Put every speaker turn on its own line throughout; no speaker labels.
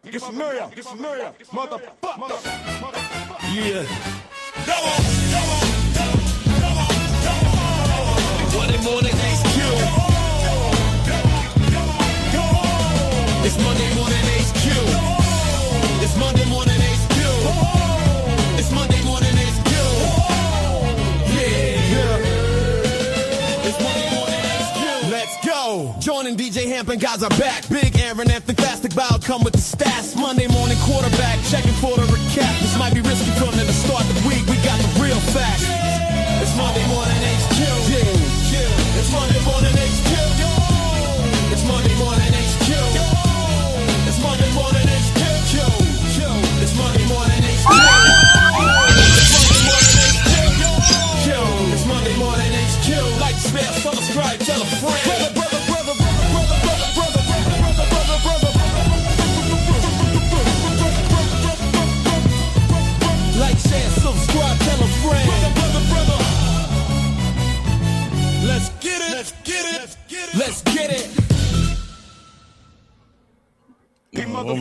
Yeah. Monday morning HQ. It's Monday morning HQ. It's Monday morning HQ. It's Monday morning HQ. Yeah. It's Monday morning HQ. Let's go. Joining DJ HAMP and guys are back. Big Aaron, enthusiastic bout, come with the stats. Monday morning quarterback, checking for the recap. This might be risky from the start of the week. We got the real facts. It's Monday morning HQ. It's Monday morning HQ. It's Monday morning HQ. It's Monday morning HQ. It's Monday morning HQ. It's Monday morning HQ. Like, share, subscribe, tell a friend. Like, share, subscribe, tell a friend. Let's get it. Let's get it. Let's get it. Let's get it. Yeah. Monday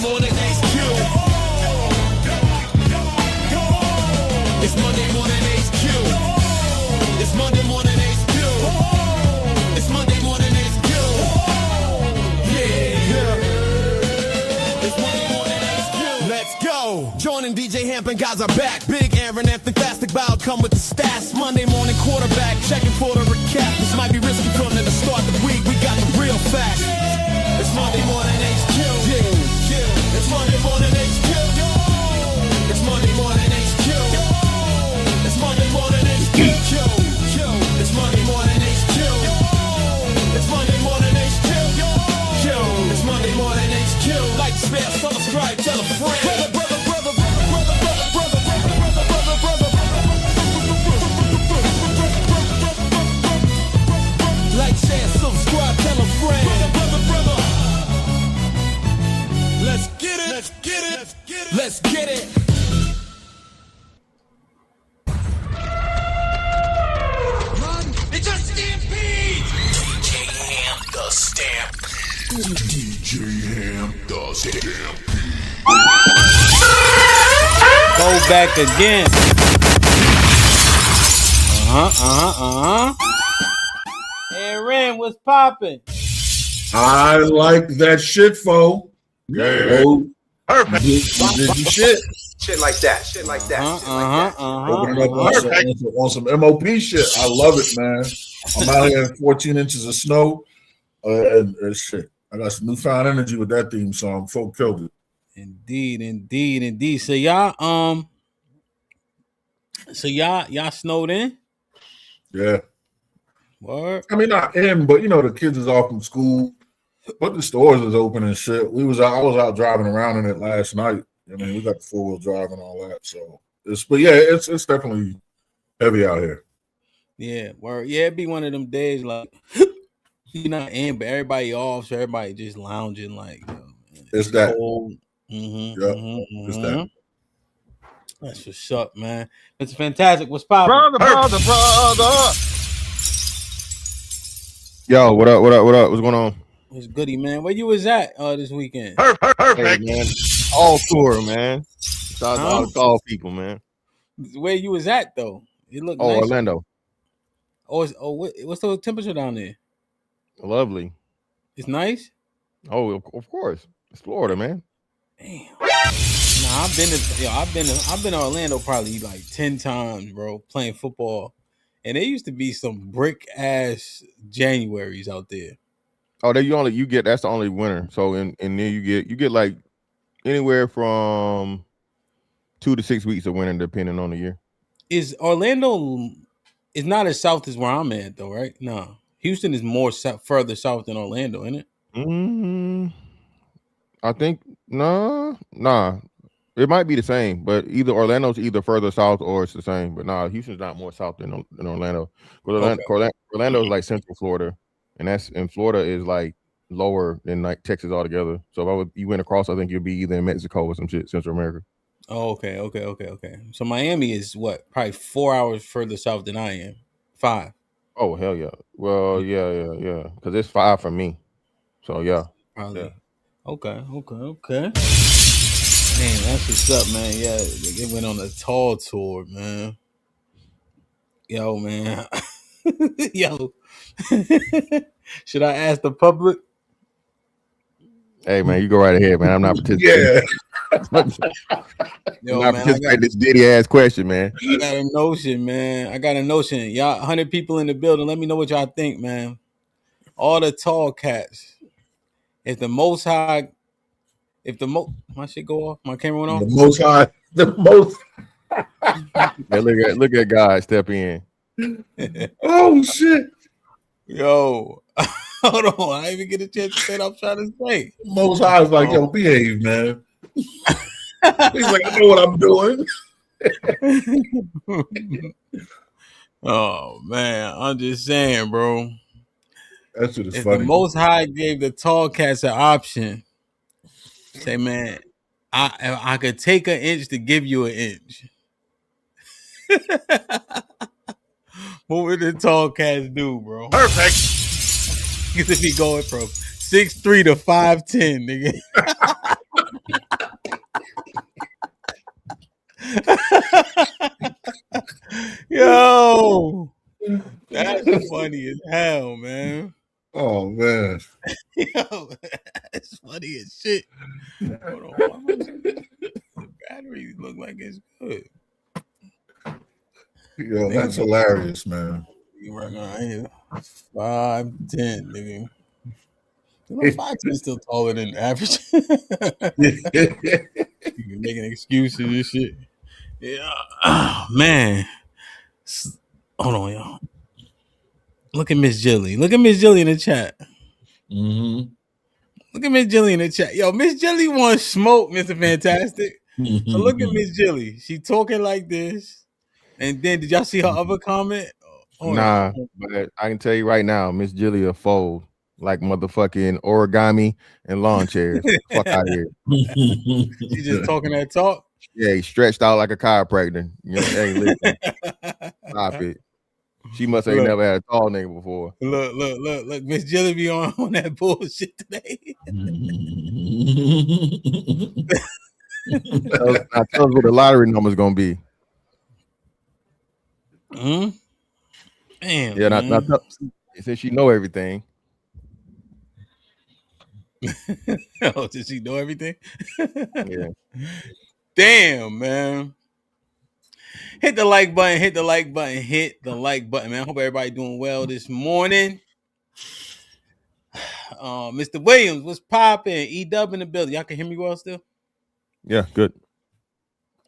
morning HQ. It's Monday morning HQ. It's Monday morning HQ. It's Monday morning HQ. Yeah. It's Monday morning HQ. Let's go. Joining DJ HAMP and guys are back. Big Aaron, enthusiastic bout, come with the stats. Monday morning quarterback, checking for the recap. This might be risky from the start of the week. We got the real facts. It's Monday morning HQ. It's Monday morning HQ. It's Monday morning HQ. It's Monday morning HQ. It's Monday morning HQ. It's Monday morning HQ. It's Monday morning HQ. Like, share, subscribe, tell a friend. Like, share, subscribe, tell a friend. Let's get it. Let's get it. Let's get it. Let's get it. Run. It's a stampede. DJ HAMP the Stampede. DJ HAMP the Stampede.
Go back again. Aaron, what's poppin'?
I like that shit, fo. Yeah.
Perfect.
You did your shit.
Shit like that. Shit like that.
Open it up on some MOP shit. I love it, man. I'm out here in 14 inches of snow. And shit. I got some newfound energy with that theme song. Folk killed it.
Indeed. So y'all snowed in?
Yeah.
Word.
I mean, not in, but you know, the kids is off from school, but the stores is open and shit. I was out driving around in it last night. I mean, we got the 4-wheel drive and all that. So it's definitely heavy out here.
Yeah, word. Yeah, it'd be one of them days like you're not in, but everybody off, so everybody just lounging like
it's that.
It's
that.
That's what's up, man. It's fantastic. What's poppin'?
Brother.
Yo, what up? What's going on?
What's goody, man? Where you was at this weekend?
Perfect.
Hey, man. All tour, man. Shout out to all people, man.
Where you was at though? It looked nice.
Orlando.
What's the temperature down there?
Lovely.
It's nice.
Oh, of course. It's Florida, man.
Damn. Nah, I've been to Orlando probably like 10 times, bro, playing football. And there used to be some brick ass Januaries out there.
Oh, that's the only winter. So in there you get like anywhere from 2 to 6 weeks of winter, depending on the year.
Is Orlando is not as south as where I'm at though, right? No. Houston is more further south than Orlando, isn't it?
I think nah. It might be the same, but Orlando's either further south or it's the same. But nah, Houston's not more south than Orlando. Orlando is like Central Florida, and Florida is like lower than like Texas altogether. So if you went across, I think you'd be either in Mexico or some shit, Central America.
Oh, okay. So Miami is what? Probably 4 hours further south than I am. 5.
Oh hell yeah. Well, yeah. Because it's 5 for me. So yeah.
Probably. Okay. Man, that's what's up, man. Yeah, they went on a tall tour, man. Yo, man. Yo. Should I ask the public?
Hey man, you go right ahead, man. I'm not participating.
Yeah.
I'm
Yo,
not
man,
participating in this diddy ass question, man.
I got a notion, man. I got a notion. Y'all, 100 people in the building. Let me know what y'all think, man. All the tall cats. If the most high, my shit go off, my camera went
The
off.
most high, the most.
Yeah, look at God step in.
Oh shit!
Yo, hold on. I didn't even get a chance to say what I'm trying to say.
Most high is like, yo, behave, man. He's like, I know what I'm doing.
Oh man, I'm just saying, bro.
That shit is
If the
funny.
Most High gave the tall cats an option, say, man, I could take an inch to give you an inch. What would the tall cats do, bro?
Perfect.
Because if he going from 6'3" to 5'10", nigga. Yo, that's funny as hell, man.
Oh man.
Yo, that's funny as shit. Hold on, the batteries look like it's good.
Yo, that's hilarious, man.
You working on here? 5'10", nigga. You know, 5'10" is still taller than average. You making excuses and shit. Yeah, oh, man. Hold on, y'all. Look at Miss Jilly. Look at Miss Jilly in the chat.
Mm-hmm.
Look at Miss Jilly in the chat. Yo, Miss Jilly wants smoke, Mr. Fantastic. So look at Miss Jilly. She talking like this. And then did y'all see her other comment? Hold
Nah,
on.
but I can tell you right now, Miss Jilly a fold like motherfucking origami and lawn chairs. Fuck out of here.
She just talking that talk.
Yeah, he stretched out like a chiropractor. You know, hey, listen, stop it. She must have never had a tall nigga before.
Look. Miss Jilly be on that bullshit today.
Now tell us what the lottery number is gonna be.
Mm-hmm. Damn.
Yeah, not since she know everything.
Oh, did she know everything?
Yeah.
Damn, man. Hit the like button, man. I hope everybody doing well this morning. Mr. Williams, what's popping? E-Dub in the building. Y'all can hear me well still?
Yeah, good.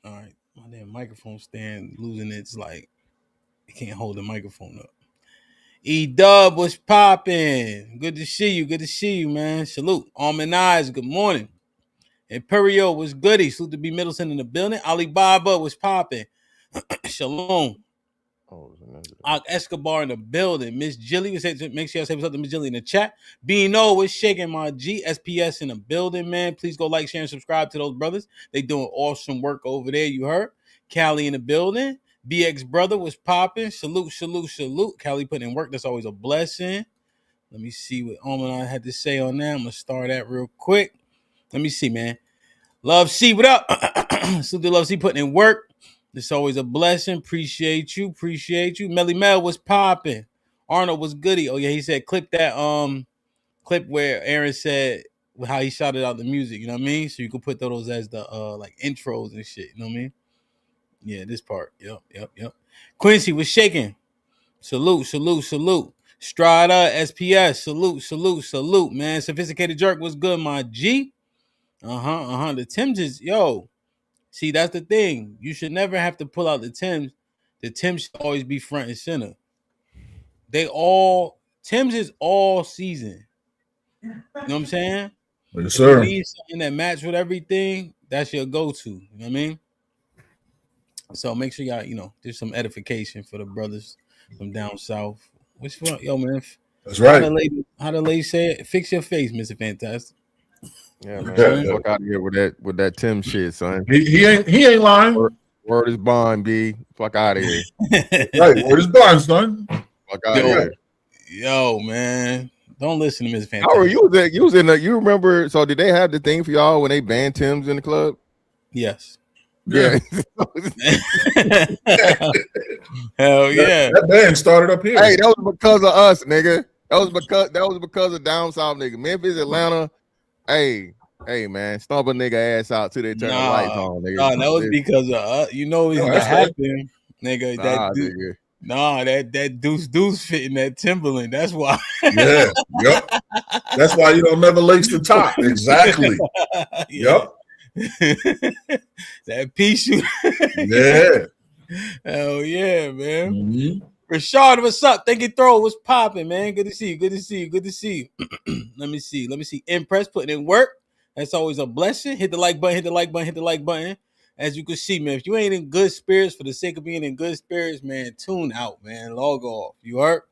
All right. My damn microphone stand losing its like it can't hold the microphone up. E-Dub, what's popping? Good to see you, man. Salute. Almond Eyes, good morning. Imperio was goody. Salute to be Middleton in the building. Alibaba was popping. Shalom.
Oh,
Escobar in the building. Miss Jilly, make sure y'all say what's up to Miss Jilly in the chat. Bino was shaking my G. SPS in the building, man. Please go like, share, and subscribe to those brothers. They doing awesome work over there, you heard. Callie in the building. BX brother was popping. Salute. Callie putting in work. That's always a blessing. Let me see what Oman I had to say on that. I'm going to start that real quick. Let me see, man. Love C, what up? Salute to Love C putting in work. It's always a blessing. Appreciate you. Melly Mel was popping. Arnold was goody. Oh yeah, he said clip that clip where Aaron said how he shouted out the music. You know what I mean? So you can put those as the like intros and shit. You know what I mean? Yeah, this part. Yep. Quincy was shaking. Salute. Strada SPS. Salute. Man, Sophisticated Jerk was good. My G. The Timbs is yo. See, that's the thing. You should never have to pull out the Timbs. The Timbs should always be front and center. Timbs is all season. You know what I'm saying?
Yes,
if
sir.
you need something that match with everything, that's your go-to. You know what I mean? So make sure y'all, there's some edification for the brothers from down south. Which one, yo, man?
That's right.
How the lady say it? Fix your face, Mr. Fantastic.
Yeah, man.
Yeah.
Fuck out of here with that Tim shit, son.
He ain't lying.
Word is bond, B. Fuck out of here.
Right, word is bond, son.
Fuck out of here.
Yo, man. Don't listen to Miss Fantastic.
How are you? You was in the. You remember? So did they have the thing for y'all when they banned Tim's in the club?
Yes.
Yeah.
Hell yeah.
That band started up here.
Hey, that was because of us, nigga. That was because of down south, nigga. Memphis, Atlanta. Hey, man, stomp a nigga ass out till they turn the lights on, nigga.
Nah, that was because of it's gonna happen, nigga.
Nigga.
Nah, that deuce fit in that Timberland. That's why.
Yeah, yep. That's why you don't never lace the top. Exactly. Yep.
That pea shoe.
Yeah.
Hell yeah, man.
Mm-hmm.
Rashard, what's up? Thank you, throw. What's popping, man? Good to see you. Good to see you. Let me see. Impress putting in work. That's always a blessing. Hit the like button. As you can see, man, if you ain't in good spirits for the sake of being in good spirits, man, tune out, man. Log off. You heard?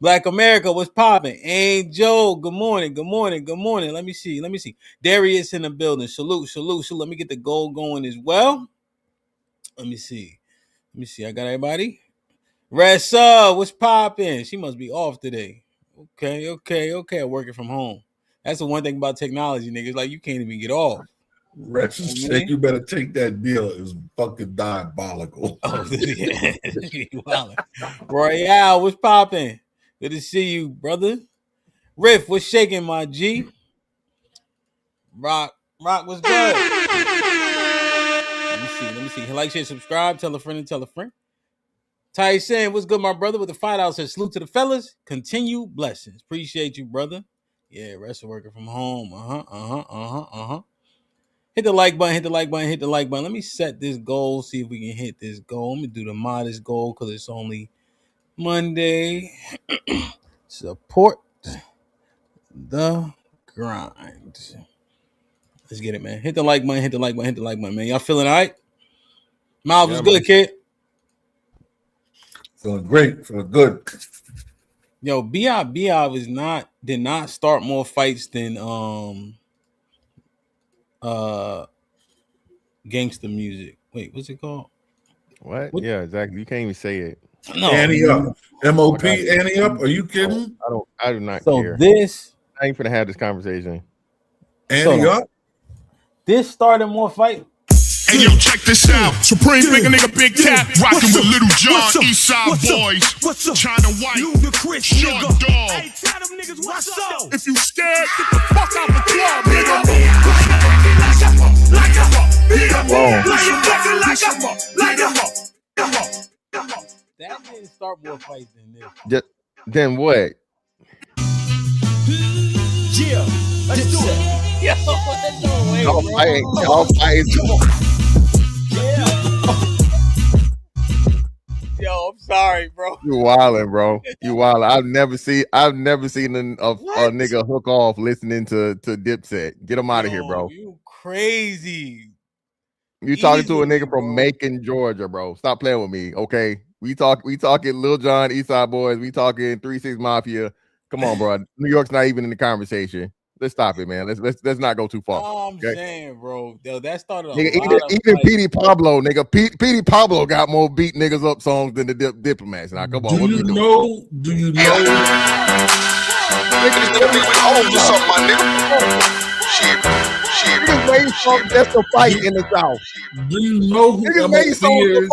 Black America, what's popping? Angel, good morning. Let me see. Darius in the building. Salute. Let me get the goal going as well. Let me see. I got everybody. Ressa, what's popping? She must be off today. Okay. Working from home. That's the one thing about technology, niggas. Like, you can't even get off.
Rex's check, you better take that deal. Is fucking diabolical.
Oh, yeah. Royale, what's popping? Good to see you, brother. Riff, what's shaking, my G? Rock, what's good? Let me see. Like, share, subscribe, tell a friend. Tyson, what's good, my brother? With the $5 says salute to the fellas. Continue blessings. Appreciate you, brother. Yeah, rest of working from home. Hit the like button. Let me set this goal. See if we can hit this goal. I'm gonna do the modest goal because it's only Monday. Support the grind. Let's get it, man. Hit the like button, man. Y'all feeling all right? Miles, what's good, kid?
Feeling great. Feeling good.
Yo, B.I. did not start more fights than gangster music. Wait, what's it called?
What? Yeah, exactly. You can't even say it.
No.
Annie up. MOP Annie up. Are you kidding?
I do not
So
care. I ain't finna have this conversation.
Annie up.
This started more fight.
Hey yo, check this out. Supreme finger nigga, big cap, rockin' with Little John, Eastside boys, China White, Short Dog.
Hey, tell them niggas what's up.
If you scared, get the fuck out the club, nigga.
That didn't start more fights than this.
Then what?
Yeah, let's do it.
Yo,
Y'all fighting.
Yo, I'm sorry, bro.
You wildin', bro. You wildin'. I've never seen a nigga hook off listening to Dipset. Get him out of here, bro.
You crazy.
You talking to a nigga from Macon, Georgia, bro. Stop playing with me, okay? We talking Lil Jon, Eastside Boys. We talking 3-6 Mafia. Come on, bro. New York's not even in the conversation. Let's stop it, man. Let's not go too far.
Oh, I'm saying, bro. Yo, that started a
nigga,
lot
even Petey Pablo, nigga. Petey Pablo got more beat niggas up songs than the Diplomats. Now, come on.
Do you know?
Nigga, we own to something, my nigga. Shit.
Niggas made songs just to fight in the South.
Do you know who
Niggas
MOP
made songs
is?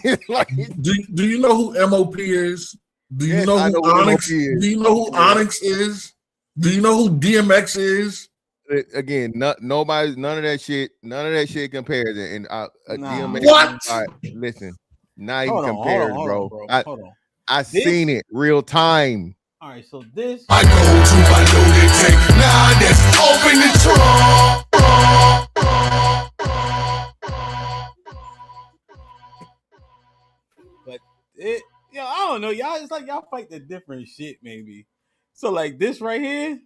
to fight.
Do you know who MOP is? Do you know who Onyx is? Do you know who Onyx is? Do you know who DMX is?
Again, none of that shit compares. And DMX,
what?
Listen, not even compares, bro.
Hold on.
I seen it real time.
All right, so this.
I go to my loaded tank. Now that's open the trunk.
But I don't know, y'all. It's like y'all fight the different shit, maybe. So like this right here.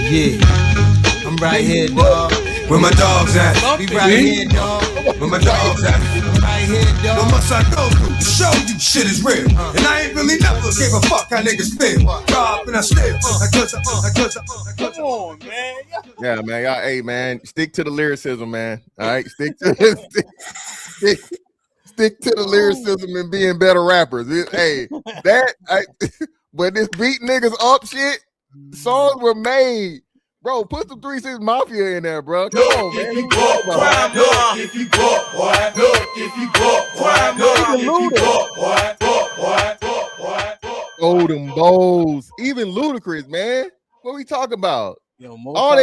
Yeah, I'm right here, dog. Where my dogs at? Be right here, dog. Where my dogs at? Right head, dog.
What must I go through to show you shit is real? And I ain't really never gave a fuck how niggas feel. Rob and I steal.
Come on, man.
Yeah, man. Y'all, hey, man, stick to the lyricism, man. All right, stick to the lyricism and being better rappers. But this beat niggas up shit, songs were made. Bro, put some 3 6 Mafia in there, bro. Come on, man.
If you go up, boy, look. If you go up, boy, look. If you go up, boy, look. If you go up, boy.
Golden Bowls. Even Ludacris, man. What we talking about?
Yo,
all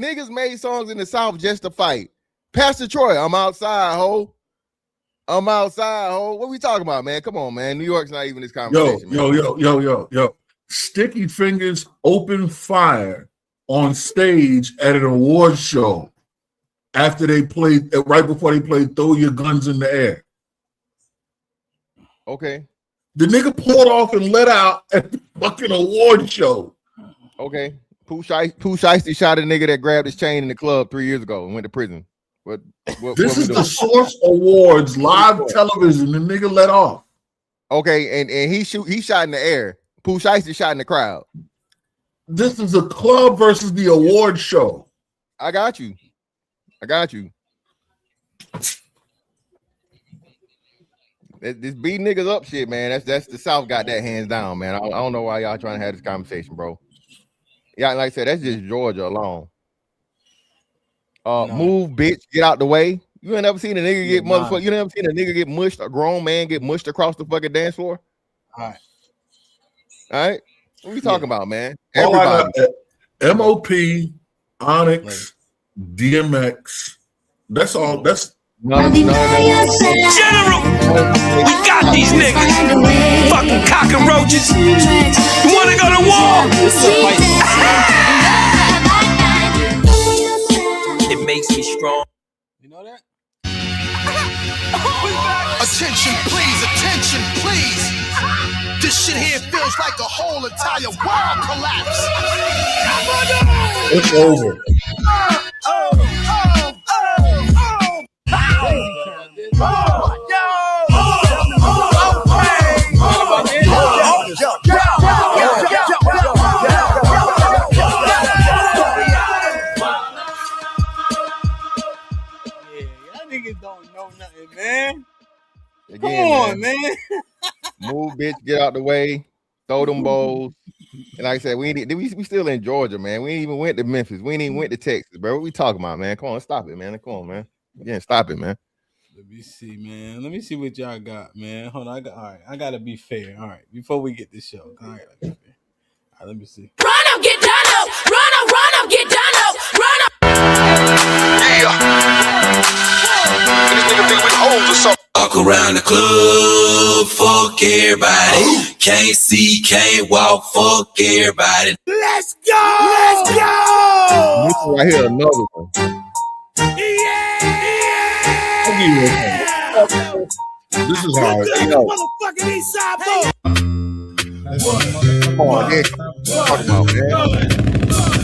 niggas made songs in the South just to fight. Pastor Troy, I'm outside, ho. I'm outside, ho. What we talking about, man? Come on, man. New York's not even this conversation.
Yo. Sticky Fingers opened fire on stage at an award show after they played, right before they played Throw Your Guns in the Air.
Okay.
The nigga pulled off and let out at the fucking award show.
Okay. Pooh Shiesty shot a nigga that grabbed his chain in the club 3 years ago and went to prison.
This is the Source Awards live television. The nigga let off.
Okay, and he shot in the air. Pooh Shiesty shot in the crowd.
This is a club versus the award show.
I got you. This beat niggas up shit, man. That's the South got that hands down, man. I don't know why y'all trying to have this conversation, bro. Yeah, like I said, that's just Georgia alone. Move, bitch, get out the way. You ain't never seen a nigga get motherfucker. You never seen a nigga get mushed, a grown man get mushed across the fucking dance floor. All right. What are we talking about, man? Everybody.
MOP, Onyx, DMX. That's all. That's
General. We got these niggas. Fucking cockroaches. You wanna go to war? It makes me strong.
You know that?
Attention, please. This shit here feels like a whole entire world collapse.
It's over.
Niggas don't know nothing, man.
Again,
come on, man.
Move, bitch, get out the way. Throw them bowls. And like I said, we still in Georgia, man. We ain't even went to Memphis. We ain't even went to Texas, bro. What we talking about, man? Come on, stop it, man. Come on, man. Yeah, stop it, man.
Let me see, man. Let me see what y'all got, man. Hold on. All right. I gotta be fair. All right. Before we get this show. All right, be fair. All right, let me see.
Run up, get done up. Run up, get done up. Run up.
Yeah. This nigga think we old or something.
Walk around the club, fuck everybody. Can't see, can't walk, fuck everybody.
Let's go.
This is right here, another one.
I'll give you a one. This is hard.
Motherfucking East Side boy.
Come on, yeah.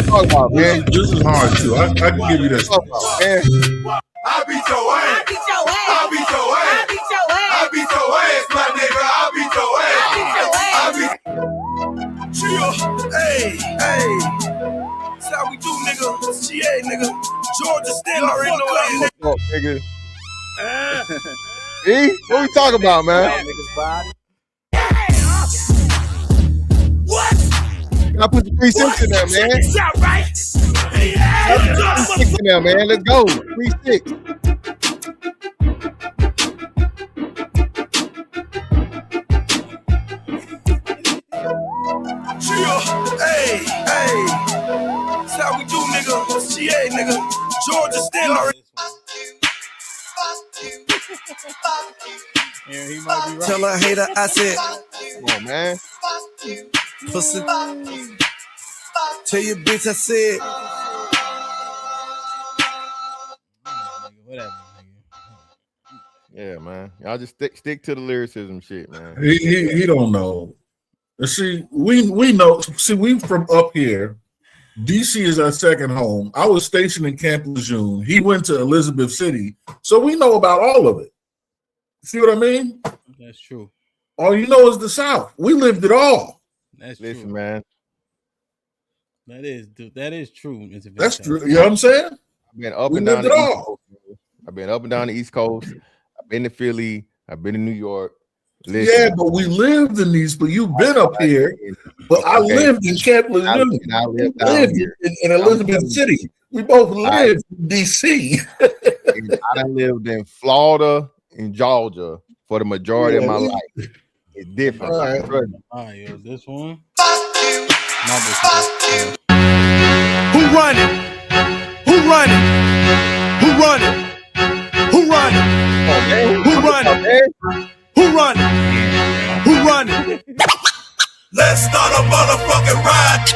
Talk about, man.
This is hard too. I can give you this.
Talk about, man.
I'll beat your ass. I'll beat your ass. I'll beat your ass, my nigga. I'll beat your ass. Chill. Hey. That's how we do, nigga. That's GA, nigga. Georgia still already know that.
Fuck, nigga. E? What we talking about, man?
What?
I put the 3 6 in there, man.
Check this out, right?
I put the 3 6 in there, man. Let's go. 3 6.
Chill. Hey. That's how we do, nigga. That's GA, nigga. Georgia still already.
Yeah, he might be right.
Tell a hater I said,
Come on, man.
pussy. Tell your bitch I said,
Whatever, nigga.
Yeah, man. Y'all just stick to the lyricism shit, man.
He don't know. See, we know. See, we from up here. DC is our second home. I was stationed in Camp Lejeune. He went to Elizabeth City, so we know about all of it. See what I mean?
That's true.
All you know is the South. We lived it all.
That's
Listen,
true,
man.
That is true.
That's true. You know what I'm saying?
I've been up
We
and down
lived
the
it
East
all.
Coast. I've been up and down the East Coast. I've been to Philly. I've been to New York. Listen,
Yeah, but we lived in these. But you've been up here. But I lived in Camp Lived in Elizabeth City. We both lived in D.C.
I done lived in Florida and Georgia for the majority of my life. It's different.
All right.
All right, yo, this one.
Not this one. Who running? Who running? Who running? Who running? Who running? Who running? Who running?
Let's start a motherfucking ride.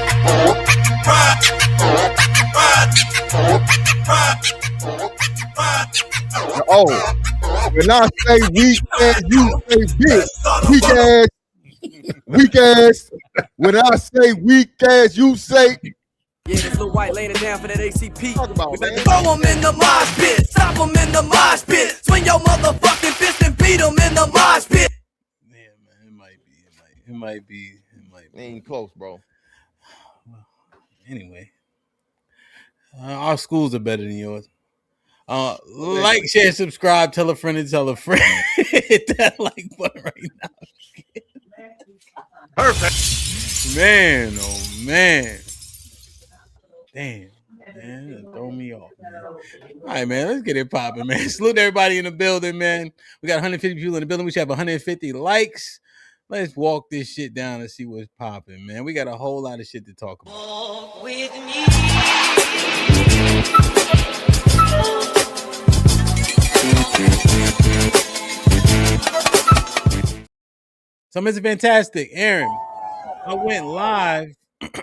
Oh, when I say weak ass, you say bitch. Weak ass. Weak ass. When I say weak ass, you say.
Yeah, this little white laying it down for that ACP.
Talk about,
we
man.
throw them in the mosh pit, stop them in the mosh pit, swing your motherfucking fist and beat them in the mosh pit.
Yeah, man, it might be.
Ain't close, bro.
Anyway, our schools are better than yours. Like, share, subscribe, tell a friend and tell a friend. Hit that like button right now.
Perfect.
Man, oh man. Damn, man, throw me off, man. All right, man, let's get it popping, man. Salute everybody in the building, man. We got 150 people in the building. We should have 150 likes. Let's walk this shit down and see what's popping, man. We got a whole lot of shit to talk about.
Walk with me.
So, Mr. Fantastic, Aaron, I went live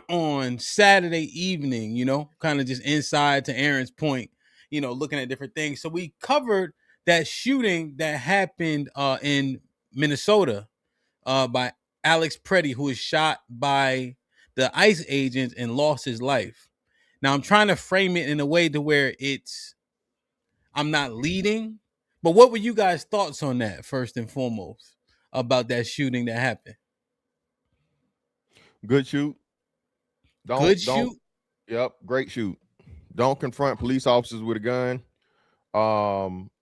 on Saturday evening, kind of just inside to Aaron's point, looking at different things. So we covered that shooting that happened in Minnesota by Alex Preddy, who was shot by the ICE agents and lost his life. Now I'm trying to frame it in a way to where I'm not leading, but what were you guys' thoughts on that first and foremost about that shooting that happened?
Good shoot.
Good shoot.
Yep, great shoot. Don't confront police officers with a gun.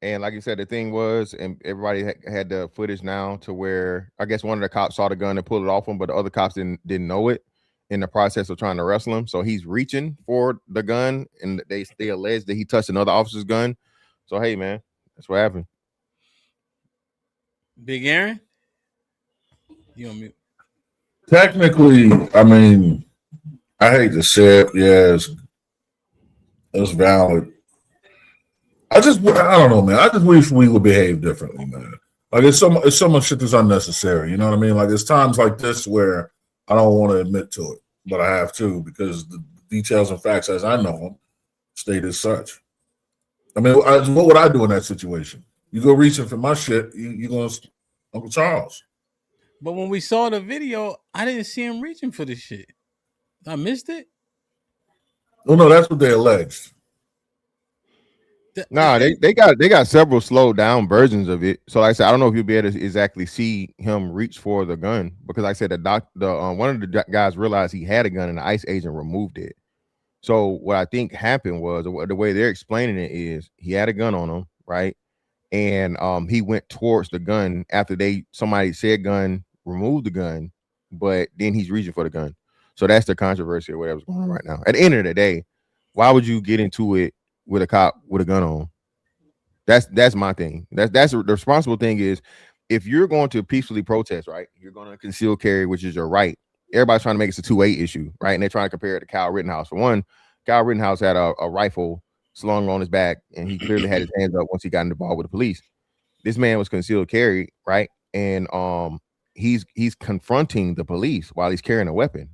And like you said, the thing was, and everybody had the footage now to where I guess one of the cops saw the gun and pulled it off him, but the other cops didn't know it in the process of trying to wrestle him. So he's reaching for the gun, and they allege that he touched another officer's gun. So hey, man, that's what happened.
Big Aaron, you on mute?
Technically, I mean, I hate to say it. Yes, it's valid. I don't know, man. I just wish we would behave differently, man. Like it's so much shit that's unnecessary. You know what I mean? Like it's times like this where I don't want to admit to it, but I have to because the details and facts as I know them state as such. I mean, what would I do in that situation? You go reaching for my shit, you going to Uncle Charles.
But when we saw the video, I didn't see him reaching for this shit. I missed it.
Oh no, that's what they alleged.
Nah, they got several slowed down versions of it. So like I said, I don't know if you'll be able to exactly see him reach for the gun because like I said, one of the guys realized he had a gun and the ICE agent removed it. So what I think happened was the way they're explaining it is he had a gun on him, right? And he went towards the gun after somebody said gun, removed the gun, but then he's reaching for the gun. So that's the controversy or whatever's going on right now. At the end of the day, why would you get into it with a cop with a gun on? That's my thing. That's the responsible thing is if you're going to peacefully protest, right? You're going to conceal carry, which is your right. Everybody's trying to make it a 2-8 issue, right? And they're trying to compare it to Kyle Rittenhouse. For one, Kyle Rittenhouse had a rifle slung on his back, and he clearly had his hands up once he got involved with the police. This man was concealed carry, right? And he's confronting the police while he's carrying a weapon.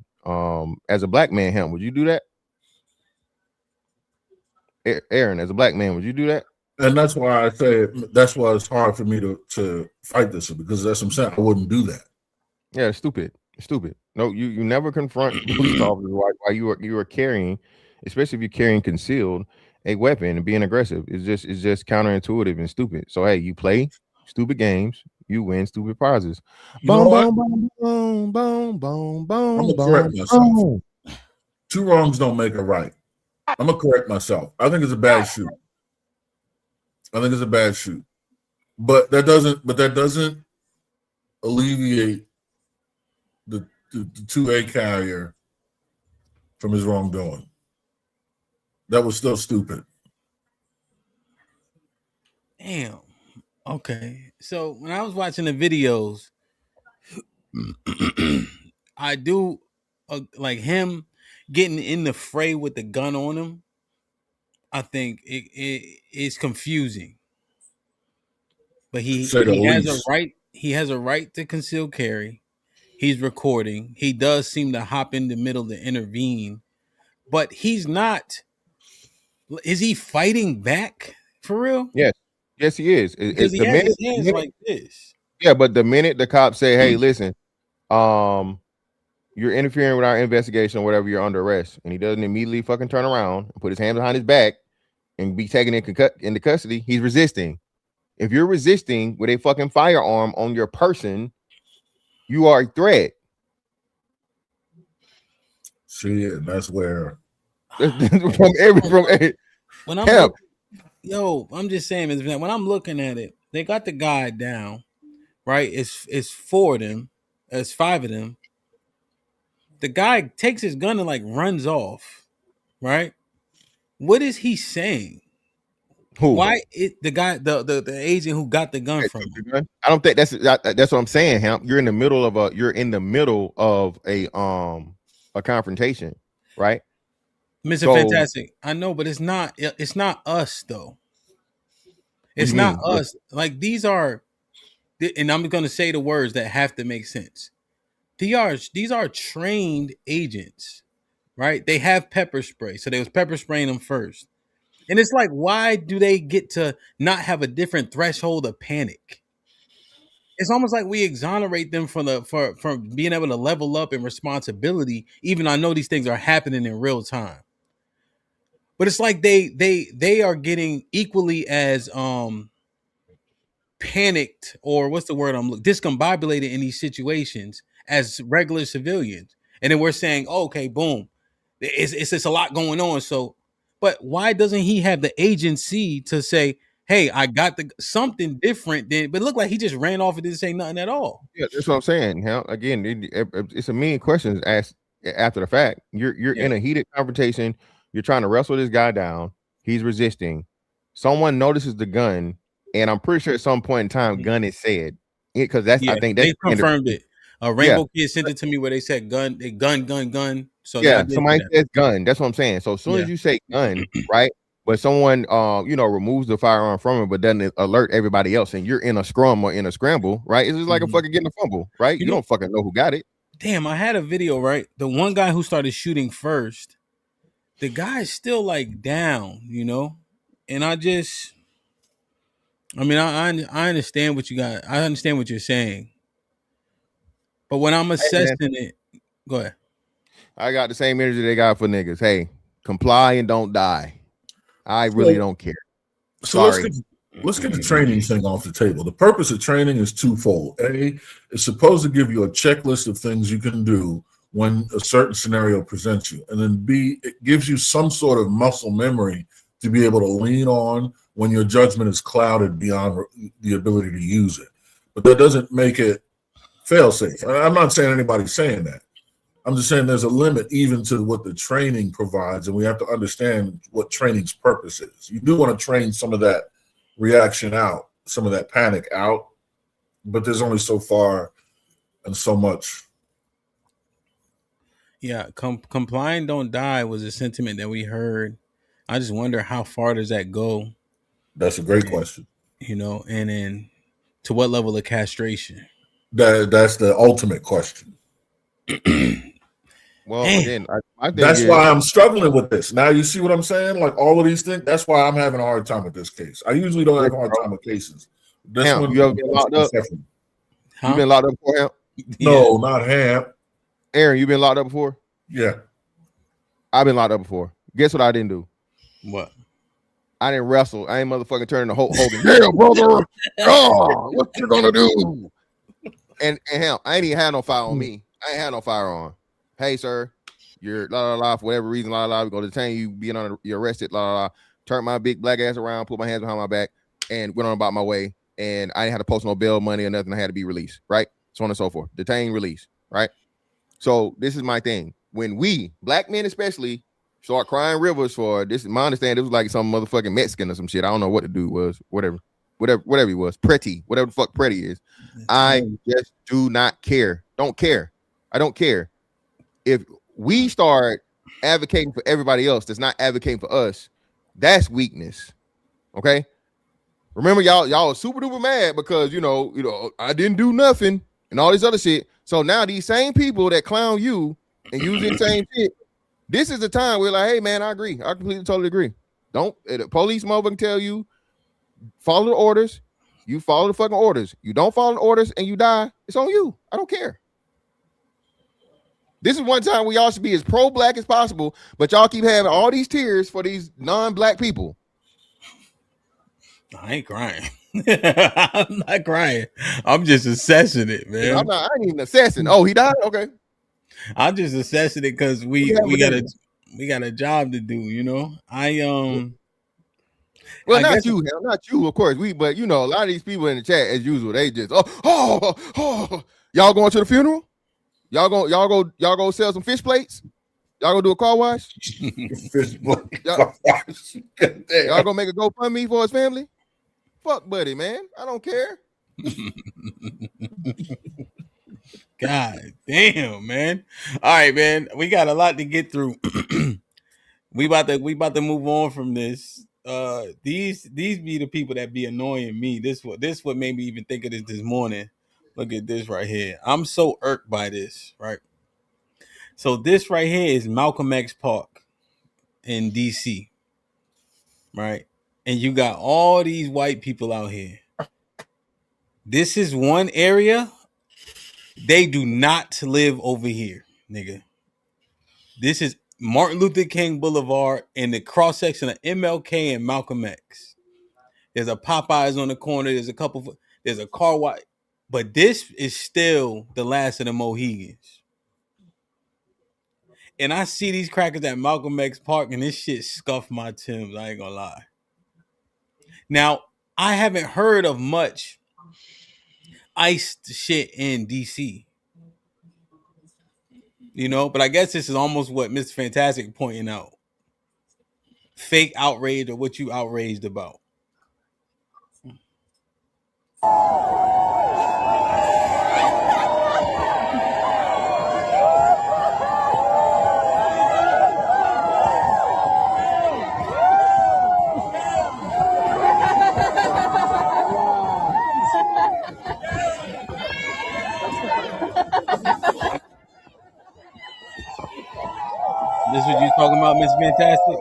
As a black man, would you do that? Aaron, as a black man, would you do that?
And that's why I say that's why it's hard for me to fight this because that's what I'm saying. I wouldn't do that.
Yeah, it's stupid. It's stupid. No, you never confront police officers while you are carrying, especially if you're carrying concealed a weapon and being aggressive. It's just counterintuitive and stupid. So hey, you play stupid games, you win stupid prizes.
You know what?
Boom, boom, boom, boom, boom,
I'm gonna
boom,
correct myself.
boom.
2 wrongs don't make a right. I'm gonna correct myself. I think it's a bad shoot. But that doesn't alleviate the 2A carrier from his wrongdoing. That was still stupid.
Damn. Okay. So when I was watching the videos, I do like him getting in the fray with the gun on him. I think it is confusing. But he has a right. He has a right to conceal carry. He's recording. He does seem to hop in the middle to intervene, but he's not. Is he fighting back for real?
Yes, he is.
Because he has his hands like this.
Yeah, but the minute the cops say, "Hey, listen, you're interfering with our investigation or whatever, you're under arrest," and he doesn't immediately fucking turn around and put his hands behind his back and be taken into custody, he's resisting. If you're resisting with a fucking firearm on your person, you are a threat.
See, and that's where
when I'm just saying, when I'm looking at it, they got the guy down, right? It's 4 of them, it's 5 of them. The guy takes his gun and like runs off, right? What is he saying?
Who?
Why the guy, the agent who got the gun from him?
I don't think that's what I'm saying, Hamp. You're in the middle of a confrontation, right?
Mr. Fantastic. I know, but it's not us though. It's not us. Like these are, and I'm going to say the words that have to make sense. These are trained agents, right? They have pepper spray, so they was pepper spraying them first. And it's like, why do they get to not have a different threshold of panic? It's almost like we exonerate them from being able to level up in responsibility, even though I know these things are happening in real time. But it's like they are getting equally as panicked, or what's the word discombobulated in these situations as regular civilians. And then we're saying, oh, okay, boom, it's just a lot going on. So, but why doesn't he have the agency to say, hey, I got something different than, but it looked like he just ran off and didn't say nothing at all.
Yeah, that's what I'm saying. Again, it's a million questions asked after the fact. You're in a heated confrontation. You're trying to wrestle this guy down. He's resisting. Someone notices the gun, and I'm pretty sure at some point in time, gun is said. Because I think
they confirmed it. Rainbow Kid sent it to me where they said gun. So
yeah, somebody says gun. That's what I'm saying. So as soon as you say gun, right? But someone removes the firearm from him, but doesn't alert everybody else, and you're in a scrum or in a scramble, right? It's just like a fucking getting a fumble, right? You don't fucking know who got it.
Damn, I had a video, right? The one guy who started shooting first, the guy's still like down, and I understand what you got. I understand what you're saying. But when I'm assessing it, go ahead.
I got the same energy they got for niggas. Hey, comply and don't die. I really don't care. Sorry.
Let's get the training thing off the table. The purpose of training is twofold. A, it's supposed to give you a checklist of things you can do when a certain scenario presents you. And then B, it gives you some sort of muscle memory to be able to lean on when your judgment is clouded beyond the ability to use it. But that doesn't make it fail-safe. I'm not saying anybody's saying that. I'm just saying there's a limit even to what the training provides, and we have to understand what training's purpose is. You do want to train some of that reaction out, some of that panic out, but there's only so far and so much.
Yeah, comply and don't die was a sentiment that we heard. I just wonder how far does that go?
That's a great question.
And then to what level of castration?
That's the ultimate question.
Well, again, I think
that's why I'm struggling with this. Now you see what I'm saying? Like all of these things. That's why I'm having a hard time with this case. I usually don't have a hard time with cases.
You ever been locked up? Huh? You been locked up before, Hamp?
No, not Hamp.
Aaron, you been locked up before?
Yeah.
I've been locked up before. Guess what I didn't do?
What?
I didn't wrestle. I ain't motherfucking turning the Hulk Hogan. Yeah, brother. Oh, what you gonna do? And hell, I ain't even had no fire on me. I ain't had no fire on. Hey, sir, you're la la la for whatever reason. La la la. We're gonna detain you. You're arrested. La la la. Turned my big black ass around, put my hands behind my back, and went on about my way. And I didn't have to post no bail money or nothing. I had to be released. Right. So on and so forth. Detain, release. Right. So this is my thing. When we black men especially start crying rivers for this, my understanding, it was like some motherfucking Mexican or some shit. I don't know what the dude was. Whatever he was. Pretty. Whatever the fuck Pretty is. I just do not care. Don't care. I don't care. If we start advocating for everybody else that's not advocating for us, that's weakness. Okay. Remember, y'all are super duper mad because you know, I didn't do nothing and all this other shit. So now these same people that clown you and use the same shit, this is the time we're like, hey man, I agree. I completely totally agree. Don't the police motherfucker tell you follow the orders. You follow the fucking orders. You don't follow the orders and you die, it's on you. I don't care. This is one time we all should be as pro-black as possible, but y'all keep having all these tears for these non-black people.
I ain't crying. I'm not crying. I'm just assessing it, man.
I ain't even assessing. Oh, he died? Okay.
I'm just assessing it because we got a job to do, you know.
Well, not you, of course. But you know, a lot of these people in the chat, as usual, they just y'all going to the funeral? Y'all go sell some fish plates? Y'all go do a car wash?
Fish plate.
Y'all gonna make a GoFundMe for his family? Fuck buddy, man. I don't care.
God damn, man. All right, man. We got a lot to get through. we about to move on from this. These be the people that be annoying me. This what made me even think of this morning. Look at this right here. I'm so irked by this, right? So this right here is Malcolm X Park in DC, right? And you got all these white people out here. This is one area. They do not live over here, nigga. This is Martin Luther King Boulevard in the cross section of MLK and Malcolm X. There's a Popeyes on the corner. There's a car wash. But this is still the last of the Mohegans. And I see these crackers at Malcolm X Park, and this shit scuffed my Timbs. I ain't gonna lie. Now, I haven't heard of much iced shit in DC. You know, but I guess this is almost what Mr. Fantastic pointing out. Fake outrage or what you outraged about. This is what you talking about, Miss Fantastic?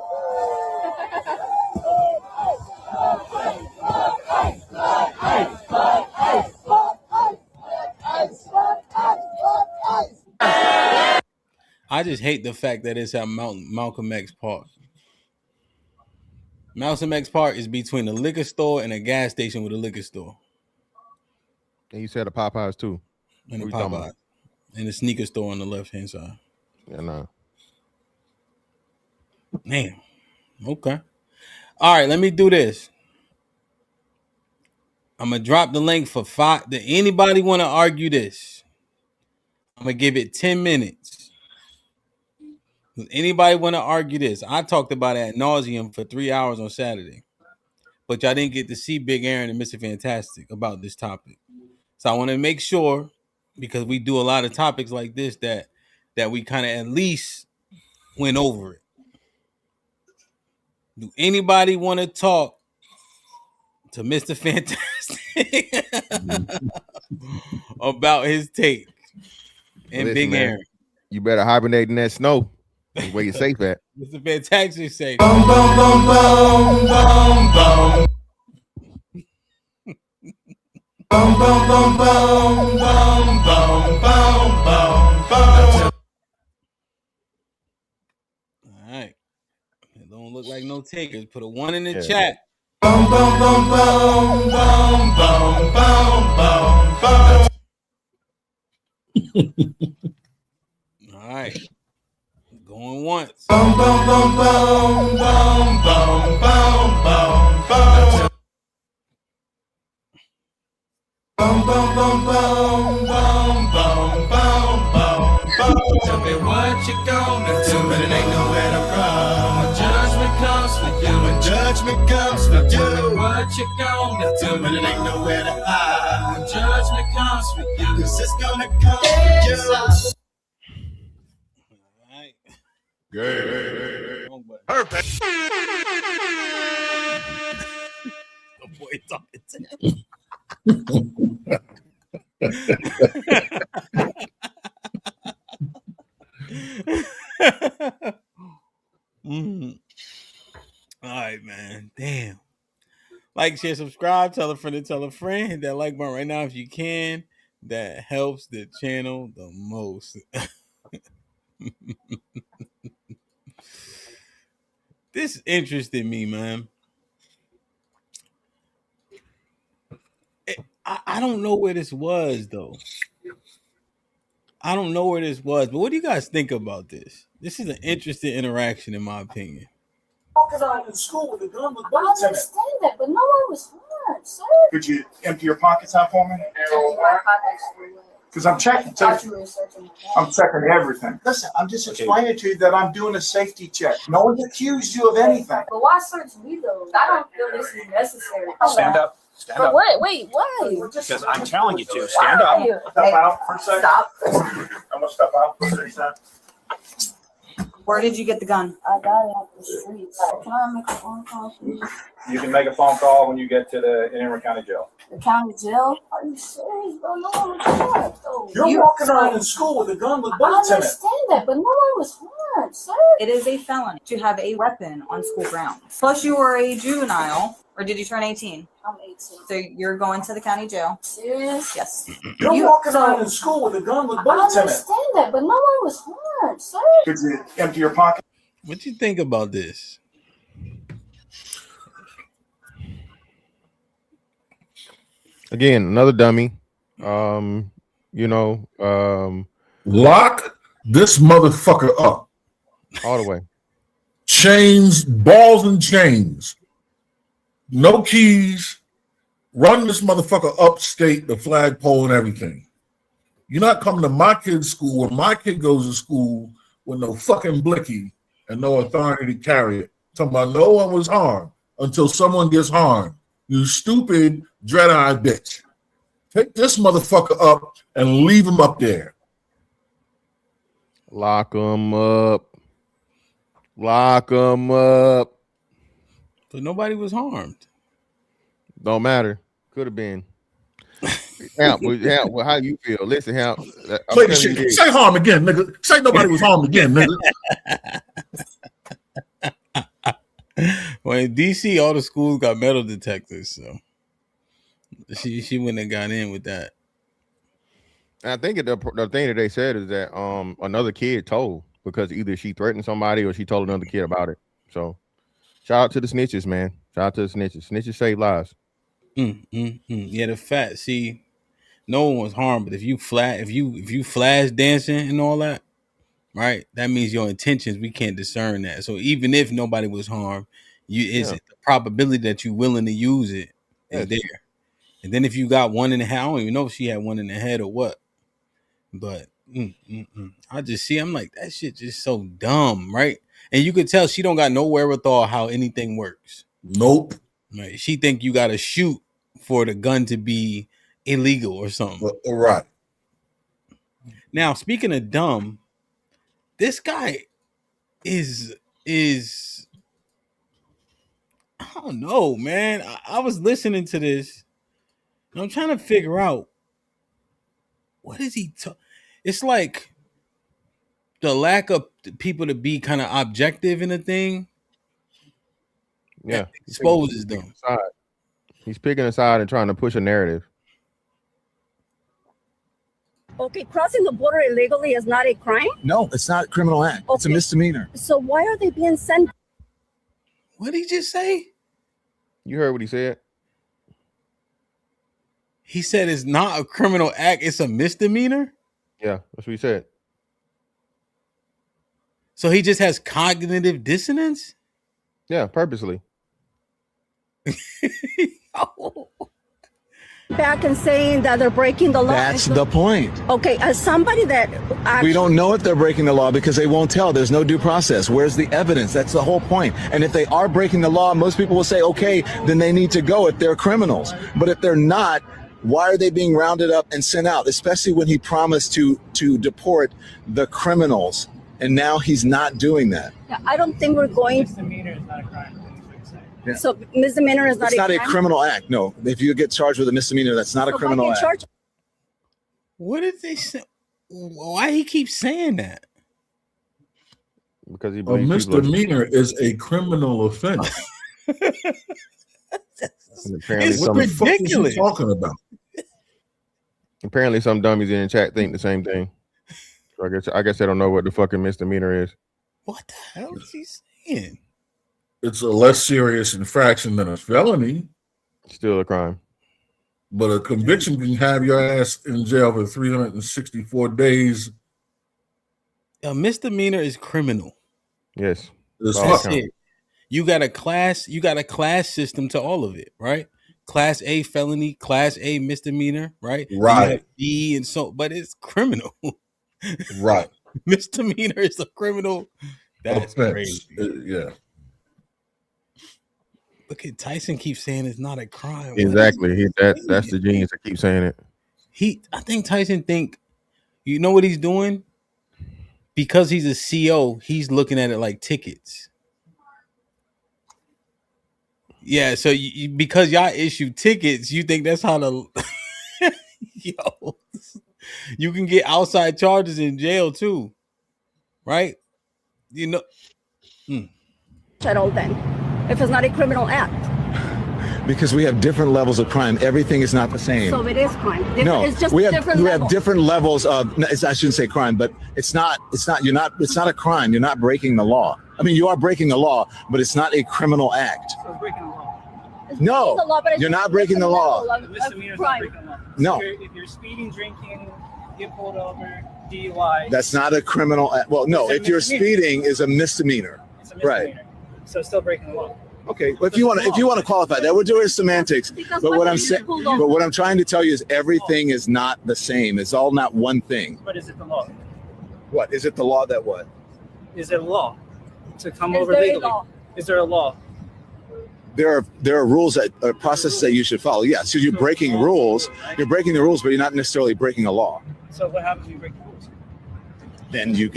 I just hate the fact that it's at Malcolm X Park. Malcolm X Park is between a liquor store and a gas station with a liquor store.
And you said a Popeyes too.
And a Popeyes. And a sneaker store on the left-hand side.
Yeah, no.
Damn. Okay. All right, let me do this. I'm going to drop the link for 5. Does anybody want to argue this? I'm going to give it 10 minutes. Does anybody want to argue this? I talked about it ad nauseum for 3 hours on Saturday. But y'all didn't get to see Big Aaron and Mr. Fantastic about this topic. So I want to make sure, because we do a lot of topics like this, that we kind of at least went over it. Do anybody want to talk to Mr. Fantastic about his take and
Listen,
Big
man,
Aaron?
You better hibernate in that snow. That's where you're safe at.
Mr. Fantastic say.
Boom, boom, boom, boom, boom, boom. Boom, boom, boom, boom, boom, boom, boom, boom, boom.
All right. It don't look like Like no takers. Put a 1 in the
Yeah.
chat.
Boom, boom, boom, boom, boom, boom, boom, boom, boom.
All right. Going once.
Boom, boom, boom, boom, boom, boom, boom, boom, boom. Boom, boom, boom, boom, boom, boom, boom, boom, boom. Tell me what you gonna do, but it ain't nowhere to run. When judgment comes for you, when judgment comes for you. Tell me what you gonna do, but it ain't nowhere to hide. When judgment comes for you, 'cause it's gonna come for you.
All right.
Gay.
Wrong button.
Perfect.
The boy talking to All right, man. Damn. Like, share, subscribe, tell a friend to tell a friend. Hit that like button right now if you can. That helps the channel the most. This interested me, man. I don't know where this was, though. I don't know where this was, but what do you guys think about this? This is an interesting interaction, in my opinion.
Because I was in school with a gun with bullets in it. I understand that, but no one was harmed, sir.
Could you empty your pockets out for me? Because I'm checking. I'm checking everything. Listen, I'm just explaining to you that I'm doing a safety check. No one's accused you of anything.
But why search me, though? I don't feel this is necessary.
Stand up. Stand
But
up.
what? Wait, why?
Because I'm telling you to. Stand up. Step out for a second.
Stop.
I'm going to step out for a second.
Where did you get the gun?
I got it off the streets. Can I make a phone call, please?
You can make a phone call when you get to the Emory County Jail.
The county jail? Are you serious, bro? No one was harmed, though.
You're walking around in school with a gun with bullets in
I
it.
understand that, but no one was harmed, sir.
It is a felony to have a weapon on school grounds. Plus, you were a juvenile, or did you turn 18?
I'm 18.
So you're going to the county jail.
Serious?
Yes.
You're walking around in school with a gun with bullets
I
in it.
understand that, but no one was harmed, sir.
Could you empty your pocket?
What you think about this?
Again, another dummy.
Lock this motherfucker up.
All the way.
Chains, balls and chains. No keys. Run this motherfucker upstate, the flagpole and everything. You're not coming to my kid's school when my kid goes to school with no fucking blicky and no authority to carry it. Talking about no one was harmed until someone gets harmed. You stupid, dread-eyed bitch. Take this motherfucker up and leave him up there.
Lock him up. Lock him up.
But nobody was harmed.
Don't matter. Could have been. Hamp, well, how you feel? Listen, Hamp.
Say harm again, nigga. Say nobody was harmed again, nigga.
Well, in DC, all the schools got metal detectors, so she wouldn't have got in with that.
And I think the thing that they said is that another kid told, because either she threatened somebody or she told another kid about it. So shout out to the snitches, man. Shout out to the snitches. Snitches save lives.
Yeah, the fact. See, no one was harmed, but if you flash dancing and all that, right? That means your intentions. We can't discern that. So even if nobody was harmed, the probability that you're willing to use it is there. And then if you got one in the head, I don't even know if she had one in the head or what. But I just see, I'm like, that shit just so dumb, right? And you could tell she don't got no wherewithal how anything works.
Nope.
Right? She think you got to shoot for the gun to be illegal or something.
Right.
Now, speaking of dumb, this guy is I don't know, man. I was listening to this and I'm trying to figure out what is he it's like the lack of people to be kind of objective in a thing.
Yeah.
Exposes them.
He's picking a side and trying to push a narrative.
Okay, crossing the border illegally is not a crime?
No, it's not a criminal act. Okay. It's a misdemeanor.
So why are they being sent?
What did he just say?
You heard what he said?
He said it's not a criminal act, it's a misdemeanor?
Yeah, that's what he said.
So he just has cognitive dissonance?
Yeah, purposely.
Back and saying that they're breaking the law.
That's the point.
Okay, as somebody that
We don't know if they're breaking the law because they won't tell. There's no due process. Where's the evidence? That's the whole point. And if they are breaking the law, most people will say, okay, then they need to go if they're criminals. But if they're not, why are they being rounded up and sent out? Especially when he promised to deport the criminals. And now he's not doing that.
I don't think we're going.
Misdemeanor is not a crime.
Yeah.
So misdemeanor is not
It's not
a
a
crime?
criminal act. No, if you get charged with a misdemeanor, that's not a criminal act.
What did they say? Why he keep saying that?
Because he
A
believes
misdemeanor is a criminal offense.
Apparently
What the fuck is he talking about?
Apparently, some dummies in the chat think the same thing. So I guess they don't know what the fucking misdemeanor is.
What the hell is he saying?
It's a less serious infraction than a felony.
Still a crime.
But a conviction can have your ass in jail for 364 days.
A misdemeanor is criminal.
Yes.
That's it. You got a class system to all of it, right? Class A felony, class A misdemeanor, right?
Right.
B and so, but it's criminal.
Right.
Misdemeanor is a criminal. That's
offense.
crazy.
Yeah.
Look at Tyson keeps saying it's not a crime.
Exactly. That's the genius that keeps saying it.
I think Tyson think, you know what he's doing? Because he's a CO, he's looking at it like tickets. Yeah, so because y'all issue tickets, you think that's how to yo, you can get outside charges in jail too, right? You know,
At all then, if it's not a criminal act.
Because we have different levels of crime. Everything is not the same.
So it is crime.
No,
It's just
we have
different
we
levels.
have different levels of. I shouldn't say crime, but it's not. It's not a crime. You're not breaking the law. I mean, you are breaking the law, but it's not a criminal act.
So it's breaking the law.
No,
the law, but it's
you're
just
not breaking the
different
law.
level of
Misdemeanor is not
crime.
breaking the law.
No.
If you're speeding, drinking, get pulled over, DUI.
That's not a criminal act. Well, no,
It's a
if you're
misdemeanor.
speeding, is a misdemeanor.
It's a misdemeanor.
Right.
So it's still breaking the law.
Okay, well, if you want to qualify that, we're doing semantics. But what I'm saying, but what I'm trying to tell you is everything is not the same. It's all not one thing.
But is it the law?
What is it? The law that what?
Is it a law to come
Is
over
there a
legally?
law?
Is there a law?
There are rules that processes that you should follow. Yeah, so you're breaking rules. You're breaking the rules, but you're not necessarily breaking a law.
So what happens when you break the rules?
Then you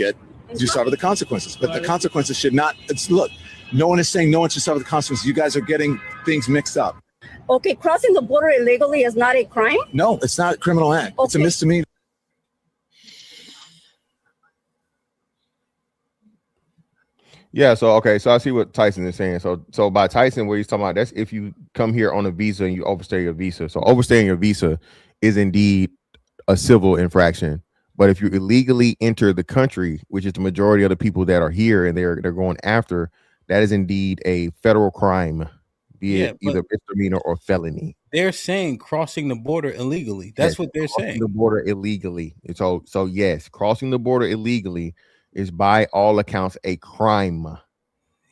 suffer the consequences. But the consequences should not. Look, no one is saying no one should suffer the consequences. You guys are getting things mixed up.
Okay, crossing the border illegally is not a crime?
No, it's not a criminal act. It's a misdemeanor.
Yeah, so I see what Tyson is saying. So by Tyson, what he's talking about, that's if you come here on a visa and you overstay your visa. So overstaying your visa is indeed a civil infraction. But if you illegally enter the country, which is the majority of the people that are here and they're going after, that is indeed a federal crime, be it either misdemeanor or felony.
they're saying crossing the border illegally. That's
Yes,
what they're
crossing
saying.
the border illegally. So yes, crossing the border illegally is by all accounts a crime.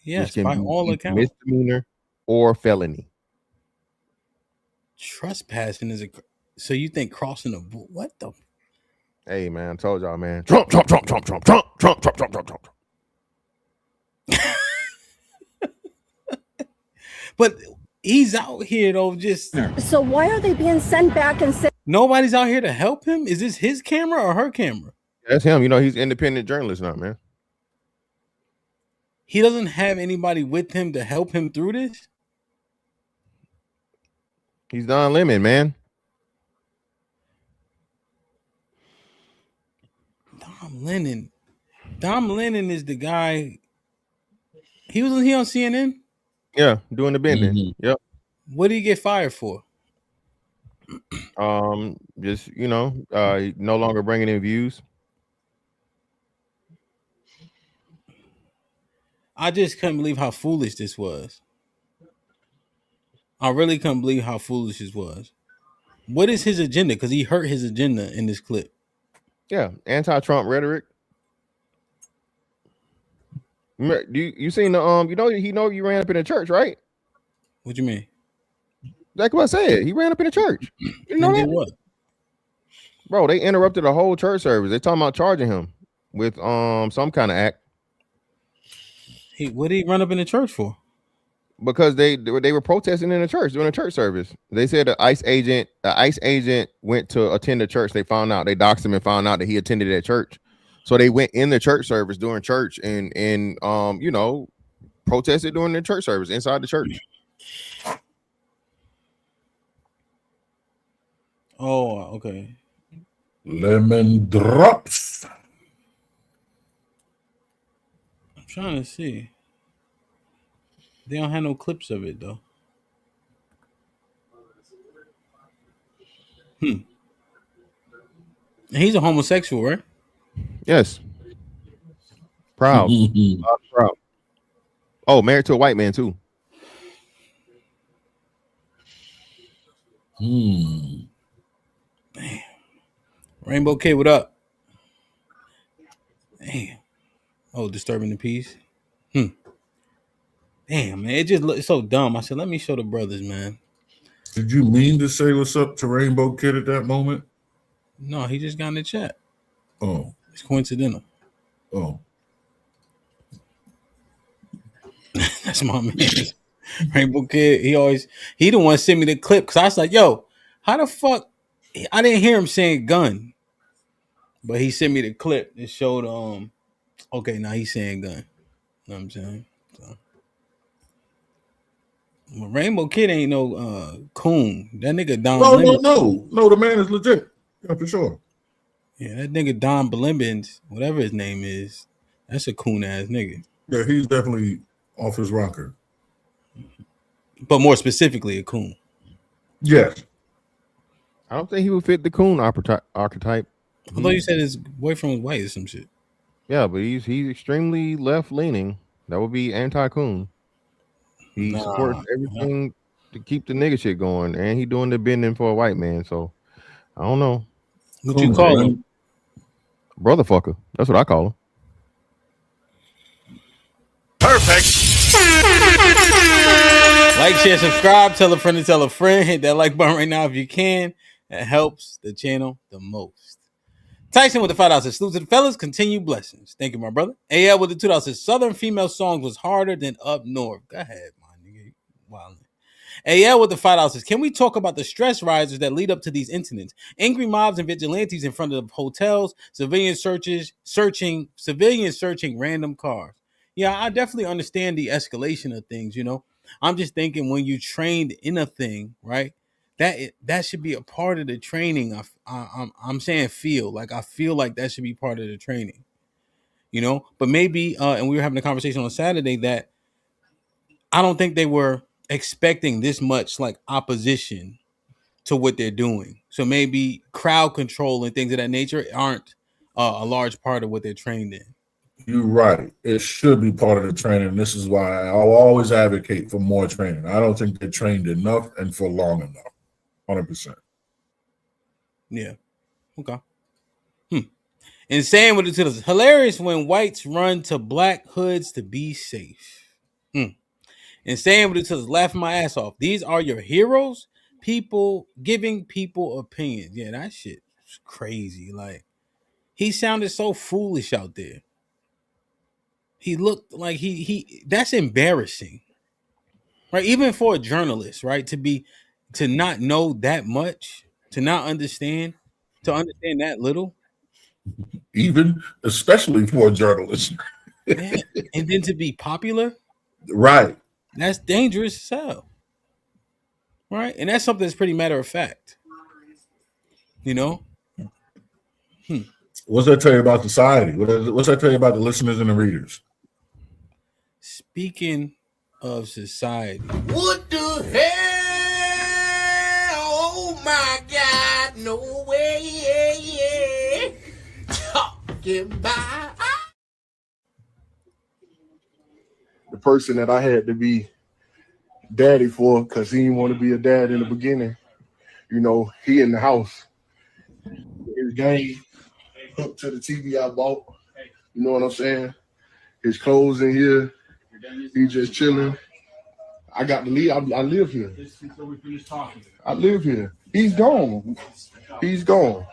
Yes,
which can
by
be
all
either
accounts.
misdemeanor or felony.
Trespassing is a. So you think crossing the what the?
Hey man, I told y'all, man. Trump.
But he's out here though, just.
So why are they being sent back and sent?
Nobody's out here to help him. Is this his camera or her camera?
That's him. You know, he's an independent journalist now, man.
He doesn't have anybody with him to help him through this.
He's Don Lemon, man.
Dom Lennon is the guy. He on CNN.
Yeah, doing the bending.
Mm-hmm.
Yep.
What did he get fired for?
Just no longer bringing in views.
I just couldn't believe how foolish this was. I really couldn't believe how foolish this was. What is his agenda? Because he hurt his agenda in this clip.
Yeah, anti-Trump rhetoric. You seen the you ran up in the church, right?
What you mean?
Like what I said, he ran up in the church. You know that?
What?
Bro, they interrupted the whole church service. They talking about charging him with some kind of act.
What did he run up in the church for?
Because they were protesting in the church during a church service. They said the ICE agent went to attend the church. They doxed him and found out that he attended that church. So they went in the church service during church and protested during the church service inside the church.
Oh, okay.
Lemon drops.
I'm trying to see. They don't have no clips of it though. And he's a homosexual, right?
Yes. Proud. Proud. Oh, married to a white man too.
Damn. Rainbow Kid, what up? Damn. Oh, disturbing the peace. Damn, man, it just looks so dumb. I said, let me show the brothers, man.
Did you mean to say what's up to Rainbow Kid at that moment?
No, he just got in the chat.
Oh.
It's coincidental.
Oh.
That's my man. Rainbow Kid, he the one sent me the clip because I was like, yo, how the fuck? I didn't hear him saying gun. But he sent me the clip. It showed okay, now he's saying gun. You know what I'm saying? So. Well, Rainbow Kid ain't no coon. That nigga Don.
No, the man is legit. Yeah, for sure.
Yeah, that nigga Don Blimbens, whatever his name is, that's a coon ass nigga.
Yeah, he's definitely off his rocker.
But more specifically, a coon.
Yes.
I don't think he would fit the coon archetype.
Although you said his boyfriend was white or some shit.
Yeah, but he's extremely left leaning. That would be anti-coon. He supports everything to keep the nigga shit going, and he doing the bending for a white man. So I don't know.
What you call him?
Brother fucker. That's what I call him.
Perfect.
Like, share, subscribe, tell a friend to tell a friend. Hit that like button right now if you can. That helps the channel the most. Tyson with the $5 says, salute to the fellas, continue blessings. Thank you, my brother. AL with the $2 says, Southern female songs was harder than up north. Go ahead, my nigga. Wow. AL with the $5 says, can we talk about the stress risers that lead up to these incidents? Angry mobs and vigilantes in front of hotels, civilians searching random cars. Yeah, I definitely understand the escalation of things, you know. I'm just thinking when you trained in a thing, right? That should be a part of the training. I'm saying I feel like that should be part of the training, you know. But maybe, and we were having a conversation on Saturday that I don't think they were expecting this much like opposition to what they're doing. So maybe crowd control and things of that nature aren't a large part of what they're trained in.
You're right. It should be part of the training. This is why I'll always advocate for more training. I don't think they're trained enough and for long enough. 100%.
Yeah. Okay. Insane with it to hilarious when whites run to black hoods to be safe. Insane with it to laughing my ass off. These are your heroes? People giving people opinions. Yeah, that shit is crazy. Like, he sounded so foolish out there. He looked like he that's embarrassing. Right? Even for a journalist, right? To not know that much, to not understand, to understand that little.
Even, especially for a journalist.
Yeah. And then to be popular.
Right.
That's dangerous as hell. Right? And that's something that's pretty matter of fact. You know?
What's that tell you about society? What's that tell you about the listeners and the readers?
Speaking of society.
What the hell? Oh my God, no way. Talking about
the person that I had to be daddy for because he didn't want to be a dad in the beginning. You know, he in the house. His game hooked to the TV I bought. You know what I'm saying? His clothes in here. He just chilling. I got to leave. I live here. I live here. He's gone. He's gone.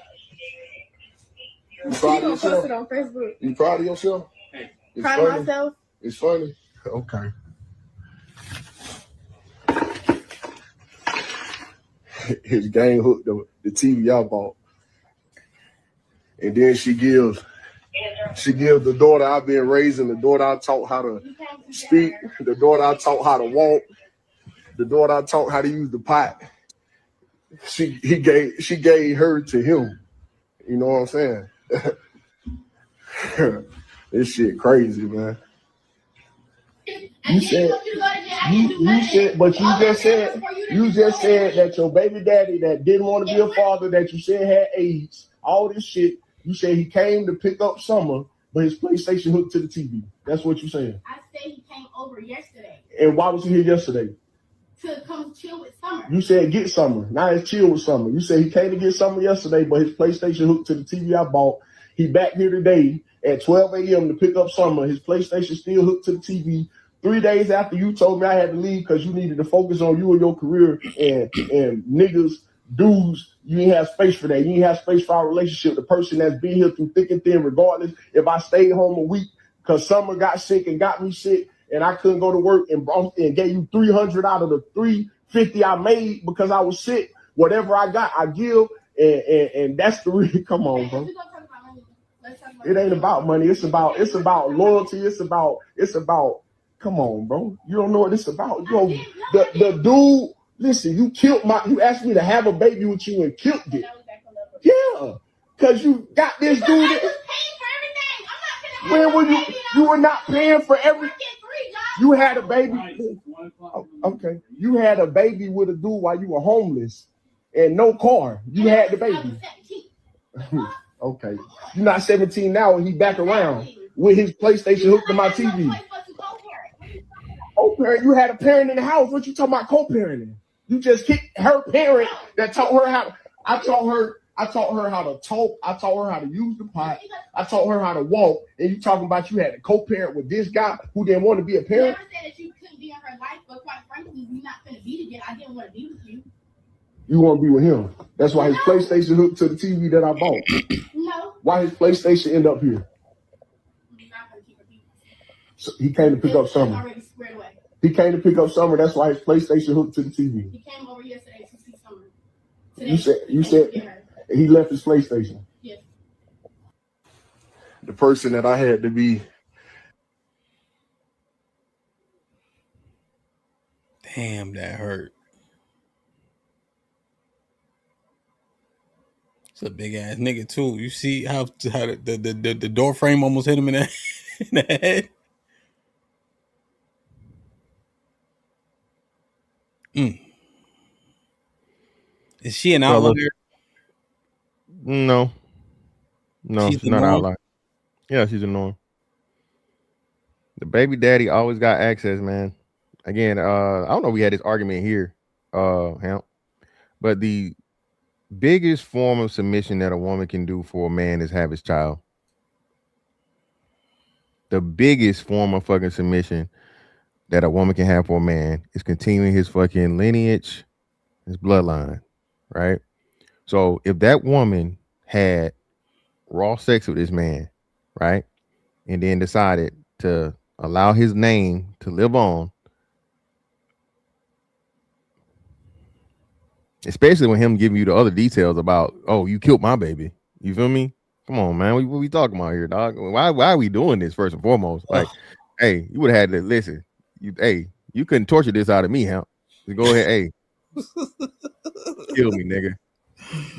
You proud of yourself?
Post it on Facebook.
You proud of yourself? It's
Proud of myself.
It's funny. Okay. His game hooked the TV I bought. And then she gives the daughter I've been raising, the daughter I taught how to speak, the daughter I taught how to walk, the daughter I taught how to use the pot. She gave her to him. You know what I'm saying? This shit crazy, man. You said, but you just said that your baby daddy that didn't want to be a father, that you said had AIDS, all this shit. You said he came to pick up Summer, but his PlayStation hooked to the TV. That's what you saying.
I said he came over yesterday.
And why was he here yesterday?
To come chill with Summer.
You said get Summer. Now it's chill with Summer. You said he came to get Summer yesterday, but his PlayStation hooked to the TV I bought. He back here today at 12 a.m. to pick up Summer. His PlayStation still hooked to the TV. 3 days after you told me I had to leave because you needed to focus on you and your career and niggas, dudes, you didn't have space for that. You didn't have space for our relationship. The person that's been here through thick and thin, regardless if I stayed home a week because Summer got sick and got me sick and I couldn't go to work and gave you 300 out of the 350 I made because I was sick. Whatever I got, I give. And that's the real. Come on, bro. It ain't about money. It's about loyalty. It's about. Come on, bro. You don't know what it's about. You know, the dude. Listen, you asked me to have a baby with you and killed it. Yeah, because you got this dude. When were you? You were not paying for everything. You had a baby. Okay, you had a baby with a dude while you were homeless and no car. You had the baby. Okay, you're not 17 now, and he back around with his PlayStation hooked to my TV. Co-parent, you had a parent in the house. What you talking about co-parenting? You just kicked her parent that taught her how. I taught her how to talk. I taught her how to use the pot. I taught her how to walk. And you talking about you had a co-parent with this guy who didn't want to be a parent?
I never said that you couldn't be in her life, but quite frankly, we're not going to be together. I didn't want to be with you.
You want to be with him. That's why his PlayStation hooked to the TV that I bought.
No.
Why his PlayStation end up here? So he came to pick up Summer.
Already squared away.
He came to pick up Summer. That's why his PlayStation hooked to the TV.
He came over yesterday to see Summer.
You said he left his PlayStation.
Yes.
The person that I had to be.
Damn, that hurt. It's a big ass nigga too. You see how the door frame almost hit him in the head. Is she an outlier?
No, she's not an outlier. Yeah, she's a norm. The baby daddy always got access, man. Again, I don't know if we had this argument here, Hamp, but the biggest form of submission that a woman can do for a man is have his child. The biggest form of fucking submission that a woman can have for a man is continuing his fucking lineage, his bloodline, right? So if that woman had raw sex with this man, right, and then decided to allow his name to live on, especially when him giving you the other details about, oh, you killed my baby. You feel me? Come on, man. What we talking about here, dog? Why are we doing this first and foremost? Like, hey, you would have had to listen. You couldn't torture this out of me, Hamp. So go ahead, hey. Kill me, nigga.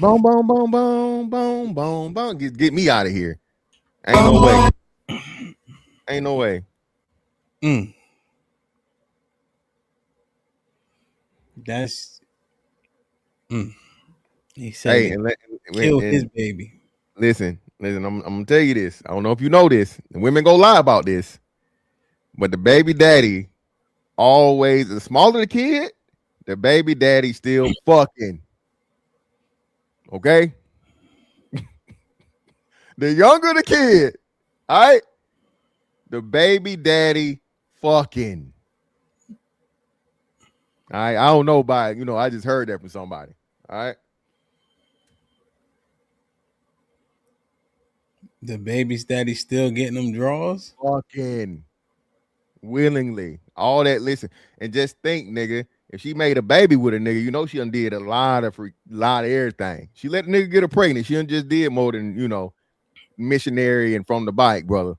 Boom, boom, boom, boom, boom, boom, boom. Get me out of here. Ain't no way. Ain't no way.
That's he said, kill his baby.
Listen, I'm gonna tell you this. I don't know if you know this. The women go lie about this, but the baby daddy always the smaller the kid, the baby daddy still fucking. Okay? The younger the kid, all right? The baby daddy fucking. All right, I don't know about it. I just heard that from somebody. All right.
The baby's daddy still getting them draws?
Fucking willingly. All that, listen, and just think, nigga, if she made a baby with a nigga, she done did a lot of everything. She let the nigga get her pregnant. She done just did more than, missionary and from the bike, brother.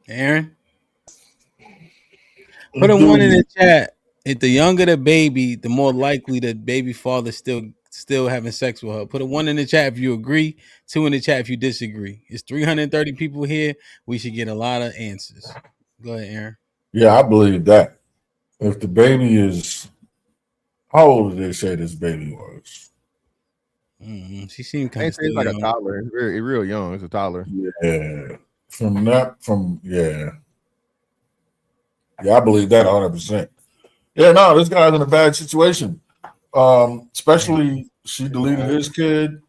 Aaron? Put a 1 in the chat. If the younger the baby, the more likely the baby father still having sex with her. Put a 1 in the chat if you agree, 2 in the chat if you disagree. It's 330 people here. We should get a lot of answers. Go ahead, Aaron.
Yeah, I believe that. If the baby is, how old did they say this baby was?
She seemed kind of
still like young. A toddler. It's real young. It's a toddler.
Yeah. Yeah, I believe that 100%. Yeah, no, this guy's in a bad situation. Especially she deleted his kid.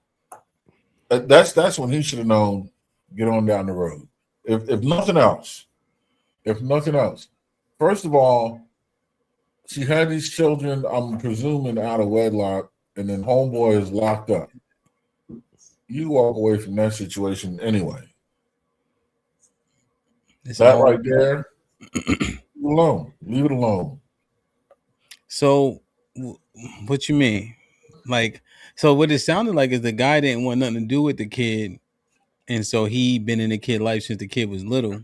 That's when he should have known. Get on down the road. If nothing else. First of all, she had these children, I'm presuming, out of wedlock, and then homeboy is locked up. You walk away from that situation anyway. That right there, leave it alone.
So, what you mean? So what it sounded like is the guy didn't want nothing to do with the kid, and so he been in the kid life since the kid was little.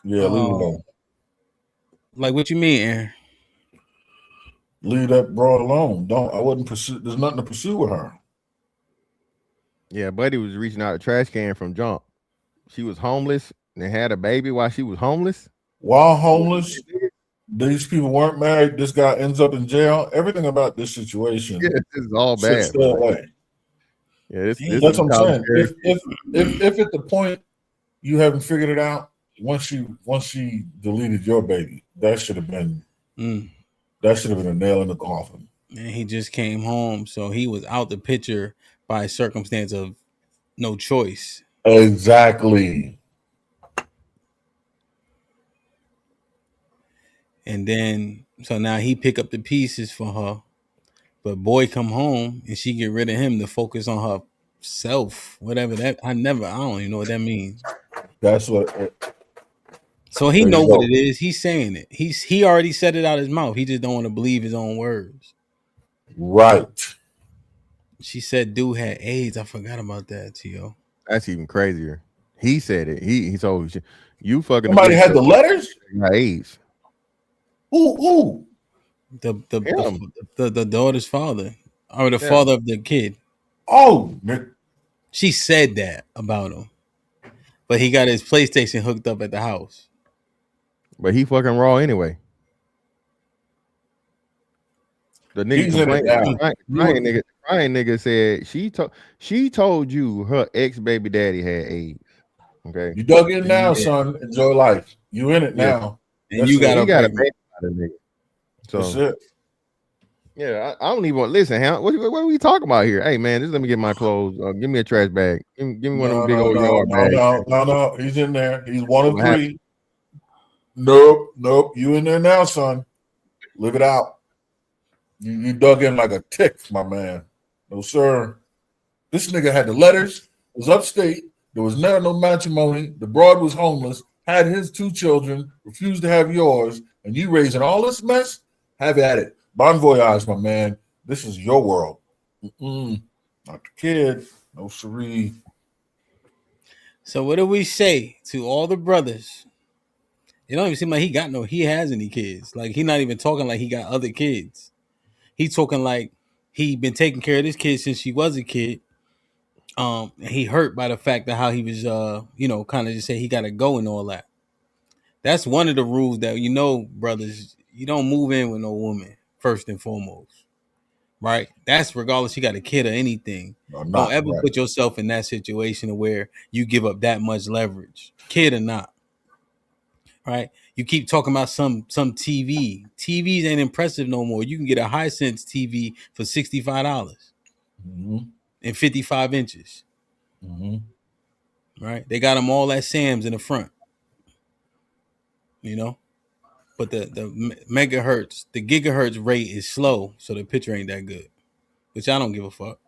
Yeah, leave it alone.
Like, what you mean, Aaron?
Leave that broad alone. I wouldn't pursue. There's nothing to pursue with her.
Yeah, Buddy was reaching out a trash can from jump. She was homeless and had a baby while she was homeless.
While homeless, these people weren't married. This guy ends up in jail. Everything about this situation,
this is all bad.
Yeah, that's what I'm saying. If at the point you haven't figured it out, once she deleted your baby, that should have been a nail in the coffin.
And he just came home, so he was out the picture by circumstance of no choice.
Exactly.
And then, so now he pick up the pieces for her, but boy come home and she get rid of him to focus on herself, whatever that. I don't even know what that means.
That's what.
So he know what it is. He's saying it. He already said it out his mouth. He just don't want to believe his own words.
Right.
She said dude had AIDS. I forgot about that, Tio.
That's even crazier. He said it. He told you fucking.
Somebody had the letters.
AIDS.
Who?
The daughter's father, or the father of the kid.
Oh,
she said that about him, but he got his PlayStation hooked up at the house.
But he fucking raw anyway. The nigga crying nigga said she told you her ex baby daddy had AIDS. Okay,
you dug in now, son. Enjoy life. You in it now,
and you got a
baby out of nigga. So
that's it.
Yeah, I don't even want listen. What are we talking about here? Hey man, just let me get my clothes. Give me a trash bag. Give me one of them big old yard bags.
No. He's in there. He's one of three. Nope. You in there now, son. Live it out. You dug in like a tick, my man. No, sir. This nigga had the letters, was upstate. There was never no matrimony. The broad was homeless, had his 2 children, refused to have yours, and you raising all this mess? Have at it. Bon voyage, my man. This is your world. Not the kid. No siree.
So what do we say to all the brothers? It don't even seem like he has any kids. Like, he not even talking like he got other kids. He talking like he been taking care of this kid since she was a kid. And he hurt by the fact that how he was, kind of just say he got to go and all that. That's one of the rules that, brothers, you don't move in with no woman, first and foremost. right? That's regardless you got a kid or anything. Don't ever put yourself in that situation where you give up that much leverage, kid or not. Right? You keep talking about some TV. TVs ain't impressive no more. You can get a Hisense TV for $65 and 55 inches. Right? They got them all at Sam's in the front. You know? But the megahertz, the gigahertz rate is slow, so the picture ain't that good. Which I don't give a fuck.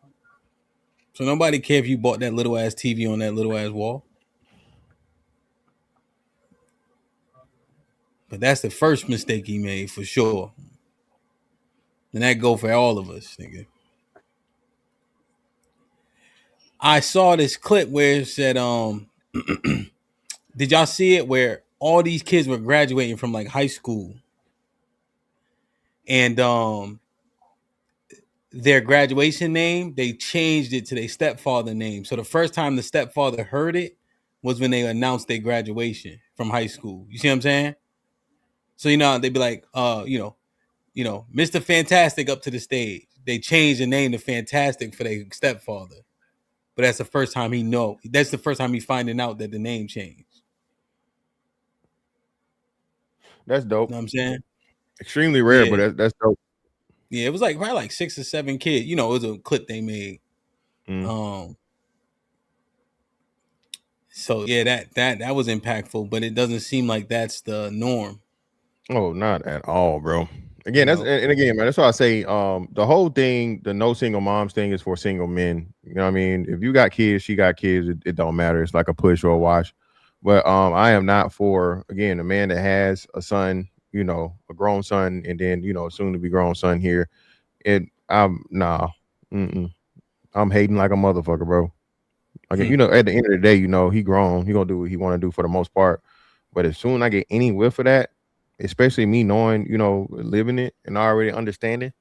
So nobody care if you bought that little ass TV on that little ass wall. But that's the first mistake he made for sure. And that go for all of us, nigga. I saw this clip where it said, did y'all see it where all these kids were graduating from like high school? And their graduation name, they changed it to their stepfather name. So the first time the stepfather heard it was when they announced their graduation from high school. You see what I'm saying? So, you know, they'd be like, Mr. Fantastic up to the stage. They changed the name to Fantastic for their stepfather. But that's the first time that's the first time he's finding out that the name changed.
That's dope.
You know what I'm saying?
Extremely rare, but that's dope.
Yeah, it was like probably like 6 or 7 kids. You know, it was a clip they made. So yeah, that was impactful, but it doesn't seem like that's the norm.
Oh, not at all, bro. Again, and again, man, that's why I say the whole thing, the no single moms thing is for single men. You know what I mean? If you got kids, she got kids, it don't matter. It's like a push or a wash. But I am not for, again, a man that has a son, you know, a grown son, and then, you know, soon to be grown son here. I'm hating like a motherfucker, bro. Like, you know, at the end of the day, you know, he grown, he gonna do what he want to do for the most part. But as soon as I get any whiff of that, especially me knowing, you know, living it and already understanding,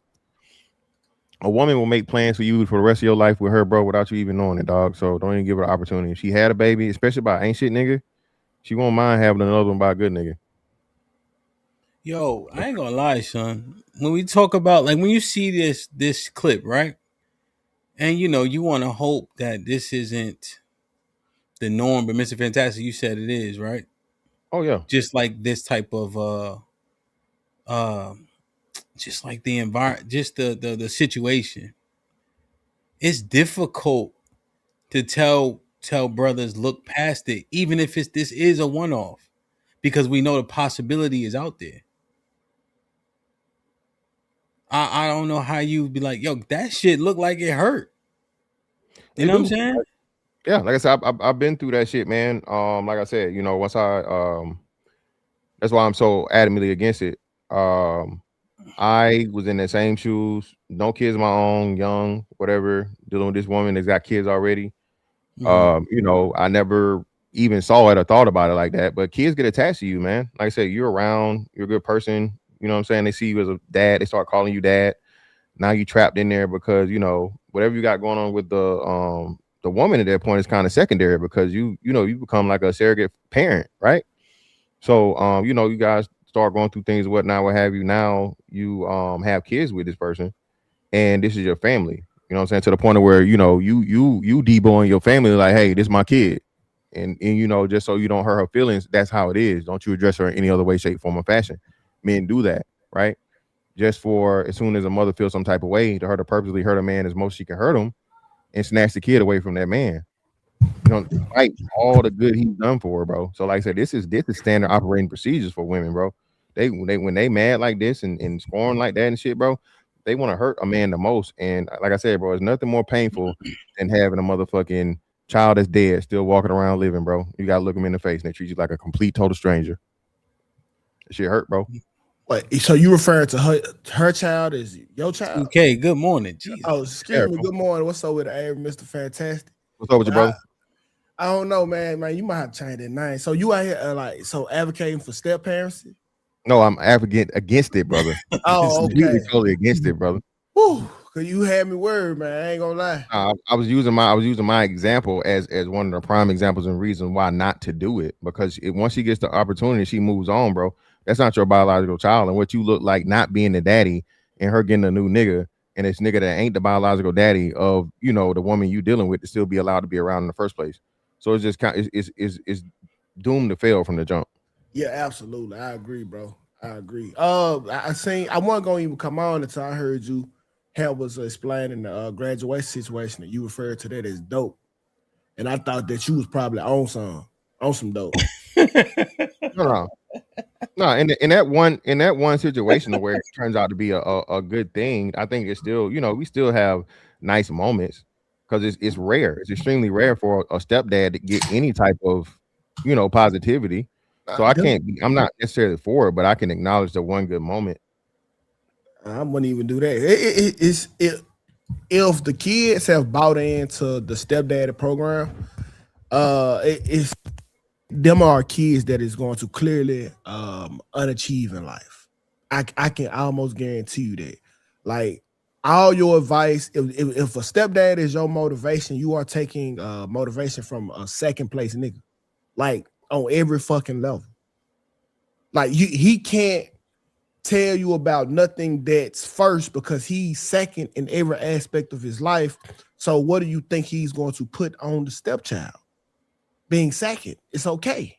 a woman will make plans for you for the rest of your life with her, bro, without you even knowing it, dog. So don't even give her an opportunity. If she had a baby, especially by ain't shit nigga, she won't mind having another one by a good nigga.
Yo, I ain't gonna lie, son. When we talk about, like, when you see this clip, right? And, you know, you want to hope that this isn't the norm, but Mr. Fantastic, you said it is, right?
Oh, yeah.
Just like this type of, just like the environment, just the situation. It's difficult to tell brothers look past it, even if this is a one-off, because we know the possibility is out there. I don't know how you be like, yo, that shit look like it hurt. You know what I'm saying?
Yeah, like I said, I've been through that shit, man. Like I said, you know, once that's why I'm so adamantly against it. I was in the same shoes, no kids of my own, young, whatever, dealing with this woman that's got kids already. You know, I never even saw it or thought about it like that. But kids get attached to you, man. Like I said, you're around, you're a good person. You know what I'm saying? They see you as a dad, they start calling you dad. Now you trapped in there because, you know, whatever you got going on with the woman at that point is kind of secondary, because you know, you become like a surrogate parent, right? So you know, you guys start going through things, whatnot, what have you. Now you have kids with this person, and this is your family. You know what I'm saying? To the point of where, you know, you deboing your family, like, hey, this is my kid. And you know, just so you don't hurt her feelings, that's how it is. Don't you address her in any other way, shape, form, or fashion. Men do that, right? Just for as soon as a mother feels some type of way, to her to purposely hurt a man as most she can hurt him and snatch the kid away from that man. You know, despite all the good he's done for her, bro. So like I said, this is standard operating procedures for women, bro. When they mad like this and scoring like that and shit, bro, they want to hurt a man the most. And like I said, bro, there's nothing more painful than having a motherfucking child that's dead still walking around living, bro. You gotta look them in the face and they treat you like a complete total stranger. That shit hurt, bro.
Wait, so you referring to her child as your child?
Okay, good morning. Jesus.
Oh, excuse me. Good morning. What's up with the Mr. Fantastic?
What's up with you, brother?
I don't know, man. You might have to change that name. So you out here so advocating for step parenting?
No, I'm advocating against it, brother.
Oh, okay.
Totally against it, brother.
Whew, cause you had me worried, man. I ain't gonna lie.
I was using my example as one of the prime examples and reasons why not to do it. Because once she gets the opportunity, she moves on, bro. That's not your biological child. And what you look like not being the daddy and her getting a new nigga, and this nigga that ain't the biological daddy of, you know, the woman you dealing with to still be allowed to be around in the first place. So it's just kind of, it's doomed to fail from the jump.
Yeah, absolutely. I agree, bro. I agree. I wasn't gonna even come on until I heard you was explaining the graduation situation, and you referred to that as dope. And I thought that you was probably on some dope.
No, in that one situation where it turns out to be a good thing, I think it's still, you know, we still have nice moments because it's rare. It's extremely rare for a stepdad to get any type of, you know, positivity. So I'm not necessarily for it, but I can acknowledge the one good moment.
I wouldn't even do that. If the kids have bought into the stepdaddy program, it's them are kids that is going to clearly unachieve in life. I can almost guarantee you that. Like, all your advice, if a stepdad is your motivation, you are taking motivation from a second place nigga, like on every fucking level. Like, he can't tell you about nothing that's first because he's second in every aspect of his life. So what do you think he's going to put on the stepchild? Being second, it's okay.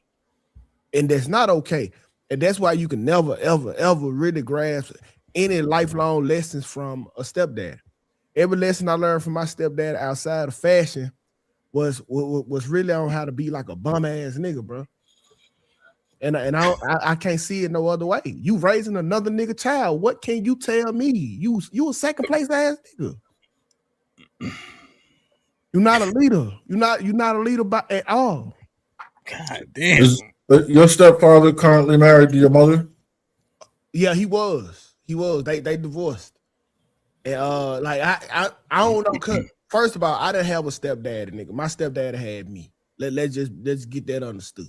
And that's not okay. And that's why you can never, ever, ever really grasp any lifelong lessons from a stepdad. Every lesson I learned from my stepdad outside of fashion was really on how to be like a bum ass nigga, bro. And I can't see it no other way. You raising another nigga child. What can you tell me? You a second place ass nigga. You're not a leader. You're not a leader at all.
God damn.
Is your stepfather currently married to your mother?
Yeah, he was. They divorced. And like I don't know. Cause first of all, I didn't have a stepdad, nigga. My stepdad had me. Let's get that understood.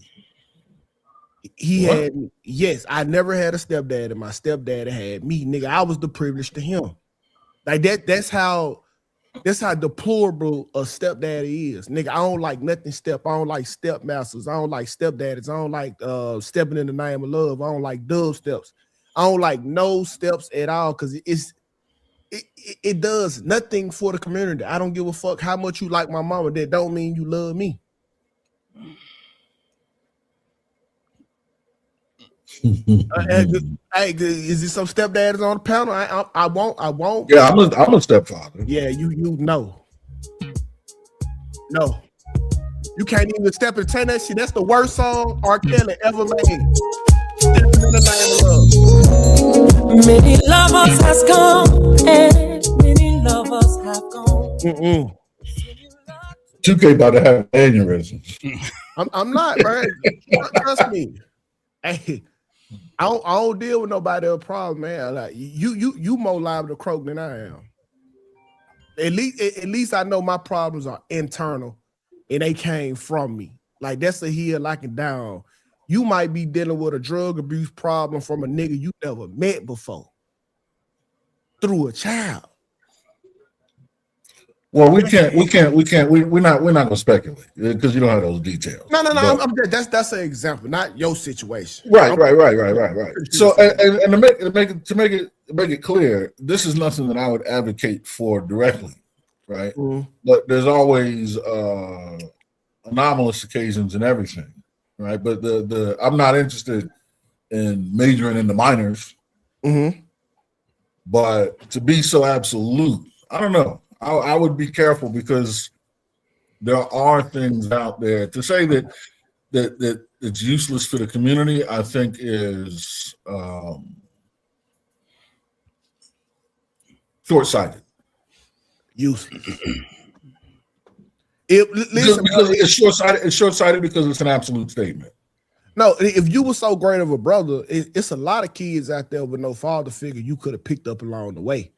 He
What?
had me. Yes, I never had a stepdad, and my stepdad had me, nigga. I was the privilege to him. Like that's how deplorable a stepdaddy is, nigga. I don't like nothing step. I don't like stepmasters. I don't like stepdaddies. I don't like stepping in the name of love. I don't like dub steps. I don't like no steps at all because it does nothing for the community. I don't give a fuck how much you like my mama. That don't mean you love me. Hey, is there some stepdads on the panel? I won't.
Yeah, I'm a stepfather.
Yeah, you know. No. You can't even step and take that shit. That's the worst song R. Kelly ever made. Stepping in the name of love.
Many lovers has come and many lovers have gone.
2K about to have aneurysms.
I'm not, man. Trust me. Hey, I don't deal with nobody else's problem, man. Like you more liable to croak than I am. At least I know my problems are internal and they came from me. Like, that's a hill I can down. You might be dealing with a drug abuse problem from a nigga you never met before through a child.
Well, we're not gonna speculate because you don't have those details.
No. That's an example, not your situation.
Right. So, and to make it clear, this is nothing that I would advocate for directly, right? Mm-hmm. But there's always anomalous occasions and everything, right? But the I'm not interested in majoring in the minors, but to be so absolute, I don't know. I would be careful because there are things out there to say that it's useless for the community. I think is short-sighted.
Useless.
It's short-sighted. It's short-sighted because it's an absolute statement.
No, if you were so great of a brother, it's a lot of kids out there with no father figure you could have picked up along the way.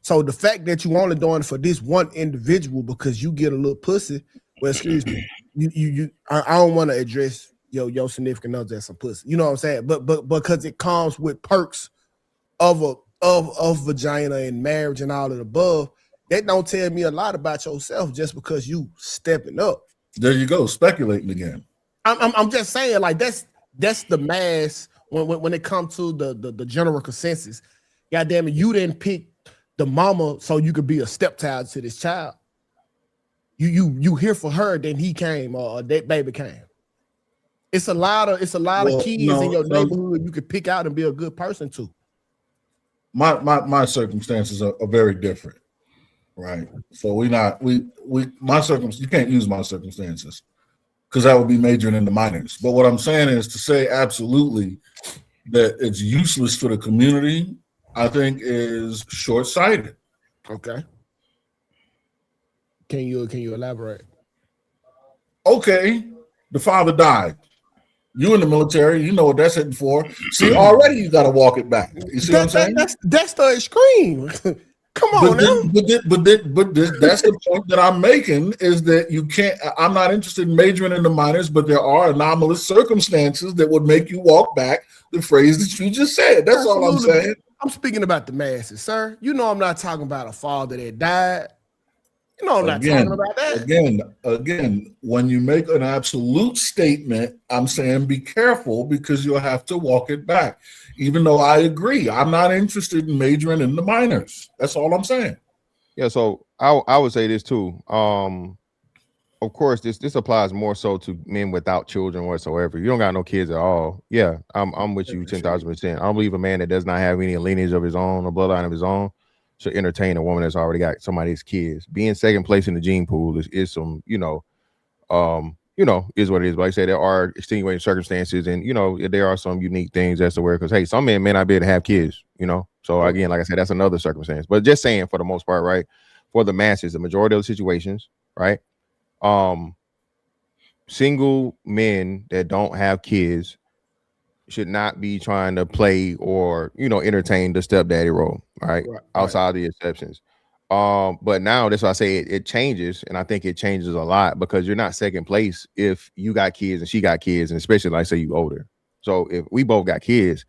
So the fact that you only doing it for this one individual because you get a little pussy, well, excuse me, I don't want to address your significant other as some pussy. You know what I'm saying? But because it comes with perks of vagina and marriage and all of the above, that don't tell me a lot about yourself just because you stepping up.
There you go, speculating again.
I'm just saying, like, that's the mass when it comes to the general consensus. God damn it, you didn't pick the mama so you could be a stepchild to this child. You here for her, then he came or that baby came. It's a lot of kids in your neighborhood you could pick out and be a good person to.
My circumstances are very different, right? So my circumstances, you can't use my circumstances because that would be majoring in the minors. But what I'm saying is to say absolutely that it's useless for the community, I think is short-sighted.
Okay. Can you elaborate?
Okay, the father died. You in the military, you know what that's hitting for. See, already you got to walk it back. You see what I'm saying?
That's the extreme. Come on,
that's the point that I'm making is that you can't. I'm not interested in majoring in the minors, but there are anomalous circumstances that would make you walk back the phrase that you just said. That's all I'm saying.
I'm speaking about the masses, sir. You know I'm not talking about a father that died. You know I'm not talking about that.
Again, when you make an absolute statement, I'm saying be careful because you'll have to walk it back. Even though I agree, I'm not interested in majoring in the minors. That's all I'm saying.
Yeah, so I would say this too. Of course, this applies more so to men without children whatsoever. You don't got no kids at all. Yeah, I'm with you 10,000%. I don't believe a man that does not have any lineage of his own or bloodline of his own should entertain a woman that's already got somebody's kids. Being second place in the gene pool is some, is what it is. But like I said, there are extenuating circumstances, and there are some unique things as to where, because hey, some men may not be able to have kids. So again, like I said, that's another circumstance. But just saying, for the most part, right, for the masses, the majority of the situations, right, single men that don't have kids should not be trying to play or entertain the stepdaddy role, right? Outside the exceptions. But now that's why I say it changes, and I think it changes a lot because you're not second place if you got kids and she got kids, and especially like say you older. So if we both got kids,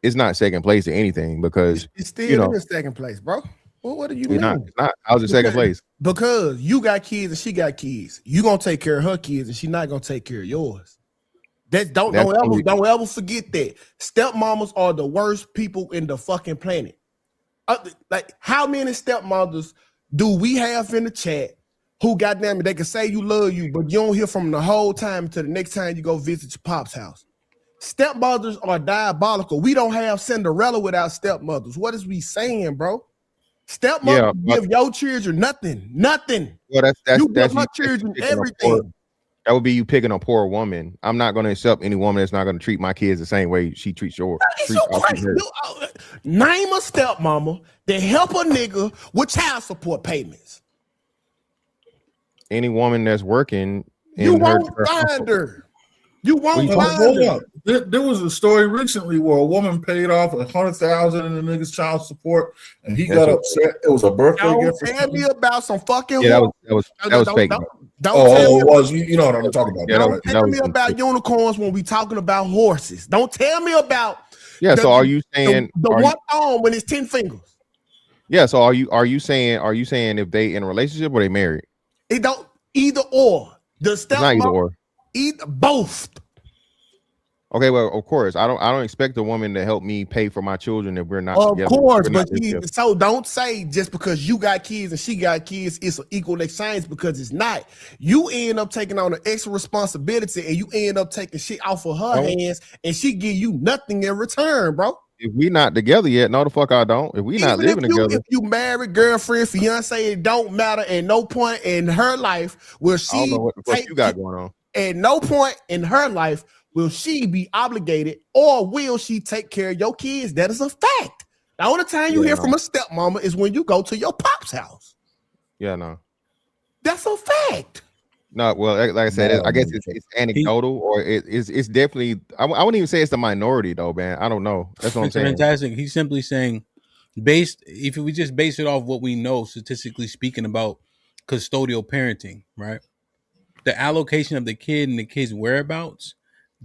it's not second place to anything because
it's still in second place, bro. Well, what do you mean?
It's not. How's it second place?
Because you got kids and she got kids. You gonna take care of her kids and she not gonna take care of yours. Don't ever forget that. Stepmamas are the worst people in the fucking planet. Like, how many stepmothers do we have in the chat who goddamn it, they can say you love you, but you don't hear from them the whole time until the next time you go visit your pop's house? Stepmothers are diabolical. We don't have Cinderella without stepmothers. What is we saying, bro? Stepmothers give your children nothing.
Well, that's
you give my children everything.
That would be you picking a poor woman. I'm not going to accept any woman that's not going to treat my kids the same way she treats yours.
Name a stepmama that help a nigga with child support payments.
Any woman that's working,
you won't find her. You won't find her.
There was a story recently where a woman paid off $100,000 in the nigga's child support, and he got upset. It was a birthday gift.
Don't tell me about some fucking.
Yeah, that was fake.
It was. You know what I'm talking about.
Don't tell me about unicorns when we talking about horses. Don't tell me about.
So are you saying
the one arm when it's 10 fingers?
Yeah. So are you saying if they in a relationship or they married?
It don't either or.
It's not either or.
Either both.
Okay, well, of course, I don't expect a woman to help me pay for my children if we're not together.
Of course, but so don't say just because you got kids and she got kids, it's an equal exchange, because it's not. You end up taking on an extra responsibility and you end up taking shit off of her hands, and she give you nothing in return, bro.
If we not together yet, no the fuck I don't. If we not living together,
if you married, girlfriend, fiance, it don't matter. At no point in her life will she.
I don't know what the fuck you got going on.
At no point in her life will she be obligated, or will she take care of your kids? That is a fact. The only time you hear from a stepmama is when you go to your pop's house.
Yeah, no.
That's a fact.
No, well, like I said, I guess it's anecdotal, or it's definitely. I wouldn't even say it's the minority though, man. I don't know. That's what I'm saying.
Fantastic. He's simply saying, if we just base it off what we know, statistically speaking, about custodial parenting, right? The allocation of the kid and the kid's whereabouts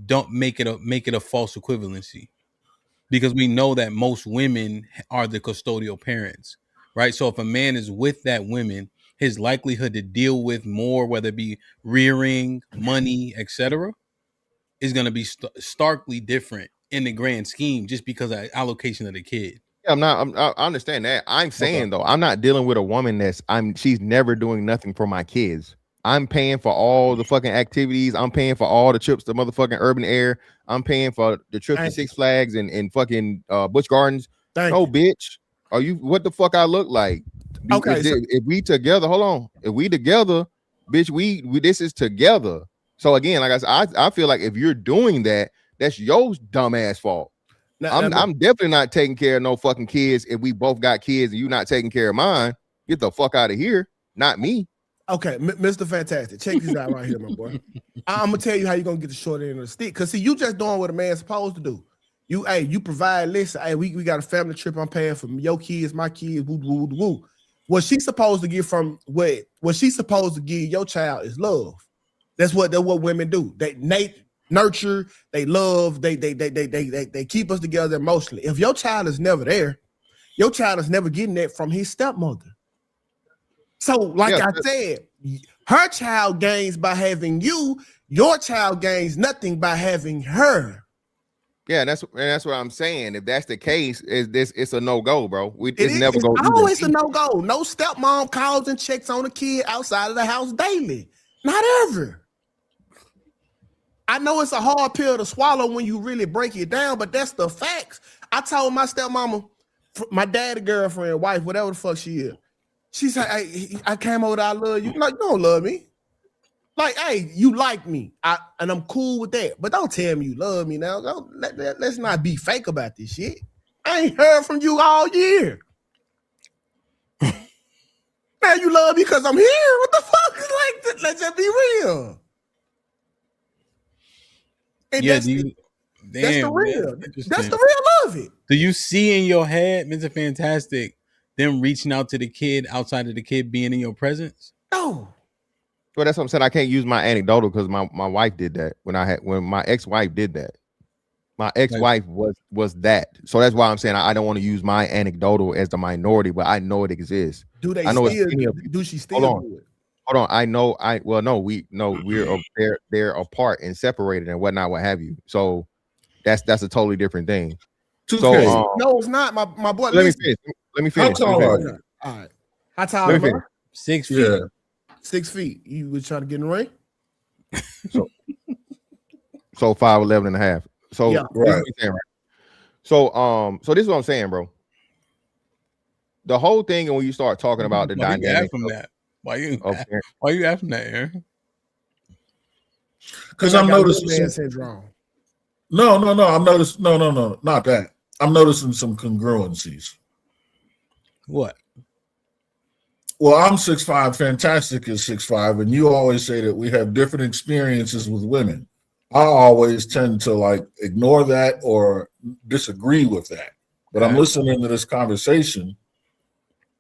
don't make it a false equivalency, because we know that most women are the custodial parents, right? So if a man is with that woman, his likelihood to deal with more, whether it be rearing, money, etc., is going to be starkly different in the grand scheme, just because of the allocation of the kid.
I understand that. I'm saying though, I'm not dealing with a woman she's never doing nothing for my kids. I'm paying for all the fucking activities. I'm paying for all the trips to motherfucking Urban Air. I'm paying for the trip to Six Flags and fucking Busch Gardens. No, bitch. Are you what the fuck I look like?
Okay,
If we together, hold on. If we together, bitch, we this is together. So again, like I said, I feel like if you're doing that, that's your dumb ass fault. I'm definitely not taking care of no fucking kids if we both got kids and you not taking care of mine. Get the fuck out of here. Not me.
Okay, Mr. Fantastic. Check this out right here, my boy. I'm gonna tell you how you're gonna get the short end of the stick. Cause see, you just doing what a man's supposed to do. You provide, listen, hey, we got a family trip I'm paying for your kids, my kids, woo, woo, woo, woo. What she's supposed to get from what she's supposed to give your child is love. That's what women do. They nurture, they love, they keep us together emotionally. If your child is never there, your child is never getting that from his stepmother. So, like I said, her child gains by having you, your child gains nothing by having her.
Yeah, and that's what I'm saying. If that's the case, it's a no-go, bro.
It's
never go.
Always a no-go. No stepmom calls and checks on the kid outside of the house daily. Not ever. I know it's a hard pill to swallow when you really break it down, but that's the facts. I told my stepmama, my daddy girlfriend, wife, whatever the fuck she is. She said, hey, I came over, I love you. Like, you don't love me. Like, hey, you like me. And I'm cool with that. But don't tell me you love me now. Let's not be fake about this shit. I ain't heard from you all year. Now you love me because I'm here. What the fuck is like that? Let's just be real. And that's the real. That's the real of it.
Do you see in your head, Mr. Fantastic, them reaching out to the kid outside of the kid being in your presence?
No.
Well, that's what I'm saying. I can't use my anecdotal because my wife did that when my ex-wife did that. My ex-wife was that. So that's why I'm saying I don't want to use my anecdotal as the minority, but I know it exists.
Do they
I know
still do she still do it?
Hold on. I know they're apart and separated and whatnot, what have you. So that's a totally different thing. So
no, it's not. My boy.
Let me finish.
How tall are you? All right. How tall are you?
6 feet.
Yeah.
6 feet. You was trying to get in the ring?
So 5'11" and a half. So
yeah,
right. So this is what I'm saying, bro. The whole thing, and when you start talking about the dynamic
from that, why you asking that, Aaron?
Because I'm noticing
syndrome.
No. I'm noticing no, not that. I'm noticing some congruencies.
What?
Well, I'm 6'5", Fantastic is 6'5", and you always say that we have different experiences with women. I always tend to like ignore that or disagree with that. But I'm listening to this conversation,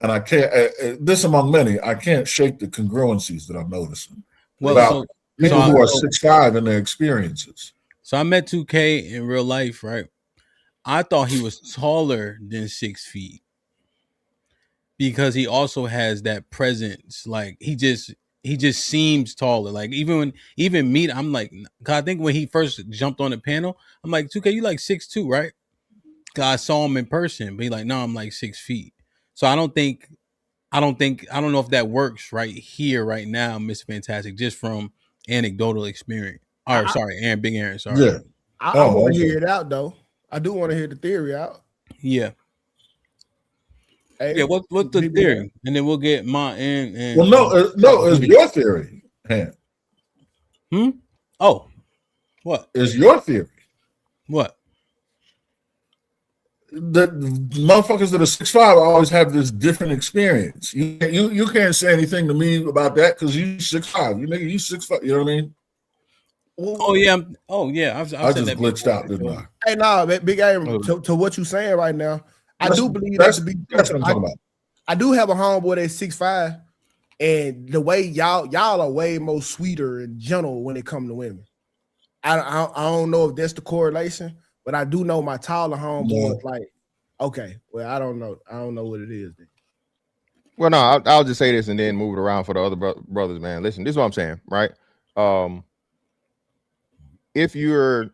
and I can't. This among many, I can't shake the congruencies that I'm noticing about people who are 6'5" in their experiences.
So I met 2K in real life, right? I thought he was taller than 6 feet because he also has that presence. Like he just seems taller. Like even me, I'm like, cause I think when he first jumped on the panel, I'm like, 2K, you like 6'2", right? Cause I saw him in person, but he's like, no, I'm like 6 feet. So I don't know if that works right here, right now, Mr. Fantastic, just from anecdotal experience. Or sorry, Aaron, Big Aaron. Sorry.
Yeah.
I want to hear it out though. I do want to hear the theory out.
Yeah.
Hey,
yeah. What's the theory? And then we'll get my and
well, no, it's your theory.
Oh, what
is your theory?
What?
The motherfuckers that are 6'5" always have this different experience. You can't say anything to me about that because you 6'5". You nigga, you 6'5". You know what I mean?
Oh yeah. I've
I
said
just
that
glitched
before.
out, didn't I?
Hey, no, Big Aaron, to what you're saying right now, I do believe
that's
that to be.
That's what I'm talking about.
I do have a homeboy that's 6'5", and the way y'all are way more sweeter and gentle when it comes to women. I don't know if that's the correlation, but I do know my taller homeboy is like, okay, well, I don't know what it is then.
Well, no, I'll just say this and then move it around for the other brothers, man. Listen, this is what I'm saying, right? If you're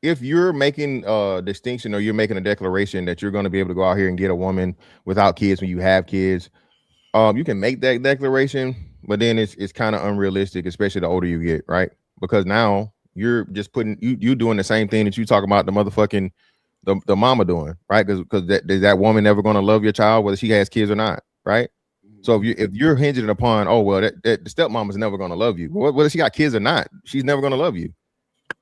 if you're making a distinction or you're making a declaration that you're going to be able to go out here and get a woman without kids when you have kids, you can make that declaration, but then it's kind of unrealistic, especially the older you get, right? Because now you're just putting you doing the same thing that you talk about the motherfucking the mama doing, right? Because is that woman never going to love your child whether she has kids or not, right? So if you're hinging it upon, oh well, that the stepmom is never going to love you, whether she got kids or not, she's never going to love you.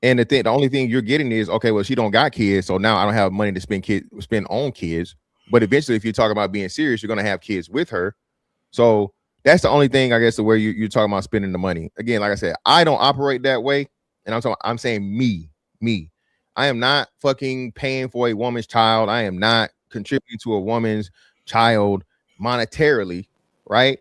And the only thing you're getting is, okay, well, she don't got kids, so now I don't have money to spend on kids. But eventually, if you're talking about being serious, you're going to have kids with her. So that's the only thing, I guess, where you're talking about spending the money. Again, like I said, I don't operate that way, and I'm saying me. I am not fucking paying for a woman's child. I am not contributing to a woman's child monetarily, right?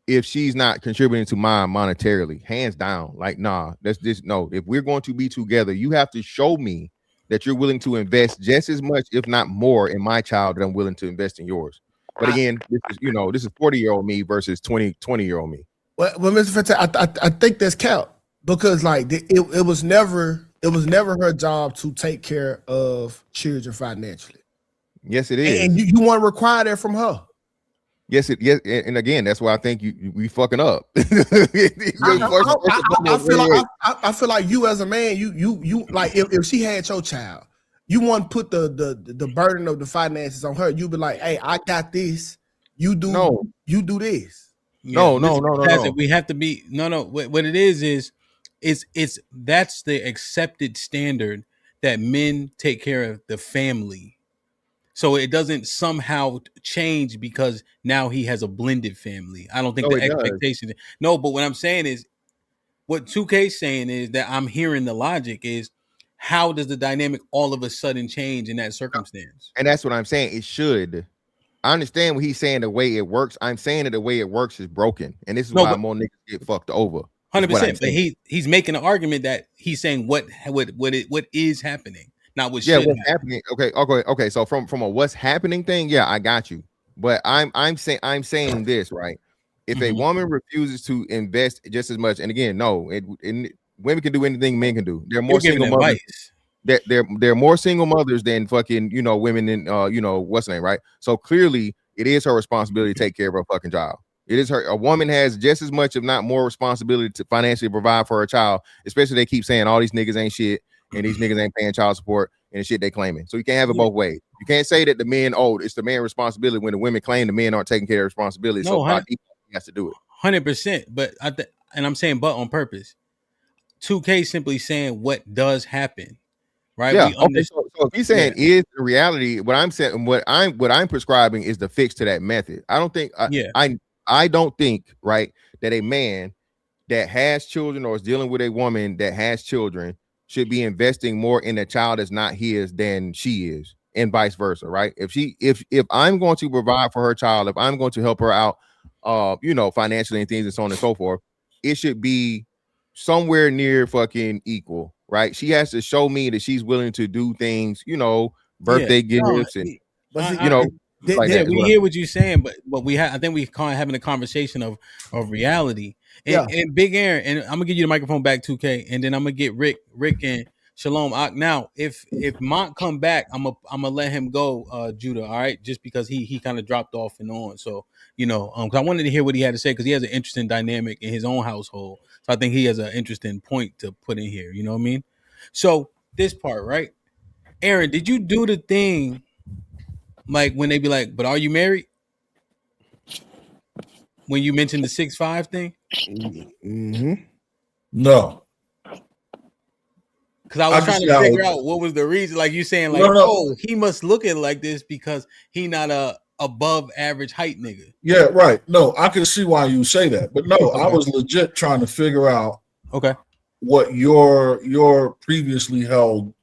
If she's not contributing to mine monetarily, hands down, like, nah, that's just no. If we're going to be together, you have to show me that you're willing to invest just as much, if not more, in my child that I'm willing to invest in yours. But again, this is 40-year-old me versus 20-year-old me.
Well, Mr. Fanta, I think that's count because like it was never her job to take care of children financially.
Yes, it is.
And you want to require that from her.
Yes, and again, that's why I think we fucking up.
I feel like you as a man, you like if she had your child, you want to put the burden of the finances on her. You be like, hey, I got this. You do this.
No.
We have to be What it is that's the accepted standard that men take care of the family. So it doesn't somehow change because now he has a blended family. I don't think the expectation. No, but what I'm saying is, what 2K's saying is that I'm hearing the logic is, how does the dynamic all of a sudden change in that circumstance?
And that's what I'm saying. It should. I understand what he's saying. The way it works, I'm saying that the way it works is broken, and this is why more niggas get fucked over.
100%. But he's making an argument that he's saying what is happening. Not what should
what's happening. Okay. So from a what's happening thing, yeah, I got you. But I'm saying this, right? If a woman refuses to invest just as much, and again, no, women can do anything men can do. There are more single mothers. There are more single mothers than fucking women in what's the name, right? So clearly, it is her responsibility to take care of her fucking child. It is her. A woman has just as much, if not more, responsibility to financially provide for her child. Especially, they keep saying all these niggas ain't shit. And these niggas ain't paying child support and the shit they claiming. So you can't have it both ways. You can't say that the men, it's the man's responsibility when the women claim the men aren't taking care of responsibility. So he has to do it.
100%. But and I'm saying but on purpose. 2K simply saying what does happen. Right?
Yeah. Okay. So if he's saying is the reality, what I'm saying, what I'm prescribing is the fix to that method. I don't think I don't think, right, that a man that has children or is dealing with a woman that has children should be investing more in a child that's not his than she is, and vice versa, right? If I'm going to provide for her child, if I'm going to help her out, financially and things and so on and so forth, it should be somewhere near fucking equal, right? She has to show me that she's willing to do things, birthday gifts and
we hear what you're saying, but I think we kind of having a conversation of reality. And Big Aaron, and I'm gonna give you the microphone back, 2K, and then I'm gonna get Rick and Shalom. Now, if Mont come back, I'm gonna let him go, Judah. All right, just because he kind of dropped off and on. So because I wanted to hear what he had to say because he has an interesting dynamic in his own household. So I think he has an interesting point to put in here. You know what I mean? So this part, right? Aaron, did you do the thing like when they be like, "But are you married?" When you mentioned the 6'5" thing?
Mm-hmm.
No.
Because I was trying to figure out what was the reason. Like you saying, like, oh, he must look at like this because he not a above average height nigga.
Yeah, right. No, I can see why you say that. But no, I was legit trying to figure out what your previously held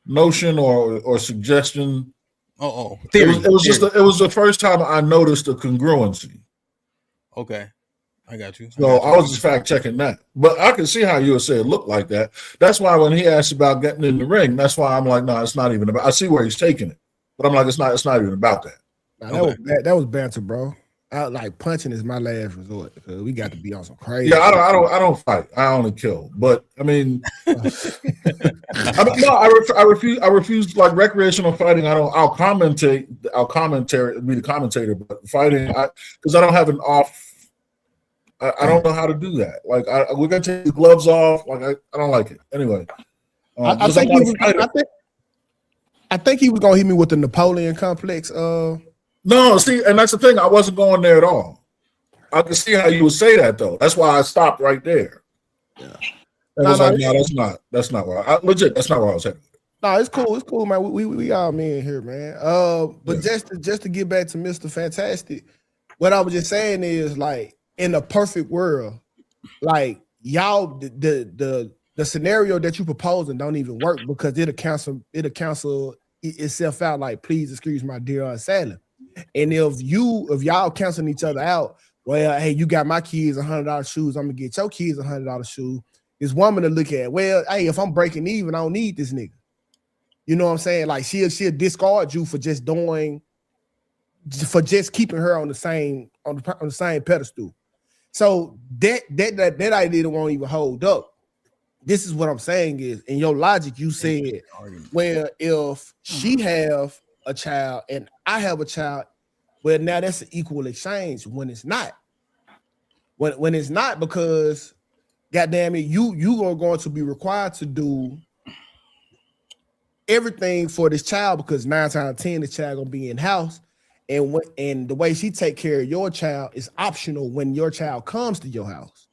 notion or suggestion. It was the first time I noticed a congruency.
Okay, I got you.
So I was just fact checking that, but I can see how you would say it looked like that. That's why when he asked about getting in the ring, that's why I'm like, no, it's not even about. I see where he's taking it, but I'm like, it's not even about that.
That was banter, bro. Like punching is my last resort because we got to be on some crazy.
Yeah, I don't fight. I only kill. But I mean, I refuse like recreational fighting. I'll commentate. I'll be the commentator. But fighting, because I don't have an off. I don't know how to do that. Like we're gonna take the gloves off. Like I don't like it. Anyway,
I think he was gonna hit me with the Napoleon complex.
No, see, and that's the thing. I wasn't going there at all. I can see how you would say that though. That's why I stopped right there. Yeah. That's not where that's not where I was headed.
No, it's cool, man. We all men here, man. But just to get back to Mr. Fantastic, what I was just saying is like in a perfect world, like y'all the scenario that you proposing don't even work because it'll cancel itself out. Like, please excuse my dear Aunt Sally. And if y'all canceling each other out, well, hey, you got my kids $100 shoes, I'm gonna get your kids $100 shoes. This woman to look at, well, hey, if I'm breaking even, I don't need this nigga. You know what I'm saying? Like she'll discard you for just keeping her on the same pedestal. So that idea won't even hold up. This is what I'm saying is, in your logic, you said, well, if she have a child and I have a child, well, now that's an equal exchange when it's not. When it's not, because goddamn it, you are going to be required to do everything for this child because 9 times out of 10 the child gonna be in house, and the way she take care of your child is optional when your child comes to your house.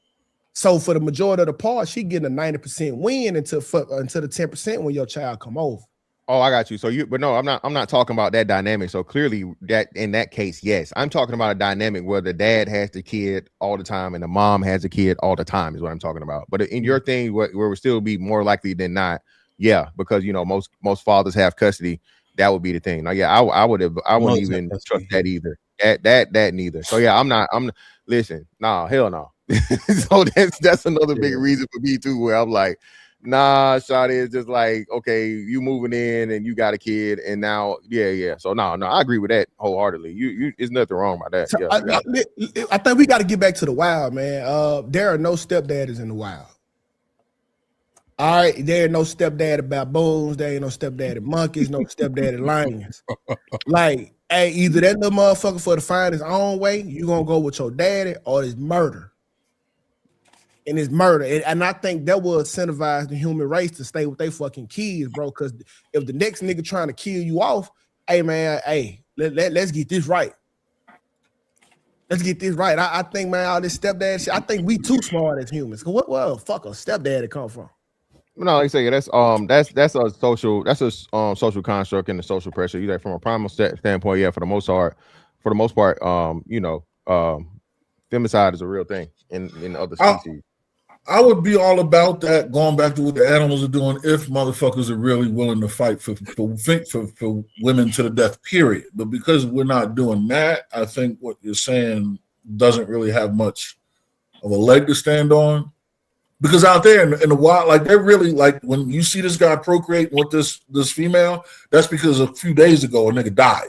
So for the majority of the part, she getting a 90% win until the 10% when your child come over.
Oh, I got you. So but no, I'm not talking about that dynamic. So clearly that in that case, yes, I'm talking about a dynamic where the dad has the kid all the time and the mom has the kid all the time is what I'm talking about. But in your thing, where it would still be more likely than not, yeah, because most fathers have custody. That would be the thing. Now, yeah, I wouldn't even trust that either. That neither. So yeah, listen, nah, hell no. So that's another big reason for me too, where I'm like, nah, shawty, is just like, okay, you moving in and you got a kid, and now, yeah. So no, I agree with that wholeheartedly. You, there's nothing wrong about that.
So
Yeah,
I think we got to get back to the wild, man. There are no stepdaddies in the wild. All right, there ain't no stepdaddy baboons, there ain't no stepdaddy monkeys, no stepdaddy lions. Like, hey, either that little motherfucker for to find his own way, you gonna go with your daddy, or it's murder. And it's murder. And I think that will incentivize the human race to stay with their fucking kids, bro. Because if the next nigga trying to kill you off, hey man, let's get this right. Let's get this right. I think, man, all this stepdad shit, I think we too smart as humans. What the fuck a stepdaddy come from?
No, like I say, that's a social construct and the social pressure. You know, from a primal standpoint, yeah, for the most part, femicide is a real thing in other species.
I would be all about that, going back to what the animals are doing, if motherfuckers are really willing to fight for women to the death, period. But because we're not doing that, I think what you're saying doesn't really have much of a leg to stand on. Because out there in the wild, like they're really like, when you see this guy procreating with this female, that's because a few days ago a nigga died.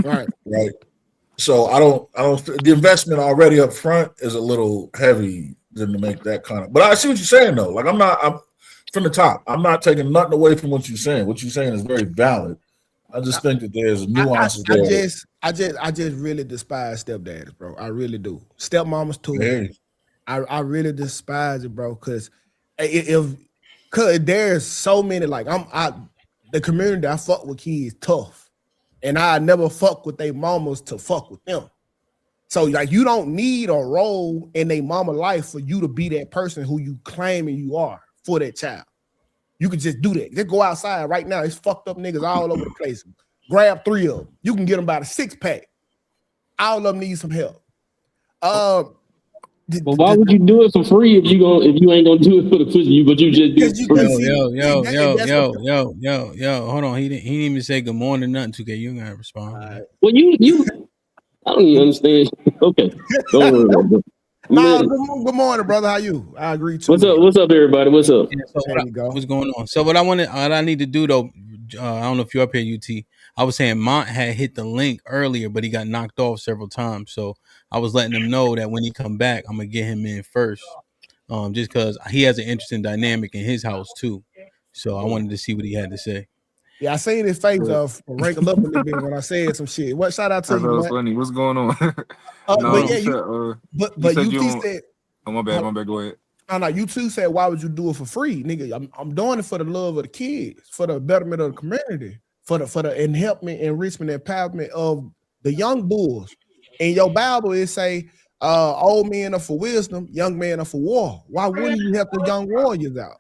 Right.
So I don't. The investment already up front is a little heavy than to make that kind of. But I see what you're saying though. Like I'm from the top. I'm not taking nothing away from what you're saying. What you're saying is very valid. I just think that there's nuances there.
I just really despise stepdads, bro. I really do. Stepmamas too.
Hey.
I really despise it, bro. Because there's so many, like the community I fuck with kids tough. And I never fuck with they mamas to fuck with them. So like you don't need a role in their mama life for you to be that person who you claiming you are for that child. You can just do that. Just go outside right now. It's fucked up niggas all over the place. Grab 3 of them. You can get them by the 6-pack. All of them need some help.
Well, why would you do it for free if you ain't gonna do it for the pussy? But you just do it for free.
Yo. Hold on. He didn't even say good morning, nothing. 2K, you gotta respond.
Well, you. I don't even understand. Okay, don't worry about it.
Nah, good morning, brother. How you? I agree too.
What's up, everybody? What's up?
What's going on? So what I need to do though, I don't know if you're up here, UT. I was saying Mont had hit the link earlier, but he got knocked off several times. So I was letting him know that when he come back, I'm gonna get him in first, just because he has an interesting dynamic in his house too. So I wanted to see what he had to say.
Yeah, I seen his face wrinkle up a little bit when I said some shit. What shout out to you, man?
Funny. What's going on?
But yeah, but
said
you said,
oh my bad. Go ahead.
No, you two said, why would you do it for free, nigga? I'm doing it for the love of the kids, for the betterment of the community, for the enhancement, enrichment, empowerment of the young bulls. In your Bible, it say, old men are for wisdom, young men are for war. Why wouldn't you help the young warriors out?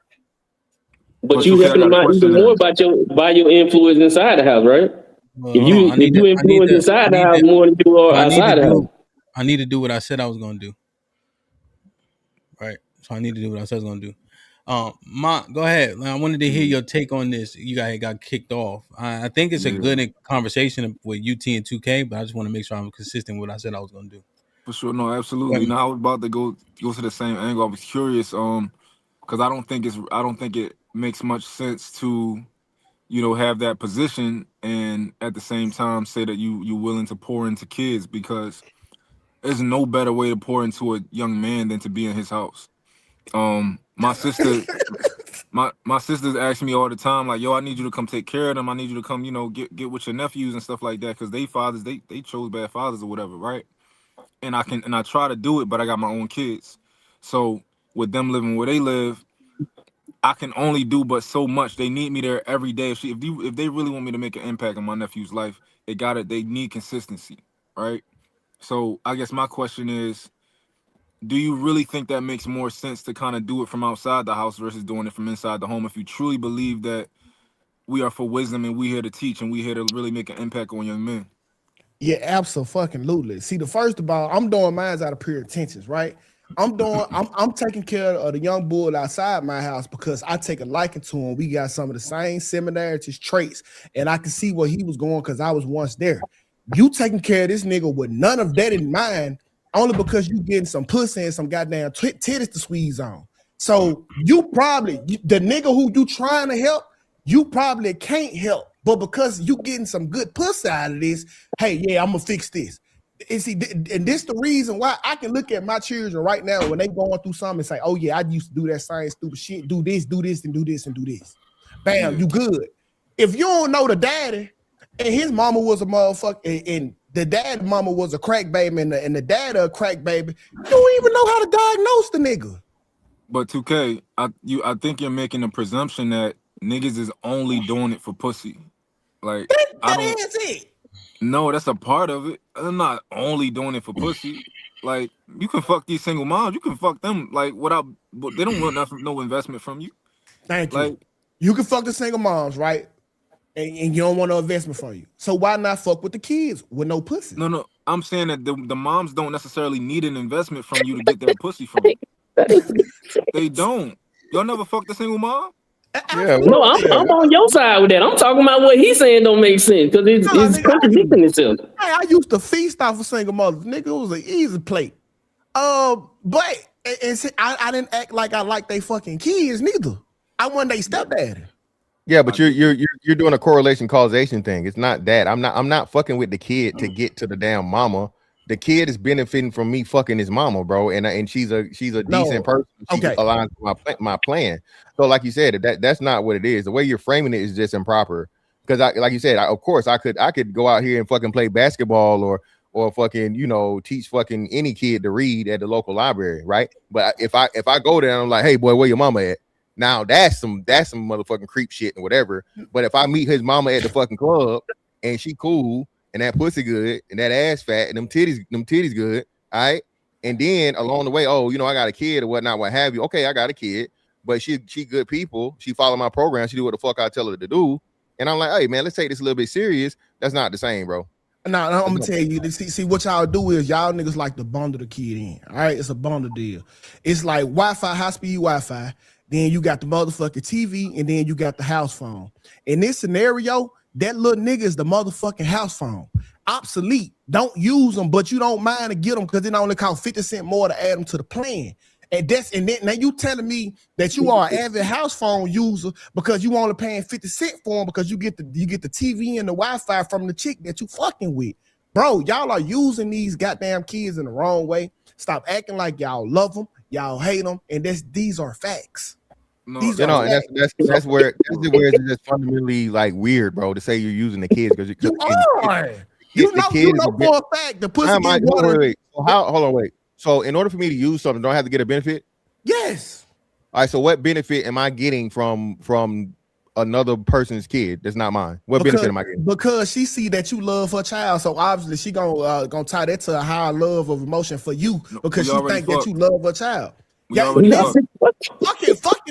But you helping them out even more by your influence inside the house, right?
Well,
if you influence inside the house more than you are outside the house.
I need to do what I said I was gonna do. Right. So I need to do what I said I was gonna do. Go ahead. I wanted to hear your take on this. You guys got kicked off. I think it's a good conversation with UT and 2K, but I just want to make sure I'm consistent with what I said I was gonna do.
For sure, no, absolutely. Now I was about to go to the same angle. I was curious, because I don't think it makes much sense to, have that position and at the same time say that you're willing to pour into kids, because there's no better way to pour into a young man than to be in his house. My sister, my sisters ask me all the time, like, yo, I need you to come take care of them. I need you to come, get with your nephews and stuff like that, because they fathers, they chose bad fathers or whatever, right? And I try to do it, but I got my own kids. So with them living where they live, I can only do but so much. They need me there every day. If they really want me to make an impact on my nephew's life, they need consistency, right? So I guess my question is, do you really think that makes more sense to kind of do it from outside the house versus doing it from inside the home, if you truly believe that we are for wisdom and we here to teach and we here to really make an impact on young men?
Yeah, absolutely. See, the first of all, I'm doing mine out of pure intentions, right? I'm taking care of the young bull outside my house because I take a liking to him. We got some of the same similarities, traits, and I can see where he was going because I was once there. You taking care of this nigga with none of that in mind, only because you getting some pussy and some goddamn titties to squeeze on. So you probably, the nigga who you trying to help, you probably can't help. But because you getting some good pussy out of this, hey, yeah, I'm gonna fix this. And see, and this the reason why I can look at my children right now when they going through something and say, oh yeah, I used to do that same stupid shit. Do this, and do this, and do this. Bam, you good. If you don't know the daddy, and his mama was a motherfucker, and the dad mama was a crack baby, and the dad a crack baby, you don't even know how to diagnose the nigga.
But 2K, I think you're making a presumption that niggas is only doing it for pussy. Like
that is it.
No, that's a part of it. I'm not only doing it for pussy. Like, you can fuck these single moms. You can fuck them like without. But they don't want nothing, no investment from you.
Thank you. You can fuck the single moms, right? And you don't want no investment from you. So why not fuck with the kids with no pussy?
No. I'm saying that the moms don't necessarily need an investment from you to get their pussy from you. They don't. Y'all never fucked a single mom?
Yeah, no, I'm on your side with that. I'm talking about what he's saying don't make sense because it's contradicting itself.
Hey, I used to feast off of single mothers, nigga. It was an easy plate. But see, I didn't act like I liked they fucking kids neither. I wasn't they stepdaddy.
Yeah, but you're doing a correlation causation thing. It's not that. I'm not fucking with the kid to get to the damn mama. The kid is benefiting from me fucking his mama, bro, and she's a decent person. She aligns with my plan. So, like you said, that's not what it is. The way you're framing it is just improper. Because, like you said, of course, I could go out here and fucking play basketball or fucking teach fucking any kid to read at the local library, right? But if I go there and I'm like, hey boy, where your mama at? Now that's some motherfucking creep shit and whatever. But if I meet his mama at the fucking club and she cool. And that pussy good, and that ass fat, and them titties good, all right? And then along the way, I got a kid or whatnot, what have you. Okay, I got a kid, but she good people. She follow my program. She do what the fuck I tell her to do. And I'm like, hey, man, let's take this a little bit serious. That's not the same, bro.
No, I'm gonna tell you. See, what y'all do is y'all niggas like to bundle the kid in. All right, it's a bundle deal. It's like Wi-Fi, high-speed Wi-Fi. Then you got the motherfucking TV, and then you got the house phone. In this scenario, that little nigga is the motherfucking house phone. Obsolete. Don't use them, but you don't mind to get them because it only costs 50 cents more to add them to the plan. And then now you telling me that you are an avid house phone user because you only paying 50 cents for them because you get the TV and the Wi-Fi from the chick that you fucking with. Bro, y'all are using these goddamn kids in the wrong way. Stop acting like y'all love them, y'all hate them, and these are facts.
No,
these
you know,
are
and
facts.
that's where it's just fundamentally like weird, bro, to say you're using the kids because
You are. You know for a fact the pussy get water.
Wait. So hold on, wait. So in order for me to use something, don't I have to get a benefit?
Yes.
All right. So what benefit am I getting from another person's kid that's not mine? What benefit am I getting?
Because she see that you love her child, so obviously she gonna tie that to a higher love of emotion for you because she think that you love her child. Fucking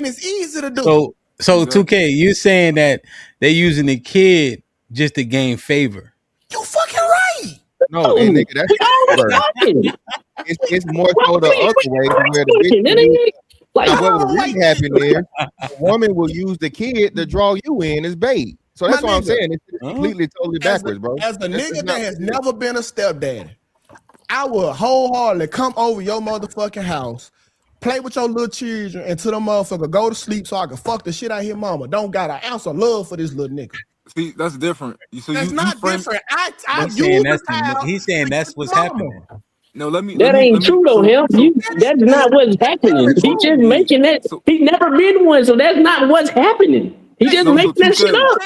is easy to do.
So 2K, you saying that they're using the kid just to gain favor?
You fucking right.
No, and nigga, that's it's more so the other way where the bitch what will really happen is a woman will use the kid to draw you in as bait. So that's what I'm saying. It's completely totally backwards, bro.
As a nigga that has never been a stepdaddy, I will wholeheartedly come over your motherfucking house, play with your little children until the motherfucker go to sleep so I can fuck the shit out of his mama. Don't got an ounce of love for this little nigga.
See, that's different.
That's not different.
He's saying that's what's happening.
No, let me.
That ain't true though, him. That's not what's happening. He just making that. He never been one, so that's not what's happening. He just making that shit up.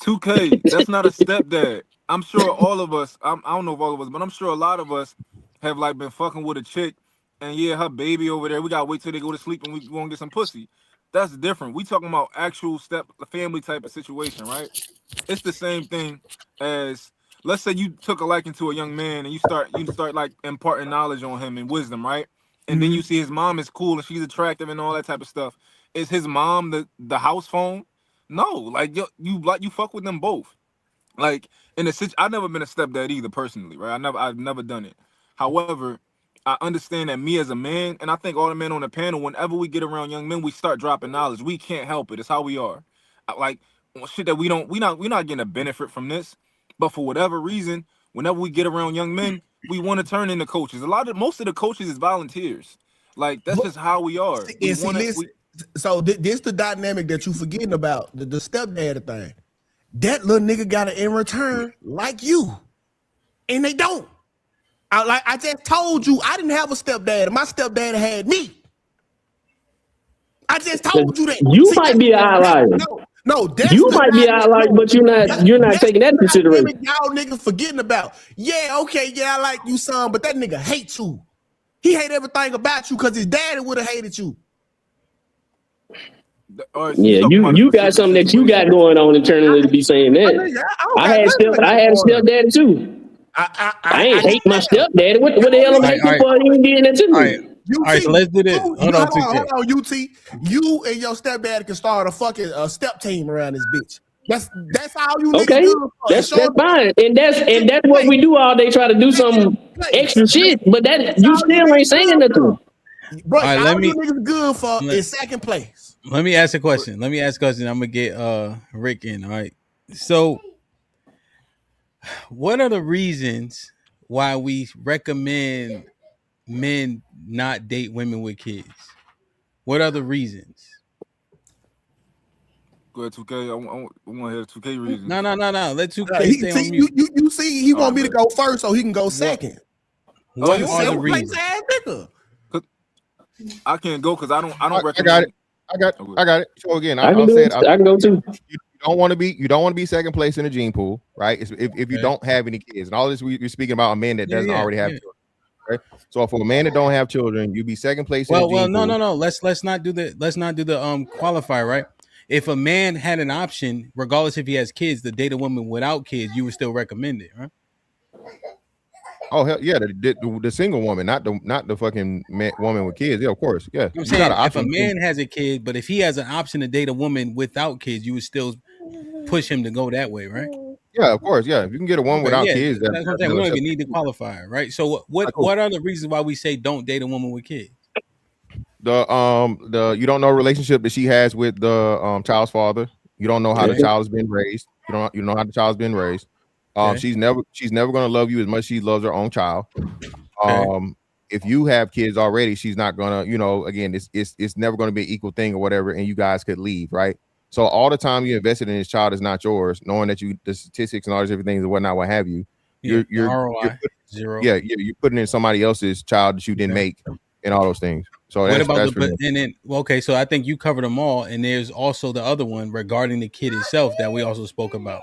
2K, that's not a stepdad. I'm sure all of us. I don't know if all of us, but I'm sure a lot of us have like been fucking with a chick, and yeah, her baby over there. We gotta wait till they go to sleep and we gonna get some pussy. That's different. We talking about actual family type of situation, right? It's the same thing as, let's say you took a liking to a young man and you start like imparting knowledge on him and wisdom, right? And then you see his mom is cool and she's attractive and all that type of stuff. Is his mom the house phone? No, like you fuck with them both. Like I've never been a stepdad either personally, right? I've never done it. However, I understand that me as a man, and I think all the men on the panel, whenever we get around young men, we start dropping knowledge. We can't help it. It's how we are. Like shit that we're not getting a benefit from this. But for whatever reason, whenever we get around young men, we want to turn into coaches. Most of the coaches is volunteers. Like that's just how we are.
So this the dynamic that you forgetting about, the stepdad thing. That little nigga got it in return like you, and they don't. I just told you I didn't have a stepdad. My stepdad had me. I just told you that.
You might be an outlier.
No,
you might be out like, but you're not taking that into consideration.
Y'all niggas forgetting about. Yeah, okay, yeah, I like you, son, but that nigga hates you. He hate everything about you because his daddy would have hated you.
Yeah, you got something that you got going on internally to be saying that. I had a stepdaddy too. I ain't hate my stepdaddy. What the hell am I hating for? He did that to me.
All right, so let's do this. Hold on,
UT. You and your stepdad can start a fucking step team around this bitch. That's all you niggas do.
That's fine, and that's what we do all day. Try to do some extra shit, but that you still ain't saying nothing.
Bro, all you niggas good for is second place.
Let me ask a question. I'm gonna get Rick in. All right. So, what are the reasons why we recommend men not date women with kids? What are the reasons?
Go ahead, 2K. I want to hear 2K reasons.
No. Let 2K stay on mute.
You see, he want me to go first so he can go second.
What are the reasons?
I can't go because I don't recommend.
I got it. So again,
I can go too.
You don't want to be second place in the gene pool, right? If you don't have any kids, and all this we're speaking about a man that doesn't already have children. Right? So for a man that don't have children, you be second place.
No. Let's not do the qualifier, right? If a man had an option, regardless if he has kids, to date a woman without kids, you would still recommend it, right?
Oh hell yeah, the single woman, not the fucking woman with kids. Yeah, of course. Yeah.
I'm saying if a man has a kid, but if he has an option to date a woman without kids, you would still push him to go that way, right?
Yeah, of course. Yeah, if you can get a woman without kids,
that's what I'm saying. We don't even need the qualifier, right? So what are the reasons why we say don't date a woman with kids?
The you don't know relationship that she has with the child's father. You don't know how the child has been raised. You know how the child's been raised. She's never gonna love you as much as she loves her own child. if you have kids already, she's not gonna, you know, again, it's never gonna be an equal thing or whatever, and you guys could leave, right? So all the time you invested in this child is not yours, knowing that the statistics and all these everything and whatnot, what have you. You're
ROI zero.
Yeah, you're putting in somebody else's child that you didn't make, and all those things. So
what about
okay,
so I think you covered them all, and there's also the other one regarding the kid itself that we also spoke about.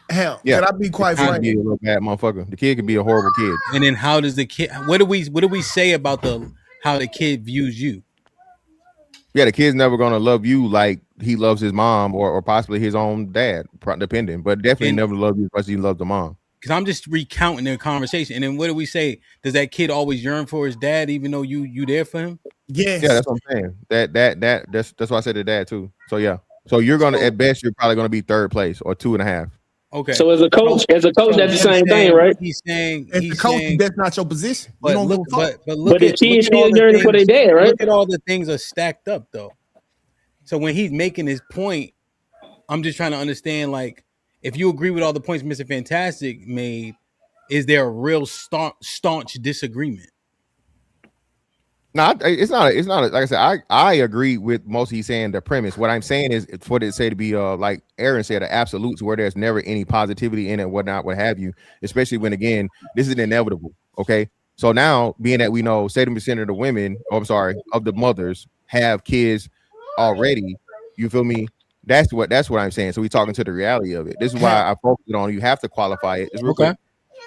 Hell, can I be quite frank?
Be a little bad motherfucker. The kid could be a horrible kid.
And then how does the kid? What do we say about how the kid views you?
Yeah, the kid's never gonna love you like he loves his mom or possibly his own dad, depending, but definitely never love you as much as he loves the mom.
Because I'm just recounting their conversation, and then what do we say? Does that kid always yearn for his dad, even though you there for him?
Yes.
Yeah, that's what I'm saying. That's why I said the dad too. So yeah, so you're gonna at best you're probably gonna be third place or 2.5.
Okay.
So as a coach, that's the same thing, right?
He's saying
as a coach, that's not your position.
But
look,
but
the kid's still yearning for their dad, right?
Look at all the things are stacked up though. So when he's making his point, I'm just trying to understand, like, if you agree with all the points Mr. Fantastic made, is there a real staunch disagreement?
No, it's not. It's not. Like I said, I agree with most he's saying the premise. What I'm saying is for it to say to be like Aaron said, an absolutes where there's never any positivity in it, whatnot, what have you. Especially when again, this is inevitable. Okay, so now being that we know 70% of the women, of the mothers have kids already. You feel me? That's what I'm saying. So we're talking to the reality of it. This is why I focused on you have to qualify it. It's real quick.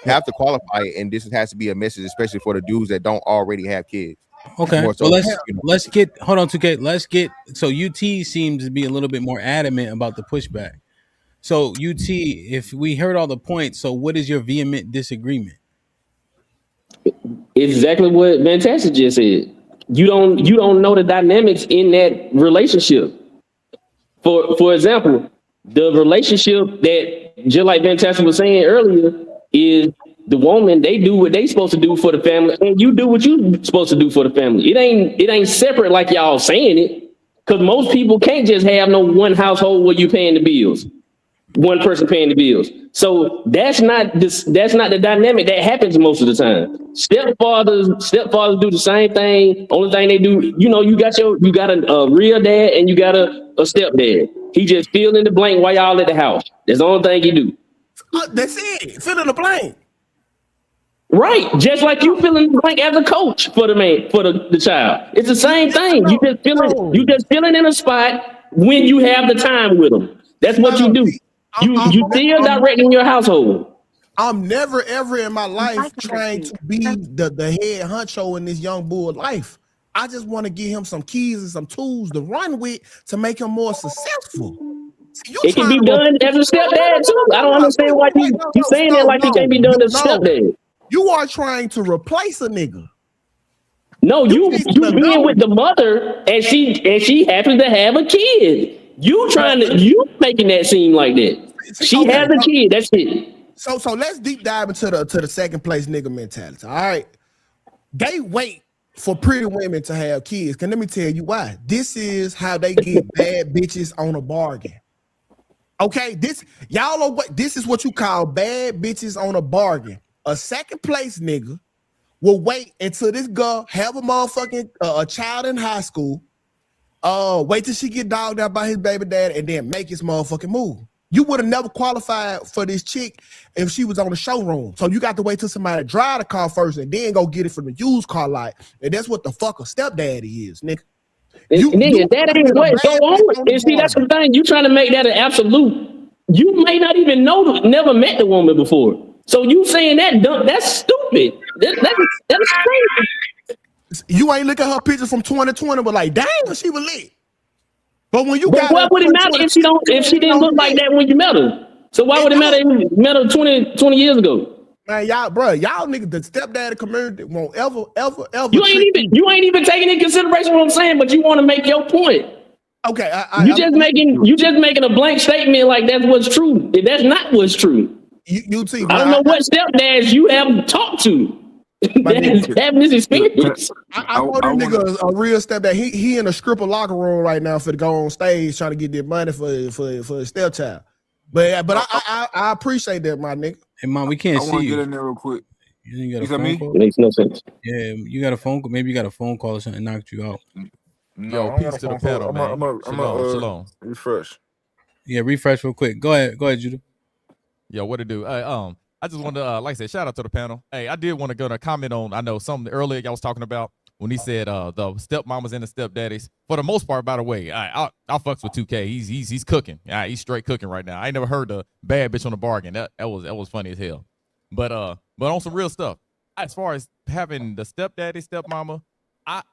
You have to qualify it, and this has to be a message, especially for the dudes that don't already have kids.
Okay, so let's get hold on, 2K. Let's get so UT seems to be a little bit more adamant about the pushback. So UT, if we heard all the points, so what is your vehement disagreement?
Exactly what Fantastic just said. You don't know the dynamics in that relationship. For example, the relationship that just like Fantastic was saying earlier is the woman, they do what they supposed to do for the family, and you do what you supposed to do for the family. It ain't separate like y'all saying it, because most people can't just have no one household where you paying the bills, one person paying the bills. So that's not the dynamic that happens most of the time. Stepfathers do the same thing. Only thing they do, you got a real dad and you got a stepdad. He just fill in the blank while y'all at the house. That's the only thing he do.
That's it. Fill in the blank.
Right, just like you fill in the blank as a coach for the child. It's the same thing. You just filling in a spot when you have the time with them. That's what you do. You still directing your household.
I'm never ever in my life trying to be the head honcho in this young boy life. I just want to give him some keys and some tools to run with to make him more successful.
It can be done as a stepdad too. I don't understand why you saying that like it can't be done as a stepdad.
You are trying to replace a nigga.
No, you being with the mother and she happens to have a kid. You making that seem like that. She has a kid. That's it.
So let's deep dive into the second place nigga mentality. All right, they wait for pretty women to have kids. Let me tell you why. This is how they get bad bitches on a bargain. Okay, this is what you call bad bitches on a bargain. A second place nigga will wait until this girl have a motherfucking a child in high school. Wait till she get dogged out by his baby dad and then make his motherfucking move. You would have never qualified for this chick if she was on the showroom. So you got to wait till somebody drive the car first and then go get it from the used car lot. And that's what the fuck a stepdaddy is, nigga.
That ain't what go on. And see, that's the thing. You trying to make that an absolute. You may not even never met the woman before. So you saying that's stupid. That's crazy.
You ain't look at her pictures from 2020, but like, damn, she was lit. But when you got
what would it matter if she didn't look like that when you met her? So why would it matter if you met her 20 years ago?
Man, y'all niggas, the stepdaddy community won't ever.
You ain't even taking into consideration what I'm saying, but you want to make your point.
Okay,
you just making a blank statement like that's what's true. That's not what's true.
You see,
I don't know what stepdads you have talked to. Having this experience.
I know this nigga a real stepdad. He in a stripper locker room right now for to go on stage trying to get their money for his stepchild. But I appreciate that, my nigga.
Hey, Mom, we can't see you.
I want to get in there real quick.
You got
You
a
said
phone
me?
call?
Makes no sense.
Yeah, you got a phone call. Maybe you got a phone call or something knocked you out.
No,
Yo,
I don't got
peace
a
to the
phone call.
panel, man.
I'm
Shalom, shalom.
refresh.
Yeah, refresh real quick. Go ahead, Judah.
Yo, what to do? I just wanted to, like I said, shout out to the panel. Hey, I did want to go to comment on. I know something earlier y'all was talking about when he said the stepmamas and the stepdaddies. For the most part, by the way, I fucks with 2K. He's cooking. He's straight cooking right now. I ain't never heard the bad bitch on the bargain. That was funny as hell. But on some real stuff, as far as having the stepdaddy, stepmama,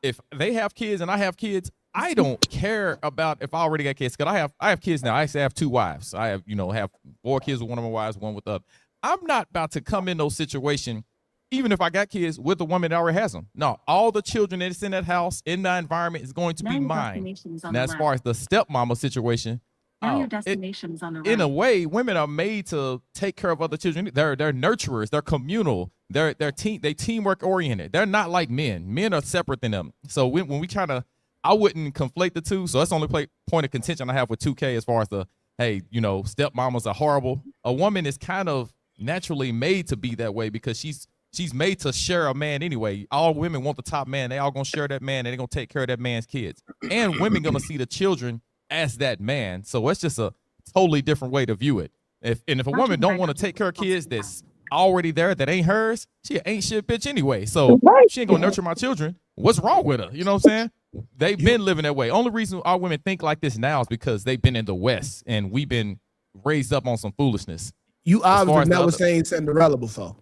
if they have kids and I have kids, I don't care about if I already got kids, because I have kids now. I actually have 2 wives. I have, have 4 kids with one of my wives, one with the other. I'm not about to come in those situations, even if I got kids, with a woman that already has them. No, all the children that's in that house, in that environment, is going to be mine. Now, as far as the stepmama situation, in a way, women are made to take care of other children. They're nurturers. They're communal. They teamwork oriented. They're not like men. Men are separate than them. So when we kind of, I wouldn't conflate the two. So that's the only point of contention I have with 2K as far as the, hey, stepmamas are horrible. A woman is kind of naturally made to be that way because she's made to share a man anyway. All women want the top man. They all gonna share that man and they're gonna take care of that man's kids. And women gonna see the children as that man. So it's just a totally different way to view it. If a woman don't want to take care of kids that's already there that ain't hers, she ain't shit bitch anyway. So she ain't gonna nurture my children. What's wrong with her? You know what I'm saying? They've been living that way. Only reason our women think like this now is because they've been in the West and we've been raised up on some foolishness.
You obviously never seen Cinderella before.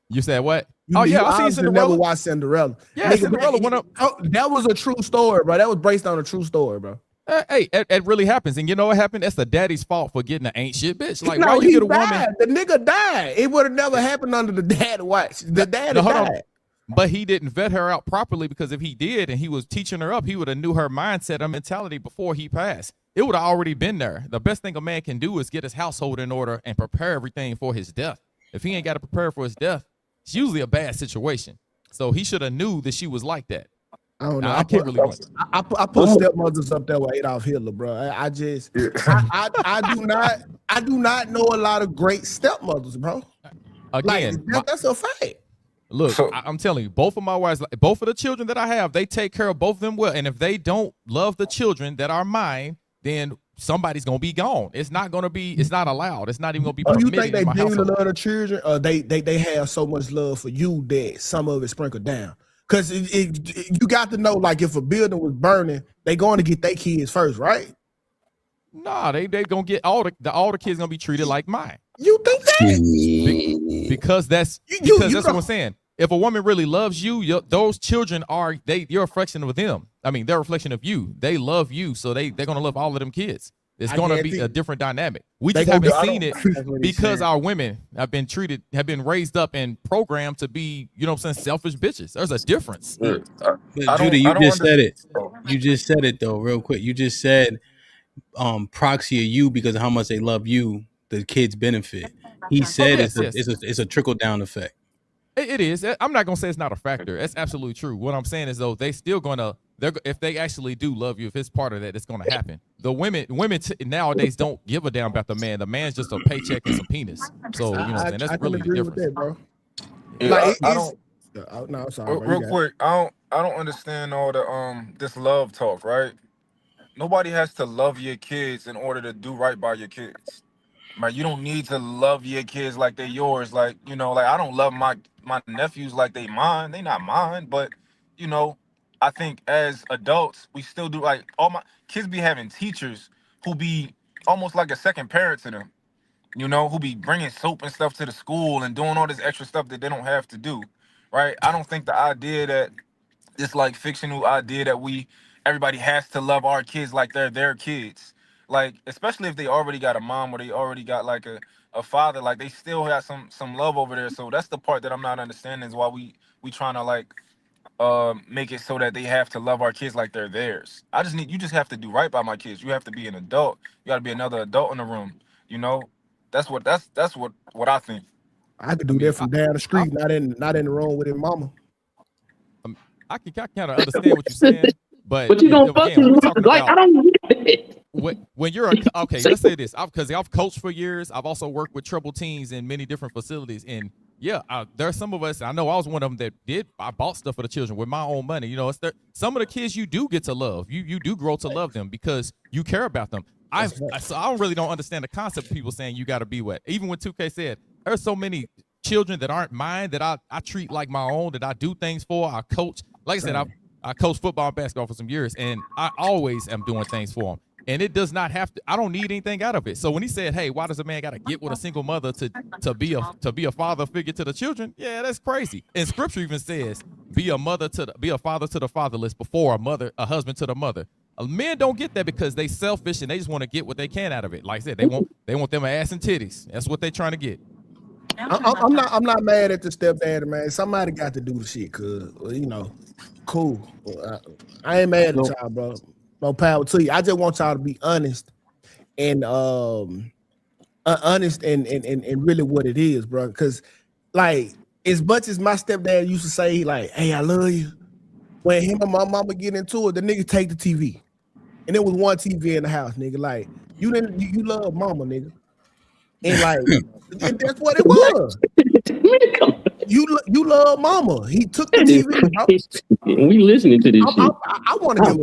You said what?
I seen Cinderella. Never watched Cinderella.
Yeah, nigga, Cinderella went up.
Oh, that was a true story, bro. That was based on a true story, bro.
Hey, it really happens, and you know what happened? That's the daddy's fault for getting an ain't shit bitch. Like,
no,
why you get a woman?
The nigga died. It would have never happened under the dad watch. The dad died.
But he didn't vet her out properly, because if he did and he was teaching her up, he would have knew her mindset, her mentality before he passed. It would have already been there. The best thing a man can do is get his household in order and prepare everything for his death. If he ain't got to prepare for his death, it's usually a bad situation. So he should have knew that she was like that.
I don't know.
I can't really.
I put stepmothers up there with Adolf Hitler, bro. I do not know a lot of great stepmothers, bro.
Again,
that's a fact.
Look, I'm telling you, both of my wives, both of the children that I have, they take care of both of them well. And if they don't love the children that are mine, then somebody's gonna be gone. It's not gonna be. It's not allowed. It's not even gonna be permitted.
Do you think they
in my
genuinely
household.
love the children, or they have so much love for you that some of it sprinkled down? Because you got to know, like, if a building was burning, they going to get their kids first, right?
Nah, they gonna get all the kids gonna be treated like mine.
You think that?
Because that's what I'm saying. If a woman really loves you, those children are you're a reflection of them. I mean, they're a reflection of you. They love you, so they're gonna love all of them kids. It's gonna be a different dynamic. We just haven't seen it because our women have been raised up and programmed to be, you know what I'm saying, selfish bitches. There's a difference.
But Judah, you just said it. You just said it though, real quick. You just said proxy of you because of how much they love you, the kids benefit. He said it's a trickle down effect.
It is. I'm not gonna say it's not a factor. That's absolutely true. What I'm saying is, though, they still if they actually do love you, if it's part of that, it's gonna happen. The women nowadays don't give a damn about the man. The man's just a paycheck and some penis. So you know what I'm saying? That's really the difference.
That, bro.
Yeah,
no, sorry.
Real quick, I don't understand all the this love talk, right? Nobody has to love your kids in order to do right by your kids. Right? You don't need to love your kids like they're yours. Like, like I don't love my nephews like they mine. They not mine, but I think as adults we still do. Like, all my kids be having teachers who be almost like a second parent to them. Who be bringing soap and stuff to the school and doing all this extra stuff that they don't have to do. Right? I don't think the idea that this like fictional idea that everybody has to love our kids like they're their kids. Like, especially if they already got a mom or they already got like a father, like they still have some love over there. So that's the part that I'm not understanding, is why we trying to like make it so that they have to love our kids like they're theirs. You just have to do right by my kids. You have to be an adult. You got to be another adult in the room. That's what I think.
I could do that from down the street, not in the room with his mama.
I can kind of understand what you're saying, but
you don't fucking like. I don't get it.
When you're okay, let's say this, because I've coached for years. I've also worked with troubled teens in many different facilities, and yeah, there are some of us. I know I was one of them that did. I bought stuff for the children with my own money. You know, some of the kids you do get to love. You do grow to love them because you care about them. So I really don't understand the concept of people saying you got to be what. Even when 2K said there's so many children that aren't mine that I treat like my own, that I do things for. I coach. Like I said, I coached football and basketball for some years, and I always am doing things for them. And it does not have to. I don't need anything out of it. So when he said, "Hey, why does a man got to get with a single mother to be a father figure to the children?" Yeah, that's crazy. And Scripture even says, be a father to the fatherless before a husband to the mother." Men don't get that because they selfish and they just want to get what they can out of it. Like I said, they want them ass and titties. That's what they trying to get.
I'm not mad at the stepdad, man. Somebody got to do the shit, cause cool. I ain't mad at y'all, bro. No power to you. I just want y'all to be honest and honest and really what it is, bro. Because like as much as my stepdad used to say, like, "Hey, I love you," when him and my mama get into it, the nigga take the TV, and there was one TV in the house, nigga. Like you love mama, nigga, and like and that's what it was. You love mama. He took the TV.
We listening to this shit.
I want to give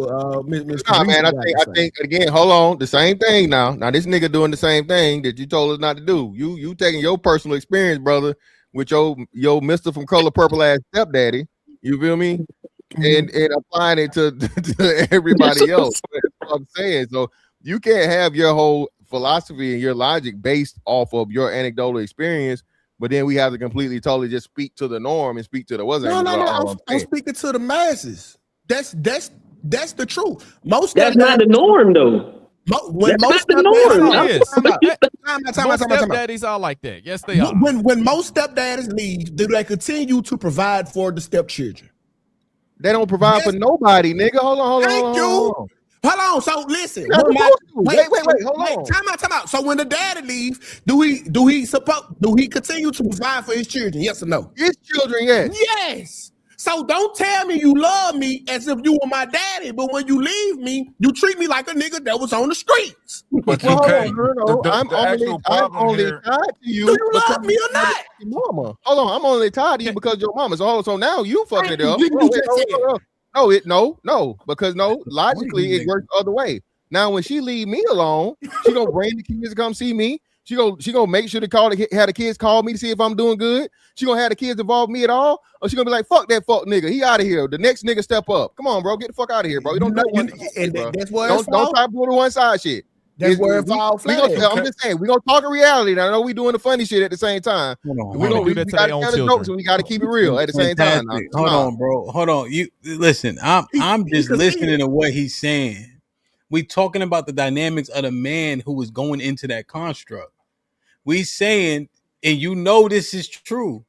Miss.
Nah, man. I think again. Hold on. The same thing now. Now this nigga doing the same thing that you told us not to do. You taking your personal experience, brother, with your Mister from Color Purple ass stepdaddy. You feel me? And applying it to everybody else. That's what I'm saying. So you can't have your whole philosophy and your logic based off of your anecdotal experience. But then we have to totally just speak to the norm and speak to the wasn't.
No. I'm speaking to the masses. That's the truth.
That's not the norm, though. That's not the norm.
Most stepdaddies are like that. Yes, they are.
When most stepdaddies leave, do they continue to provide for the stepchildren?
They don't provide for nobody, nigga. Hold on.
Thank you. Hold on. So listen.
Wait. Hold on.
Time out. So when the daddy leaves, do he continue to provide for his children? Yes or no?
His children, yes.
Yes. So don't tell me you love me as if you were my daddy, but when you leave me, you treat me like a nigga that was on the streets.
But
I'm only
here,
tied to you.
Do you love me or not?
Mama. Hold on. I'm only tied to you because your mama. So now you fucking it up. No, because logically it works the other way. Now when she leave me alone, she gonna bring the kids to come see me. She gonna make sure to have the kids call me to see if I'm doing good. She gonna have the kids involve me at all, or she gonna be like, "Fuck that fuck nigga, he out of here." The next nigga step up. Come on, bro, get the fuck out of here, bro. You don't know what.
That's where
don't try to pull the one side shit.
That's where it falls flat.
I'm just saying, we gonna talk in reality. Now, I know we doing the funny shit at the same time. We gotta tell the jokes, and we gotta keep it real at the same time.
Hold on, bro. Hold on. You listen. I'm just listening to what he's saying. We talking about the dynamics of the man who was going into that construct. We saying, and this is true.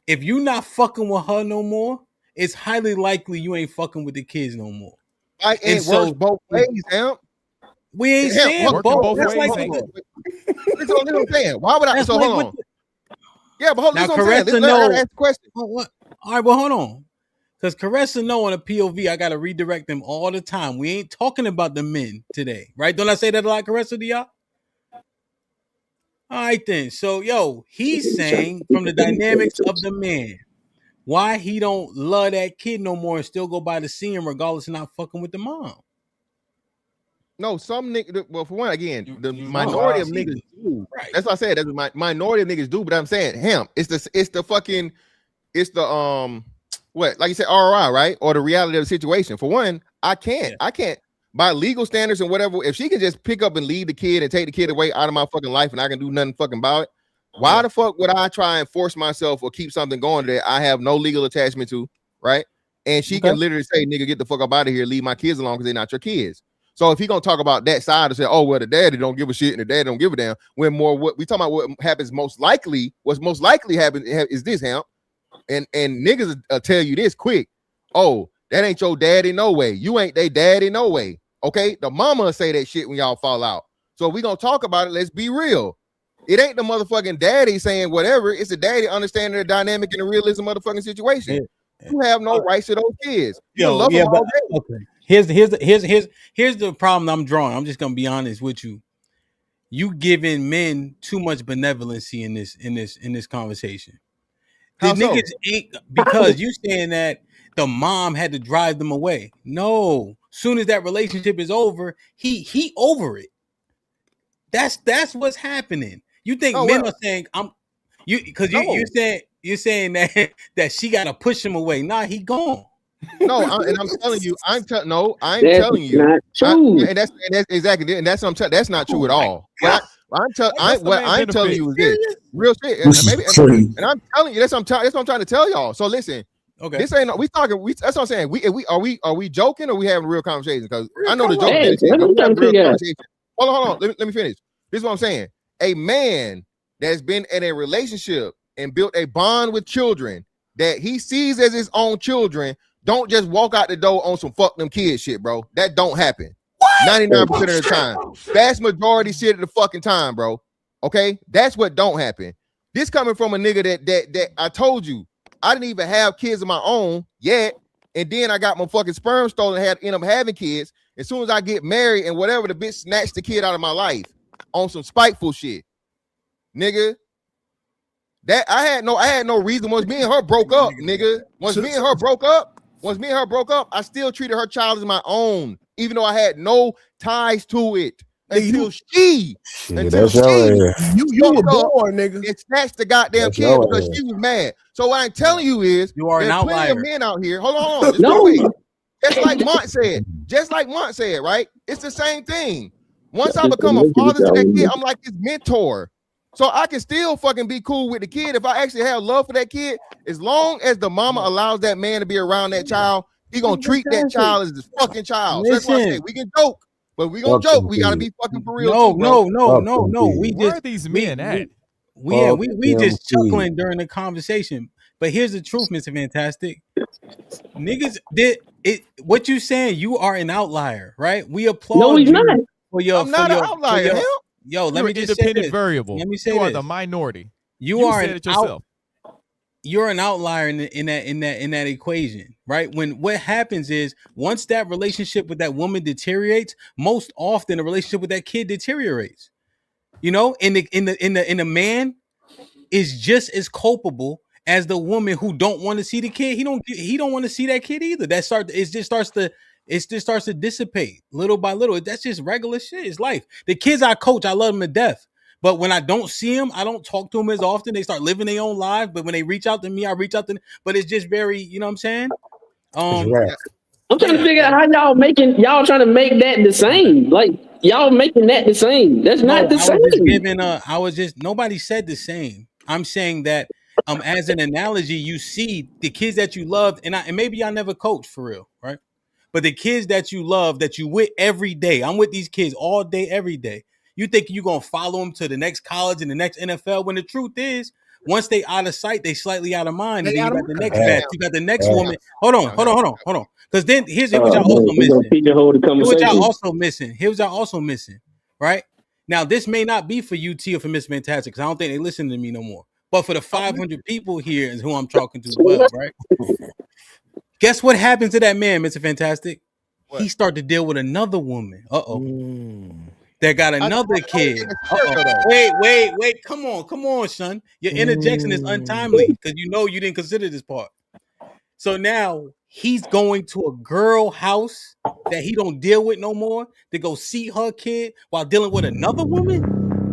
If you not fucking with her no more, it's highly likely you ain't fucking with the kids no more.
It works both ways, Amp.
We ain't saying both ways.
That's what I'm saying. Why would I? So hold on. Yeah, but hold on. Let's ask the question.
All right, well, hold on. Because Caressa know on a POV, I gotta redirect them all the time. We ain't talking about the men today, right? Don't I say that a lot, Caressa, to y'all? All right, then. So, he's saying from the dynamics of the man, why he don't love that kid no more and still go by the scene regardless of not fucking with the mom.
No, some niggas. Well, for one, again, the minority of niggas do. Right. That's what I said. That's my minority of niggas do. But I'm saying, it's the what? Like you said, ROI, right? Or the reality of the situation. For one, I can't by legal standards and whatever. If she can just pick up and leave the kid and take the kid away out of my fucking life, and I can do nothing fucking about it, why the fuck would I try and force myself or keep something going that I have no legal attachment to, right? And she can literally say, "Nigga, get the fuck up out of here, leave my kids alone because they're not your kids." So if he gonna talk about that side and say, "Oh well, the daddy don't give a shit and the dad don't give a damn," when more what we talking about what happens most likely, what's most likely happen is this, Hamp, and niggas tell you this quick. Oh, that ain't your daddy, no way. You ain't they daddy, no way. Okay, the mama say that shit when y'all fall out. So if we gonna talk about it, let's be real. It ain't the motherfucking daddy saying whatever. It's the daddy understanding the dynamic and the realism of the fucking situation. Yeah. You have no rights to those kids. You love them all day.
Okay. Here's the problem I'm drawing. I'm just gonna be honest with you. You giving men too much benevolency in this conversation. The niggas ain't because you saying that the mom had to drive them away. No, soon as that relationship is over, he over it. That's what's happening. You think men are saying I'm you because you're saying that that she got to push him away. Nah, he gone.
No, and I'm telling you, I'm telling you,
not true.
and that's exactly, and that's that's not true at all. What I'm telling you is this real shit, and I'm telling you that's what I'm trying to tell y'all. So listen,
okay,
this ain't that's what I'm saying. Are we joking or we having a real conversation? Because I know the joke. Hold on. Let me finish. This is what I'm saying. A man that's been in a relationship and built a bond with children that he sees as his own children. Don't just walk out the door on some fuck them kids shit, bro. That don't happen. 99% of the time. Vast majority shit of the fucking time, bro. Okay? That's what don't happen. This coming from a nigga that I told you, I didn't even have kids of my own yet. And then I got my fucking sperm stolen and end up having kids. As soon as I get married and whatever, the bitch snatched the kid out of my life on some spiteful shit. Nigga. That I had no reason. Once me and her broke up, nigga. Once me and her broke up, I still treated her child as my own, even though I had no ties to it until she
you were born, nigga.
And snatched the goddamn kid because she was mad. So what I'm telling you is,
you are an outlier.
Plenty of men out here. Hold on. Just like Mont said, right? It's the same thing. Once I become a father to that kid, I'm like his mentor. So I can still fucking be cool with the kid if I actually have love for that kid. As long as the mama allows that man to be around that child, he gonna treat that child as his fucking child. So that's why I say we can joke, but we gonna joke. We gotta be fucking for real.
No.
Where are these men at?
We just chuckling during the conversation. But here's the truth, Mr. Fantastic. Niggas did it. What you saying? You are an outlier, right? We applaud.
No, he's
you
not.
For your,
I'm not an outlier.
Yo, let me just
independent
say this.
variable.
Let me say
you are
this.
the minority.
You are
said it yourself.
You're an outlier in that equation, right? When what happens is once that relationship with that woman deteriorates, most often the relationship with that kid deteriorates. You know, and the man is just as culpable as the woman who don't want to see the kid. He don't want to see that kid either. It just starts to dissipate little by little. That's just regular shit. It's life. The kids I coach, I love them to death. But when I don't see them, I don't talk to them as often. They start living their own lives. But when they reach out to me, I reach out to them. But it's just very, you know what I'm saying?
I'm trying to figure out how y'all trying to make that the same. Like y'all making that the same. That's not the same.
Nobody said the same. I'm saying that as an analogy, you see the kids that you loved, and maybe I never coached for real, right? But the kids that you love, that you with every day, I'm with these kids all day, every day. You think you're going to follow them to the next college and the next NFL, when the truth is, once they out of sight, they slightly out of mind. And then you got the next batch. You got the next woman. Hold on. Because then here's what y'all also missing. Here's what y'all also missing, right? Now, this may not be for UT or for Miss Fantastic, because I don't think they listen to me no more. But for the 500 people here is who I'm talking to as well, right? Guess what happens to that man, Mr. Fantastic? What? He start to deal with another woman. That got another kid. Wait. Come on, son. Your interjection is untimely because you know you didn't consider this part. So now he's going to a girl house that he don't deal with no more to go see her kid while dealing with another woman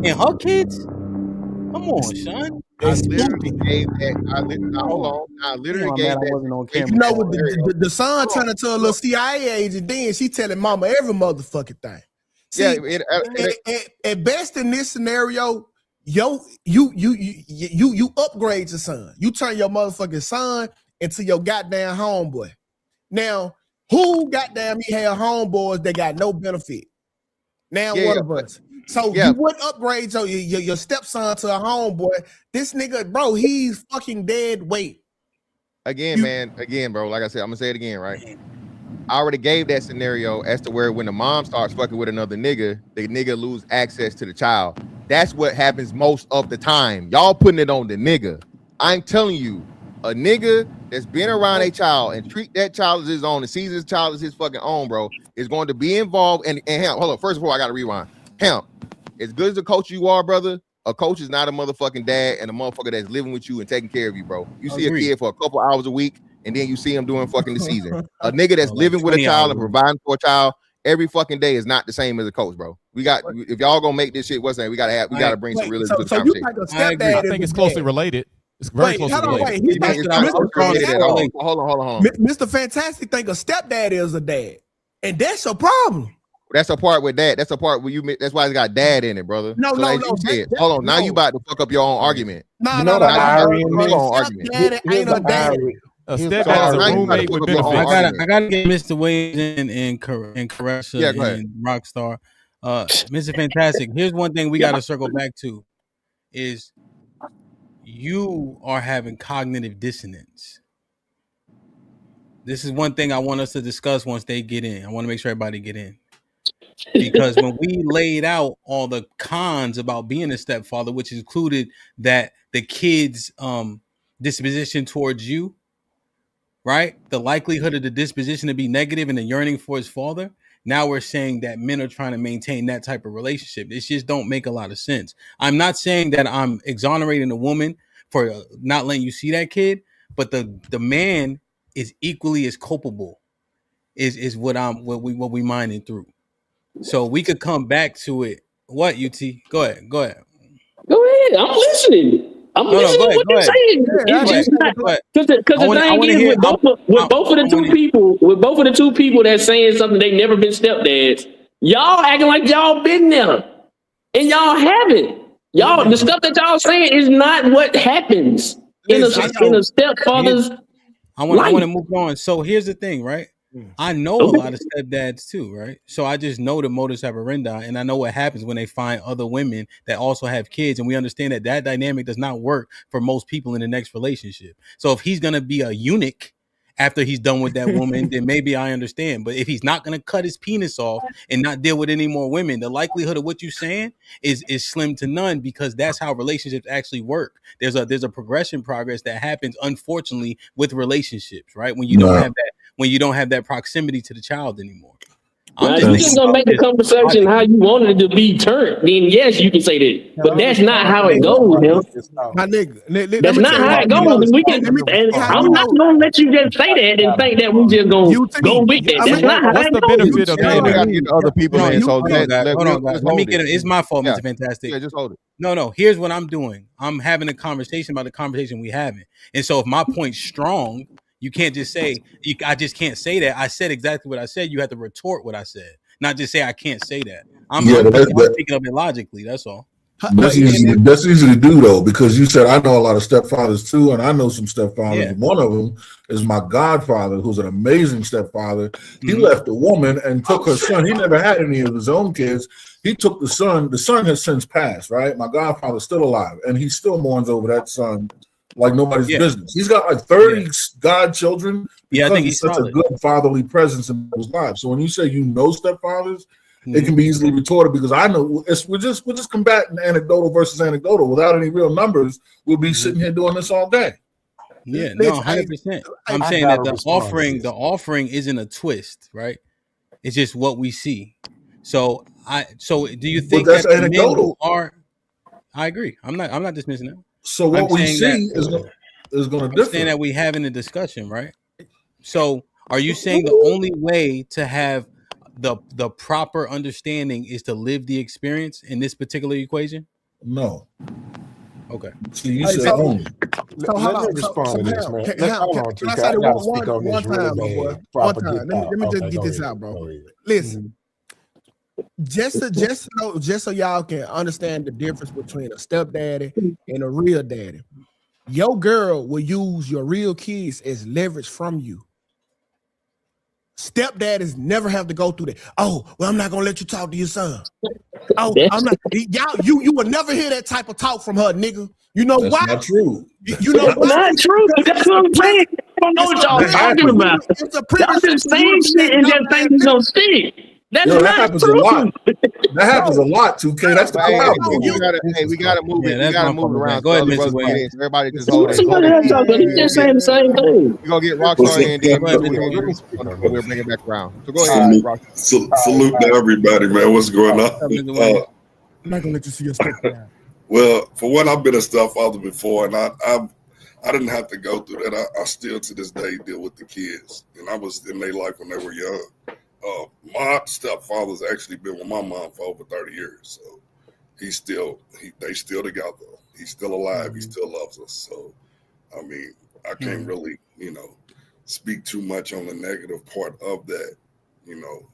and her kids. Come on, son.
I literally gave that. Hold on. I literally gave that.
You know what? The son turned into a little CIA agent. Then she telling mama every motherfucking thing. See, at best in this scenario, you upgrade your son. You turn your motherfucking son into your goddamn homeboy. Now, who goddamn he have homeboys that got no benefit? Now one of us. So you would upgrade your stepson to a homeboy. This nigga, bro, he's fucking dead weight.
Again, bro. Like I said, I'm gonna say it again, right? I already gave that scenario as to where when the mom starts fucking with another nigga, the nigga lose access to the child. That's what happens most of the time. Y'all putting it on the nigga. I'm telling you, a nigga that's been around a child and treat that child as his own and sees his child as his fucking own, bro, is going to be involved. And Hamp, hold on. First of all, I got to rewind. Hamp, as good as a coach you are, brother, A coach is not a motherfucking dad and a motherfucker that's living with you and taking care of you, bro. You see
Agreed.
a kid for a couple hours a week, and then you see him doing fucking the season. A nigga that's living with a child and providing for a child every fucking day is not the same as a coach, bro. We got, if y'all gonna make this shit, what's that? We gotta bring some realism to the conversation.
I think it's closely related. It's very closely related.
Hold on.
Mr. Fantastic think a stepdad is a dad, and that's a problem.
That's a part with that. That's a part where you. That's why it's got dad in it, brother.
No.
Hold on. Now you about to fuck up your own argument.
No.
Stepdaddy
ain't a dad.
A stepdad is a roommate with benefits.
I gotta get Mr. Wade and Caressa and Rockstar. Mr. Fantastic. Here's one thing we gotta circle back to: is you are having cognitive dissonance. This is one thing I want us to discuss once they get in. I want to make sure everybody get in. Because when we laid out all the cons about being a stepfather, which included that the kid's disposition towards you, right? The likelihood of the disposition to be negative and the yearning for his father. Now we're saying that men are trying to maintain that type of relationship. It just don't make a lot of sense. I'm not saying that I'm exonerating a woman for not letting you see that kid, but the man is equally as culpable. Is what we mining through. So we could come back to it. What, UT? Go ahead.
Go ahead. I'm listening. I'm listening to what you're saying. It's just not because the thing is with both of the two people that's saying something they never been stepdads. Y'all acting like y'all been there, and y'all haven't. Y'all the stuff that y'all saying is not what happens in a stepfather's.
I want to move on. So here's the thing, right? I know a lot of stepdads too, right? So I just know the modus operandi, and I know what happens when they find other women that also have kids, and we understand that dynamic does not work for most people in the next relationship. So if he's gonna be a eunuch after he's done with that woman, then maybe I understand. But if he's not gonna cut his penis off and not deal with any more women, the likelihood of what you're saying is slim to none, because that's how relationships actually work. There's a progress that happens, unfortunately, with relationships, right? When you don't have that proximity to the child anymore.
If you're just gonna make the conversation how you wanted it to be turned, then yes, you can say that. But that's not how it goes, man.
My nigga,
that's not how it goes. I'm not gonna let you just say that and think that we just gonna go with that. That's not how it goes.
What's the benefit of being got to get other people in? So
hold on, guys. Let me get it. It's my fault, Mr. Fantastic.
Yeah, just hold it.
No. Here's what I'm doing. I'm having a conversation about the conversation we having. And so if my point's strong, you can't just say, I just can't say that. I said exactly what I said. You have to retort what I said, not just say I can't say that. I'm picking up it logically. That's all.
That's easy to do though, because you said I know a lot of stepfathers too, and I know some stepfathers. Yeah. One of them is my godfather, who's an amazing stepfather. He left a woman and took her son. He never had any of his own kids. He took the son. The son has since passed, right? My godfather's still alive, and he still mourns over that son like nobody's business. He's got like 30 godchildren.
I think
he's such a good fatherly presence in people's lives. So when you say you know stepfathers, it can be easily retorted, because I know we're just combating anecdotal versus anecdotal without any real numbers. We'll be sitting here doing this all day.
Yeah, no, 100%. I'm saying that the offering isn't a twist, right? It's just what we see. So do you think that's that anecdotal? I agree. I'm not dismissing that.
So what we see is going to differ.
Saying that we having a discussion, right? So are you saying the only way to have the proper understanding is to live the experience in this particular equation?
No.
Okay.
So you said only.
Let me respond to this, man. Can I say it one time, boy? One time. Let me just get this out, bro.
Listen. Just so y'all can understand the difference between a stepdaddy and a real daddy. Your girl will use your real kids as leverage from you. Stepdaddies never have to go through that. Oh, well, I'm not gonna let you talk to your son. Oh, I'm not. You will never hear that type of talk from her, nigga. You know why?
That's not true.
You know
why? Not true. That's what I'm saying. I don't know what y'all talking about. Y'all just saying shit and just think it's gonna stick. That's
that happens true. A lot. That happens a lot, 2K. That's the problem.
We gotta move it. We gotta move it around.
Go ahead, Mr. Wayne.
Everybody just hold it.
He's just saying the same thing.
We're gonna get Rockstar in there. We'll bring it back around. So go ahead, Rockstar.
Salute to everybody, man. What's going on?
I'm not gonna let you see your stepdad.
Well, for one, I've been a stepfather before, and I didn't have to go through that. I still to this day deal with the kids, and I was in their life when they were young. My stepfather's actually been with my mom for over 30 years, so they still together. He's still alive. He still loves us. So, I mean, I can't really, speak too much on the negative part of that.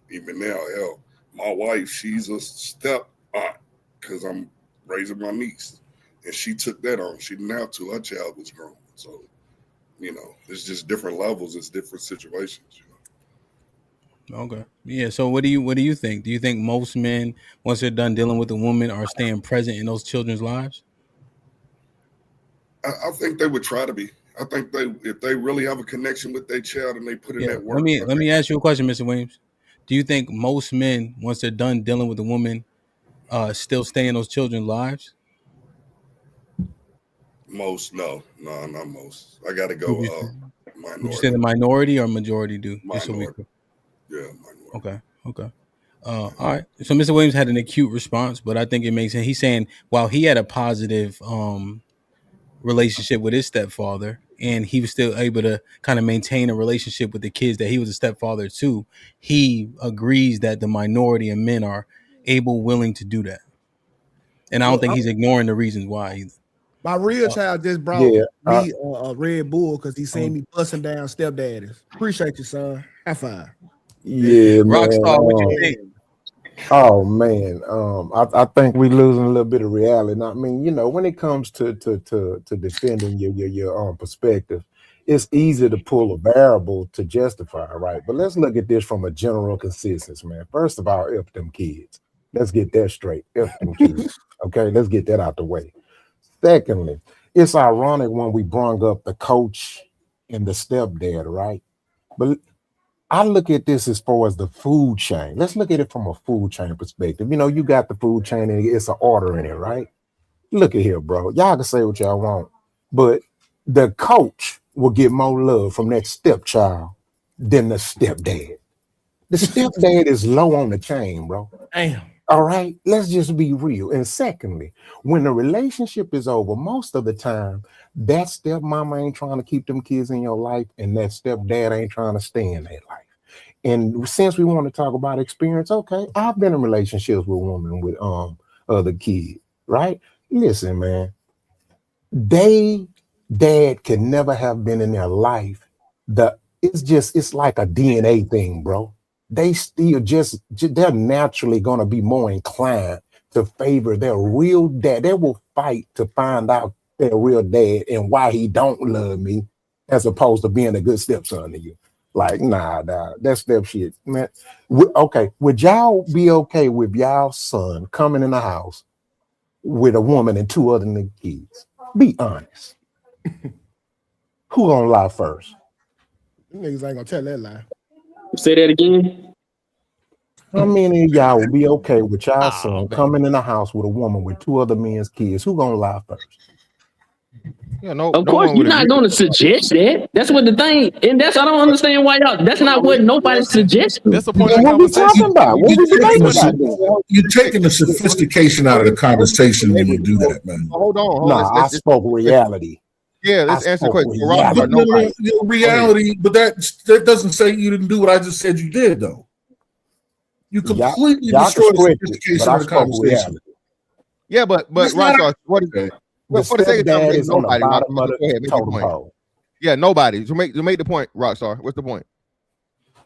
Even now, hell, my wife, she's a step aunt because I'm raising my niece, and she took that on. She didn't have to. Her child was grown. So, it's just different levels. It's different situations.
Okay. Yeah. So what do you think? Do you think most men, once they're done dealing with a woman, are staying present in those children's lives?
I think they would try to be. I think if they really have a connection with their child and they put in that work.
Let me ask you a question, Mr. Williams. Do you think most men, once they're done dealing with a woman, still stay in those children's lives?
Most, no, not most. I got to go minority.
Would you say the minority or majority do?
Minority. Yeah, minority.
Okay. All right. So Mr. Williams had an acute response, but I think it makes sense. He's saying while he had a positive relationship with his stepfather, and he was still able to kind of maintain a relationship with the kids that he was a stepfather to, he agrees that the minority of men are willing to do that. And I don't think he's ignoring the reasons why either.
My real child just brought me a Red Bull because he seen me busting down stepdaddies. Appreciate you, son. High five.
Yeah, man.
Rockstar, what you think?
Oh man, I think we losing a little bit of reality. I mean, when it comes to defending your perspective, it's easy to pull a variable to justify, right? But let's look at this from a general consensus, man. First of all, F them kids. Let's get that straight. F them kids. Okay, let's get that out the way. Secondly, it's ironic when we brung up the coach and the stepdad, right? But I look at this as far as the food chain. Let's look at it from a food chain perspective. You got the food chain and it's an order in it, right? Look at here, bro. Y'all can say what y'all want, but the coach will get more love from that stepchild than the stepdad. The stepdad is low on the chain, bro.
Damn.
All right, let's just be real. And secondly, when the relationship is over, most of the time, that stepmama ain't trying to keep them kids in your life, and that stepdad ain't trying to stay in their life. And since we want to talk about experience, okay, I've been in relationships with women with other kids, right? Listen, man, dad could never have been in their life. It's like a DNA thing, bro. They still they're naturally going to be more inclined to favor their real dad. They will fight to find out their real dad and why he don't love me, as opposed to being a good stepson to you. Like, nah, that's step shit, man. Okay, would y'all be okay with y'all son coming in the house with a woman and two other nigga kids? Be honest. Who gonna lie first?
Niggas ain't gonna tell that lie.
Say that again.
How many of y'all would be okay with y'all son coming in the house with a woman with two other men's kids? Who gonna lie first?
Yeah, no.
Of course, you're not going to suggest that. That's what the thing, and I don't understand why y'all. That's not what nobody's suggesting.
That's the point
of the talking about. What we debating about?
You're taking the sophistication out of the conversation when you do that, man.
Hold on.
Nah, I spoke reality.
Yeah, let's answer the question.
Reality, but that doesn't say you didn't do what I just said you did, though. You completely destroyed the sophistication of the conversation.
Yeah, but Rockstar, what is it? For the sake of time,
is nobody. Go ahead, make your point.
Yeah, nobody. To make the point, Rockstar. What's the point?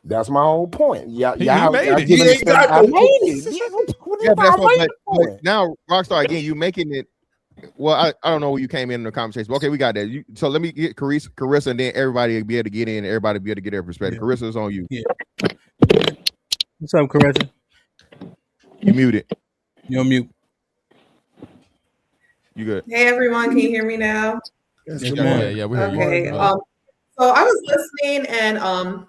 That's my whole point. Yeah,
he made it. He ain't got the but now, Rockstar, again, you making it. Well, I don't know where you came in the conversation. But okay, we got that. So let me get Carissa, and then everybody will be able to get in, and everybody will be able to get their perspective. Yeah. Carissa's on you.
Yeah. What's up, Carissa?
You muted.
You're on mute.
You good?
Hey everyone, can you hear me now?
Yes,
yeah, we hear you.
Okay. So I was listening, and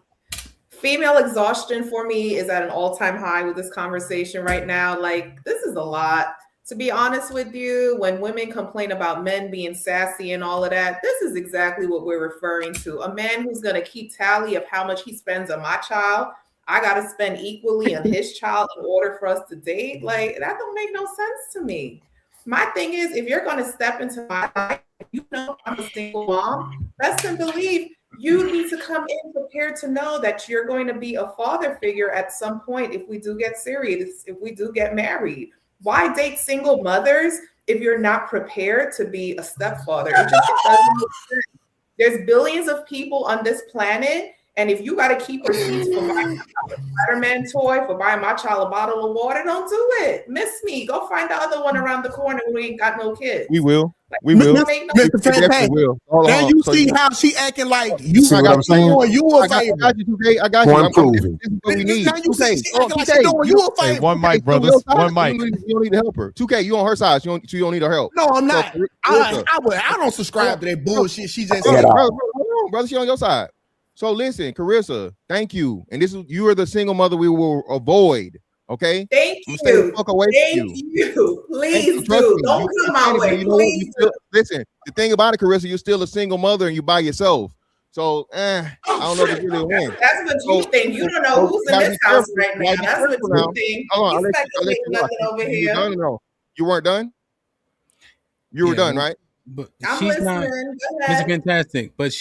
female exhaustion for me is at an all-time high with this conversation right now. Like, this is a lot. To be honest with you, when women complain about men being sassy and all of that, this is exactly what we're referring to. A man who's going to keep tally of how much he spends on my child. I got to spend equally on his child in order for us to date. Like, that don't make no sense to me. My thing is, if you're going to step into my life, you know I'm a single mom, best and believe you need to come in prepared to know that you're going to be a father figure at some point if we do get serious, if we do get married. Why date single mothers if you're not prepared to be a stepfather? It doesn't make sense. There's billions of people on this planet, and if you got to keep receipts for buying my child a Spider-Man toy, for buying my child a bottle of water, don't do it. Miss me. Go find the other one around the corner who ain't got no kids.
We will.
Like,
We will.
Mr. Fantastic. Now you see how she acting like you.
See what I'm saying?
Doing you a favor.
I got you, 2K. I got you.
Point proven.
This is what we need.
Now you see she acting like she
2K,
doing you a favor.
Hey, one mic, brothers. One mic.
You don't need to help her. 2K, you on her side. So you don't need her help.
No, I'm not.
So,
I don't subscribe to that bullshit. She just
brother,
said.
brother, she on your side. So listen, Carissa, thank you. And you are the single mother we will avoid. Okay.
Thank
I'm staying the
you.
fuck away
Thank
from you.
you. Please
Trust
do.
me.
Don't come my way.
You know what?
Please.
Listen, the thing about it, Carissa, you're still a single mother and you by yourself. So I don't know if you really win.
That's what you think. You don't know who's in this house right now. That's what you think.
Hold on,
You speculate nothing over here.
No. You weren't done? You were done, right?
But
I'm
she's not
listening. Go
Mr.
ahead.
Fantastic. But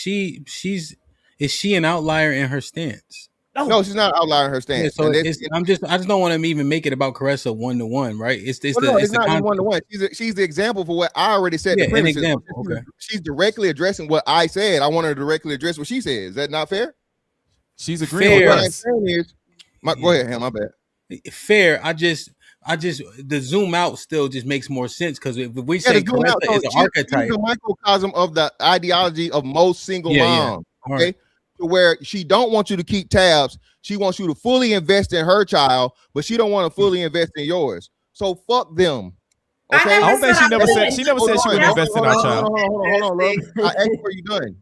is she an outlier in her stance?
No, she's not outlining her stance.
Yeah, so I just don't want to even make it about Caressa 1-to-1, right? It's
not even 1-to-1. She's the example for what I already said.
Yeah,
the
an example. Okay.
She's directly addressing what I said. I want her to directly address what she said. Is that not fair?
She's agreeing with
what I'm
us.
saying is, go ahead, Ham. My bad.
Fair. I just the zoom out still just makes more sense because if we say
the zoom out,
Caressa is an archetype,
she's a microcosm of the ideology of most single moms.
Yeah.
Okay.
Right.
To where she don't want you to keep tabs. She wants you to fully invest in her child, but she don't want to fully invest in yours. So fuck them. Okay.
I don't think she never said she would invest in our child.
Hold on, love. I asked were you done?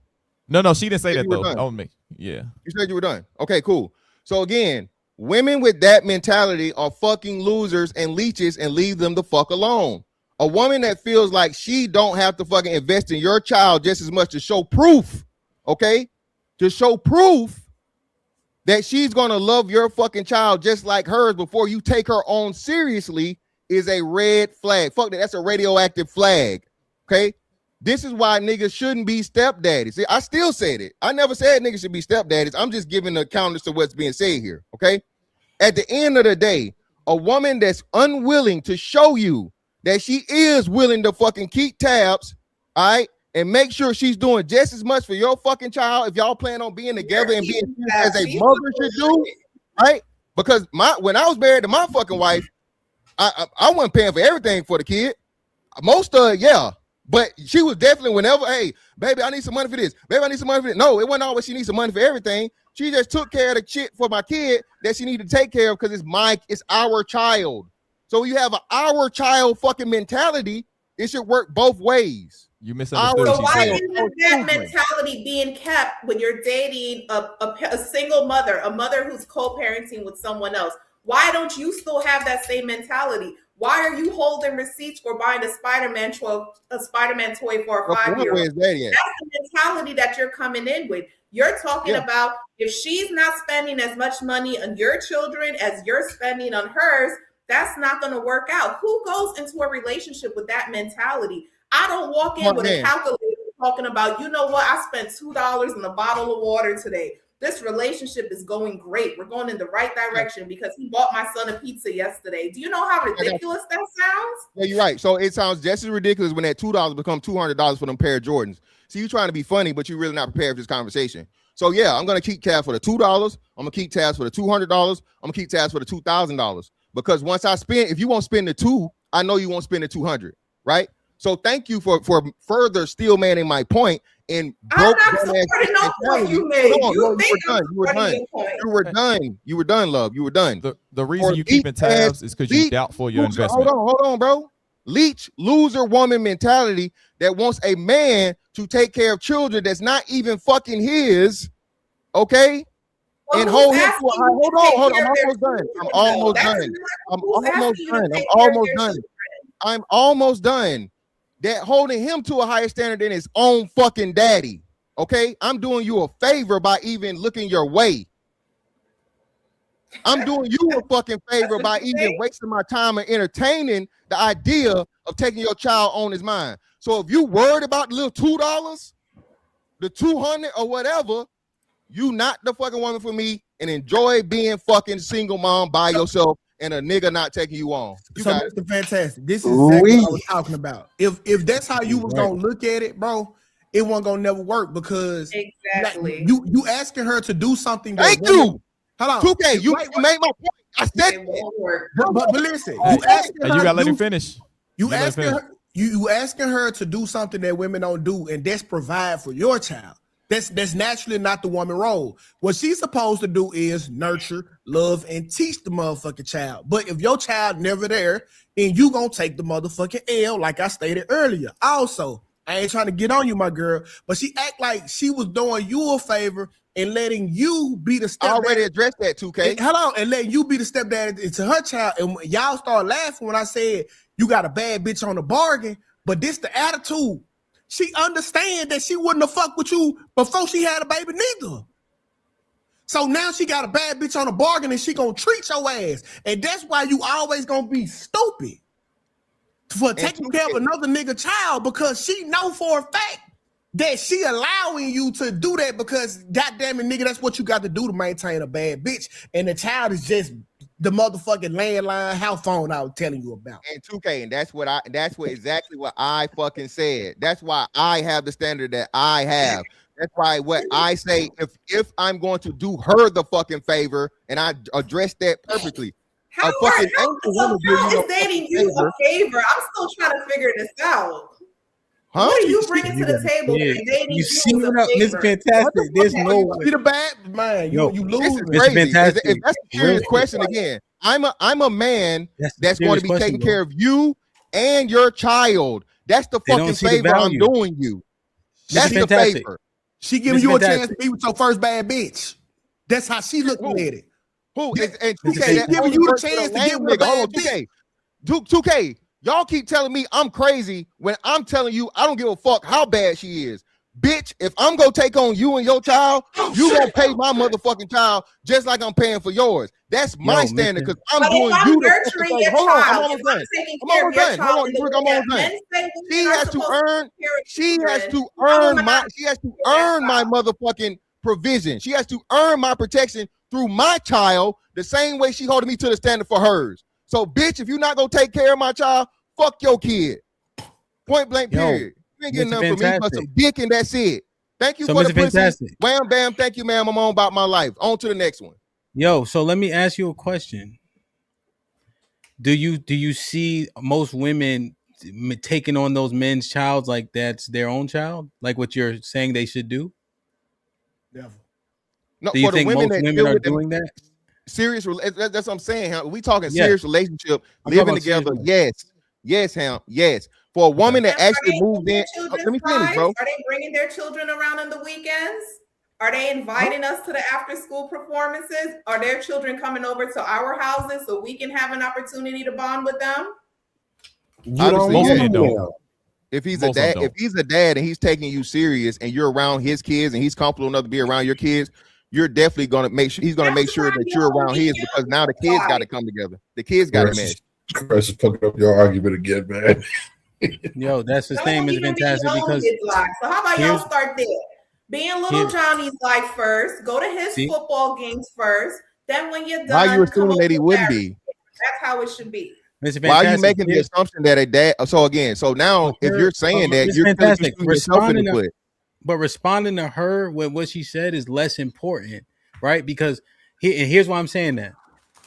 No, she didn't say that though.
Done.
On me. Yeah.
You said you were done. Okay, cool. So again, women with that mentality are fucking losers and leeches and leave them the fuck alone. A woman that feels like she don't have to fucking invest in your child just as much to show proof, okay? To show proof that she's gonna love your fucking child just like hers before you take her on seriously is a red flag. Fuck that, that's a radioactive flag. Okay. This is why niggas shouldn't be stepdaddies. See, I still said it. I never said niggas should be stepdaddies. I'm just giving the counters to what's being said here. Okay. At the end of the day, a woman that's unwilling to show you that she is willing to fucking keep tabs, all right, and make sure she's doing just as much for your fucking child if y'all plan on being together and being as a mother should do, right? Because when I was married to my fucking wife, I wasn't paying for everything for the kid. Most of it, yeah. But she was definitely whenever, hey, baby, I need some money for this. Baby, I need some money for this. No, it wasn't always she needs some money for everything. She just took care of the shit for my kid that she needed to take care of because it's our child. So you have an our child fucking mentality. It should work both ways.
You misunderstood.
So why isn't that mentality being kept when you're dating a single mother, a mother who's co-parenting with someone else? Why don't you still have that same mentality? Why are you holding receipts for buying a Spider-Man toy for a 5-year-old? That's the mentality that you're coming in with. You're talking about if she's not spending as much money on your children as you're spending on hers, that's not going to work out. Who goes into a relationship with that mentality? I don't walk in with a calculator talking about, you know what, I spent $2 on a bottle of water today. This relationship is going great. We're going in the right direction because he bought my son a pizza yesterday. Do you know how ridiculous that sounds?
Yeah, you're right. So it sounds just as ridiculous when that $2 become $200 for them pair of Jordans. See, you're trying to be funny, but you're really not prepared for this conversation. So yeah, I'm going to keep tabs for the $2. I'm going to keep tabs for the $200. I'm going to keep tabs for the $2,000 because once I spend, if you won't spend the $2, I know you won't spend the $200, right? So thank you for further steel manning my point and broke
I'm not supporting no point you made. You
were done, love. You were done.
The reason you keeping tabs is because you doubt for your investment.
Hold on, bro. Leech loser woman mentality that wants a man to take care of children that's not even fucking his, okay? Well, and hold him to a high. Hold on. I'm almost done. That holding him to a higher standard than his own fucking daddy. Okay, I'm doing you a favor by even looking your way. I'm doing you a fucking favor by even wasting my time and entertaining the idea of taking your child on his mind. So if you worried about the little $2, the 200 or whatever, you not the fucking woman for me, and enjoy being fucking single mom by yourself and a nigga not taking you on.
So Mr. Fantastic, this is exactly what I was talking about. If that's how you was gonna look at it, bro, it wasn't gonna never work because
exactly
you asking her to do something.
Thank you. Hold on. 2K, you made my point. I said
but listen, you asking her
you gotta let him finish.
You asking her, you asking her to do something that women don't do, and that's provide for your child. That's naturally not the woman role. What she's supposed to do is nurture, love, and teach the motherfucking child. But if your child never there, then you gonna take the motherfucking L, like I stated earlier. Also, I ain't trying to get on you, my girl, but she act like she was doing you a favor and letting you be the stepdad.
I already addressed that, 2K.
Hold on, and letting you be the stepdad into her child. And y'all start laughing when I said you got a bad bitch on the bargain, but this the attitude. She understand that she wouldn't have fucked with you before she had a baby nigga. So now she got a bad bitch on the bargain and she gonna treat your ass. And that's why you always gonna be stupid for taking care of another nigga child, because she know for a fact that she allowing you to do that because goddamn it, nigga, that's what you got to do to maintain a bad bitch. And the child is just the motherfucking landline house phone I was telling you about.
And 2K, and that's exactly what I fucking said. That's why I have the standard that I have. That's why what I say, if I'm going to do her the fucking favor, and I address that perfectly.
How is dating you a favor? I'm still trying to figure this out.
Huh?
What are you bringing to the table?
You see what up, Mr. Fantastic? There's no way.
Be the bad man. You lose.
This is crazy. If that's a serious question again, I'm a man that's going to be taking care of you and your child. That's the fucking favor I'm doing you. That's the favor.
She giving you a chance to be with your first bad bitch. That's how she looking at it.
Who? And
2K, she giving you the chance to get with a bad bitch.
2K. Y'all keep telling me I'm crazy when I'm telling you I don't give a fuck how bad she is. Bitch, if I'm gonna take on you and your child, you gonna pay my motherfucking child just like I'm paying for yours. That's my standard because I'm doing you the fucking thing. Hold on, I'm almost done. Hold on, I'm almost done. She has to earn my motherfucking provision. She has to earn my protection through my child the same way she holding me to the standard for hers. So, bitch, if you're not gonna take care of my child, fuck your kid. Point blank, period. You ain't getting nothing from me but some dick, and that's it. Thank you for the pussy. Wham, bam. Thank you, ma'am. I'm on about my life. On to the next one.
Yo, so let me ask you a question. Do you see most women taking on those men's child like that's their own child, like what you're saying they should do?
Never.
No,
do you think most women are doing that?
Serious, that's what I'm saying. Ham. We talking serious relationship, living together. Yes, Ham. Yes. For a woman that actually moved in. Let me finish, bro.
Are they bringing their children around on the weekends? Are they inviting us to the after-school performances? Are their children coming over to our houses so we can have an opportunity to bond with them?
If he's a dad and he's taking you serious and you're around his kids and he's comfortable enough to be around your kids, you're definitely gonna make sure he's gonna make sure that you're around his, because now the kids got to come together. The kids got to mesh.
Chris is fucking up your argument again, man.
Yo, that's the same as fantastic because.
So how about y'all start there? Be in little Johnny's life first. Go to his football games first. Then when you're done,
why are you assuming that he wouldn't be?
That's how it should be.
Why are you making the assumption that a dad? So again, so now if you're saying that, you're
fantastic. But responding to her with what she said is less important, right? Because here's why I'm saying that.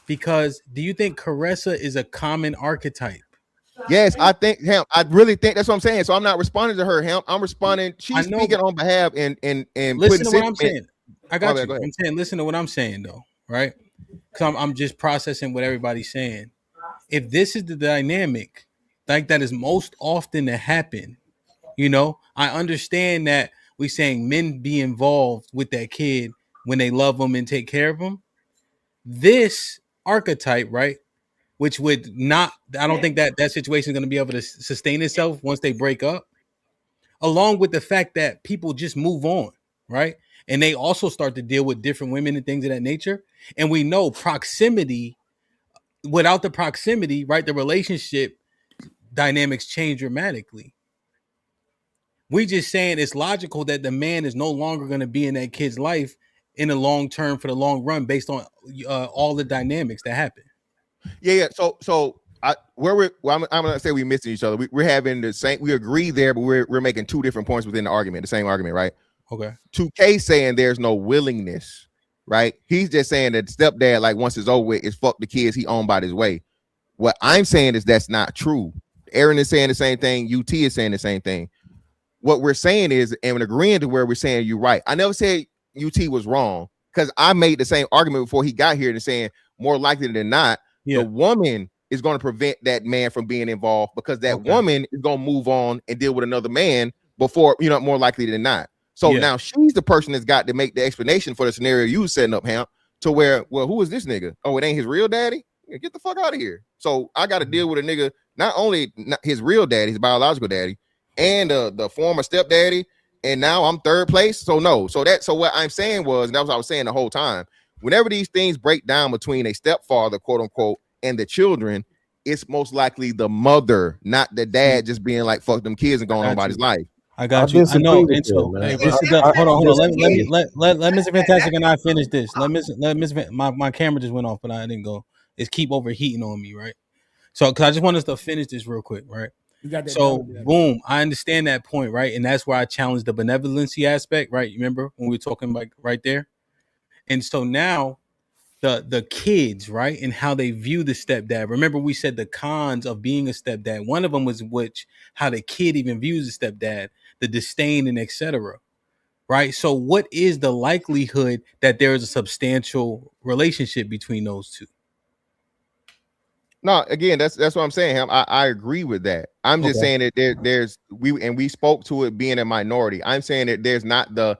Because do you think Caressa is a common archetype?
Yes, I think him. I really think that's what I'm saying. So I'm not responding to her. Him. I'm responding. She's speaking on behalf and
listen to what I'm saying. I got you. I'm saying listen to what I'm saying though, right? Because I'm just processing what everybody's saying. If this is the dynamic, like that is most often to happen, I understand that we're saying men be involved with that kid when they love them and take care of them. This archetype, right? Which would not, I don't think that situation is going to be able to sustain itself once they break up, along with the fact that people just move on, right? And they also start to deal with different women and things of that nature. And we know proximity, without the proximity, right? The relationship dynamics change dramatically. We just saying it's logical that the man is no longer going to be in that kid's life in the long term for the long run based on all the dynamics that happen.
Yeah. So I'm gonna say we missing each other. We're having the same. We agree there, but we're making two different points within the argument. The same argument, right?
Okay.
2K saying there's no willingness, right? He's just saying that stepdad, like once it's over with, is fuck the kids he owned by his way. What I'm saying is that's not true. Aaron is saying the same thing. UT is saying the same thing. What we're saying is, and agreeing to where we're saying you're right. I never said UT was wrong because I made the same argument before he got here and saying more likely than not, the woman is going to prevent that man from being involved because that woman is going to move on and deal with another man before, more likely than not. So now she's the person that's got to make the explanation for the scenario you was setting up, Hamp, to where, well, who is this nigga? Oh, it ain't his real daddy? Get the fuck out of here. So I got to deal with a nigga, not only his real daddy, his biological daddy, and the former stepdaddy, and now I'm third place. So no. So what I'm saying was, and that was what I was saying the whole time, whenever these things break down between a stepfather, quote unquote, and the children, it's most likely the mother, not the dad just being like, fuck them kids and going on about his life.
I got you. I know. And so, hold on. Let Mr. Fantastic and I finish this. My camera just went off, but I didn't go. It's keep overheating on me, right? So, because I just want us to finish this real quick, right? So, boom, I understand that point, right? And that's where I challenged the benevolency aspect, right? You remember when we were talking like right there? And so now the kids, right, and how they view the stepdad. Remember, we said the cons of being a stepdad. One of them was how the kid even views the stepdad, the disdain and etc. Right. So, what is the likelihood that there is a substantial relationship between those two?
No, again, that's what I'm saying, Ham. I agree with that. I'm just saying that we spoke to it being a minority. I'm saying that there's not the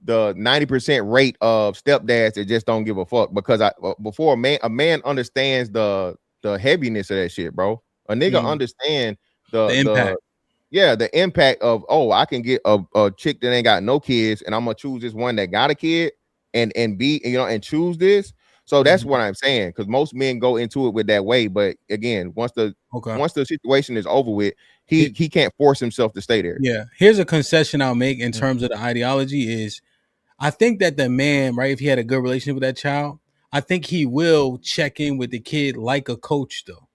90% rate of stepdads that just don't give a fuck, because before a man understands the heaviness of that shit, bro. A nigga understand the impact. The impact of, I can get a chick that ain't got no kids, and I'm gonna choose this one that got a kid and be and choose this. So that's what I'm saying, because most men go into it with that way. But again, once the situation is over with, he can't force himself to stay there.
Yeah. Here's a concession I'll make in terms of the ideology is, I think that the man, right, if he had a good relationship with that child, I think he will check in with the kid like a coach, though.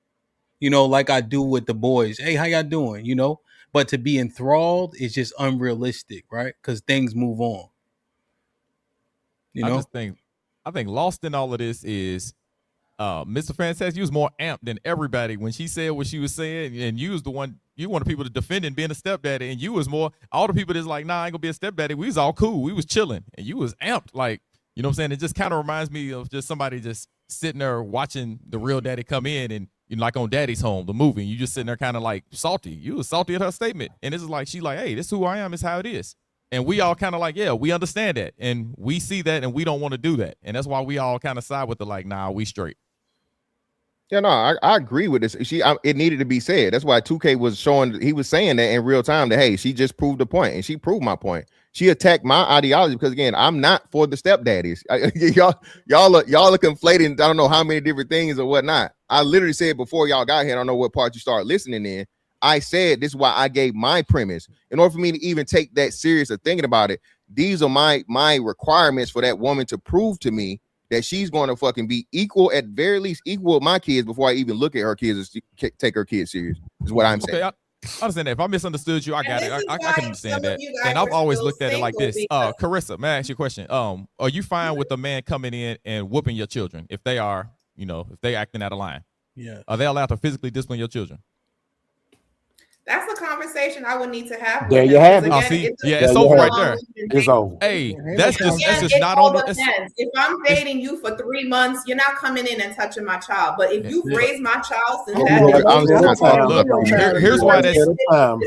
Like I do with the boys. Hey, how y'all doing? But to be enthralled is just unrealistic, right? Because things move on.
I think lost in all of this is Mr. Fantastic. You was more amped than everybody when she said what she was saying, and you was the one. You wanted people to defend and being a stepdaddy, and you was more all the people that's like, nah, I ain't gonna be a stepdaddy. We was all cool. We was chilling, and you was amped. Like, you know what I'm saying? It just kind of reminds me of just somebody just sitting there watching the real daddy come in, and like on Daddy's Home, the movie, and you just sitting there kind of like salty. You was salty at her statement, and this is like, she's like, hey, this is who I am. It's how it is. And we all kind of like, yeah, we understand that, and we see that, and we don't want to do that, and that's why we all kind of side with the like, nah, we straight.
Yeah, no, I agree with this. It needed to be said. That's why 2K was showing. He was saying that in real time that, hey, she just proved the point, and she proved my point. She attacked my ideology because, again, I'm not for the stepdaddies. Y'all are conflating. I don't know how many different things or whatnot. I literally said before y'all got here. I don't know what part you started listening in. I said this is why I gave my premise. In order for me to even take that serious or thinking about it, these are my requirements for that woman to prove to me that she's going to fucking be equal, at very least equal with my kids, before I even look at her kids and take her kids serious, is what I'm saying.
I understand that. If I misunderstood you, I got it. I can understand that. And I've always looked at it like this. Carissa, may I ask you a question? Are you fine with the man coming in and whooping your children if they are, if they acting out of line?
Yeah.
Are they allowed to physically discipline your children?
That's a conversation I would need to have.
There you have it.
It's over right there.
It's over.
Hey, that's just not on the.
If I'm dating you for 3 months, you're not coming in and touching my child. But if you've raised my child since
here's why that's. Hold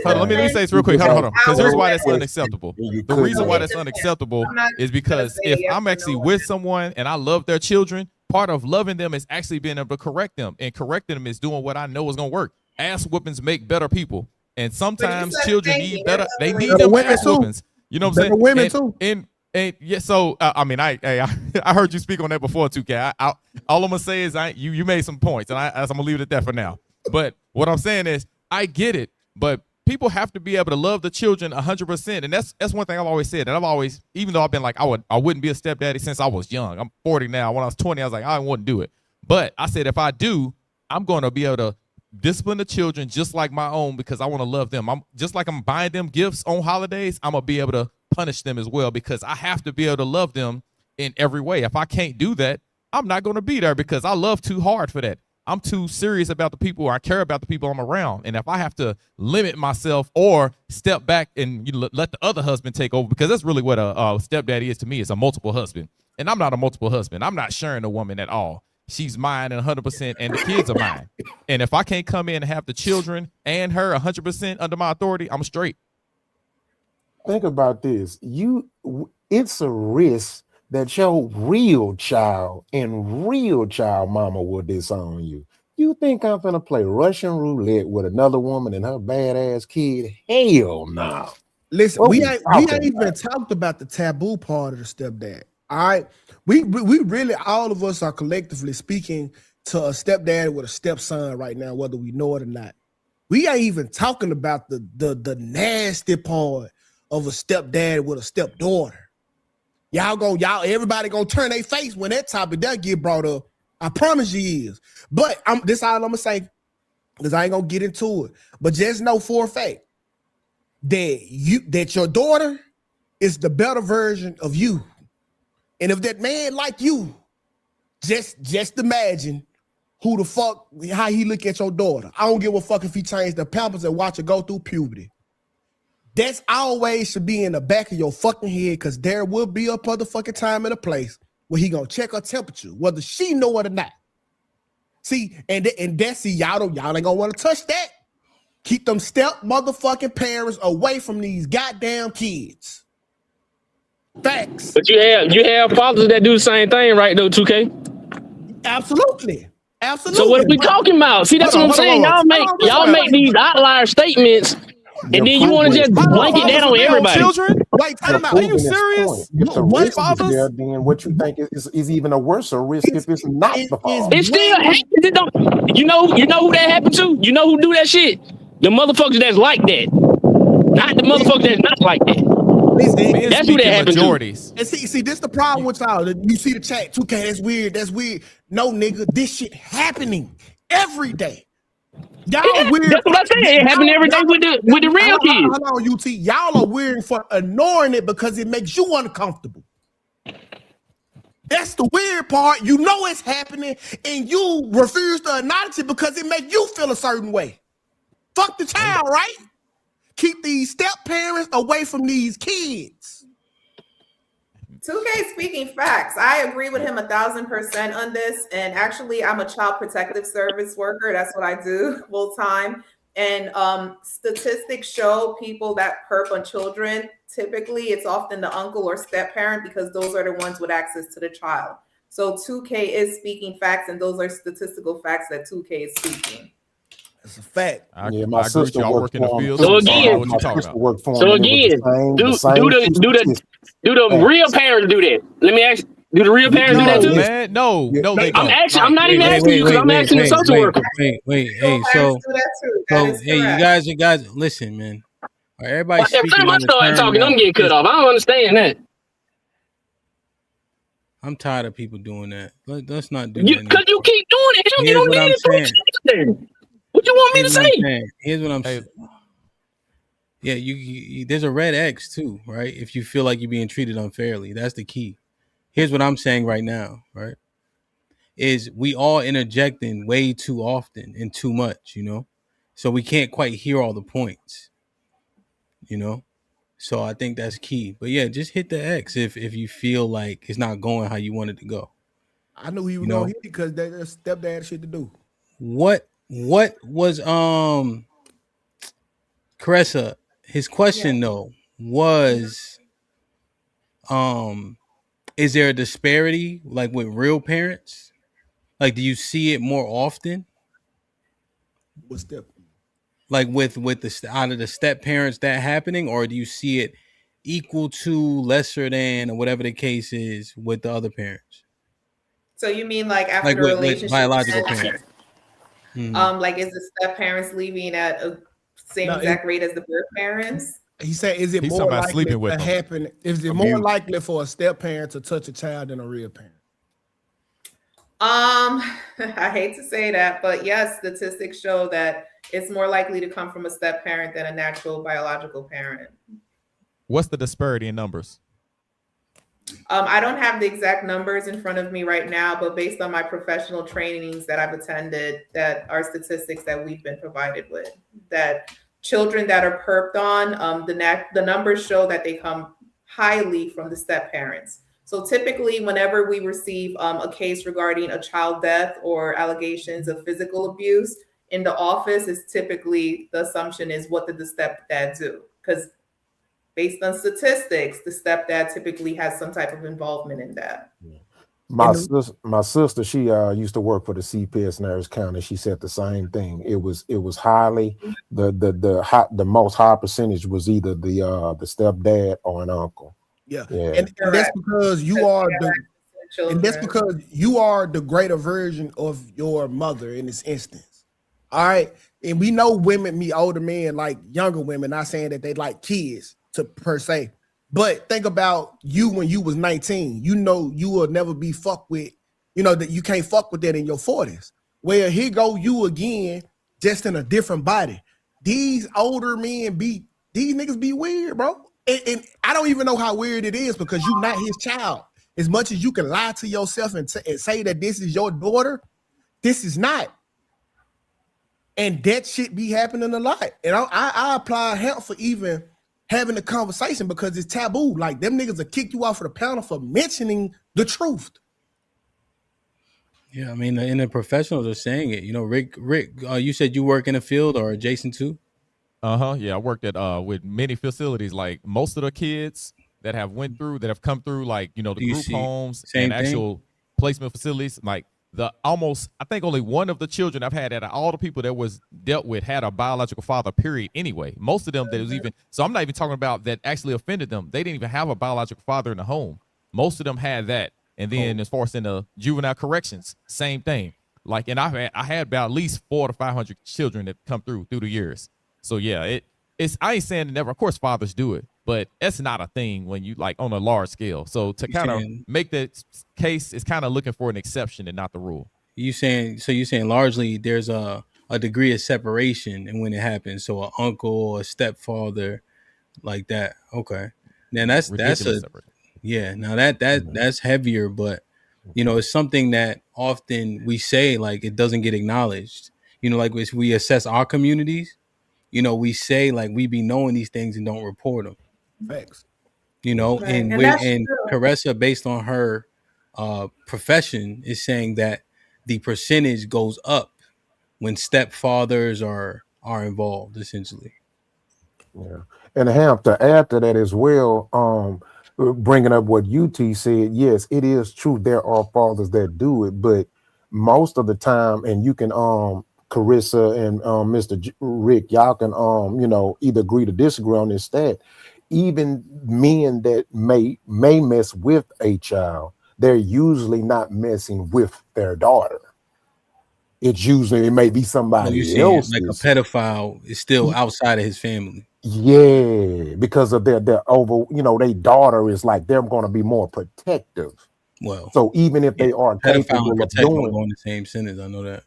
on, let me say this real quick. Hold on. Because here's why that's unacceptable. The reason why that's unacceptable is because if I'm actually with someone and I love their children, part of loving them is actually being able to correct them, and correcting them is doing what I know is going to work. Ass whoopings make better people, and sometimes children need better. They need them ass whoopings. You know what I'm saying?
Women too.
And yeah, so I mean, I heard you speak on that before too, Kat. All I'm gonna say is you made some points, and I'm gonna leave it at that for now. But what I'm saying is, I get it, but people have to be able to love the children 100%, and that's one thing I've always said. And I've always, even though I've been like, I wouldn't be a stepdaddy since I was young. I'm 40 now. When I was 20, I was like, I wouldn't do it. But I said, if I do, I'm going to be able to discipline the children just like my own because I want to love them. I'm just like I'm buying them gifts on holidays. I'm gonna be able to punish them as well because I have to be able to love them in every way. If I can't do that, I'm not going to be there because I love too hard for that. I'm too serious about the people, or I care about the people I'm around. And if I have to limit myself or step back and let the other husband take over, because that's really what a stepdaddy is to me, is a multiple husband. And I'm not a multiple husband. I'm not sharing a woman at all. She's mine and 100%, and the kids are mine. And if I can't come in and have the children and her 100% under my authority, I'm straight.
Think about this. It's a risk that your real child and real child mama will disown you. You think I'm gonna play Russian roulette with another woman and her badass kid? Hell no.
Listen, we ain't even talked about the taboo part of the stepdad. All right. We really, all of us are collectively speaking to a stepdad with a stepson right now, whether we know it or not. We ain't even talking about the nasty part of a stepdad with a stepdaughter. Everybody gonna turn their face when that topic that get brought up. I promise you is. But this all I'm gonna say, because I ain't gonna get into it. But just know for a fact that your daughter is the better version of you. And if that man like you, just imagine who the fuck, how he look at your daughter. I don't give a fuck if he changed the pampers and watch her go through puberty. That's always should be in the back of your fucking head, because there will be a motherfucking time and a place where he gonna check her temperature, whether she know it or not. See, and that's, see, y'all ain't gonna want to touch that. Keep them step motherfucking parents away from these goddamn kids. Facts.
But you have fathers that do the same thing, right? Though, 2K.
Absolutely.
So what are we talking about? See, that's what I'm saying. Y'all make these outlier statements, and then you want to just blanket that on everybody.
Wait, time out.
Are you serious? If the risk is there, then what you think is even a worse risk if it's not the father?
It still happens. You know who that happened to? You know who do that shit? The motherfuckers that's like that. Not the motherfuckers that's not like that. That's who that happened to.
And see, this the problem with y'all. You see the chat, 2K, that's weird. No, nigga, this shit happening every day. Y'all weird.
That's what I said. It happened every day with the real kids.
Hold on, UT. Y'all are weird for ignoring it because it makes you uncomfortable. That's the weird part. You know it's happening, and you refuse to acknowledge it because it makes you feel a certain way. Fuck the child, right? Keep these step parents away from these kids.
2K speaking facts. I agree with him 1,000% on this. And actually, I'm a child protective service worker. That's what I do full time. And statistics show people that perp on children, typically it's often the uncle or step parent because those are the ones with access to the child. So 2K is speaking facts, and those are statistical facts that 2K is speaking.
It's a fact.
My sister worked in the field.
So again, do the real parents do that? Let me ask. Do the real parents do that too?
Man, no, they don't.
I'm not even asking you, because I'm asking the social worker.
Hey, so hey, you guys, listen, man. Everybody speaking.
Every time I start talking, I'm getting cut off. I don't understand that.
I'm tired of people doing that. Let's not do that.
Because you keep doing it. You don't need to do it. What you want me to say?
Here's what I'm saying. Yeah, you there's a red X too, right? If you feel like you're being treated unfairly, that's the key. Here's what I'm saying right now, right? Is we all interjecting way too often and too much, so we can't quite hear all the points, so I think that's key. But yeah, just hit the X if you feel like it's not going how you want it to go.
I knew he was gonna hit it because that's stepdad shit to do.
What was Caressa, his question though was is there a disparity like with real parents? Like, do you see it more often?
What step?
Like with the out of the step parents that happening, or do you see it equal to, lesser than, or whatever the case is with the other parents?
So you mean like after the relationship?
Biological parents.
Like, is the step parents leaving at a same exact rate as the birth parents?
He said, is it
He's
more
talking about
likely
sleeping with
to
them.
happen? Is it more likely for a step parent to touch a child than a real parent?
I hate to say that, but yes, statistics show that it's more likely to come from a step parent than a natural biological parent.
What's the disparity in numbers?
I don't have the exact numbers in front of me right now, but based on my professional trainings that I've attended, that are statistics that we've been provided with, that children that are perped on, the numbers show that they come highly from the step parents. So typically, whenever we receive a case regarding a child death or allegations of physical abuse in the office, is typically the assumption is what did the stepdad do? Because based on statistics, the stepdad typically has some type of involvement in that.
My sister, she used to work for the CPS in Harris County. She said the same thing. It was highly the most high percentage was either the stepdad or an uncle.
Yeah. And that's because you are the greater version of your mother in this instance. All right. And we know women meet older men like younger women, not saying that they like kids per se. But think about you when you was 19. You know you will never be fucked with, that you can't fuck with that in your 40s. Well, here go you again, just in a different body. These older men these niggas be weird, bro. And I don't even know how weird it is because you're not his child. As much as you can lie to yourself and say that this is your daughter, this is not. And that shit be happening a lot. And I apply HAMP for even having a conversation because it's taboo. Like, them niggas will kick you off of the panel for mentioning the truth.
Yeah, I mean, and the professionals are saying it. Rick, you said you work in the field or adjacent to?
Yeah, I worked at with many facilities. Like, most of the kids that have come through, like, the group homes and actual placement facilities, like, I think only one of the children I've had out of all the people that was dealt with had a biological father, period, anyway. Most of them that was so I'm not even talking about that actually offended them. They didn't even have a biological father in the home. Most of them had that. And then as far as in the juvenile corrections, same thing. Like, and I had about at least 400 to 500 children that come through the years. So yeah, I ain't saying never, of course fathers do it, but it's not a thing when you, like, on a large scale. So to kind of make that case, it's kind of looking for an exception and not the rule.
You're saying largely there's a degree of separation and when it happens. So an uncle or a stepfather like that. Okay. Then that's that's heavier, but it's something that often we say, like, it doesn't get acknowledged. Like, as we assess our communities, we say, like, we be knowing these things and don't report them.
Facts.
And Caressa, based on her profession, is saying that the percentage goes up when stepfathers are involved, essentially.
Yeah. And HAMP, to add to that as well, bringing up what UT said, yes, it is true there are fathers that do it, but most of the time, and you can Carissa and Mr. Rick, y'all can either agree to disagree on this stat. Even men that may mess with a child, they're usually not messing with their daughter. It may be somebody else.
Like, a pedophile is still outside of his family.
Yeah, because of their their daughter is like, they're going to be more protective.
Well,
so even if they are capable of doing
on the same sentence, I know that.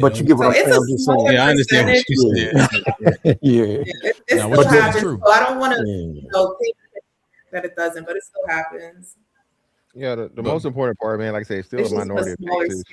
But you get what I'm saying.
Yeah, I understand what you're saying.
Yeah.
It still happens. So I don't want to think that it doesn't, but it still happens.
Yeah, the most important part, man, like I say, it's still a minority of cases.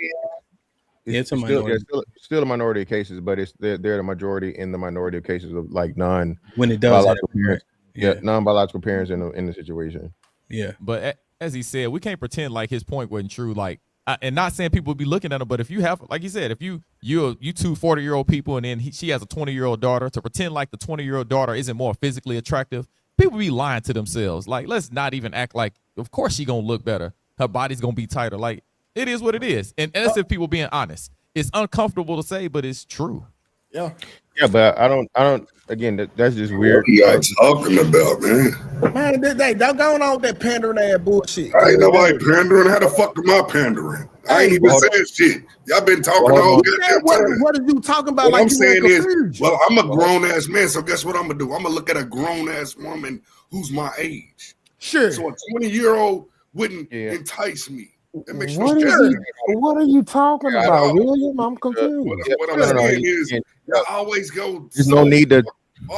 It's a minority.
Still a minority of cases, but they're the majority in the minority of cases of, like,
when it does
biological parents. Yeah, non-biological parents in the situation.
Yeah,
but as he said, we can't pretend like his point wasn't true. Like, and not saying people would be looking at him, but if you have, like he said, if you two 40-year-old people and then she has a 20-year-old daughter, to pretend like the 20-year-old daughter isn't more physically attractive, people be lying to themselves. Like, let's not even act like, of course she gonna look better, her body's gonna be tighter. Like, it is what it is, and that's if people being honest. It's uncomfortable to say, but it's true.
Yeah,
Yeah, but I don't. Again, that's just weird.
What are y'all talking about, man?
Man, they going on with that pandering ass bullshit.
Ain't nobody pandering. How the fuck am I pandering? I ain't even saying shit. Y'all been talking the whole goddamn time.
What are you talking about?
What
Like
I'm
you weren't
saying is,
confused.
well, I'm a grown ass man, so guess what I'm gonna do? I'm gonna look at a grown ass woman who's my age.
Sure.
So a 20-year-old wouldn't entice me. That makes no
What
sense.
are you talking about, William? I'm confused.
What I'm saying is, y'all always go.
There's no need to,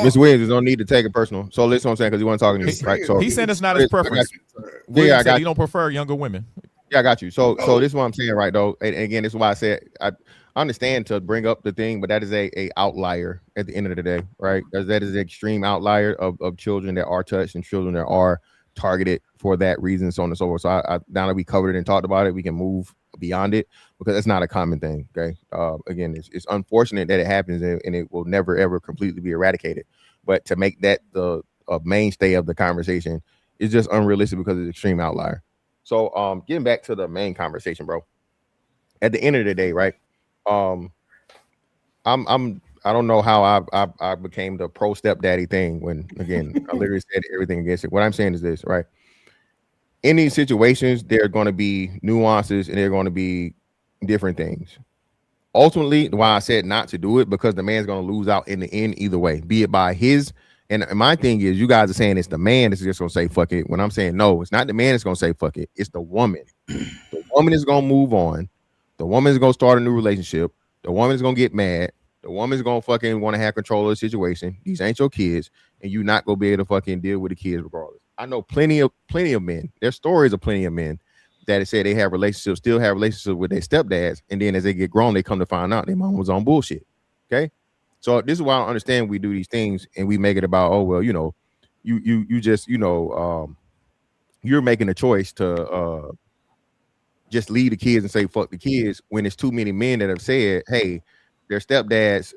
Miss Williams. There's no need to take it personal. So listen, what I'm saying, because you want to talk to me, right? So
He's saying it's not his preference.
Yeah, I
said
got
he don't prefer younger women.
Yeah, I got you. So this is what I'm saying, right? Though, and again, this is why I said I understand to bring up the thing, but that is a outlier at the end of the day, right? Because that is an extreme outlier of children that are touched and children that are targeted for that reason, so on and so forth. So now that we covered it and talked about it, we can move beyond it because it's not a common thing. Okay. Again, it's unfortunate that it happens and it will never ever completely be eradicated. But to make that the mainstay of the conversation is just unrealistic because it's an extreme outlier. So getting back to the main conversation, bro. At the end of the day, right? I don't know how I became the pro stepdaddy thing when again I literally said everything against it. What I'm saying is this, right? In these situations, there are going to be nuances and there are going to be different things. Ultimately, why I said not to do it, because the man's going to lose out in the end either way, be it by his. And my thing is, you guys are saying it's the man that's just going to say fuck it. When I'm saying no, it's not the man that's going to say fuck it. It's the woman. The woman is going to move on. The woman is going to start a new relationship. The woman is going to get mad. The woman's going to fucking want to have control of the situation. These ain't your kids. And you're not going to be able to fucking deal with the kids regardless. I know plenty of men. There's stories of plenty of men that say they have relationships, still have relationships with their stepdads. And then as they get grown, they come to find out their mom was on bullshit. Okay. So this is why I understand we do these things and we make it about, oh, well, you know, you just, you know, you're making a choice to just leave the kids and say, fuck the kids, when it's too many men that have said, hey, their stepdads,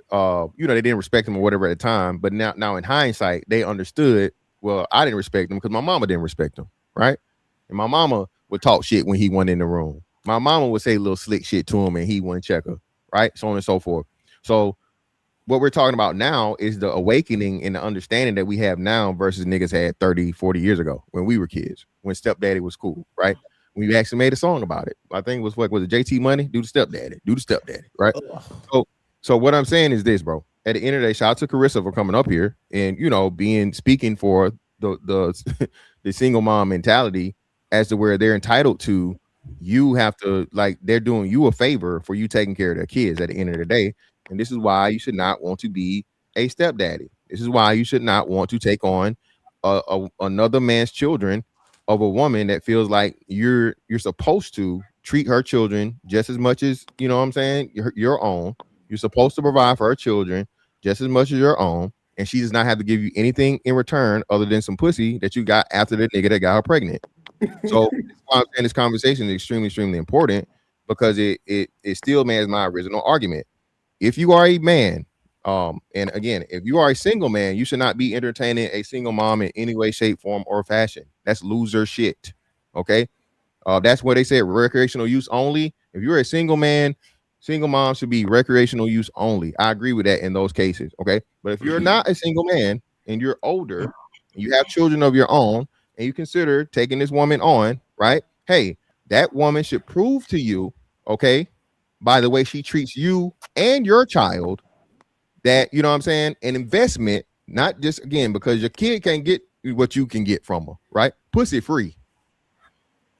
you know, they didn't respect them or whatever at the time. But now in hindsight, they understood, well, I didn't respect them because my mama didn't respect them. Right. And my mama would talk shit when he went in the room. My mama would say little slick shit to him and he wouldn't check her. Right. So on and so forth. So what we're talking about now is the awakening and the understanding that we have now versus niggas had 30, 40 years ago when we were kids, when stepdaddy was cool. Right. We actually made a song about it. I think it was what was it? JT Money? Do the stepdaddy. Right. So what I'm saying is this, bro. At the end of the day, shout out to Carissa for coming up here and, you know, speaking for the the single mom mentality as to where they're entitled to. You have to, like, they're doing you a favor for you taking care of their kids at the end of the day. And this is why you should not want to be a stepdaddy. This is why you should not want to take on another man's children of a woman that feels like you're supposed to treat her children just as much as, you know what I'm saying, your own. You're supposed to provide for her children just as much as your own, and she does not have to give you anything in return other than some pussy that you got after the nigga that got her pregnant. So that's why I'm saying this conversation is extremely, extremely important, because it still mans my original argument. If you are a man, and again, if you are a single man, you should not be entertaining a single mom in any way, shape, form, or fashion. That's loser shit. Okay. That's what they said, recreational use only. If you're a single man, single mom should be recreational use only. I agree with that in those cases. Okay. But if you're not a single man and you're older and you have children of your own and you consider taking this woman on, right? Hey, that woman should prove to you, okay, by the way she treats you and your child, that, you know what I'm saying, an investment, not just, again, because your kid can't get what you can get from her, right? Pussy free.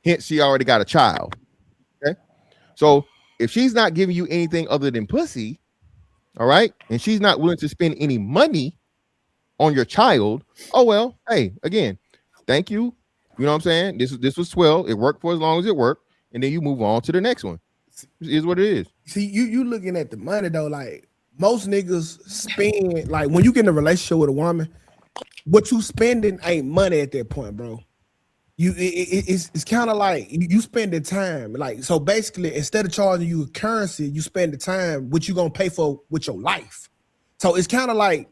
Hence, she already got a child. Okay. So if she's not giving you anything other than pussy, all right, and she's not willing to spend any money on your child, oh well, hey, again, thank you. You know what I'm saying? This was swell. It worked for as long as it worked, and then you move on to the next one. It is what it is.
See, you looking at the money though, like most niggas spend, like when you get in a relationship with a woman, what you spending ain't money at that point, bro. It's kind of like you spend the time, like, so basically instead of charging you a currency, you spend the time what you gonna pay for with your life. So it's kind of like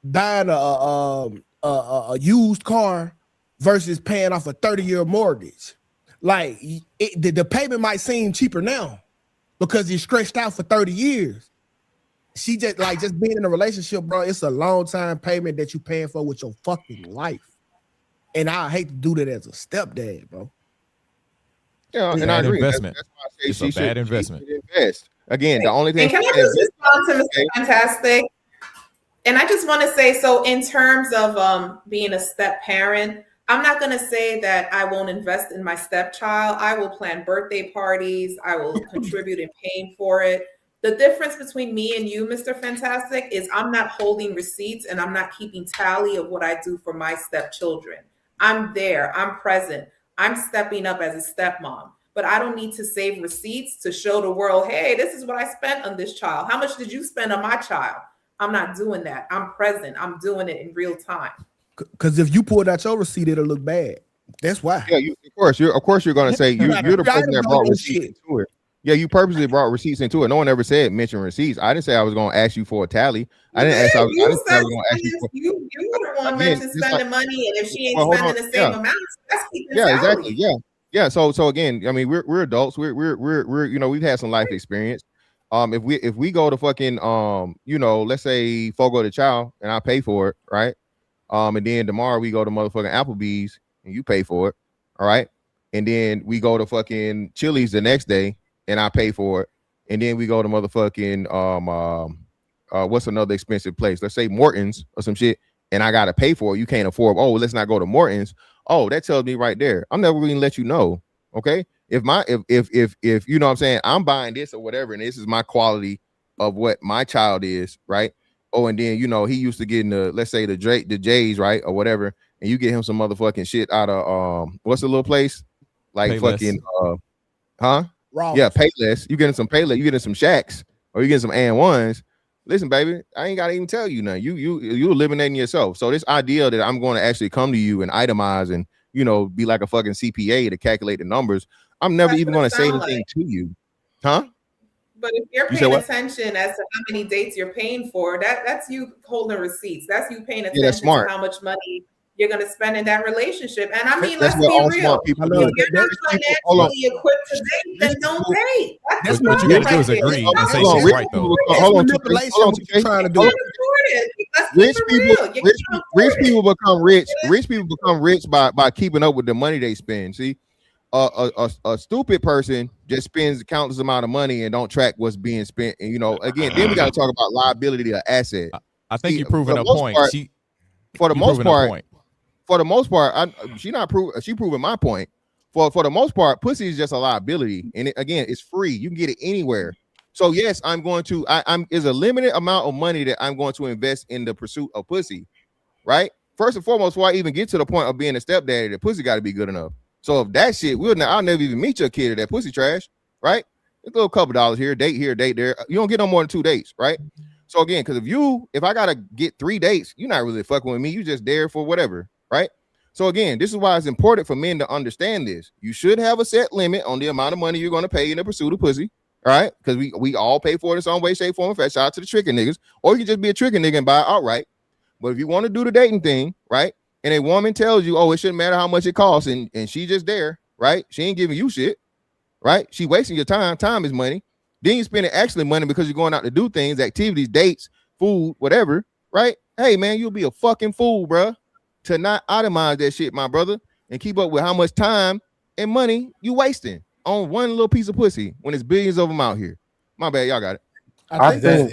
buying a used car versus paying off a 30-year mortgage. Like the payment might seem cheaper now because it's stretched out for 30 years. she just being in a relationship, bro. It's a long time payment that you paying for with your fucking life, and I hate to do that as a stepdad, bro.
Yeah, and I agree.
Investment.
That's why I say
It's a bad investment.
She should invest. Again, the only thing.
And can I just respond to Mr. Fantastic? And I just want to say, so in terms of being a step parent, I'm not going to say that I won't invest in my stepchild. I will plan birthday parties. I will contribute in paying for it. The difference between me and you, Mr. Fantastic, is I'm not holding receipts and I'm not keeping tally of what I do for my stepchildren. I'm there. I'm present. I'm stepping up as a stepmom. But I don't need to save receipts to show the world, hey, this is what I spent on this child. How much did you spend on my child? I'm not doing that. I'm present. I'm doing it in real time.
Because if you pulled out your receipt, it'll look bad. That's why.
Yeah, of course you're gonna say you're the person that brought receipts into it. Yeah, you purposely brought receipts into it. No one ever said mention receipts. I didn't say I was gonna ask you for a tally. I didn't ask. I was gonna ask you for.
You were the one mentioned spending money, and if she ain't spending the same amount, that's keeping
tally.
Exactly.
Yeah. So again, I mean, we're adults. We're you know, we've had some life experience. If we go to fucking you know, let's say Fogo de Chao and I pay for it, right? And then tomorrow we go to motherfucking Applebee's and you pay for it, all right? And then we go to fucking Chili's the next day and I pay for it. And then we go to motherfucking what's another expensive place? Let's say Morton's or some shit, and I gotta pay for it. You can't afford. Oh, let's not go to Morton's. Oh, that tells me right there. I'm never gonna let you know. Okay. If you know what I'm saying, I'm buying this or whatever, and this is my quality of what my child is, right? Oh, and then you know he used to get in the, let's say the J's, right, or whatever, and you get him some motherfucking shit out of what's the little place like fucking
Ross.
Yeah, Payless. You getting some Payless, you getting some Shacks, or you getting some and1s. Listen, baby, I ain't gotta even tell you nothing. You eliminating yourself. So this idea that I'm going to actually come to you and itemize and you know be like a fucking CPA to calculate the numbers. I'm never even going to say anything to you, huh?
But if you're paying attention as to how many dates you're paying for, that's you holding receipts. That's you paying attention to how much money you're going to spend in that relationship. And I mean, let's be real. If you're not financially equipped to date, then don't date.
That's what you got to do is agree and say shit right though.
Hold on, trying to do. Rich people become rich. Rich people become rich by keeping up with the money they spend. See. A stupid person just spends a countless amount of money and don't track what's being spent. And you know, again, then we got to talk about liability to asset.
I think you're proving a point.
For the most part, she proving my point. For the most part, pussy is just a liability, and again, it's free. You can get it anywhere. So yes, I'm is a limited amount of money that I'm going to invest in the pursuit of pussy, right? First and foremost, before I even get to the point of being a stepdaddy, the pussy got to be good enough. So if that shit, I'll never even meet your kid or that pussy trash, right? A little couple dollars here, date there. You don't get no more than 2 dates, right? So again, because if I gotta get 3 dates, you're not really fucking with me. You just there for whatever, right? So again, this is why it's important for men to understand this. You should have a set limit on the amount of money you're going to pay in the pursuit of pussy, all right? Because we all pay for it in some way, shape, form, and fashion. Shout out to the tricking niggas, or you can just be a tricking nigga and buy it outright. But if you want to do the dating thing, right? And a woman tells you, oh, it shouldn't matter how much it costs, and she just there, right? She ain't giving you shit, right? She wasting your time. Time is money. Then you spending actually money because you're going out to do things, activities, dates, food, whatever, right? Hey, man, you'll be a fucking fool, bro, to not itemize that shit, my brother, and keep up with how much time and money you wasting on one little piece of pussy when there's billions of them out here. My bad, y'all got it.
I think.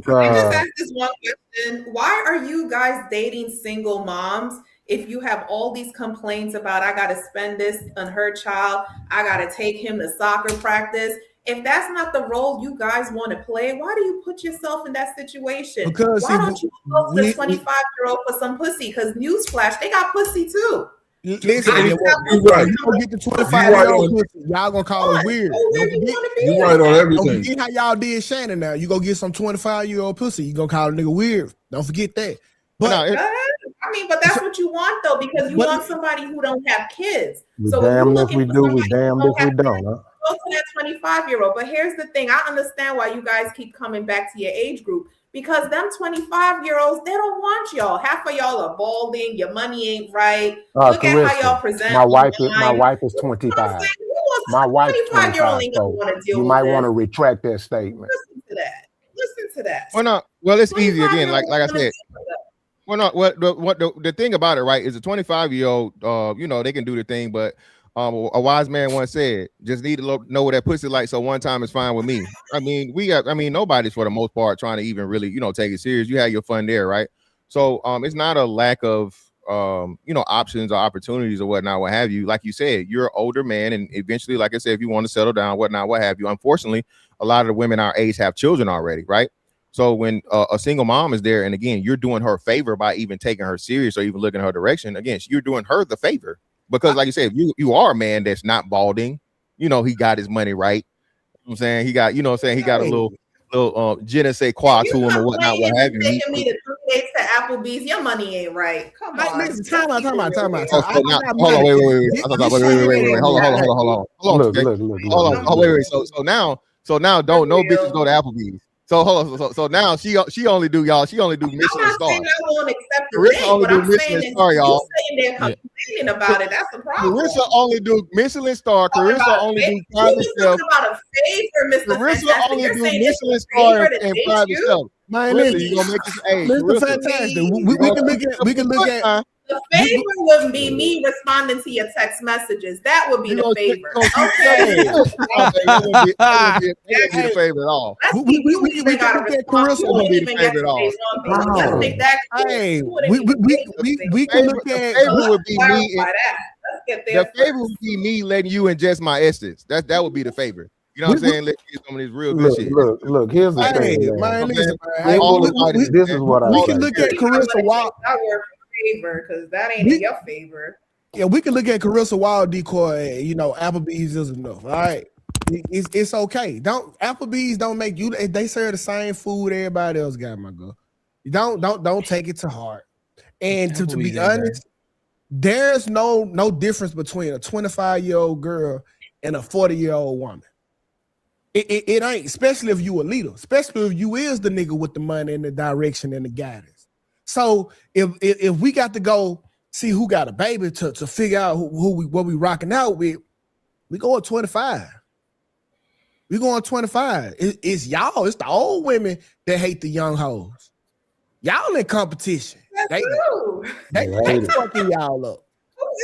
I just asked this one question: why are you guys dating single moms if you have all these complaints about I got to spend this on her child, I got to take him to soccer practice? If that's not the role you guys want to play, why do you put yourself in that situation?
Because
why don't you go to the 25-year-old for some pussy? Because newsflash, they got pussy too.
Listen, you gonna get the 25-year-old pussy. Y'all gonna call it weird.
You right on everything.
Don't forget how y'all did Shannon. Now you go get some 25-year-old pussy. You gonna call a nigga weird. Don't forget that. But
I mean, but that's what you want though, because you want somebody who don't have kids. So
damn if we do, we damn if we don't. Huh?
Go to that 25-year-old. But here's the thing: I understand why you guys keep coming back to your age group. Because them 25-year-olds, they don't want y'all. Half of y'all are balding. Your money ain't right. Look at how y'all present.
My wife is 25. My wife is 25. So you might want to retract that statement.
Listen to that. listen to that.
Well, no. Well, it's easy again. Like I said. Well, no. What the thing about it, right, is a 25-year-old. You know, they can do the thing, but a wise man once said, "Just need to know what that pussy like." So one time is fine with me. I mean, nobody's for the most part trying to even really, take it serious. You have your fun there, right? So it's not a lack of options or opportunities or whatnot, what have you. Like you said, you're an older man, and eventually, like I said, if you want to settle down, whatnot, what have you. Unfortunately, a lot of the women our age have children already, right? So when a single mom is there, and again, you're doing her a favor by even taking her serious or even looking in her direction, again, you're doing her the favor. Because like you said, if you are a man that's not balding, he got his money right. You know what I'm saying? He got, he got a little je ne sais quoi to him or whatnot, what have you.
Taking me to 3 days to Applebee's, your money ain't right. Come on.
Listen, time out.
Hold on, wait. Hold on. Wait. So now don't no bitches go to Applebee's. So hold on. So now she only do Michelin star. Carissa only do Michelin star, y'all.
Complaining about it. That's the problem.
Carissa only do Michelin star. Carissa only do private chef.
About a favor, Mr.
Carissa only do Michelin star and private chef.
Man,
Carissa, you gonna make this
Mr. Fantastic. We can look at.
The favor wouldn't be me responding to your text messages. That would be the favor. Okay.
That wouldn't be the favor at all.
We can look at Carissa.
Wouldn't be the favor at all.
Hey, we can look at.
Favor would be me. The favor would be me letting you ingest my essence. That would be the favor. You know what I'm saying? Let's get some of this real good shit.
Look. Here's the thing, man. This is what I.
We can look at Carissa Wild.
Favor, because that ain't in your favor.
Yeah, we can look at Carissa Wild decoy. Applebee's is enough. All right, it's okay. Applebee's don't make you. They serve the same food everybody else got, my girl. Don't take it to heart. And to be honest, there's no difference between a 25-year-old girl and a 40-year-old woman. It ain't, especially if you a leader, especially if you is the nigga with the money and the direction and the guidance. So if we got to go see who got a baby to figure out what we rocking out with, we go at 25. We go on 25. It's y'all. It's the old women that hate the young hoes. Y'all in competition.
That's true.
They fucking y'all up.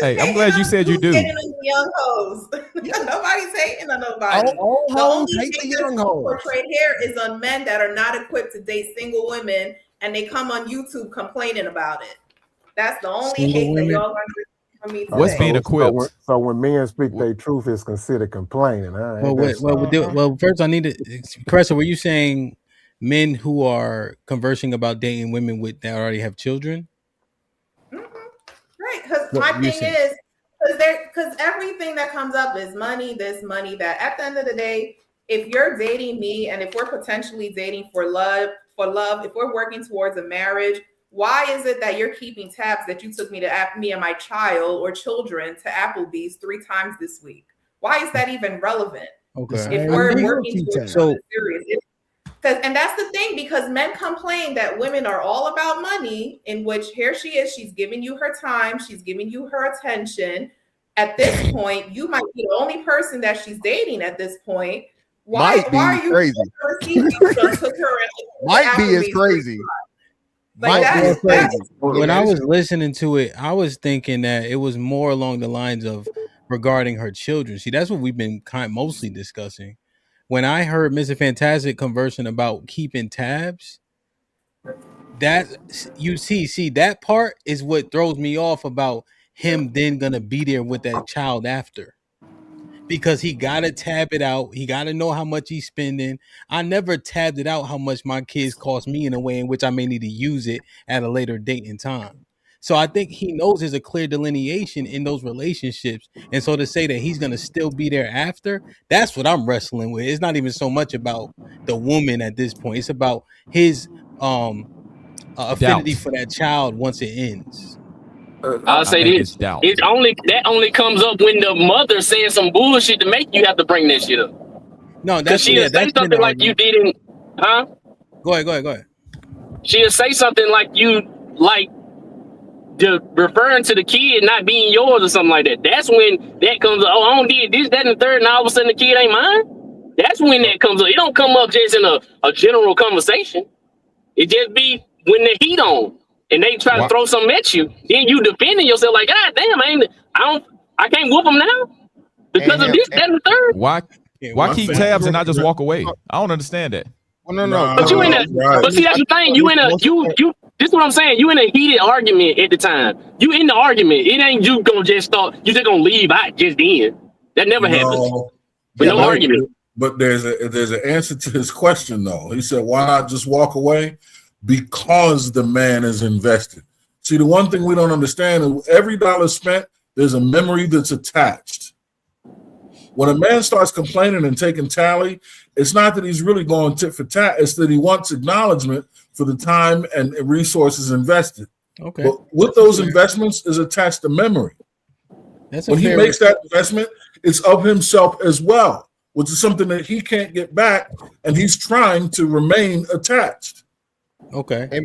Hey, I'm glad you said you do.
Young hoes. Nobody's hating on nobody. The
only hate the young hoes.
Portrayed here is on men that are not equipped to date single women, and they come on YouTube complaining about it. That's the only hate that y'all are for me today.
What's being equipped?
So when men speak their truth, it's considered complaining.
Well, first I need to, Carissa, were you saying men who are conversing about dating women that already have children?
Right, because my thing is, because everything that comes up is money, this, money, that. At the end of the day, if you're dating me and if we're potentially dating for love, if we're working towards a marriage, why is it that you're keeping tabs that you took me and my child or children to Applebee's 3 times this week? Why is that even relevant?
Okay.
If we're working towards something serious. And that's the thing, because men complain that women are all about money, in which here she is, she's giving you her time, she's giving you her attention. At this point, you might be the only person that she's dating at this point. Why are you
crazy? Might be as crazy.
When I was listening to it, I was thinking that it was more along the lines of regarding her children. See, that's what we've been mostly discussing. When I heard Mr. Fantastic conversing about keeping tabs, that that part is what throws me off about him then gonna be there with that child after. Because he gotta tab it out. He gotta know how much he's spending. I never tabbed it out how much my kids cost me in a way in which I may need to use it at a later date in time. So I think he knows there's a clear delineation in those relationships. And so to say that he's gonna still be there after, that's what I'm wrestling with. It's not even so much about the woman at this point. It's about his affinity for that child once it ends.
I'll say this: that only comes up when the mother saying some bullshit to make you have to bring that shit up.
No, that's
she'll say something like you didn't, huh?
Go ahead.
She'll say something like you referring to the kid not being yours or something like that. That's when that comes up. Oh, I don't did this, that, and the third, and all of a sudden the kid ain't mine. That's when that comes up. It don't come up just in a general conversation. It just be when the heat on and they try to throw something at you. Then you defending yourself like, God damn, I can't whoop them now because of this, that, and the third.
Why keep tabs and not just walk away? I don't understand that.
Well, no.
But but see, that's the thing. You this is what I'm saying. You in a heated argument at the time. You in the argument. It ain't you gonna just start. You just gonna leave out just then. That never happens. But no argument.
But there's an answer to his question though. He said, "Why not just walk away?" Because the man is invested. See, the one thing we don't understand is every dollar spent, there's a memory that's attached. When a man starts complaining and taking tally, it's not that he's really going tit for tat. It's that he wants acknowledgement for the time and resources invested.
Okay.
But with those investments is attached to memory. When he makes that investment, it's of himself as well, which is something that he can't get back, and he's trying to remain attached.
Okay.
I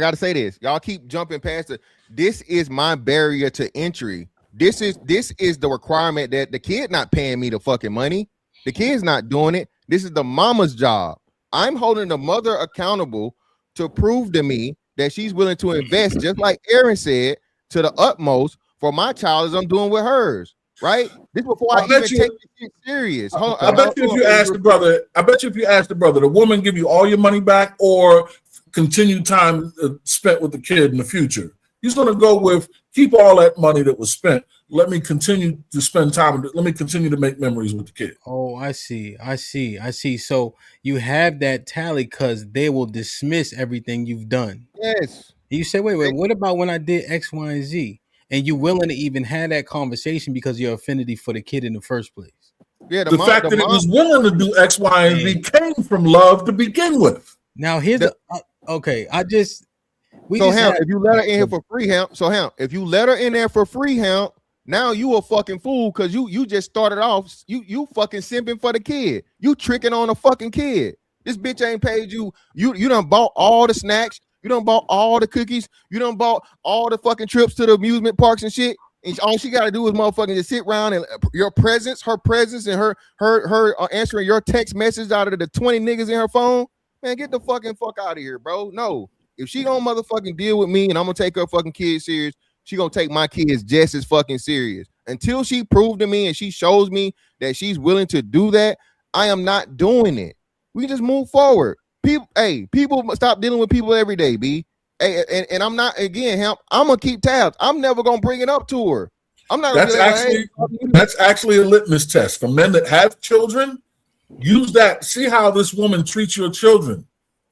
got to say this. Y'all keep jumping past it. This is my barrier to entry. This is the requirement that the kid not paying me the fucking money. The kid's not doing it. This is the mama's job. I'm holding the mother accountable to prove to me that she's willing to invest, just like Aaron said, to the utmost for my child as I'm doing with hers. Right? This before I even take this shit serious.
I bet you if you ask the brother, the woman give you all your money back or continue time spent with the kid in the future. He's going to go with keep all that money that was spent. Let me continue to spend time. Let me continue to make memories with the kid.
Oh, I see. So you have that tally because they will dismiss everything you've done.
Yes.
You say, wait, what about when I did X, Y, and Z? And you willing to even have that conversation because of your affinity for the kid in the first place.
Yeah, the fact that it was willing to do X, Y, and Z came from love to begin with.
Now here's
if you let her in here for free, if you let her in there for free, now you a fucking fool because you just started off, you fucking simping for the kid. You tricking on a fucking kid. This bitch ain't paid you. You done bought all the snacks. You done bought all the cookies. You done bought all the fucking trips to the amusement parks and shit. And all she got to do is motherfucking just sit around and her presence and her answering your text message out of the 20 niggas in her phone. Man, get the fuck out of here, bro. No. If she gonna motherfucking deal with me and I'm gonna take her fucking kids serious, she gonna take my kids just as fucking serious. Until she proved to me and she shows me that she's willing to do that, I am not doing it. We just move forward. People stop dealing with people every day, B. Hey, and I'm not I'm gonna keep tabs. I'm never gonna bring it up to her. I'm not.
That's actually a litmus test for men that have children. Use that. See how this woman treats your children.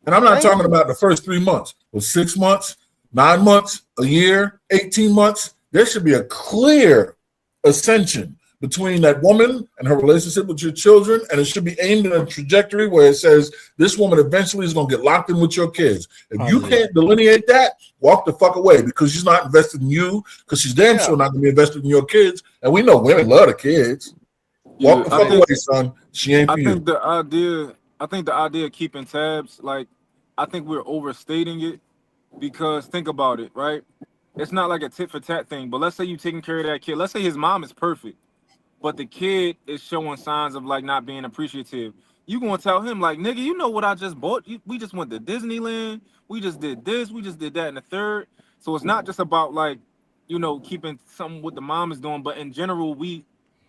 And I'm not talking about the first 3 months, but 6 months, 9 months, a year, 18 months. There should be a clear ascension between that woman and her relationship with your children, and it should be aimed in a trajectory where it says this woman eventually is going to get locked in with your kids. If you can't delineate that, walk the fuck away because she's not invested in you, because she's damn sure not going to be invested in your kids. And we know women love the kids. Walk the fuck away, son. She ain't for you.
I think the idea of keeping tabs, like, I think we're overstating it because think about it, right? It's not like a tit for tat thing, but let's say you're taking care of that kid. Let's say his mom is perfect, but the kid is showing signs of like not being appreciative. You gonna tell him like, nigga, you know what I just bought? We just went to Disneyland. We just did this. We just did that and the third. So it's not just about like, keeping something what the mom is doing, but in general, we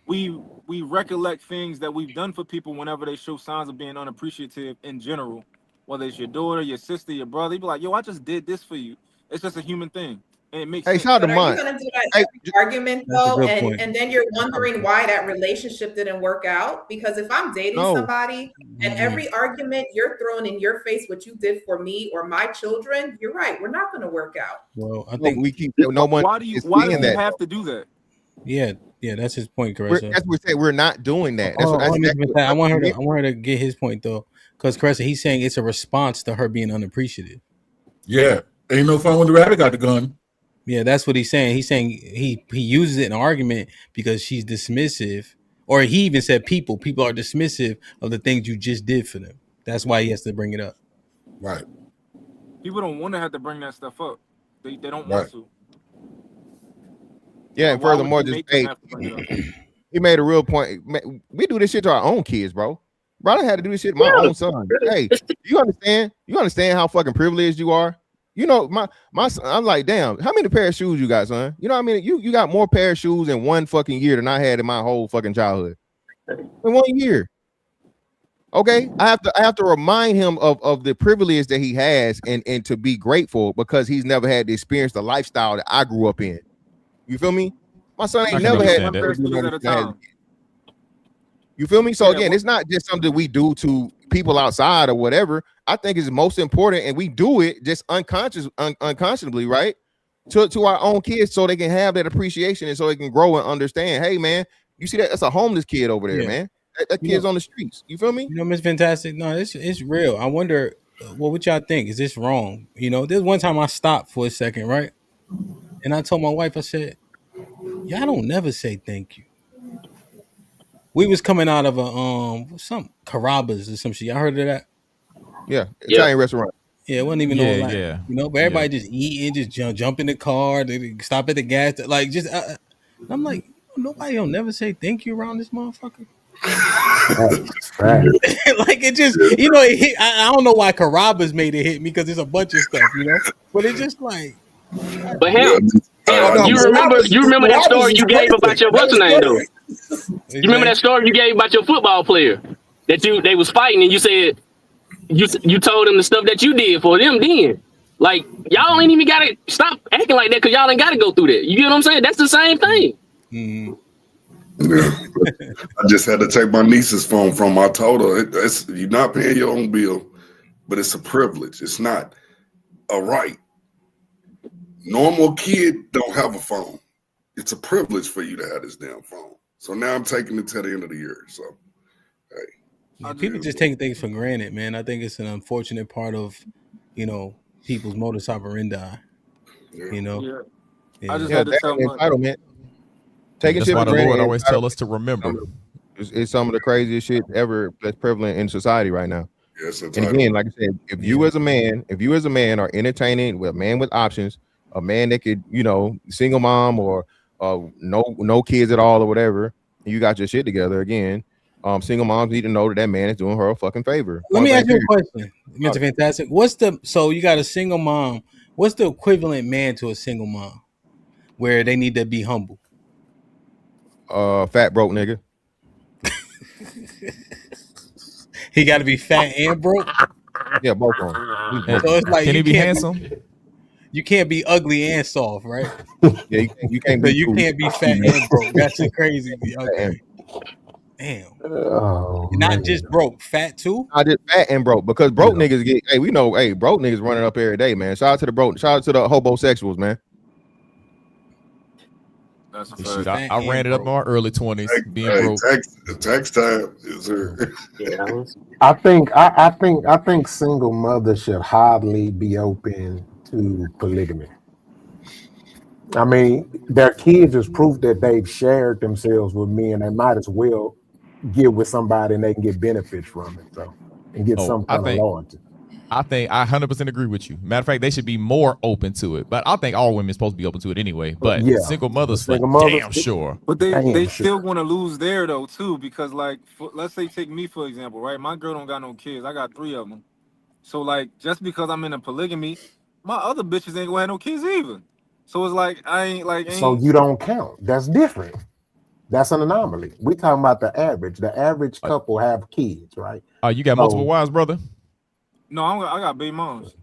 recollect things that we've done for people whenever they show signs of being unappreciative in general. Whether it's your daughter, your sister, your brother, you be like, yo, I just did this for you. It's just a human thing. And it makes sense.
Shout out to mine. Are you going to do that argument though? And then you're wondering why that relationship didn't work out? Because if I'm dating somebody and every argument you're throwing in your face what you did for me or my children, you're right. We're not going to work out.
Well, I think
we keep no one.
Why do you have to do that?
Yeah, that's his point, Caressa.
That's what we say. We're not doing that.
I want her to get his point though, because Caressa, he's saying it's a response to her being unappreciative.
Yeah, ain't no fun when the rabbit got the gun.
Yeah, that's what he's saying. He's saying he uses it in an argument because she's dismissive, or he even said people are dismissive of the things you just did for them. That's why he has to bring it up.
Right.
People don't want to have to bring that stuff up. They don't want to.
Yeah, and furthermore, just he made a real point. We do this shit to our own kids, bro. Bro, I had to do this shit to my own son. Hey, you understand? You understand how fucking privileged you are? You know, my son, I'm like, damn, how many pair of shoes you got, son? You know what I mean? You got more pair of shoes in one fucking year than I had in my whole fucking childhood. In 1 year. Okay. I have to remind him of the privilege that he has and to be grateful because he's never had to experience the lifestyle that I grew up in. You feel me? My son ain't never had that. You feel me? So again, it's not just something we do to people outside or whatever. I think it's most important, and we do it just unconsciously, right? To our own kids, so they can have that appreciation and so they can grow and understand. Hey, man, you see that? That's a homeless kid over there, man. That kid's on the streets. You feel me?
You know, Miss Fantastic. No, it's real. I wonder, what y'all think? Is this wrong? You know, there's one time I stopped for a second, right? And I told my wife, I said, y'all don't never say thank you. We was coming out of some Carrabba's or some shit. Y'all heard of that?
Yeah, Italian restaurant.
Yeah, it wasn't even no like,
yeah.
you know, but everybody just eating, just jump in the car, they stop at the gas, like just. I'm like, nobody will never say thank you around this motherfucker. Like it just, you know, it hit, I don't know why Carrabba's made it hit me because there's a bunch of stuff, you know, but it's just like.
But him, you remember that story you gave about your what's name though? You remember that story you gave about your football player that they was fighting and you said you told them the stuff that you did for them then. Like y'all ain't even gotta stop acting like that because y'all ain't gotta go through that. You get what I'm saying? That's the same thing.
Mm-hmm.
I just had to take my niece's phone from her. I told her, you're not paying your own bill, but it's a privilege. It's not a right. Normal kid don't have a phone. It's a privilege for you to have this damn phone. So now I'm taking it to the end of the year. So, hey.
People just take things for granted, man. I think it's an unfortunate part of, you know, people's modus operandi. You know?
Yeah. I just had to tell my
entitlement. Taking
That's
shit
why
for
the
granted.
Lord always tell us to remember.
It's some of the craziest shit ever that's prevalent in society right now.
Yes,
and again, like I said, if you as a man are entertaining with a man with options, a man that could, you know, single mom or no kids at all or whatever, and you got your shit together again. Single moms need to know that man is doing her a fucking favor.
Let me ask you a question, Mr. Fantastic. So you got a single mom. What's the equivalent man to a single mom where they need to be humble?
Fat broke nigga.
He got to be fat and broke.
Yeah, both of them.
So it's like
can he be handsome?
You can't be ugly and soft, right?
Yeah, you can't be.
So you can't be fat and broke. That's crazy. Okay. Damn. Not just broke, fat too.
I did fat and broke because broke niggas get. Hey, we know. Hey, broke niggas running up every day, man. Shout out to the broke. Shout out to the homosexuals, man.
That's
Shit, I ran it up in my early 20s. Being broke.
Tax time is her.
I think single mothers should hardly be open to polygamy. I mean, their kids is proof that they've shared themselves with men. They might as well get with somebody and they can get benefits from it, so and get some kind of loyalty.
I think I 100% agree with you. Matter of fact, they should be more open to it. But I think all women are supposed to be open to it anyway. But single mothers, damn sure.
But they still want to lose there though too, because like let's say take me for example, right? My girl don't got no kids. I got 3 of them. So like just because I'm in a polygamy, my other bitches ain't gonna have no kids either. So it's like
So you don't count. That's different. That's an anomaly. We're talking about the average. The average couple have kids, right?
You got multiple wives, brother?
No, I got baby moms.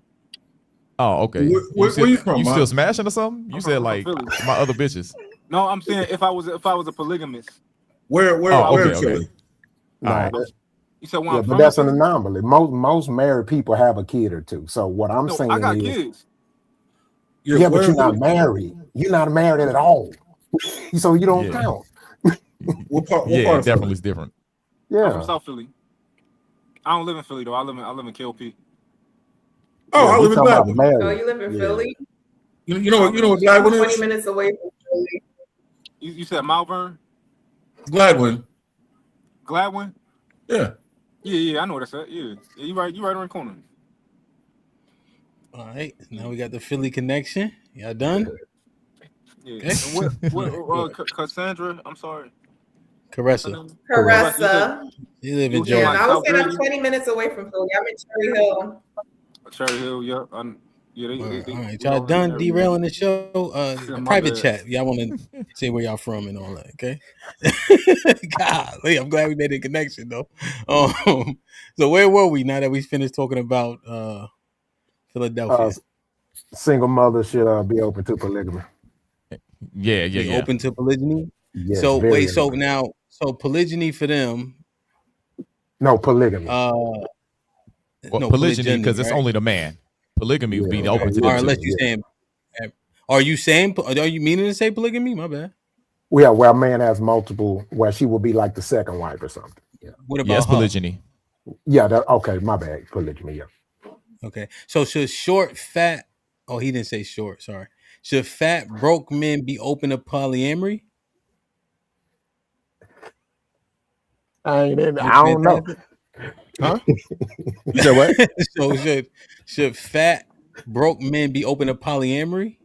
Oh, okay.
Where you from?
You still smashing or something? You said like my other bitches.
No, I'm saying if I was a polygamist.
Where?
Okay.
No,
right.
You said where I'm
but that's an anomaly. Most married people have a kid or two. So what I'm saying
I got
is,
kids.
Yeah, but you're not married. You're not married at all. So you don't count.
What part
definitely is different.
Yeah.
I'm from South Philly. I don't live in Philly though. I live in KOP.
Oh, I live in Gladwin.
Oh, you live in Philly?
You know what Gladwin is?
20 minutes away from Philly.
You said Malvern?
Gladwin.
Gladwin?
Yeah.
Yeah, I know what I said. Yeah, you right around the corner.
All right, now we got the Philly connection. Y'all done?
Yeah. And what Cassandra? I'm sorry.
Caressa.
Caressa.
You live in
You
Yeah,
Georgia.
and I was
South
saying I'm
Jersey?
20 minutes away from Philly. I'm in Cherry Hill.
Cherry Hill, yeah. Yeah,
All right,
we
y'all
all in
done
that area.
derailing the show.
Yeah, my
Private
bad.
chat. Y'all want to say where y'all from and all that, okay? Golly, I'm glad we made a connection though. So where were we now that we finished talking about Philadelphia?
Single mothers should be open to polygamy.
Be open to polygyny.
Yes,
So
very
wait, so
open.
now, so polygyny for them.
No, polygamy.
Well,
No,
polygyny because it's
right?
only the man. Polygamy would be open to
Or
them
unless
too.
you saying, are you meaning to say polygamy? My bad.
Yeah, where a man has multiple, where she will be like the second wife or something. Yeah.
What about
Yes,
her?
polygyny.
Yeah, okay, my bad. Polygamy, yeah.
Okay. So should short, fat, oh, he didn't say short, sorry. Should fat, broke men be open to polyamory?
I don't know.
Huh? You said what?
So should fat, broke men be open to polyamory?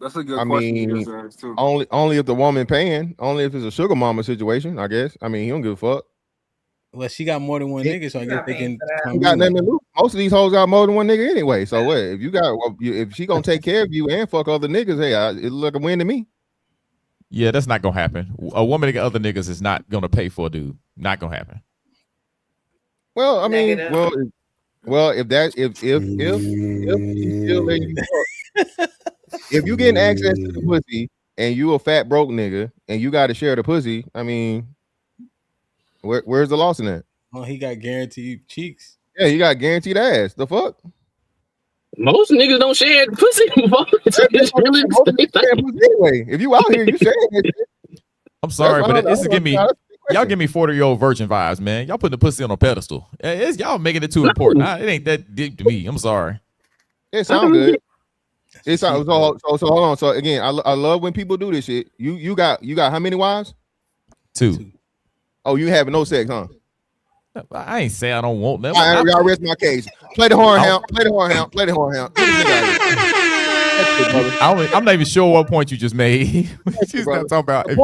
That's a good
I
question
mean,
you just asked too.
only if the woman paying, only if it's a sugar mama situation, I guess. I mean, he don't give a fuck.
Well, she got more than one nigga, so I guess they can come
You got
in.
nothing to lose. Most of these hoes got more than one nigga anyway. So what? If you got, if she gonna take care of you and fuck other niggas, hey, it look like a win to me.
Yeah, that's not gonna happen. A woman to get other niggas is not gonna pay for a dude. Not gonna happen.
Well, I mean,
Negative.
well, if she's still letting you fuck, if you getting access to the pussy and you a fat broke nigga and you got to share the pussy, I mean, where's the loss in that?
Oh, he got guaranteed cheeks.
Yeah, you got guaranteed ass. The fuck?
Most niggas don't share pussy. It's really
anyway, if you out here, you sharing it.
I'm sorry, but this is give me y'all give me 40-year-old virgin vibes, man. Y'all putting the pussy on a pedestal. Y'all making it too important. It ain't that deep to me. I'm sorry.
It sounds good. It sounds so hold on. So again, I love when people do this shit. You got how many wives?
2.
Oh, you having no sex, huh?
I ain't say I don't want that.
Y'all rest my case. Play the horn, Hound. Play the horn, Hound. Play the horn, Hound.
I'm not even sure what point you just made. She's not talking about.
The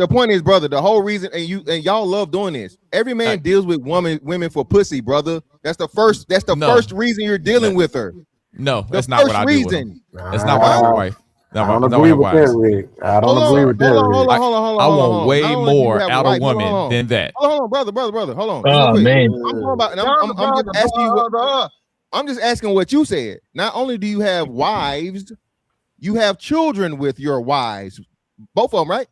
point is, brother. The whole reason, and y'all love doing this. Every man deals with women for pussy, brother. That's the first reason you're dealing with her.
No, that's not what I do with them. That's not what I do, wife.
I don't agree with that, Rick. I don't agree with that, Rick.
Hold on.
I want way more out of woman than that.
Hold on, brother. Hold on.
Oh man,
I'm just asking what you said. Not only do you have wives, you have children with your wives. Both of them, right?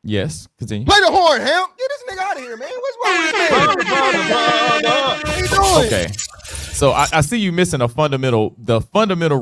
Yes. Continue.
Play the horn, Ham. Get this nigga out of here, man. What's wrong with this man? What are you doing?
Okay. So I see you missing the fundamental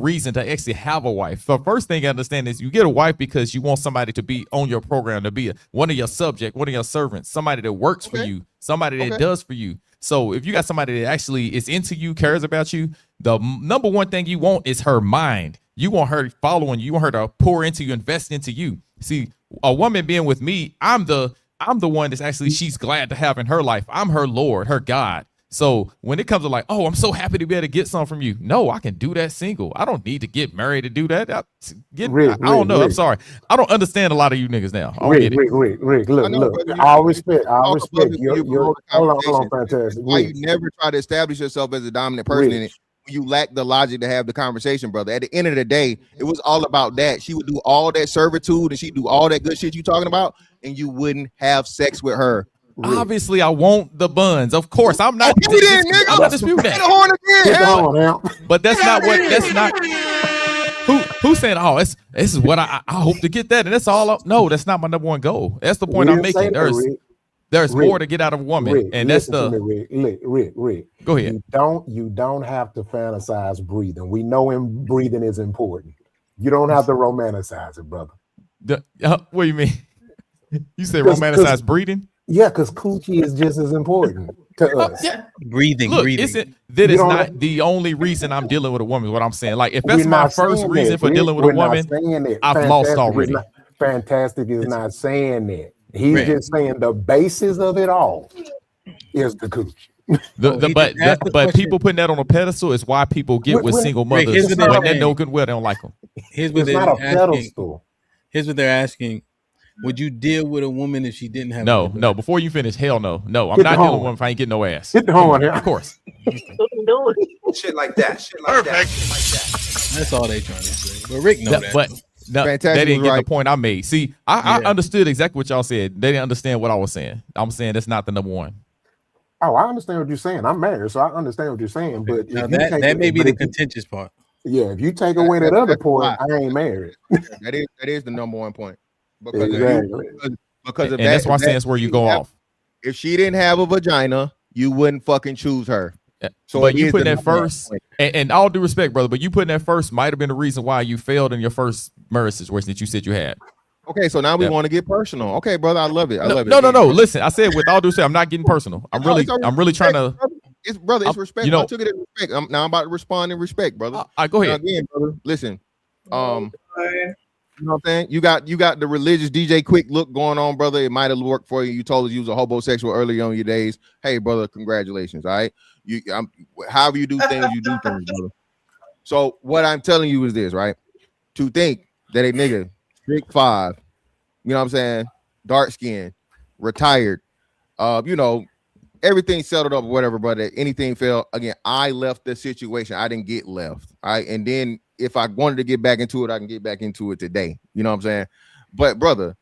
reason to actually have a wife. The first thing I understand is you get a wife because you want somebody to be on your program, to be one of your subjects, one of your servants, somebody that works for you, somebody that does for you. So if you got somebody that actually is into you, cares about you, the number one thing you want is her mind. You want her following you. You want her to pour into you, invest into you. See, a woman being with me, I'm the one that's actually she's glad to have in her life. I'm her Lord, her God. So when it comes to like, oh, I'm so happy to be able to get something from you. No, I can do that single. I don't need to get married to do that. I don't know. I'm sorry. I don't understand a lot of you niggas now.
Rick, look. I'll respect. Hold on, fantastic.
Why you never try to establish yourself as a dominant person in it? You lack the logic to have the conversation, brother. At the end of the day, it was all about that. She would do all that servitude and she'd do all that good shit you talking about, and you wouldn't have sex with her.
Really? Obviously, I want the buns. Of course, I'm not. I'm not disputing that. But that's not what. That's not. Who's saying? Oh, this is what I hope to get that, and that's all. No, that's not my number one goal. That's the point I'm making. There's more to get out of a woman, and that's the.
Rick.
Go ahead.
You don't have to fantasize breathing. We know breathing is important. You don't have to romanticize it, brother.
What do you mean? You say romanticize breathing?
Yeah, because coochie is just as important to us.
Breathing.
That is not the only reason I'm dealing with a woman. Is what I'm saying. Like, if that's my first reason for dealing with a woman, I've lost already.
Fantastic is not saying that. He's just saying the basis of it all is the coochie.
But people putting that on a pedestal is why people get with single mothers when they're no good. Well, they don't like them.
Here's what they're asking. Would you deal with a woman if she didn't have?
No. Before you finish, hell no. I'm not dealing with one if I ain't getting no ass.
Get the horn here.
Of course.
Shit like that.
That's all they trying to say. But Rick know that.
But no, they didn't get the point I made. See, I understood exactly what y'all said. They didn't understand what I was saying. I'm saying that's not the number one.
Oh, I understand what you're saying. I'm married, so I understand what you're saying. But
now that may be the contentious part.
Yeah, if you take away that other point, I ain't married.
That is the number one point. Because
Exactly.
of
And that's why I'm saying that's where you go off.
If she didn't have a vagina, you wouldn't fucking choose her. So
but you putting that first, and all due respect, brother, but you putting that first might have been the reason why you failed in your first marriage situation that you said you had.
Okay, so now we want to get personal. Okay, brother, I love it. I love it.
No. Listen, I said with all due respect, I'm not getting personal. I'm really trying to.
It's respect. I took it as respect. I'm about to respond in respect, brother.
Go ahead.
Now, again, brother. Listen, you know what I'm saying? You got the religious DJ Quick look going on, brother. It might have worked for you. You told us you was a homosexual early on in your days. Hey, brother, congratulations. All right. However you do things, you do things, brother. So what I'm telling you is this, right? To think that a nigga 6'5", you know what I'm saying, dark skin, retired, everything settled up or whatever, but anything fell again. I left the situation. I didn't get left. All right. And then if I wanted to get back into it, I can get back into it today. You know what I'm saying? But brother,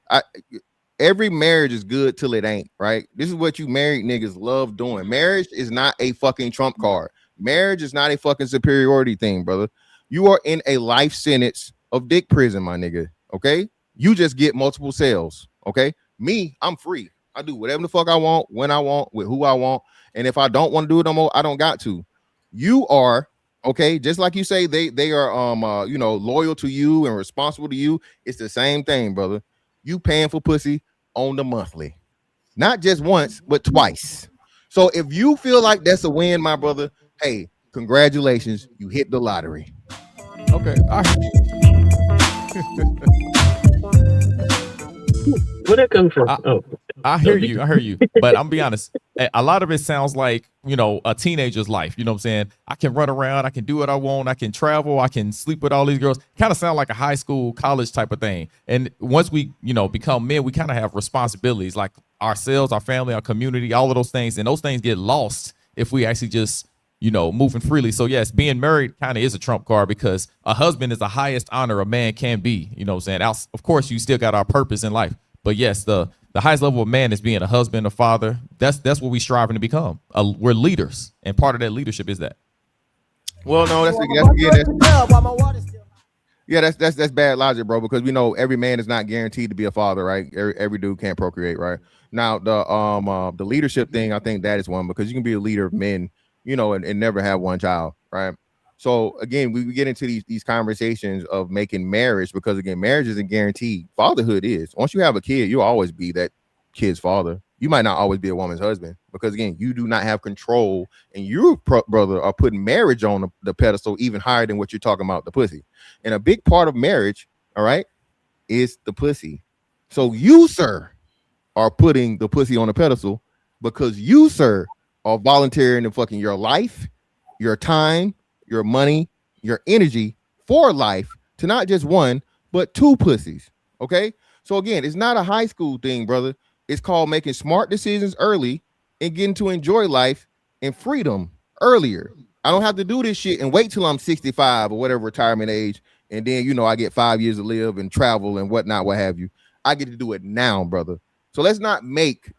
every marriage is good till it ain't, right? This is what you married niggas love doing. Marriage is not a fucking trump card. Marriage is not a fucking superiority thing, brother. You are in a life sentence of dick prison, my nigga. Okay? You just get multiple cells. Okay? Me, I'm free. I do whatever the fuck I want, when I want, with who I want. And if I don't want to do it no more, I don't got to. You are, okay, just like you say, they are loyal to you and responsible to you. It's the same thing, brother. You paying for pussy on the monthly, not just once, but twice. So if you feel like that's a win, my brother, hey, congratulations, you hit the lottery.
Okay, all right.
Where'd that come from?
I hear you. But I'm be honest, a lot of it sounds like, a teenager's life. You know what I'm saying? I can run around, I can do what I want, I can travel, I can sleep with all these girls. Kind of sound like a high school, college type of thing. And once we, become men, we kind of have responsibilities like ourselves, our family, our community, all of those things. And those things get lost if we actually just, moving freely. So yes, being married kind of is a trump card because a husband is the highest honor a man can be. You know what I'm saying? Of course, you still got our purpose in life. But yes, the highest level of man is being a husband, a father. That's what we're striving to become. We're leaders, and part of that leadership is that.
Well, no, that's bad logic, bro. Because we know every man is not guaranteed to be a father, right? Every dude can't procreate, right? Now the leadership thing, I think that is one because you can be a leader of men, and never have one child, right? So again, we get into these conversations of making marriage because again, marriage isn't guaranteed. Fatherhood is. Once you have a kid, you'll always be that kid's father. You might not always be a woman's husband because again, you do not have control, and you, brother, are putting marriage on the pedestal even higher than what you're talking about, the pussy. And a big part of marriage, all right, is the pussy. So you, sir, are putting the pussy on the pedestal because you, sir, are volunteering to fucking your life, your time, your money, your energy for life to not just one, but two pussies. Okay. So again, it's not a high school thing, brother. It's called making smart decisions early and getting to enjoy life and freedom earlier. I don't have to do this shit and wait till I'm 65 or whatever retirement age. And then, I get 5 years to live and travel and whatnot, what have you. I get to do it now, brother. So let's not make,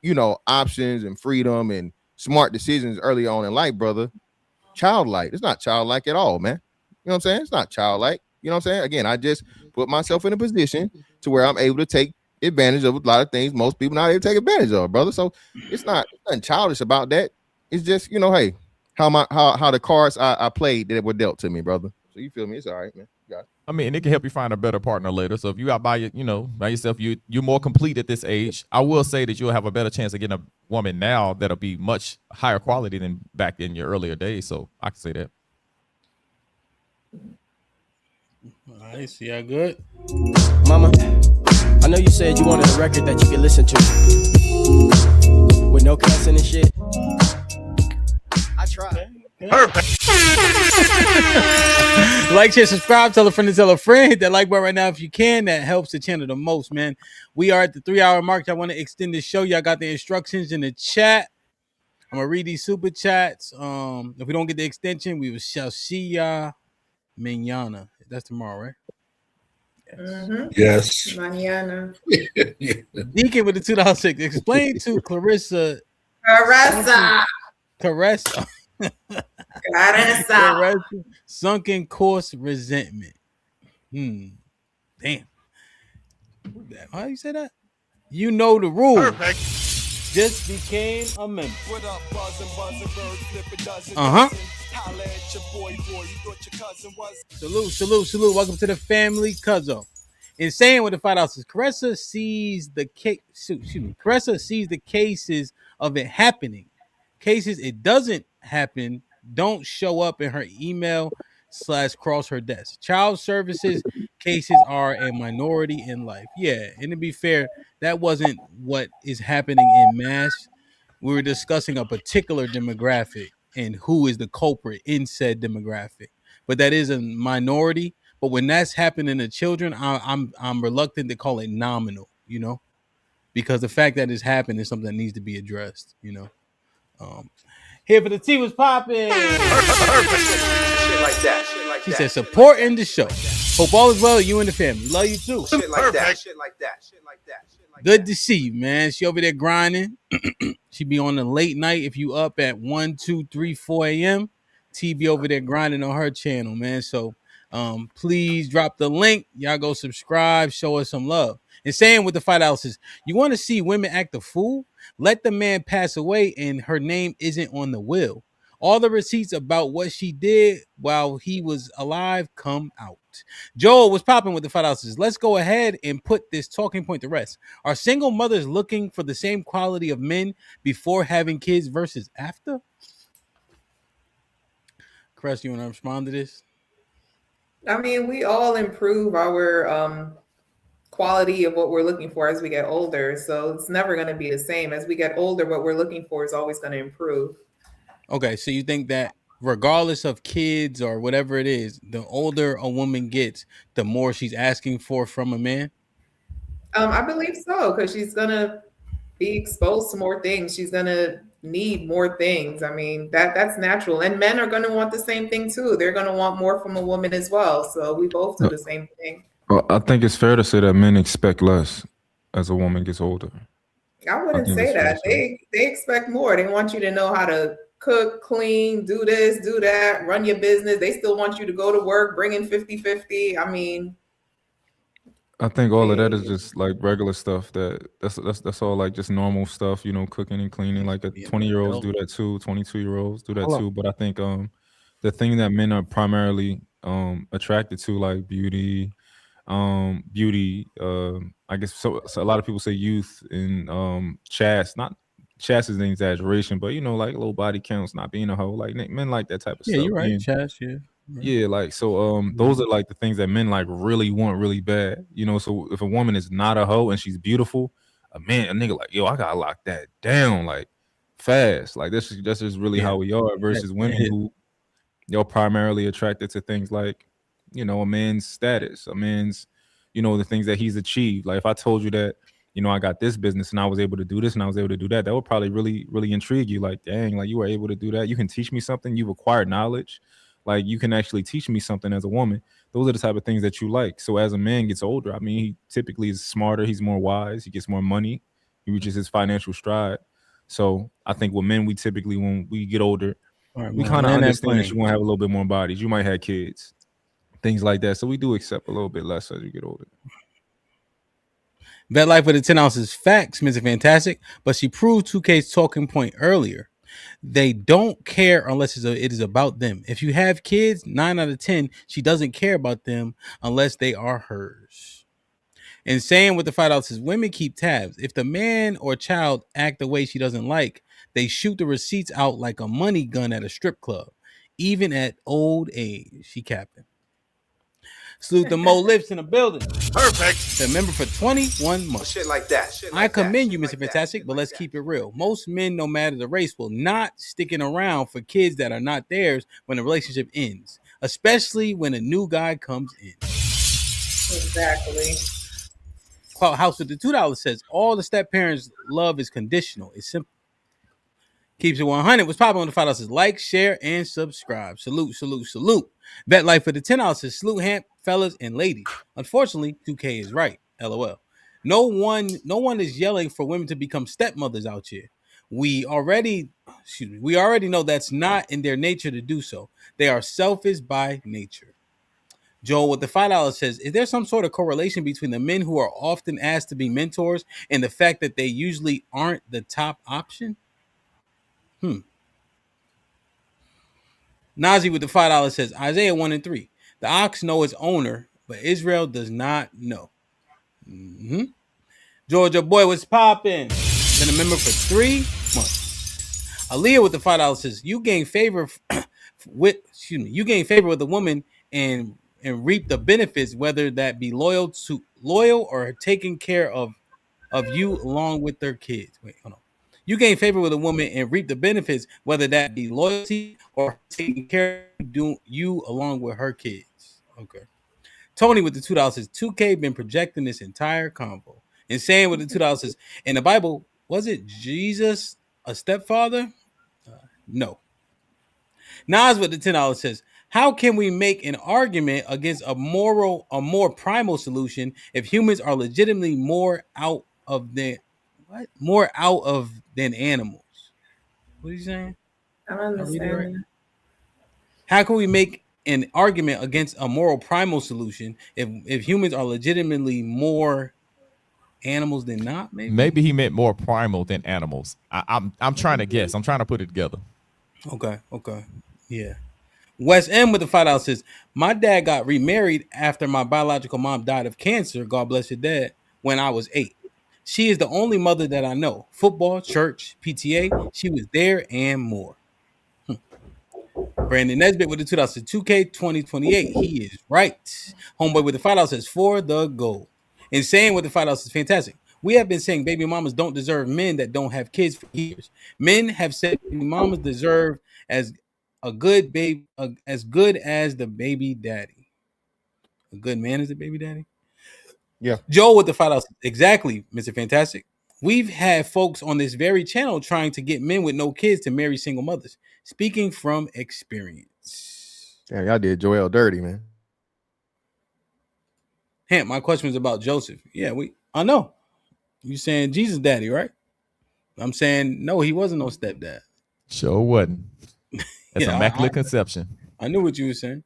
options and freedom and smart decisions early on in life, brother. Childlike. It's not childlike at all, man. You know what I'm saying? It's not childlike. You know what I'm saying? Again, I just put myself in a position to where I'm able to take advantage of a lot of things most people not able to take advantage of, brother. So it's nothing childish about that. It's just, hey, how the cards I played that were dealt to me, brother. So you feel me? It's all right, man.
I mean, it can help you find a better partner later. So if you out by yourself, you're more complete at this age. I will say that you'll have a better chance of getting a woman now that'll be much higher quality than back in your earlier days. So I can say that.
I see how good.
Mama, I know you said you wanted a record that you could listen to with no cussing and shit. I tried.
Perfect. Like, share, subscribe, tell a friend to tell a friend. Hit that like button right now if you can. That helps the channel the most, man. We are at the 3-hour mark. I want to extend the show. Y'all got the instructions in the chat. I'm gonna read these super chats. If we don't get the extension, we shall see y'all mañana. That's tomorrow, right?
Yes.
Mañana.
Deacon with the $2.6. Explain to Clarissa.
Caressa.
Sunken course resentment. Damn. How you say that? You know the rules.
Perfect.
Just became a member. Salute. Welcome to the family, Cuzzo. In saying with the $5, Caressa sees the Caressa sees the cases of it happening. Cases it doesn't happen don't show up in her email / cross her desk. Child services cases are a minority in life. Yeah, and to be fair, that wasn't what is happening in mass. We were discussing a particular demographic and who is the culprit in said demographic. But that is a minority. But when that's happening to children, I'm reluctant to call it nominal, because the fact that it's happened is something that needs to be addressed, Here for the tea was popping.
Shit like that.
She said, supporting the show. Hope all is well, you and the family. Love you too.
Shit like that.
Good to see you, man. She over there grinding. She be on the late night. If you up at 1, 2, 3, 4 a.m., T be over there grinding on her channel, man. So please drop the link. Y'all go subscribe. Show us some love. And saying with the $5, you want to see women act a fool? Let the man pass away and her name isn't on the will. All the receipts about what she did while he was alive come out. Joel was popping with the $5. Let's go ahead and put this talking point to rest. Are single mothers looking for the same quality of men before having kids versus after? Crest, you want to respond to this?
I mean, we all improve our quality of what we're looking for as we get older. So it's never going to be the same. As we get older, what we're looking for is always going to improve.
Okay, so you think that regardless of kids or whatever it is, the older a woman gets, the more she's asking for from a man?
I believe so, because she's going to be exposed to more things. She's going to need more things. I mean, that's natural. And men are going to want the same thing too. They're going to want more from a woman as well. So we both do the same thing.
Well, I think it's fair to say that men expect less as a woman gets older.
I wouldn't say that. They expect more. They want you to know how to cook, clean, do this, do that, run your business. They still want you to go to work, bring in 50-50. I mean,
I think all of that is just like regular stuff. That's all like just normal stuff, cooking and cleaning. Like 20-year-olds do that too, 22-year-olds do that too. But I think the thing that men are primarily attracted to, like beauty, I guess so a lot of people say youth and chast. Not chast is an exaggeration, but like low body counts, not being a hoe. Like men like that type of stuff.
Yeah, you're right. Chast, yeah.
Yeah, like so those are like the things that men like really want really bad. So if a woman is not a hoe and she's beautiful, a nigga like, yo, I gotta lock that down like fast. Like that's just really how we are versus women who primarily attracted to things like, a man's status, a man's, the things that he's achieved. Like if I told you that, I got this business and I was able to do this and I was able to do that, that would probably really, really intrigue you. Like, dang, like you were able to do that. You can teach me something. You've acquired knowledge. Like you can actually teach me something as a woman. Those are the type of things that you like. So as a man gets older, I mean, he typically is smarter. He's more wise. He gets more money. He reaches his financial stride. So I think with men, we typically, when we get older, we kind of understand that you want to have a little bit more bodies. You might have kids, things like that. So we do accept a little bit less as you get older.
Vet Life with the 10 ounces facts, Mr. Fantastic, but she proved 2K's talking point earlier. They don't care unless it is about them. If you have kids, 9 out of 10, she doesn't care about them unless they are hers. And saying with the $5 women keep tabs. If the man or child act the way she doesn't like, they shoot the receipts out like a money gun at a strip club, even at old age. She capping. Salute the Mo Lips in the building.
Perfect.
The member for 21 months.
Shit like that.
I commend you, Mr. Fantastic, but let's keep it real. Most men, no matter the race, will not sticking around for kids that are not theirs when the relationship ends, especially when a new guy comes in.
Exactly.
House with the $2 says all the step parents' love is conditional. It's simple. Keeps it 100. Was popping on the $5 says like, share, and subscribe. Salute, salute, salute. Bet Life for the $10 says salute, Hamp, fellas and ladies. Unfortunately, 2K is right. LOL. No one is yelling for women to become stepmothers out here. We already know that's not in their nature to do so. They are selfish by nature. Joel with the $5 says, is there some sort of correlation between the men who are often asked to be mentors and the fact that they usually aren't the top option? Nazi with the $5 says, Isaiah 1 and 3. The ox knows its owner, but Israel does not know. Georgia boy was popping. Been a member for 3 months. Aaliyah with the $5 says, you gain favor with a woman and reap the benefits, whether that be loyal or taking care of you along with their kids. Wait, hold on. You gain favor with a woman and reap the benefits, whether that be loyalty or taking care of you along with her kids. Okay. Tony with the $2 says 2K been projecting this entire convo. Insane with the $2 says, in the Bible, was it Jesus a stepfather? No. Nas with the $10 says, how can we make an argument against a more primal solution if humans are legitimately more out of than animals? What are you saying?
I don't understand.
Right? How can we make an argument against a moral primal solution if humans are legitimately more animals than not?
Maybe he meant more primal than animals. I'm trying to guess. I'm trying to put it together.
Okay. Yeah. West M with the $5 says, my dad got remarried after my biological mom died of cancer, God bless your dad, when I was 8. She is the only mother that I know. Football, church, PTA, she was there and more. Brandon Nesbitt with the $2 says, 2K 2028, he is right. Homeboy with the $5 says, for the goal. Insane with the $5 says, fantastic. We have been saying baby mamas don't deserve men that don't have kids for years. Men have said baby mamas deserve as good as the baby daddy. A good man is the baby daddy.
Yeah.
Joe with the $5 exactly, Mr. Fantastic. We've had folks on this very channel trying to get men with no kids to marry single mothers. Speaking from experience.
Yeah, y'all did Joel dirty, man.
Hamp, my question was about Joseph. Yeah, I know. You saying Jesus daddy, right? I'm saying no, he wasn't no stepdad.
Sure wasn't. That's immaculate conception.
I knew what you were saying.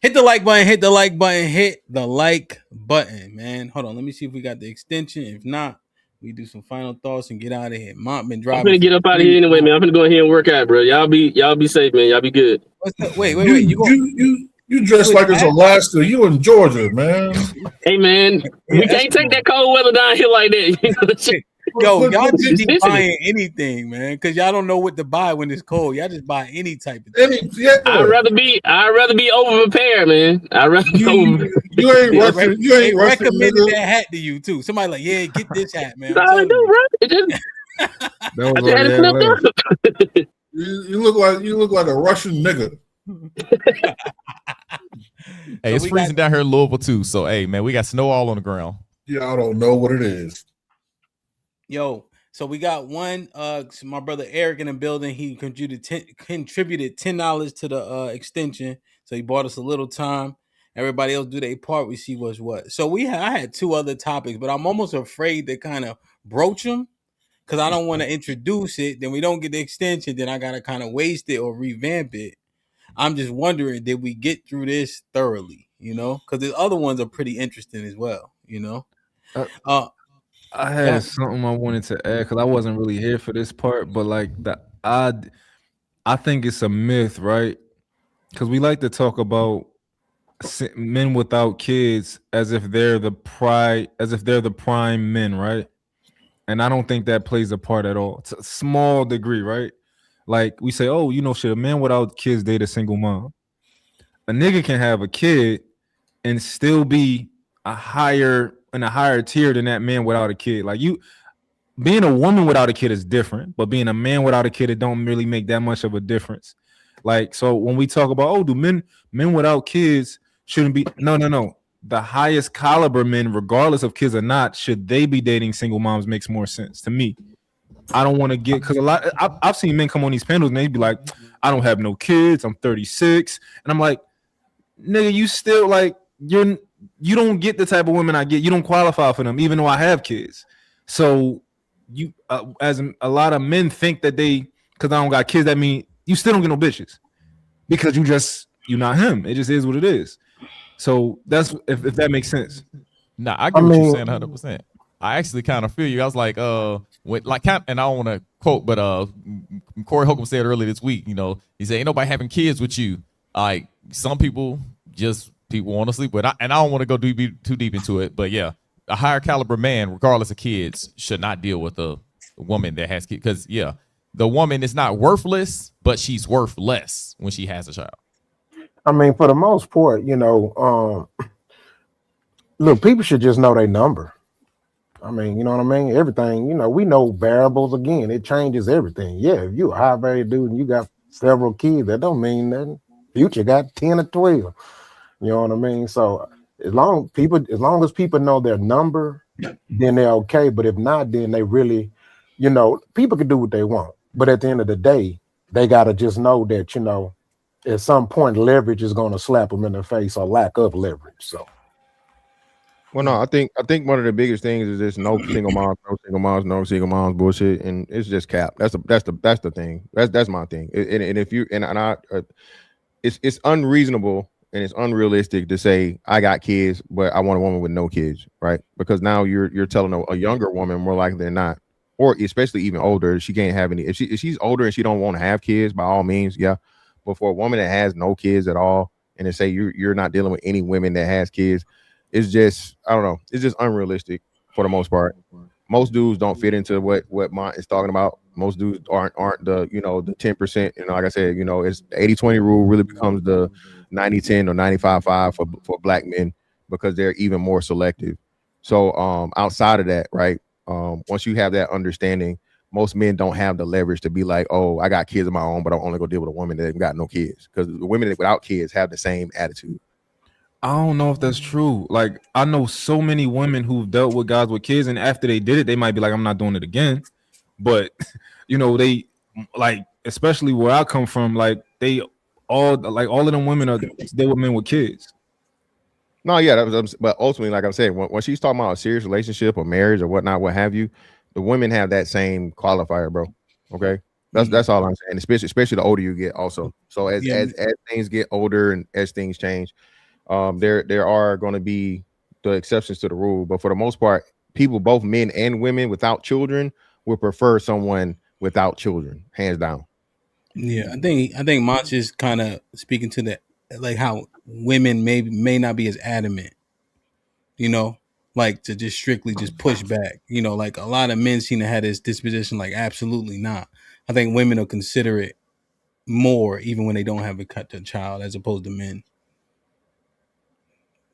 Hit the like button, hit the like button, man. Hold on, let me see if we got the extension. If not, we do some final thoughts and get out of here. Mont been driving.
I'm gonna get up out of here anyway, man. I'm gonna go ahead and work out, bro. Y'all be safe, man. Y'all be good.
Wait.
You dress like it's Alaska. You in Georgia, man.
Hey, man, we can't take that cold weather down here like that.
Yo, y'all just be buying anything, man, because y'all don't know what to buy when it's cold. Y'all just buy any type of thing.
I'd rather be over prepared, man. I'd rather be over.
You ain't Russian. You ain't
recommended that hat to you too. Somebody like, yeah, get this hat, man.
I do, bro. It just
you look like a Russian nigga.
Hey, it's freezing down here in Louisville too. So, hey, man, we got snow all on the ground.
Y'all don't know what it is.
Yo, so we got one. My brother Eric in the building. He contributed $10 to the extension. So he bought us a little time. Everybody else do their part. We see what's what. So I had 2 other topics, but I'm almost afraid to kind of broach them because I don't want to introduce it. Then we don't get the extension. Then I gotta kind of waste it or revamp it. I'm just wondering, did we get through this thoroughly? You know, because the other ones are pretty interesting as well. You know.
I had something I wanted to add because I wasn't really here for this part, but like I think it's a myth, right? Because we like to talk about men without kids as if they're the prime men, right? And I don't think that plays a part at all. It's a small degree, right? Like we say, oh, shit, a man without kids date a single mom. A nigga can have a kid and still be in a higher tier than that man without a kid. Like being a woman without a kid is different, but being a man without a kid, it don't really make that much of a difference. Like, so when we talk about, oh, do men without kids shouldn't be, no. The highest caliber men, regardless of kids or not, should they be dating single moms makes more sense to me. I don't want to get, because I've seen men come on these panels and they be like, I don't have no kids, I'm 36, and I'm like, nigga, you still like you don't get the type of women I get. You don't qualify for them, even though I have kids. So you, as a lot of men think that because I don't got kids, that mean you still don't get no bitches because you're not him. It just is what it is. So that's if that makes sense.
Nah, I get what you're saying 100%. I actually kind of feel you. I was like, and I don't want to quote, but Corey Holcomb said earlier this week, he said, ain't nobody having kids with you. Like, some people want to sleep with, and I don't want to go too deep into it, but yeah, a higher caliber man, regardless of kids, should not deal with a woman that has kids, because the woman is not worthless, but she's worth less when she has a child.
I mean, for the most part, look, people should just know their number. I mean, you know what I mean? Everything, we know variables. Again, it changes everything. Yeah, if you a high value dude and you got several kids, that don't mean nothing. Future got 10 or 12. You know what I mean? So as long as people know their number, then they're okay. But if not, then they really, people can do what they want. But at the end of the day, they gotta just know that, at some point leverage is gonna slap them in the face, or lack of leverage. So
well, no, I think one of the biggest things is this no single moms bullshit, and it's just cap. That's the thing. That's my thing. And if you it's unreasonable and it's unrealistic to say I got kids, but I want a woman with no kids, right? Because now you're telling a younger woman more likely than not, or especially even older, she can't have any. If she's older and she don't want to have kids, by all means, yeah. But for a woman that has no kids at all, and to say you're not dealing with any women that has kids, it's just, I don't know, it's just unrealistic for the most part. Most dudes don't fit into what Mont is talking about. Most dudes aren't the the 10%. Like I said, it's the 80-20 rule really becomes the 90-10 or 95-5 for black men, because they're even more selective. So outside of that, right? Once you have that understanding, most men don't have the leverage to be like, oh, I got kids of my own, but I'm only gonna deal with a woman that ain't got no kids, because the women without kids have the same attitude.
I don't know if that's true. Like, I know so many women who've dealt with guys with kids, and after they did it, they might be like, I'm not doing it again. But they, like, especially where I come from, like, all of them women they were men with kids.
No, yeah, but ultimately, like I'm saying, when she's talking about a serious relationship or marriage or whatnot, what have you, the women have that same qualifier, bro. Okay, that's all I'm saying. Especially the older you get, also. So as things get older and as things change, there are going to be the exceptions to the rule, but for the most part, people, both men and women without children, would prefer someone without children, hands down.
Yeah, I think Mont is kind of speaking to that, like how women may not be as adamant, like to just strictly just push back. Like a lot of men seem to have this disposition, like absolutely not. I think women will consider it more even when they don't have a child, as opposed to men.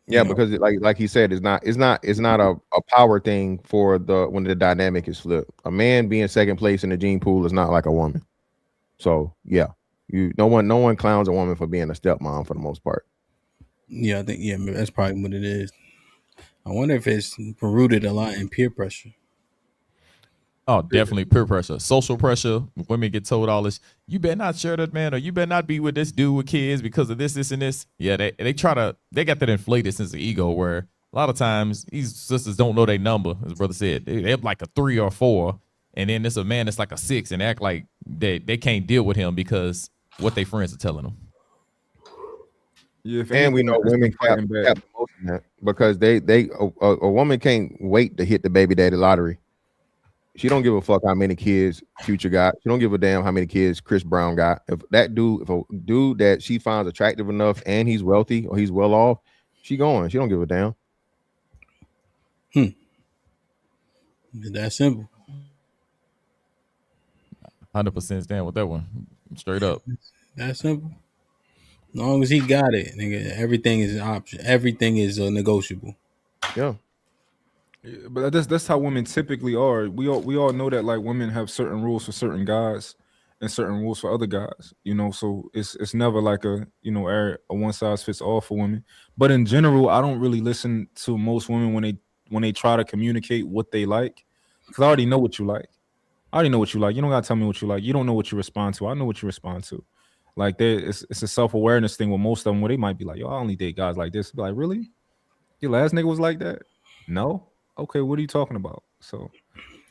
Yeah, because like he said, it's not a power thing for when the dynamic is flipped. A man being second place in the gene pool is not like a woman. So yeah, no one clowns a woman for being a stepmom for the most part.
Yeah, I think that's probably what it is. I wonder if it's rooted a lot in peer pressure.
Oh, definitely peer pressure, social pressure. Women get told all this. You better not share that man, or you better not be with this dude with kids because of this, and this. Yeah, they got that inflated sense of ego where a lot of times these sisters don't know their number. As brother said, they have like a 3 or 4, and then there's a man that's like a 6, and act like they can't deal with him because what their friends are telling them.
Yeah, and we know women cap the most in that, because a woman can't wait to hit the baby daddy lottery. She don't give a fuck how many kids Future got. She don't give a damn how many kids Chris Brown got. If a dude that she finds attractive enough and he's wealthy or he's well off, she going. She don't give a damn.
That simple.
100% stand with that one. Straight up.
That simple. As long as he got it, nigga, everything is an option. Everything is negotiable.
Yeah.
But that's how women typically are. We all know that, like, women have certain rules for certain guys, and certain rules for other guys. You know, so it's never like a a one size fits all for women. But in general, I don't really listen to most women when they try to communicate what they like, because I already know what you like. I already know what you like. You don't gotta tell me what you like. You don't know what you respond to. I know what you respond to. Like it's a self-awareness thing with most of them, where they might be like, yo, I only date guys like this. Be like, really? Your last nigga was like that? No? Okay, what are you talking about? So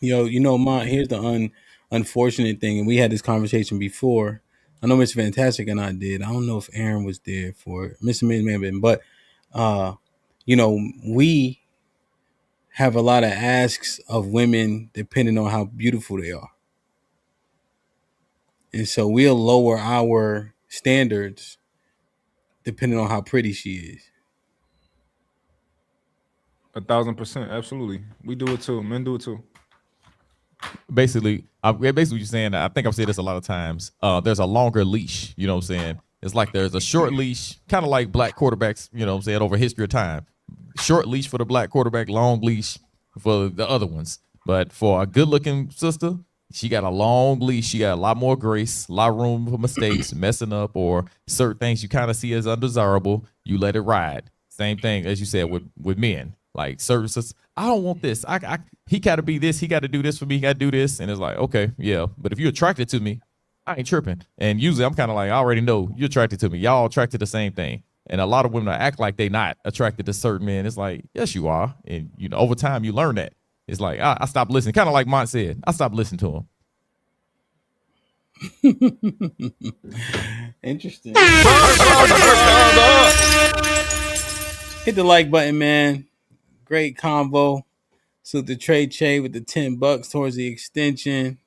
Yo, here's the unfortunate thing, and we had this conversation before. I know Mr. Fantastic and I did. I don't know if Aaron was there for it. Mr. May have been, but we have a lot of asks of women depending on how beautiful they are. And so we'll lower our standards depending on how pretty she is.
1,000%, absolutely. We do it too. Men do it too.
Basically what you're saying, I think I've said this a lot of times. There's a longer leash, you know what I'm saying? It's like there's a short leash, kind of like black quarterbacks, you know what I'm saying, over history of time. Short leash for the black quarterback, long leash for the other ones. But for a good-looking sister, she got a long leash. She got a lot more grace, a lot of room for mistakes, messing up, or certain things you kind of see as undesirable. You let it ride. Same thing as you said with men. Like services, I don't want this. He got to be this. He got to do this for me. He got to do this. And it's like, okay, yeah. But if you're attracted to me, I ain't tripping. And usually I'm kind of like, I already know you're attracted to me. Y'all attracted to the same thing. And a lot of women act like they not attracted to certain men. It's like, yes, you are. And over time you learn that. It's like, I stopped listening. Kind of like Mont said, I stopped listening to
him. Interesting. Hit the like button, man. Great combo. So the Trey with the $10 towards the extension.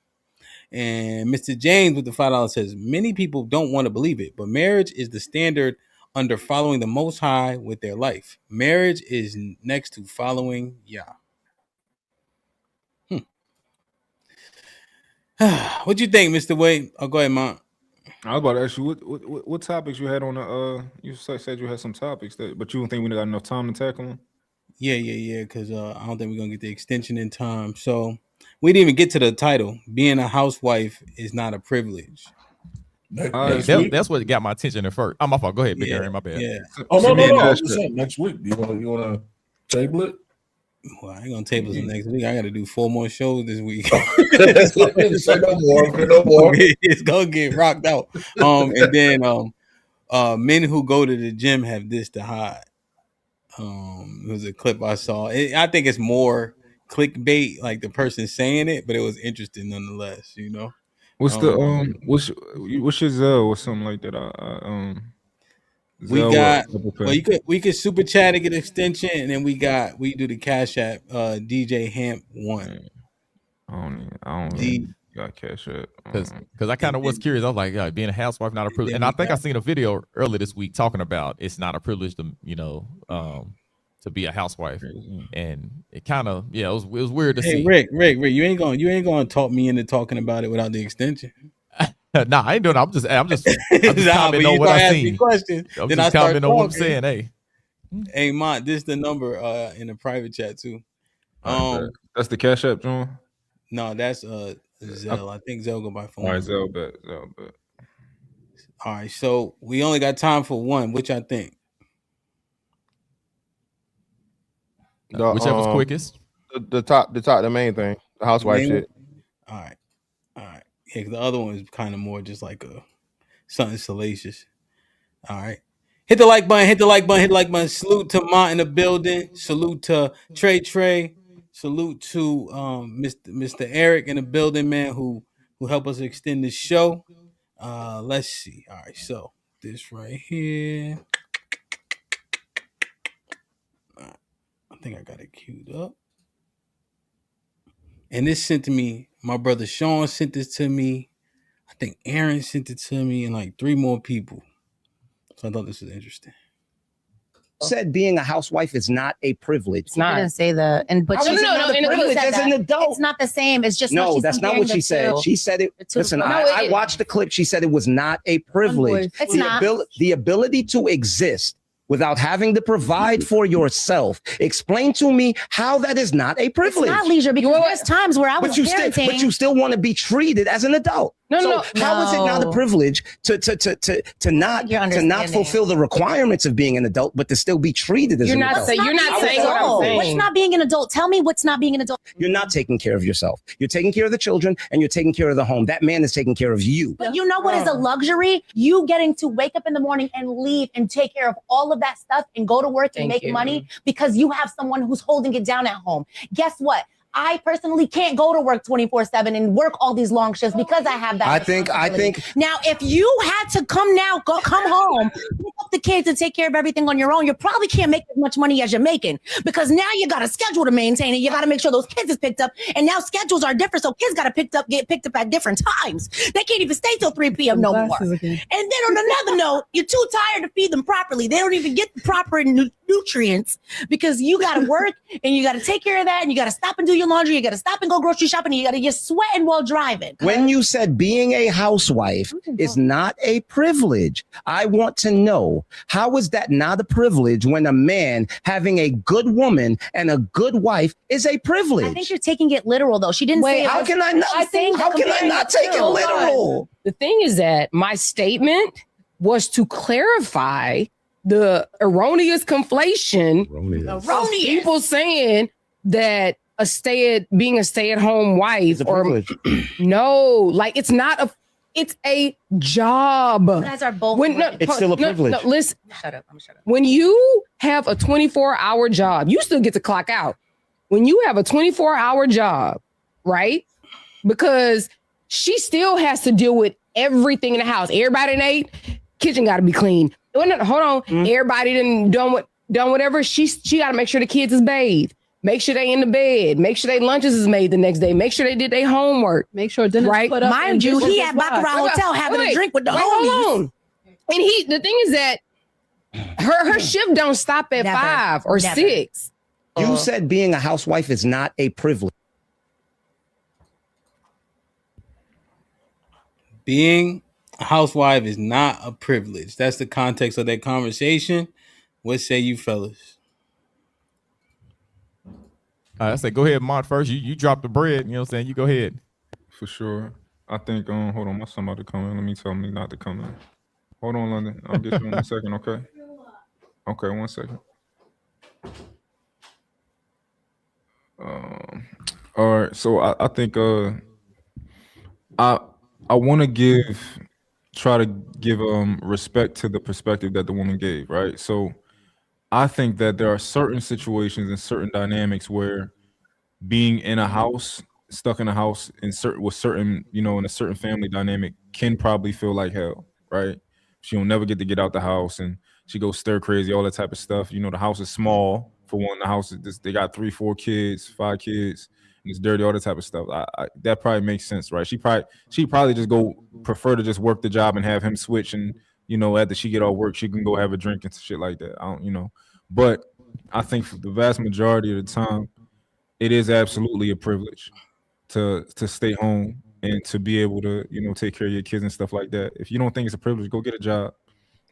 And Mr. James with the $5 says, many people don't want to believe it, but marriage is the standard under following the Most High with their life. Marriage is next to following Yah. What you think, Mr. Wade? Oh, go ahead, Mont.
I was about to ask you what topics you had on the you said you had some topics but you don't think we got enough time to tackle them?
Yeah, because I don't think we're gonna get the extension in time. So we didn't even get to the title. Being a housewife is not a privilege.
That's what got my attention at first. I'm my fault. Go ahead, Big Aaron. My bad.
Yeah.
Oh no. I'm just saying next week. You wanna table it?
Well, I ain't gonna table it next week. I got to do 4 more shows this week.
No more.
It's gonna get rocked out. And then men who go to the gym have this to hide. It was a clip I saw. I think it's more clickbait, like the person saying it, but it was interesting nonetheless.
What's the what's your Zelle or something like that?
We got we could super chat and get an extension, and then we do the Cash App DJ HAMP 1.
I don't got Cash App
because I kind of was curious. I was like, being a housewife not a privilege, and I think I seen a video earlier this week talking about it's not a privilege to to be a housewife, and it kind of it was weird to see.
Rick, you ain't gonna talk me into talking about it without the extension.
Nah, I ain't doing it. I'm just commenting on what I seen. I'm just commenting on what I'm saying.
Hey, Mont, this is the number in the private chat too.
That's the Cash App, John.
No, that's Zelle. I think Zelle go by phone.
All right, Zelle bet.
All right, so we only got time for one. Which I think
whichever's quickest.
The main thing, the housewife shit.
All right. Yeah, the other one is kind of more just like something salacious. All right. Hit the like button. Salute to Mont in the building. Salute to Trey. Salute to Mr. Eric in the building, man, who helped us extend the show. Let's see. All right, so this right here. I think I got it queued up. And this sent to me. My brother Sean sent this to me. I think Aaron sent it to me, and like 3 more people. So I thought this was interesting.
Said being a housewife is not a privilege.
It's not. I didn't say that. But she's not a privilege as an adult. It's not the same. It's just
no. That's not what she said. She said it. Listen, I watched the clip. She said it was not a privilege.
It's not.
The ability to exist without having to provide for yourself. Explain to me how that is not a privilege.
It's not leisure because there's times where I was parenting.
But you still want to be treated as an adult. So how is it not a privilege to not fulfill the requirements of being an adult, but to still be treated as an adult?
You're not saying what I'm saying. What's not being an adult? Tell me what's not being an adult.
You're not taking care of yourself. You're taking care of the children and you're taking care of the home. That man is taking care of you.
But you know what is a luxury? You getting to wake up in the morning and leave and take care of all of that stuff and go to work and make money because you have someone who's holding it down at home. Guess what? I personally can't go to work 24/7 and work all these long shifts because I have that.
I think
now, if you had to come home, pick up the kids and take care of everything on your own, you probably can't make as much money as you're making because now you got a schedule to maintain and you got to make sure those kids is picked up. And now schedules are different, so kids got to get picked up at different times. They can't even stay till 3 p.m. no more. And then on another note, you're too tired to feed them properly. They don't even get the proper nutrients because you got to work and you got to take care of that and you got to stop and do your laundry, you got to stop and go grocery shopping, and you got to get sweating while driving.
When you said being a housewife is not a privilege, I want to know, how is that not a privilege when a man having a good woman and a good wife is a privilege?
I think you're taking it literal, though. She didn't say it.
How can I not take it literal?
The thing is that my statement was to clarify the erroneous conflation of people saying that being a stay-at-home wife or no, like it's a job.
Guys are both.
It's still a privilege.
No, listen.
Shut up. I'm shut up.
When you have a 24-hour job, you still get to clock out. When you have a 24-hour job, right? Because she still has to deal with everything in the house. Everybody done ate, kitchen got to be clean. Hold on, everybody done whatever. She got to make sure the kids is bathed. Make sure they in the bed. Make sure their lunches is made the next day. Make sure they did their homework.
Make sure dinner
right.
Put up.
Mind you, he at Baccarat Hotel having a drink with the homies.
Hold on. And the thing is that her shift don't stop at 5 or 6.
You said being a housewife is not a privilege.
Being a housewife is not a privilege. That's the context of that conversation. What say you fellas?
I say go ahead, Mont, first. You drop the bread, you know what I'm saying? You go ahead.
For sure. I think, hold on, my son about to come in. Let me tell me not to come in. Hold on, London. I'll get you in a second, okay? Okay, 1 second. All right, so I think I want to try to give respect to the perspective that the woman gave, right? So I think that there are certain situations and certain dynamics where being in a house, stuck in a house in certain, in a certain family dynamic can probably feel like hell, right? She'll never get to get out the house and she goes stir crazy, all that type of stuff. The house is small for one. The house is they got 3, 4 kids, 5 kids, and it's dirty, all that type of stuff. That probably makes sense, right? She probably just prefer to just work the job and have him switch and after she get off work, she can go have a drink and shit like that. But I think for the vast majority of the time, it is absolutely a privilege to stay home and to be able to, take care of your kids and stuff like that. If you don't think it's a privilege, go get a job.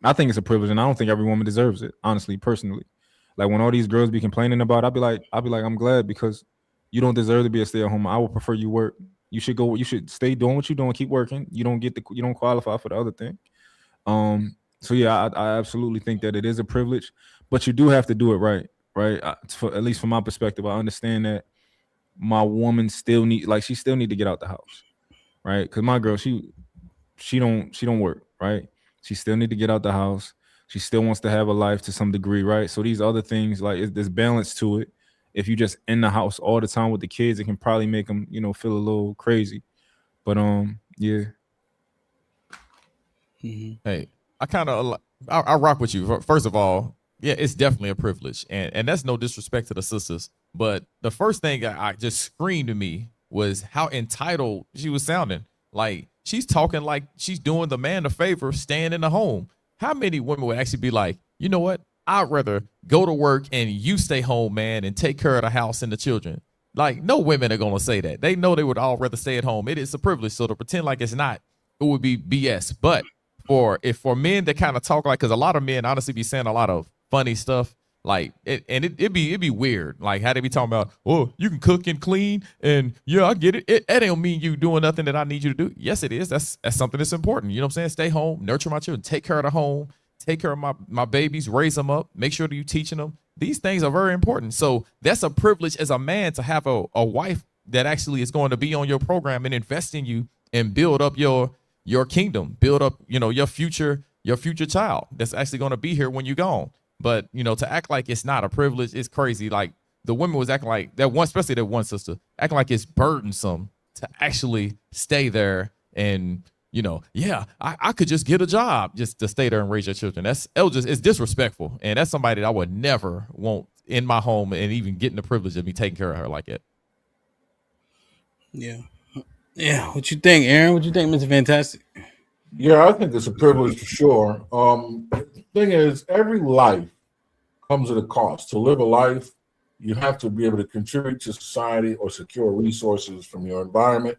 I think it's a privilege, and I don't think every woman deserves it, honestly, personally. Like when all these girls be complaining about it, I'll be like, I'm glad because you don't deserve to be a stay-at-home. I would prefer you work. You should stay doing what you're doing, keep working. You don't qualify for the other thing. So yeah, I absolutely think that it is a privilege, but you do have to do it right? At least from my perspective, I understand that my woman still need to get out the house, right? Because my girl, she don't work, right? She still need to get out the house. She still wants to have a life to some degree, right? So these other things, like there's balance to it. If you just in the house all the time with the kids, it can probably make them, feel a little crazy. But yeah.
Mm-hmm. Hey, I rock with you. First of all, yeah, it's definitely a privilege, and that's no disrespect to the sisters. But the first thing I just screamed to me was how entitled she was sounding. Like she's talking like she's doing the man a favor, staying in the home. How many women would actually be like, you know what? I'd rather go to work and you stay home, man, and take care of the house and the children. Like no women are gonna say that. They know they would all rather stay at home. It is a privilege. So to pretend like it's not, it would be BS. But for men that kind of talk like, because a lot of men honestly be saying a lot of funny stuff. Like, it'd be weird. Like, how they be talking about, oh, you can cook and clean, and yeah, I get it. That don't mean you doing nothing that I need you to do. Yes, it is. That's something that's important. You know what I'm saying? Stay home, nurture my children, take care of the home, take care of my babies, raise them up, make sure that you teaching them. These things are very important. So that's a privilege as a man to have a wife that actually is going to be on your program and invest in you and build up your kingdom, build up, your future child that's actually going to be here when you're gone. But, to act like it's not a privilege, it's crazy. Like, the women was acting like that one, especially that one sister, acting like it's burdensome to actually stay there. And, I could just get a job just to stay there and raise your children. It's disrespectful. And that's somebody that I would never want in my home and even getting the privilege of me taking care of her like that.
Yeah. Yeah. What you think, Aaron? What you think, Mr. Fantastic?
Yeah, I think it's a privilege for sure. The thing is, every life comes at a cost. To live a life, you have to be able to contribute to society or secure resources from your environment.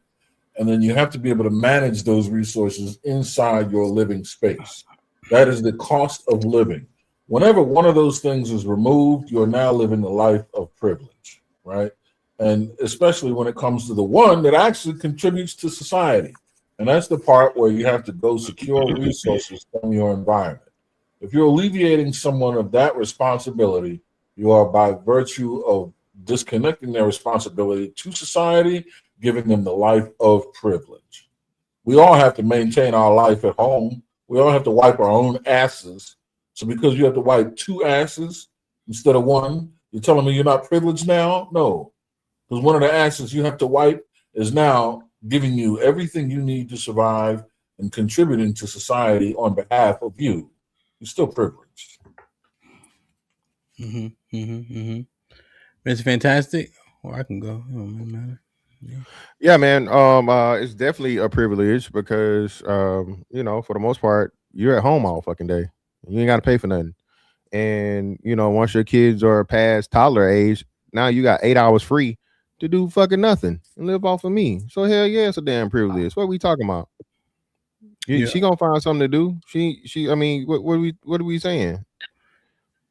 And then you have to be able to manage those resources inside your living space. That is the cost of living. Whenever one of those things is removed, you're now living a life of privilege, right? And especially when it comes to the one that actually contributes to society. And that's the part where you have to go secure resources from your environment. If you're alleviating someone of that responsibility, you are, by virtue of disconnecting their responsibility to society, giving them the life of privilege. We all have to maintain our life at home. We all have to wipe our own asses. So because you have to wipe 2 asses instead of 1, you're telling me you're not privileged now? No. Because one of the asses you have to wipe is now giving you everything you need to survive and contributing to society on behalf of you. You're still privileged.
It's fantastic. Or I can go. It don't really matter.
Yeah, man. It's definitely a privilege because, for the most part, you're at home all fucking day. You ain't got to pay for nothing. And, once your kids are past toddler age, now you got 8 hours free to do fucking nothing and live off of me. So hell yeah, it's a damn privilege. What are we talking about? She gonna find something to do. I mean, what are we saying?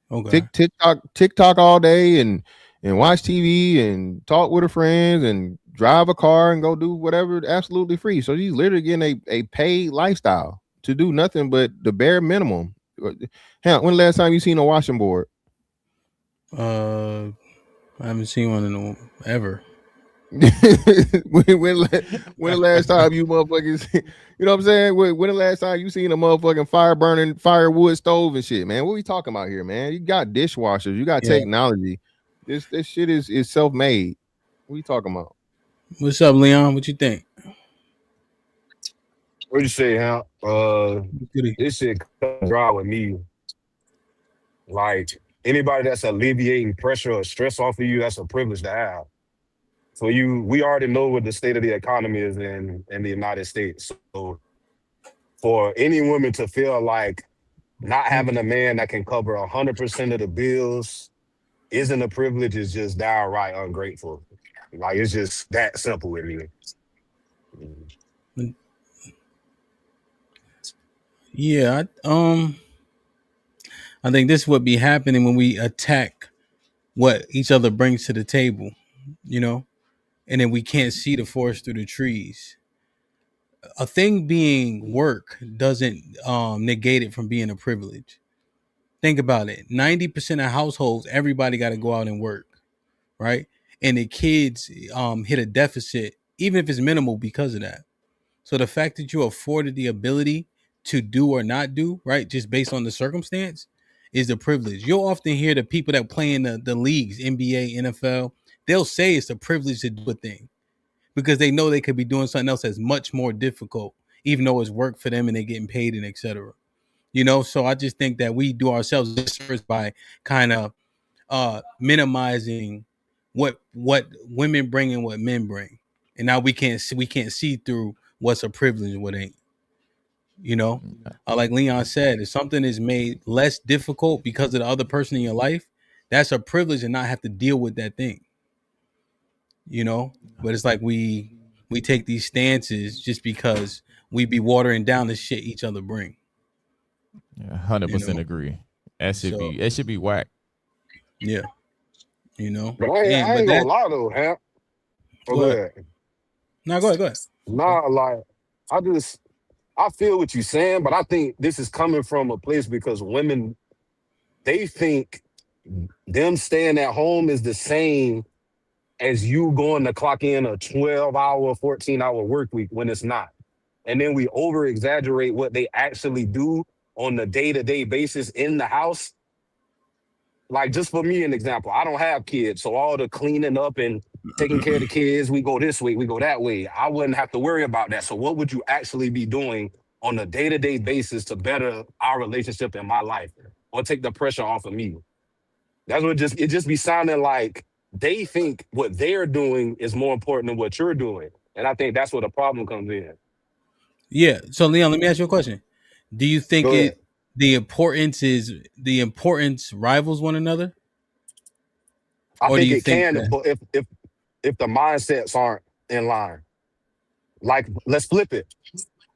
Okay.
TikTok all day and watch TV and talk with her friends and drive a car and go do whatever, absolutely free. So she's literally getting a paid lifestyle to do nothing but the bare minimum. Hell, when the last time you seen a washing board?
I haven't seen one ever.
when the last time you motherfuckers, you know what I'm saying? When the last time you seen a motherfucking firewood stove and shit, man? What we talking about here, man? You got dishwashers, you got technology. This shit is self-made. What you talking about?
What's up, Leon? What you think?
What you say, Hamp? This shit dry with me. Like, anybody that's alleviating pressure or stress off of you, that's a privilege to have. So we already know what the state of the economy is in the United States. So for any woman to feel like not having a man that can cover 100% of the bills isn't a privilege is just downright ungrateful. Like, it's just that simple with me.
Yeah, I think this would be happening when we attack what each other brings to the table, and then we can't see the forest through the trees. A thing being work doesn't negate it from being a privilege. Think about it. 90% of households, everybody got to go out and work, right? And the kids hit a deficit, even if it's minimal, because of that. So the fact that you're afforded the ability to do or not do, right, just based on the circumstance, is the privilege. You'll often hear the people that play in the leagues, NBA, NFL, they'll say it's a privilege to do a thing because they know they could be doing something else that's much more difficult, even though it's work for them and they're getting paid and etc. So I just think that we do ourselves a disservice by kind of minimizing what women bring and what men bring, and now we can't see through what's a privilege and what ain't. Like Leon said, if something is made less difficult because of the other person in your life, that's a privilege and not have to deal with that thing. But it's like we take these stances just because we be watering down the shit each other bring.
Yeah, 100% agree. That should be whack.
Yeah. You know.
But I ain't gonna lie though, Hamp. Oh, go ahead.
No, go ahead.
Nah, like I feel what you're saying, but I think this is coming from a place because women, they think them staying at home is the same as you going to clock in a 12-hour, 14-hour work week when it's not. And then we over exaggerate what they actually do on the day-to-day basis in the house. Like, just for me, an example, I don't have kids, so all the cleaning up and taking care of the kids, we go this way, we go that way. I wouldn't have to worry about that. So what would you actually be doing on a day-to-day basis to better our relationship in my life or take the pressure off of me? That's what it just be sounding like they think what they're doing is more important than what you're doing. And I think that's where the problem comes in.
Yeah. So Leon, let me ask you a question. Do you think the importance rivals one another?
I
Or
think
do you
it
think
can,
that,
but if the mindsets aren't in line, like let's flip it.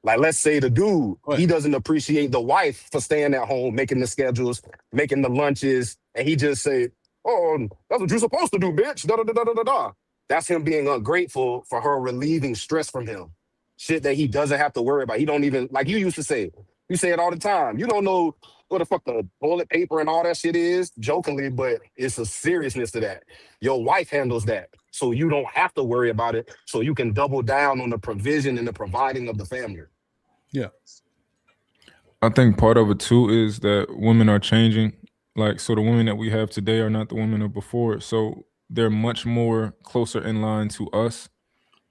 Like let's say the dude, he doesn't appreciate the wife for staying at home, making the schedules, making the lunches, and he just say, "Oh, that's what you're supposed to do, bitch." Da da da da da da. That's him being ungrateful for her relieving stress from him. Shit that he doesn't have to worry about. He don't even, like you used to say. You say it all the time. You don't know what the fuck the toilet paper and all that shit is, jokingly, but it's a seriousness to that. Your wife handles that. So you don't have to worry about it. So you can double down on the provision and the providing of the family.
Yeah.
I think part of it too is that women are changing. Like, so the women that we have today are not the women of before. So they're much more closer in line to us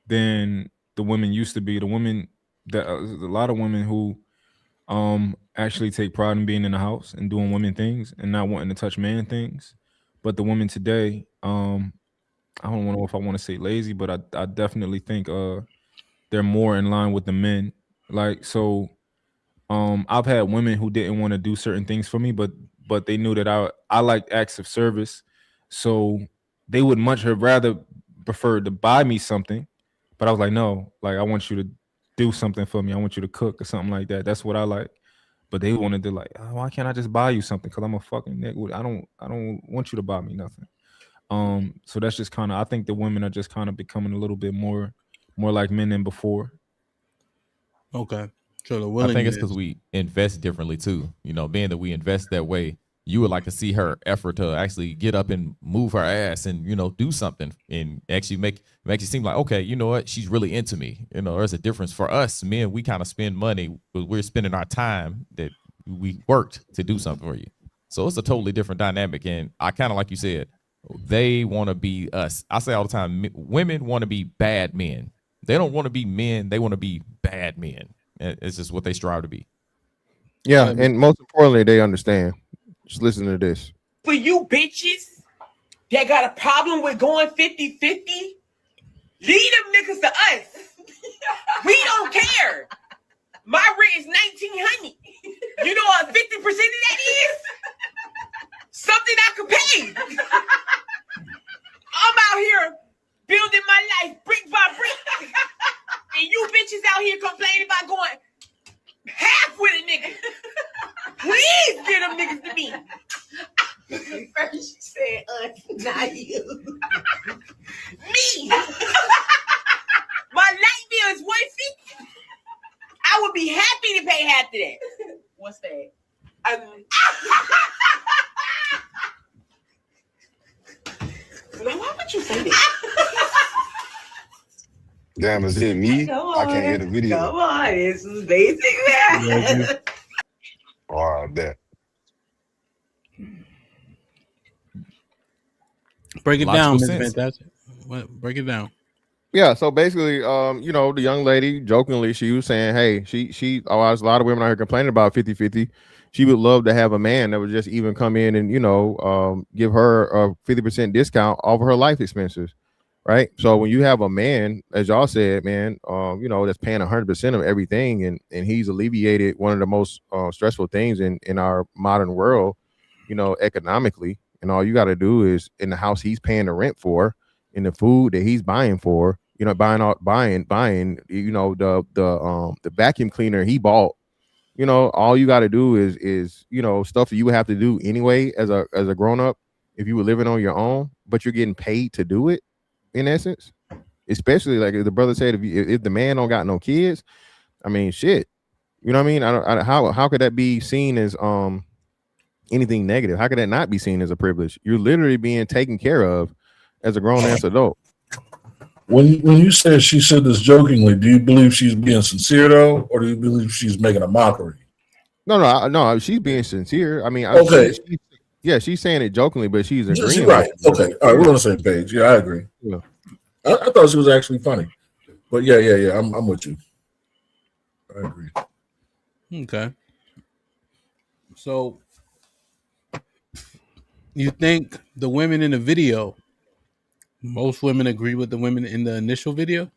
than the women used to be. The women that a lot of women who actually take pride in being in the house and doing women things and not wanting to touch man things. But the women today, I don't know if I want to say lazy, but I definitely think they're more in line with the men. Like, so I've had women who didn't want to do certain things for me, but they knew that I liked acts of service, so they would much have rather preferred to buy me something. But I was like, no, like I want you to do something for me. I want you to cook or something like that. That's what I like. But they wanted to like, oh, why can't I just buy you something? Because I'm a fucking nigga. I don't want you to buy me nothing. So that's just kind of, I think the women are just kind of becoming a little bit more like men than before.
Okay. So the
I think it's because we invest differently too. You know, being that we invest that way, you would like to see her effort to actually get up and move her ass and, you know, do something and actually make it seem like, okay, you know what, she's really into me. You know, there's a difference for us men. We kind of spend money, but we're spending our time that we worked to do something for you. So it's a totally different dynamic. And I kind of, like you said, they want to be us. I say all the time, women want to be bad men. They don't want to be men. They want to be bad men. It's just what they strive to be.
Yeah, and most importantly, they understand. Just listen to this.
For you bitches that got a problem with going 50-50, leave them niggas to us. We don't care. My rent is $1,900. You know what 50% of that is? Something I could pay. I'm out here building my life brick by brick. And you bitches out here complaining about going half with a nigga. Please get them niggas to me. First you said not you. Me. My light bill is $150. I would be happy to pay half of that. What's that? Now, why would you say that?
Damn, is it me? I can't hear the video.
Come on, this is basic math.
Oh, I bet.
Break it
Logical
down, Miss
sense.
Fantastic. Break it down.
Yeah, so basically, you know, the young lady jokingly, she was saying, hey, there's a lot of women out here complaining about 50-50. She would love to have a man that would just even come in and, you know, give her a 50% discount off of her life expenses. Right. So when you have a man, as y'all said, man, you know, that's paying 100% of everything and he's alleviated one of the most stressful things in our modern world, you know, economically. And all you got to do is in the house he's paying the rent for, in the food that he's buying for, you know, buying, you know, the vacuum cleaner he bought, you know, all you got to do is, you know, stuff that you would have to do anyway as a grown up if you were living on your own, but you're getting paid to do it, in essence. Especially like the brother said, if the man don't got no kids, I mean, shit. You know what I mean? How could that be seen as anything negative? How could that not be seen as a privilege? You're literally being taken care of as a grown ass adult.
When you said she said this jokingly, do you believe she's being sincere though, or do you believe she's making a mockery?
No, she's being sincere. I mean,
okay,
she's saying it jokingly, but she's agreeing.
She's right. Okay, all right, we're on the same page. Yeah, I agree.
Yeah.
I thought she was actually funny, but yeah. I'm with you. I agree.
Okay. So, you think the women in the video, most women agree with the women in the initial video?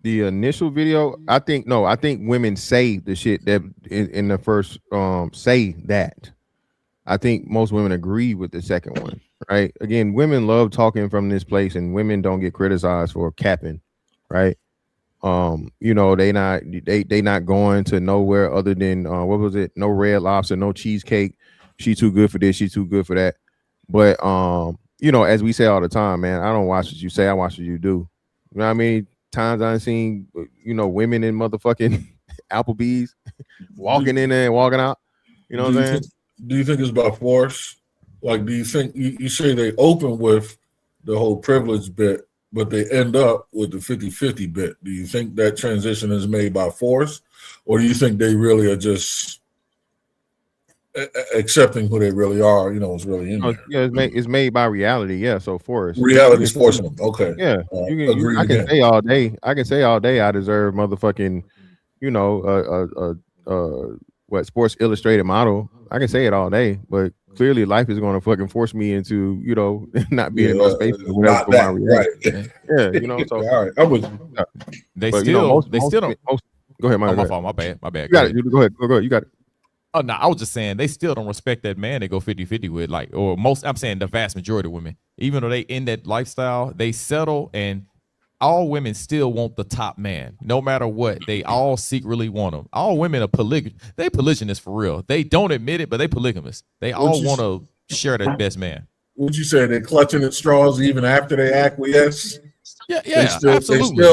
The initial video, I think women say the shit that in the first say that. I think most women agree with the second one, right? Again, women love talking from this place, and women don't get criticized for capping, right? You know, they not going to nowhere other than what was it? No Red Lobster, no cheesecake. She too good for this, she too good for that. But you know, as we say all the time, man, I don't watch what you say, I watch what you do. You know what I mean? Times I've seen, you know, women in motherfucking Applebee's walking in there and walking out. You know what I'm saying?
Do you think it's about force? Like, do you think you say they open with the whole privilege bit, but they end up with the 50-50 bit? Do you think that transition is made by force, or do you think they really are just accepting who they really are? You know, it's really in there.
Yeah, it's made by reality. Yeah, so force.
Reality is forcing them. Okay.
Yeah, I can say all day. I can say all day I deserve motherfucking, you know, what Sports Illustrated model. I can say it all day, but clearly life is going to fucking force me into, you know, not being in no space for my reality.
Right.
Yeah, you know. So
all right, I'm with you.
They
but,
still,
you know,
they still don't.
Go ahead,
my fault. My bad.
You got it. Go ahead. You got it.
Oh no, I was just saying they still don't respect that man they go 50-50 with, like, or most. I'm saying the vast majority of women, even though they in that lifestyle, they settle, and all women still want the top man, no matter what. They all secretly want him. All women are they polygamists for real. They don't admit it, but they polygamous. They all want to share that best man.
Would you say they're clutching at straws even after they acquiesce?
Yeah, absolutely.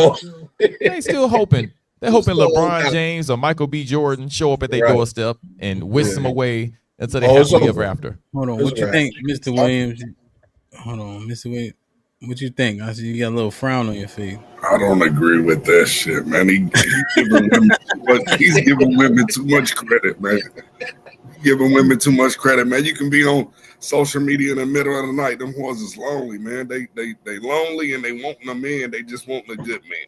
They still hoping. They're hoping LeBron James or Michael B. Jordan show up at their doorstep and whisk them away until they happily ever after.
Hold on, what you think, Mr. Williams? Hold on, Mr. Williams. What you think? I see you got a little frown on your face.
I don't agree with that shit, man. He's giving women too much credit, man. Giving women too much credit, man. You can be on social media in the middle of the night. Them whores is lonely, man. They lonely and they wanting a man. They just wanting a good man.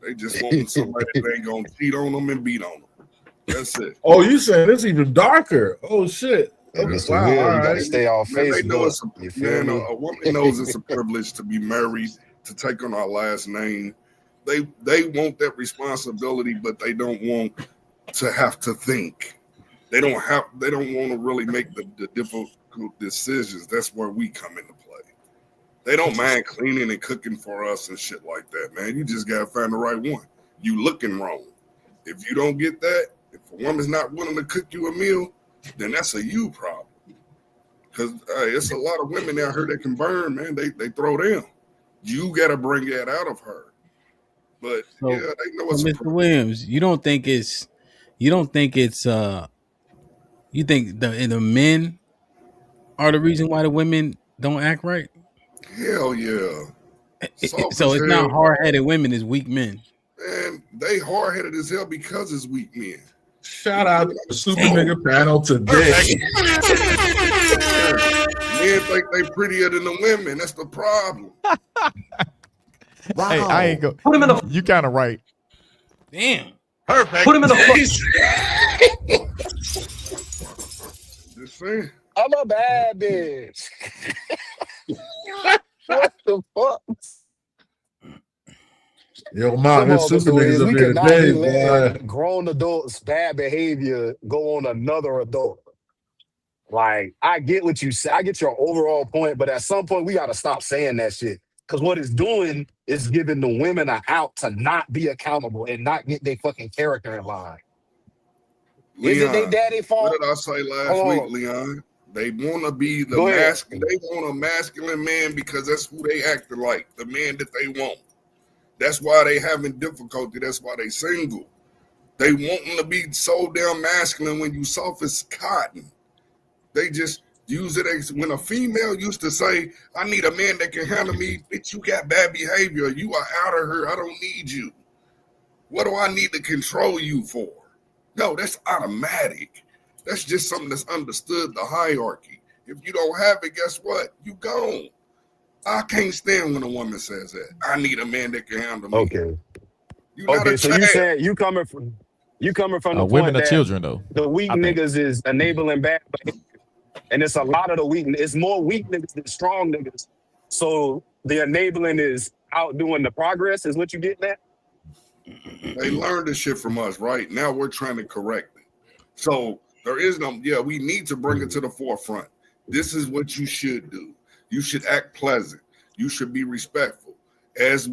They just wanting somebody that ain't gonna cheat on them and beat on them. That's it.
Oh, you saying it's even darker? Oh shit. Okay,
wow, you gotta stay off Facebook.
They know a woman knows it's a privilege to be married, to take on our last name. They want that responsibility, but they don't want to have to think. They don't want to really make the difficult decisions. That's where we come into play. They don't mind cleaning and cooking for us and shit like that, man. You just gotta find the right one. You looking wrong. If you don't get that, if a woman's not willing to cook you a meal, then that's a you problem. Because it's a lot of women out here that can burn, man. They throw down. You got to bring that out of her. But
so,
yeah, they know it's
Mr. Williams, you think the men are the reason why the women don't act right?
Hell yeah.
So it's not hard-headed women, it's weak men.
Man, they hard-headed as hell because it's weak men.
Shout out to the Super Nigga panel today.
Men think they prettier than the women. That's the problem.
Wow. Hey, I ain't go. Put him in the. You kind of right.
Damn.
Perfect.
Put him in the.
Just saying.
I'm a bad bitch. What the fuck?
Yo, man, this Super Nigga's up here today, boy.
Grown adults' bad behavior go on another adult. Like, I get what you say. I get your overall point, but at some point, we got to stop saying that shit. Because what it's doing is giving the women an out to not be accountable and not get their fucking character in line.
Leon,
is it their daddy fault?
What did I say last week, Leon? They want to be the masculine. They want a masculine man because that's who they acting like, the man that they want. That's why they having difficulty. That's why they single. They wanting to be so damn masculine when you soft as cotton. They just use it as when a female used to say, I need a man that can handle me. Bitch, you got bad behavior. You are out of her. I don't need you. What do I need to control you for? No, that's automatic. That's just something that's understood, the hierarchy. If you don't have it, guess what? You gone. I can't stand when a woman says that. I need a man that can handle me.
Okay.
Okay,
so you said you coming from the
women
point
are
that
children though.
the weak niggas is enabling bad behavior. And it's a lot of the weak. It's more weak niggas than strong niggas. So the enabling is outdoing the progress. Is what you getting at?
They learned this shit from us, right? Now we're trying to correct it. So there is no. Yeah, we need to bring it to the forefront. This is what you should do. You should act pleasant. You should be respectful, as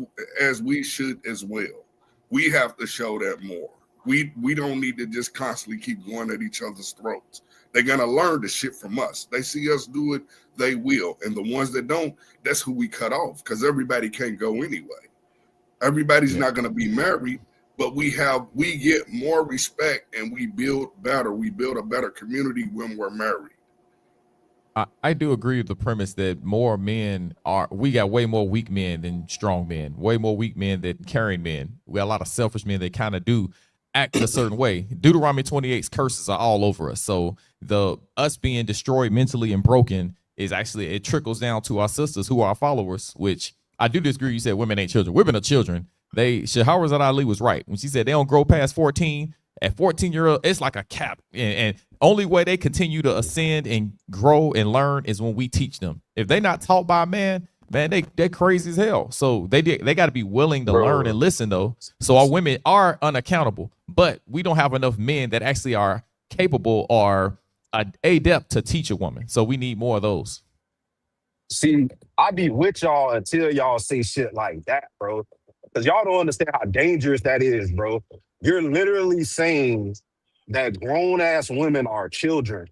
we should as well. We have to show that more. We don't need to just constantly keep going at each other's throats. They're going to learn the shit from us. They see us do it, they will. And the ones that don't, that's who we cut off because everybody can't go anyway. Everybody's not going to be married, but we get more respect and we build better. We build a better community when we're married.
I do agree with the premise that we got way more weak men than strong men, way more weak men than caring men. We got a lot of selfish men that kind of do act a certain way. Deuteronomy 28's curses are all over us. So us being destroyed mentally and broken is actually, it trickles down to our sisters who are our followers, which I do disagree. You said women ain't children. Women are children. Shahrazad Ali was right when she said they don't grow past 14. At 14-year-old, it's like a cap. And only way they continue to ascend and grow and learn is when we teach them. If they're not taught by a man, they're crazy as hell. So they got to be willing to learn and listen, though. So our women are unaccountable, but we don't have enough men that actually are capable or adept to teach a woman. So we need more of those.
See, I be with y'all until y'all say shit like that, bro. Because y'all don't understand how dangerous that is, bro. You're literally saying that grown-ass women are children.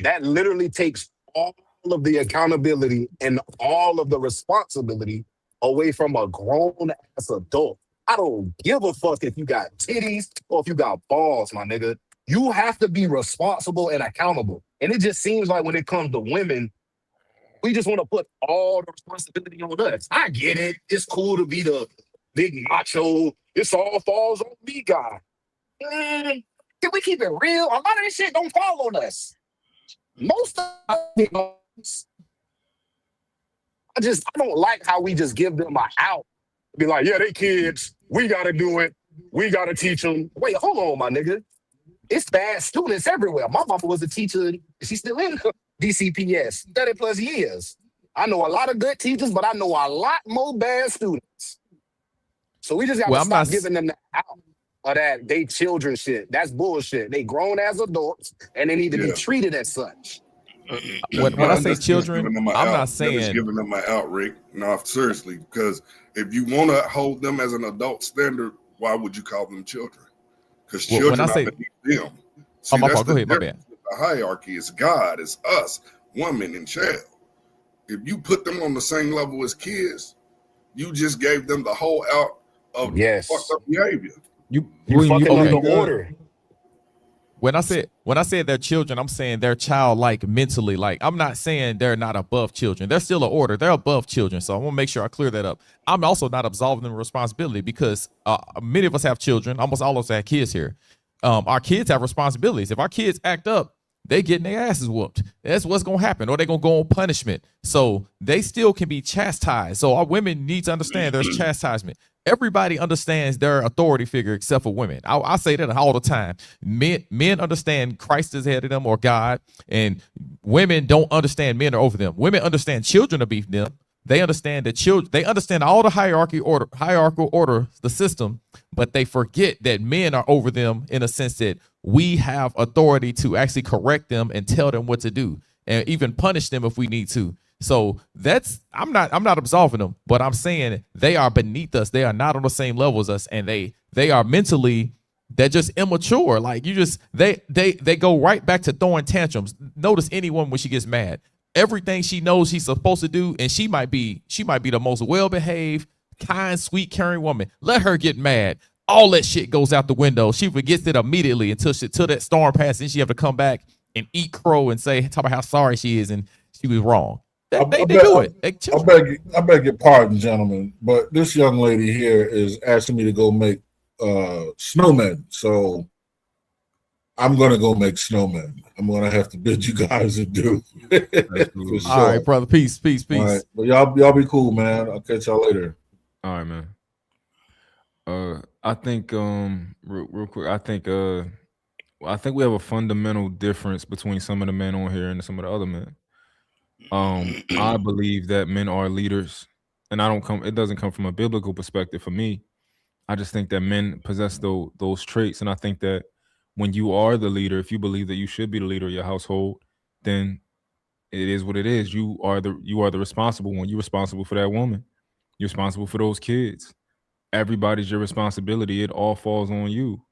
That literally takes all of the accountability and all of the responsibility away from a grown-ass adult. I don't give a fuck if you got titties or if you got balls, my nigga. You have to be responsible and accountable. And it just seems like when it comes to women, we just want to put all the responsibility on us. I get it. It's cool to be the big macho, this all falls on me guy. Can we keep it real? A lot of this shit don't fall on us. Most of it, I don't like how we just give them an out. Be like, yeah, they kids. We got to do it. We got to teach them. Wait, hold on, my nigga. It's bad students everywhere. My mama was a teacher. She's still in DCPS, 30 plus years. I know a lot of good teachers, but I know a lot more bad students. So we just got to stop giving them the out of that they children shit. That's bullshit. They grown as adults, and they need to be treated as such.
When I say children, I'm not saying
just giving them an out, Rick. No, seriously, because if you want to hold them as an adult standard, why would you call them children? Because children are beneath them. See,
my fault. Go ahead, my bad.
The hierarchy is God, it's us, woman, and child. If you put them on the same level as kids, you just gave them the whole out of fucked up behavior.
You fucking up the order.
When I said they're children, I'm saying they're childlike mentally. Like, I'm not saying they're not above children. They're still an order. They're above children. So I want to make sure I clear that up. I'm also not absolving them of responsibility because many of us have children. Almost all of us have kids here. Our kids have responsibilities. If our kids act up, they getting their asses whooped. That's what's going to happen. Or they're going to go on punishment. So they still can be chastised. So our women need to understand there's chastisement. Everybody understands their authority figure except for women. I say that all the time. Men understand Christ is ahead of them or God, and women don't understand men are over them. Women understand children are beneath them. They understand that children. They understand all the hierarchical order, the system, but they forget that men are over them in a sense that we have authority to actually correct them and tell them what to do, and even punish them if we need to. So I'm not absolving them, but I'm saying they are beneath us. They are not on the same level as us, and they are mentally They're just immature. Like you just they go right back to throwing tantrums. Notice any woman when she gets mad, everything she knows she's supposed to do, and she might be the most well-behaved, kind, sweet, caring woman. Let her get mad. All that shit goes out the window. She forgets it immediately until that storm passes, and she have to come back and eat crow and talk about how sorry she is and she was wrong. They do it.
I beg your pardon, gentlemen, but this young lady here is asking me to go make snowmen. So I'm gonna go make snowmen. I'm gonna have to bid you guys adieu. For sure.
All right, brother. Peace.
All right. But y'all be cool, man. I'll catch y'all later.
All right, man. I think real quick, I think we have a fundamental difference between some of the men on here and some of the other men. I believe that men are leaders, and it doesn't come from a biblical perspective for me. I just think that men possess those traits, and I think that when you are the leader, if you believe that you should be the leader of your household, then it is what it is. You are the responsible one. You're responsible for that woman. You're responsible for those kids. Everybody's your responsibility. It all falls on you.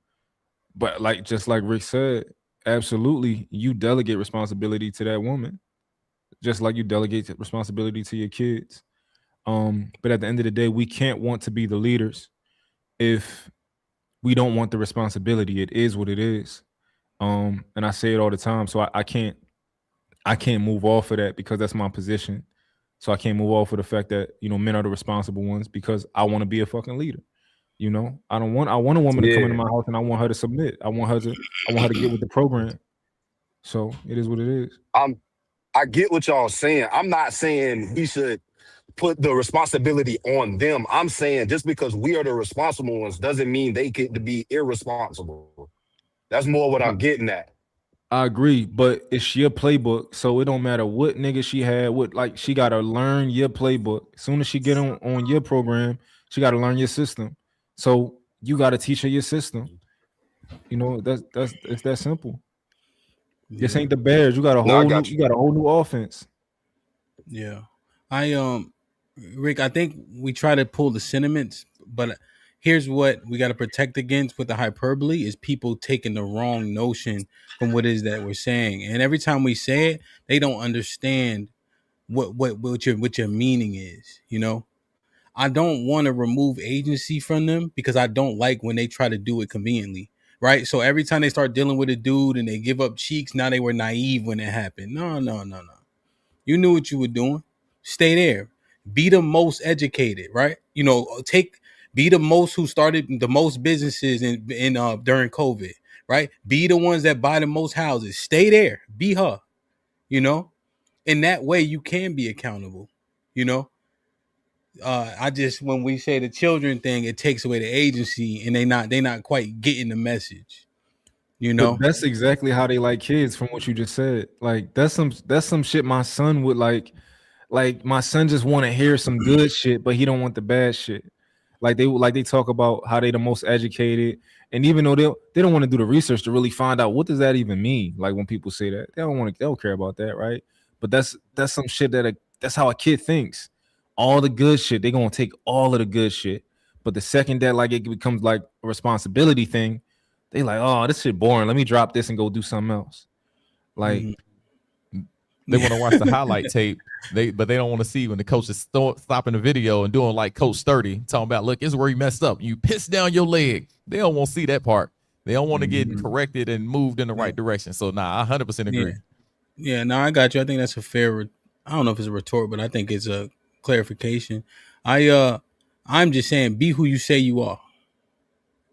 But just like Rick said, absolutely, you delegate responsibility to that woman, just like you delegate responsibility to your kids. But at the end of the day, we can't want to be the leaders if we don't want the responsibility. It is what it is. And I say it all the time. So I can't move off of that because that's my position. So I can't move off of the fact that, men are the responsible ones because I want to be a fucking leader. I want a woman to come into my house and I want her to submit. I want her to get with the program. So it is what it is.
I get what y'all saying. I'm not saying we should put the responsibility on them. I'm saying just because we are the responsible ones doesn't mean they get to be irresponsible. That's more what I'm getting at.
I agree, but it's your playbook, so it don't matter what nigga she had. She gotta learn your playbook. As soon as she get on your program, she gotta learn your system. So you gotta teach her your system. It's that simple. Yeah. This ain't the Bears. You got a whole new offense.
Yeah, Rick, I think we try to pull the sentiments, but here's what we got to protect against with the hyperbole is people taking the wrong notion from what it is that we're saying. And every time we say it, they don't understand what your meaning is. I don't want to remove agency from them because I don't like when they try to do it conveniently. Right. So every time they start dealing with a dude and they give up cheeks, now they were naive when it happened. No. You knew what you were doing. Stay there. Be the most educated, right? Be the most who started the most businesses in during COVID, right? Be the ones that buy the most houses. Stay there. Be her. In that way you can be accountable. When we say the children thing, it takes away the agency and they not quite getting the message.
But that's exactly how they like kids from what you just said. Like that's some shit my son would like. Like my son just want to hear some good shit, but he don't want the bad shit. Like they talk about how they the most educated, and even though they don't want to do the research to really find out what does that even mean. Like when people say that, they don't care about that, right? But that's some shit that's how a kid thinks. All the good shit, they gonna take all of the good shit. But the second that it becomes like a responsibility thing, they like, oh, this shit boring. Let me drop this and go do something else. Like.
They want to watch the highlight tape, but they don't want to see when the coach is stopping the video and doing like Coach Sturdy, talking about, look, this is where you messed up. You pissed down your leg. They don't want to see that part. They don't want to get corrected and moved in the right direction. So, I 100% agree.
Yeah, no, I got you. I think that's a fair. I don't know if it's a retort, but I think it's a clarification. I'm just saying, be who you say you are,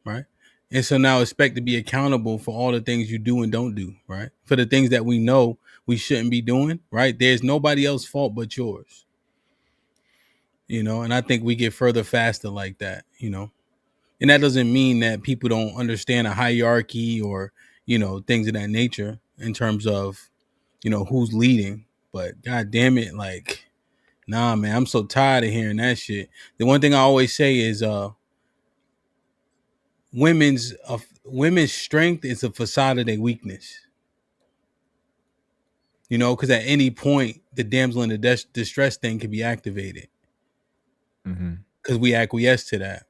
right? And so now expect to be accountable for all the things you do and don't do, right? For the things that we know we shouldn't be doing, right? There's nobody else's fault but yours. And I think we get further faster like that, And that doesn't mean that people don't understand a hierarchy or, things of that nature in terms of, who's leading. But God damn it, nah, man, I'm so tired of hearing that shit. The one thing I always say is women's strength is a facade of their weakness. Because at any point the damsel in the distress thing can be activated. Because we acquiesce to that.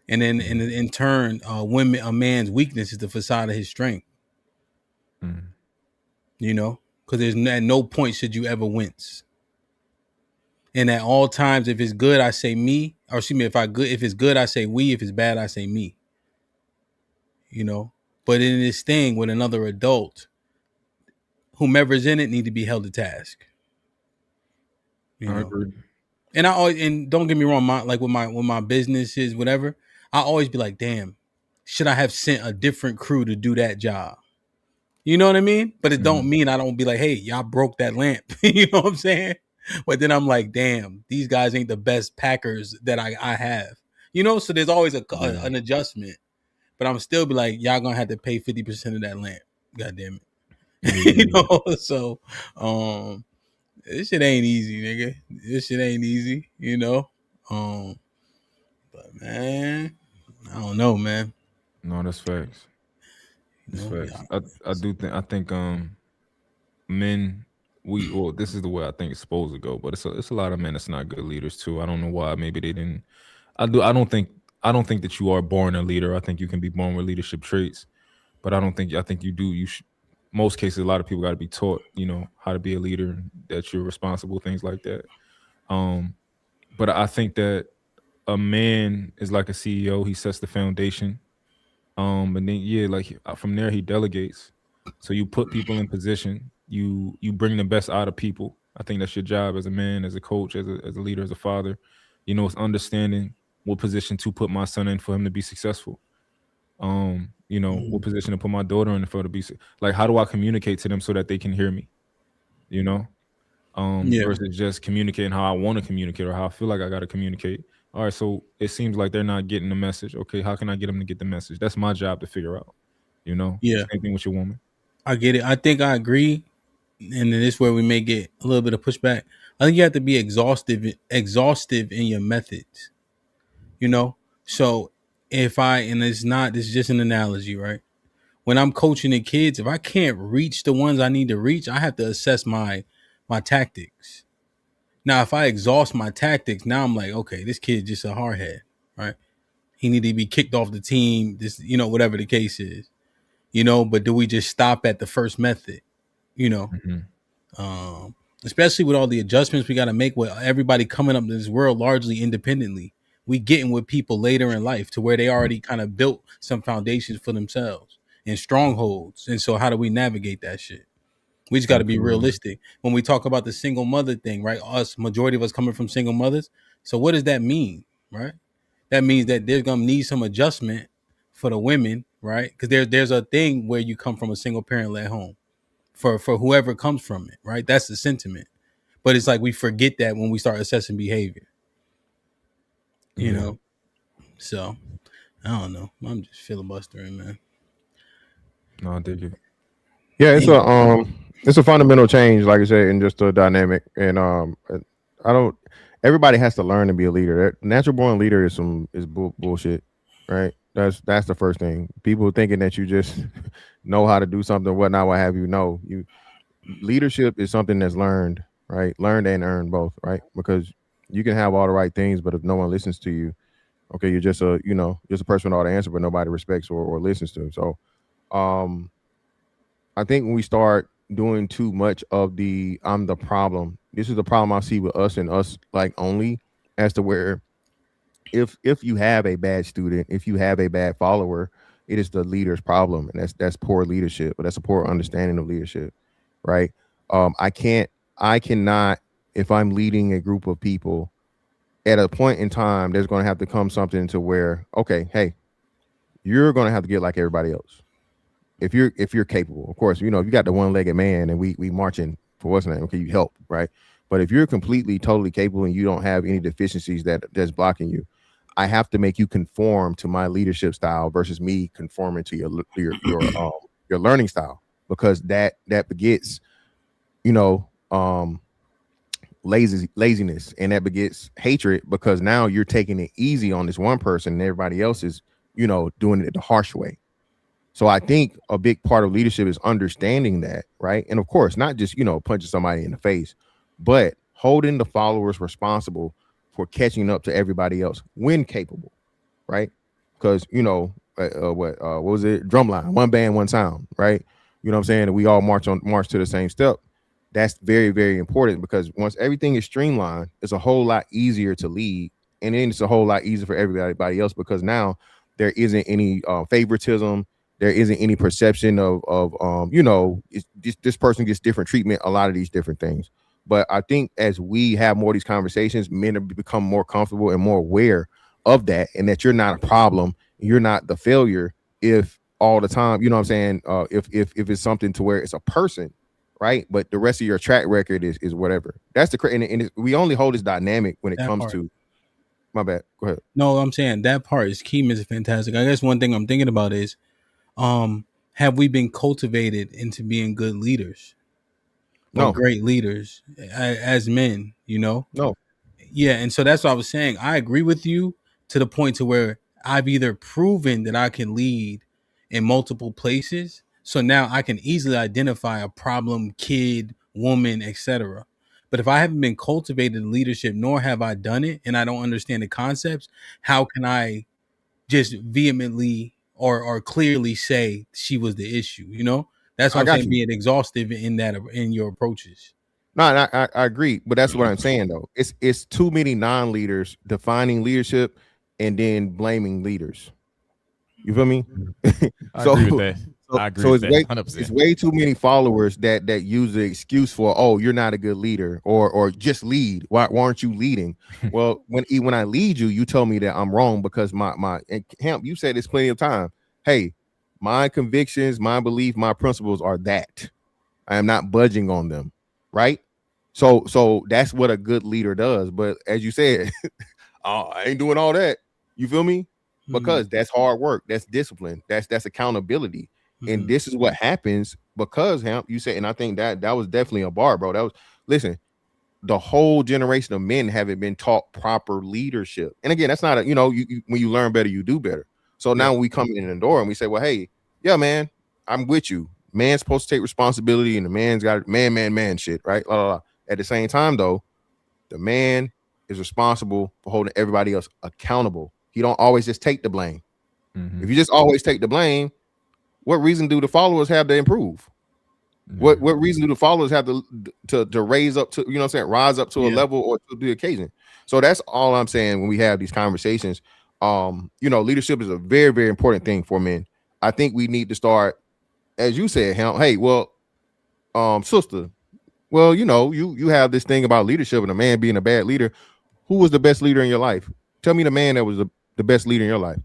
And then in turn, a man's weakness is the facade of his strength. You know, because at no point should you ever wince. And at all times, if it's good, I say me. Or excuse me, if it's good, I say we. If it's bad, I say me. You know, but in this thing with another adult, whomever's in it need to be held to task. You know?
I agree.
And and don't get me wrong, like with my businesses, whatever, I always be like, damn, should I have sent a different crew to do that job? You know what I mean? But it don't mean I don't be like, hey, y'all broke that lamp. You know what I'm saying? But then I'm like, damn, these guys ain't the best packers that I have. You know, so there's always an adjustment. But I'm still be like, y'all gonna have to pay 50% of that lamp. God damn it. You know, so this shit ain't easy, nigga. This shit ain't easy, you know. But man, I don't know, man.
No, that's facts. That's facts.
Yeah.
I think men, well, this is the way I think it's supposed to go, but it's a lot of men that's not good leaders too. I don't know why. Maybe they didn't. I don't think that you are born a leader. I think you can be born with leadership traits, but I think you do. You should. Most cases, a lot of people got to be taught, you know, how to be a leader, that you're responsible, things like that. But I think that a man is like a CEO. He sets the foundation, and then like from there he delegates. So you put people in position. You bring the best out of people. I think that's your job as a man, as a coach, as a leader, as a father. You know, it's understanding what position to put my son in for him to be successful. You know, what position to put my daughter in for her to be like, how do I communicate to them so that they can hear me? You know, versus just communicating how I want to communicate or how I feel like I got to communicate. All right, so it seems like they're not getting the message. Okay, how can I get them to get the message? That's my job to figure out. You know,
Yeah.
Same thing with your woman.
I get it. I think I agree, and then this is where we may get a little bit of pushback. I think you have to be exhaustive in your methods. You know, so this is just an analogy, right? When I'm coaching the kids, if I can't reach the ones I need to reach, I have to assess my tactics. Now, if I exhaust my tactics, now I'm like, okay, this kid's just a hardhead, right? He need to be kicked off the team. This, you know, whatever the case is, you know. But do we just stop at the first method? You know, especially with all the adjustments we got to make with everybody coming up to this world largely independently. We getting with people later in life to where they already kind of built some foundations for themselves and strongholds. And so how do we navigate that shit? We just got to be realistic when we talk about the single mother thing, right? Majority of us coming from single mothers. So what does that mean, right? That means that there's going to need some adjustment for the women, right? Because there's a thing where you come from a single parent led home for whoever comes from it, right? That's the sentiment. But it's like we forget that when we start assessing behavior, you know? So I don't know. I'm just filibustering, man.
No, I dig it.
Yeah, it's a fundamental change, like I said, in just the dynamic. And everybody has to learn to be a leader. That natural born leader is bullshit, right? That's the first thing. People thinking that you just know how to do something, whatnot, what have you. No, leadership is something that's learned, right? Learned and earned both, right? Because you can have all the right things, but if no one listens to you, okay, you're just a person with all the answer, but nobody respects or listens to. So, I think when we start doing too much of I'm the problem, this is the problem I see with us and us like only, as to where if you have a bad student, if you have a bad follower, it is the leader's problem, and that's poor leadership, but that's a poor understanding of leadership, right? I cannot, if I'm leading a group of people, at a point in time, there's going to have to come something to where, okay, hey, you're going to have to get like everybody else. If you're capable, of course, you know, if you got the one-legged man and we marching for what's name, okay, you help, right? But if you're completely, totally capable and you don't have any deficiencies that's blocking you, I have to make you conform to my leadership style versus me conforming to your learning style, because that begets, you know, laziness, and that begets hatred, because now you're taking it easy on this one person and everybody else is, you know, doing it the harsh way. So I think a big part of leadership is understanding that, right? And of course, not just, you know, punching somebody in the face, but holding the followers responsible for catching up to everybody else when capable, right? because what was it? Drumline, one band, one sound, right? You know what I'm saying? And we all march to the same step. That's very, very important, because once everything is streamlined, it's a whole lot easier to lead, and then it's a whole lot easier for everybody else, because now there isn't any favoritism. There isn't any perception of this person gets different treatment. A lot of these different things. But I think as we have more of these conversations, men have become more comfortable and more aware of that, and that you're not a problem, you're not the failure. If all the time, you know what I'm saying, if it's something to where it's a person, right? But the rest of your track record is whatever. That's and we only hold this dynamic when it comes to. My bad. Go ahead.
No, I'm saying that part is key, Mr. Fantastic. I guess one thing I'm thinking about is, have we been cultivated into being good leaders?
No.
Or great leaders as men,
No.
Yeah, and so that's what I was saying. I agree with you to the point to where I've either proven that I can lead in multiple places, so now I can easily identify a problem kid, woman, etc. But if I haven't been cultivated in leadership, nor have I done it, and I don't understand the concepts, how can I just vehemently or clearly say she was the issue? That's what I'm saying. Being exhaustive in your approaches.
No, I agree, but that's what I'm saying though. It's too many non-leaders defining leadership and then blaming leaders. You feel me?
I agree with that. I agree with that. 100%.
It's way too many followers that use the excuse for, oh, you're not a good leader, or just lead. Why aren't you leading? Well, when I lead you, you tell me that I'm wrong, because my Hamp, you said this plenty of time. Hey, my convictions, my belief, my principles are that. I am not budging on them. Right. So that's what a good leader does. But as you said, I ain't doing all that. You feel me? Because that's hard work. That's discipline. That's accountability. And this is what happens because, Hamp, you said, and I think that was definitely a bar, bro. Listen, the whole generation of men haven't been taught proper leadership. And again, that's not when you learn better, you do better. So now we come in the door and we say, well, hey, yeah, man, I'm with you. Man's supposed to take responsibility, and the man's got man shit, right? At the same time, though, the man is responsible for holding everybody else accountable. He don't always just take the blame. If you just always take the blame, what reason do the followers have to improve? What reason do the followers have to raise up to, rise up to a level or to the occasion? So that's all I'm saying when we have these conversations. Leadership is a very, very important thing for men. I think we need to start, as you said, hey, well, sister, well, you have this thing about leadership and a man being a bad leader. Who was the best leader in your life? Tell me the man that was the best leader in your life.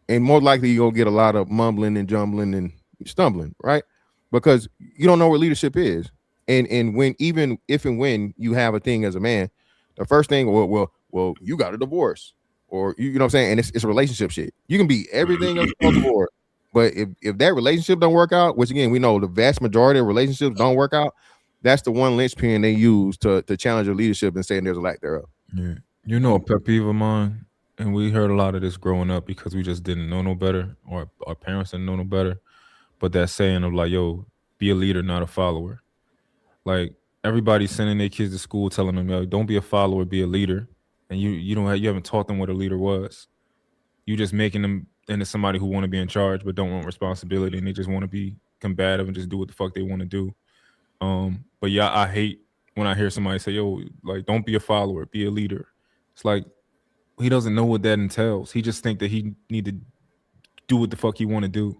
And more likely you'll get a lot of mumbling and jumbling and stumbling, right? Because you don't know what leadership is. And when, even if and when you have a thing as a man, the first thing, well, you got a divorce, or you know what I'm saying? And it's a relationship shit. You can be everything else on the board. But if that relationship don't work out, which again, we know the vast majority of relationships don't work out, that's the one linchpin they use to challenge your leadership and saying there's a lack thereof.
Yeah. A pet peeve of mine, and we heard a lot of this growing up because we just didn't know no better, or our parents didn't know no better. But that saying of like, yo, be a leader, not a follower. Like, everybody's sending their kids to school telling them, yo, don't be a follower, be a leader. And you haven't taught them what a leader was. You just making them into somebody who want to be in charge but don't want responsibility, and they just want to be combative and just do what the fuck they want to do. But yeah, I hate when I hear somebody say, yo, like, don't be a follower, be a leader. It's like, he doesn't know what that entails. He just think that he need to do what the fuck he want to do,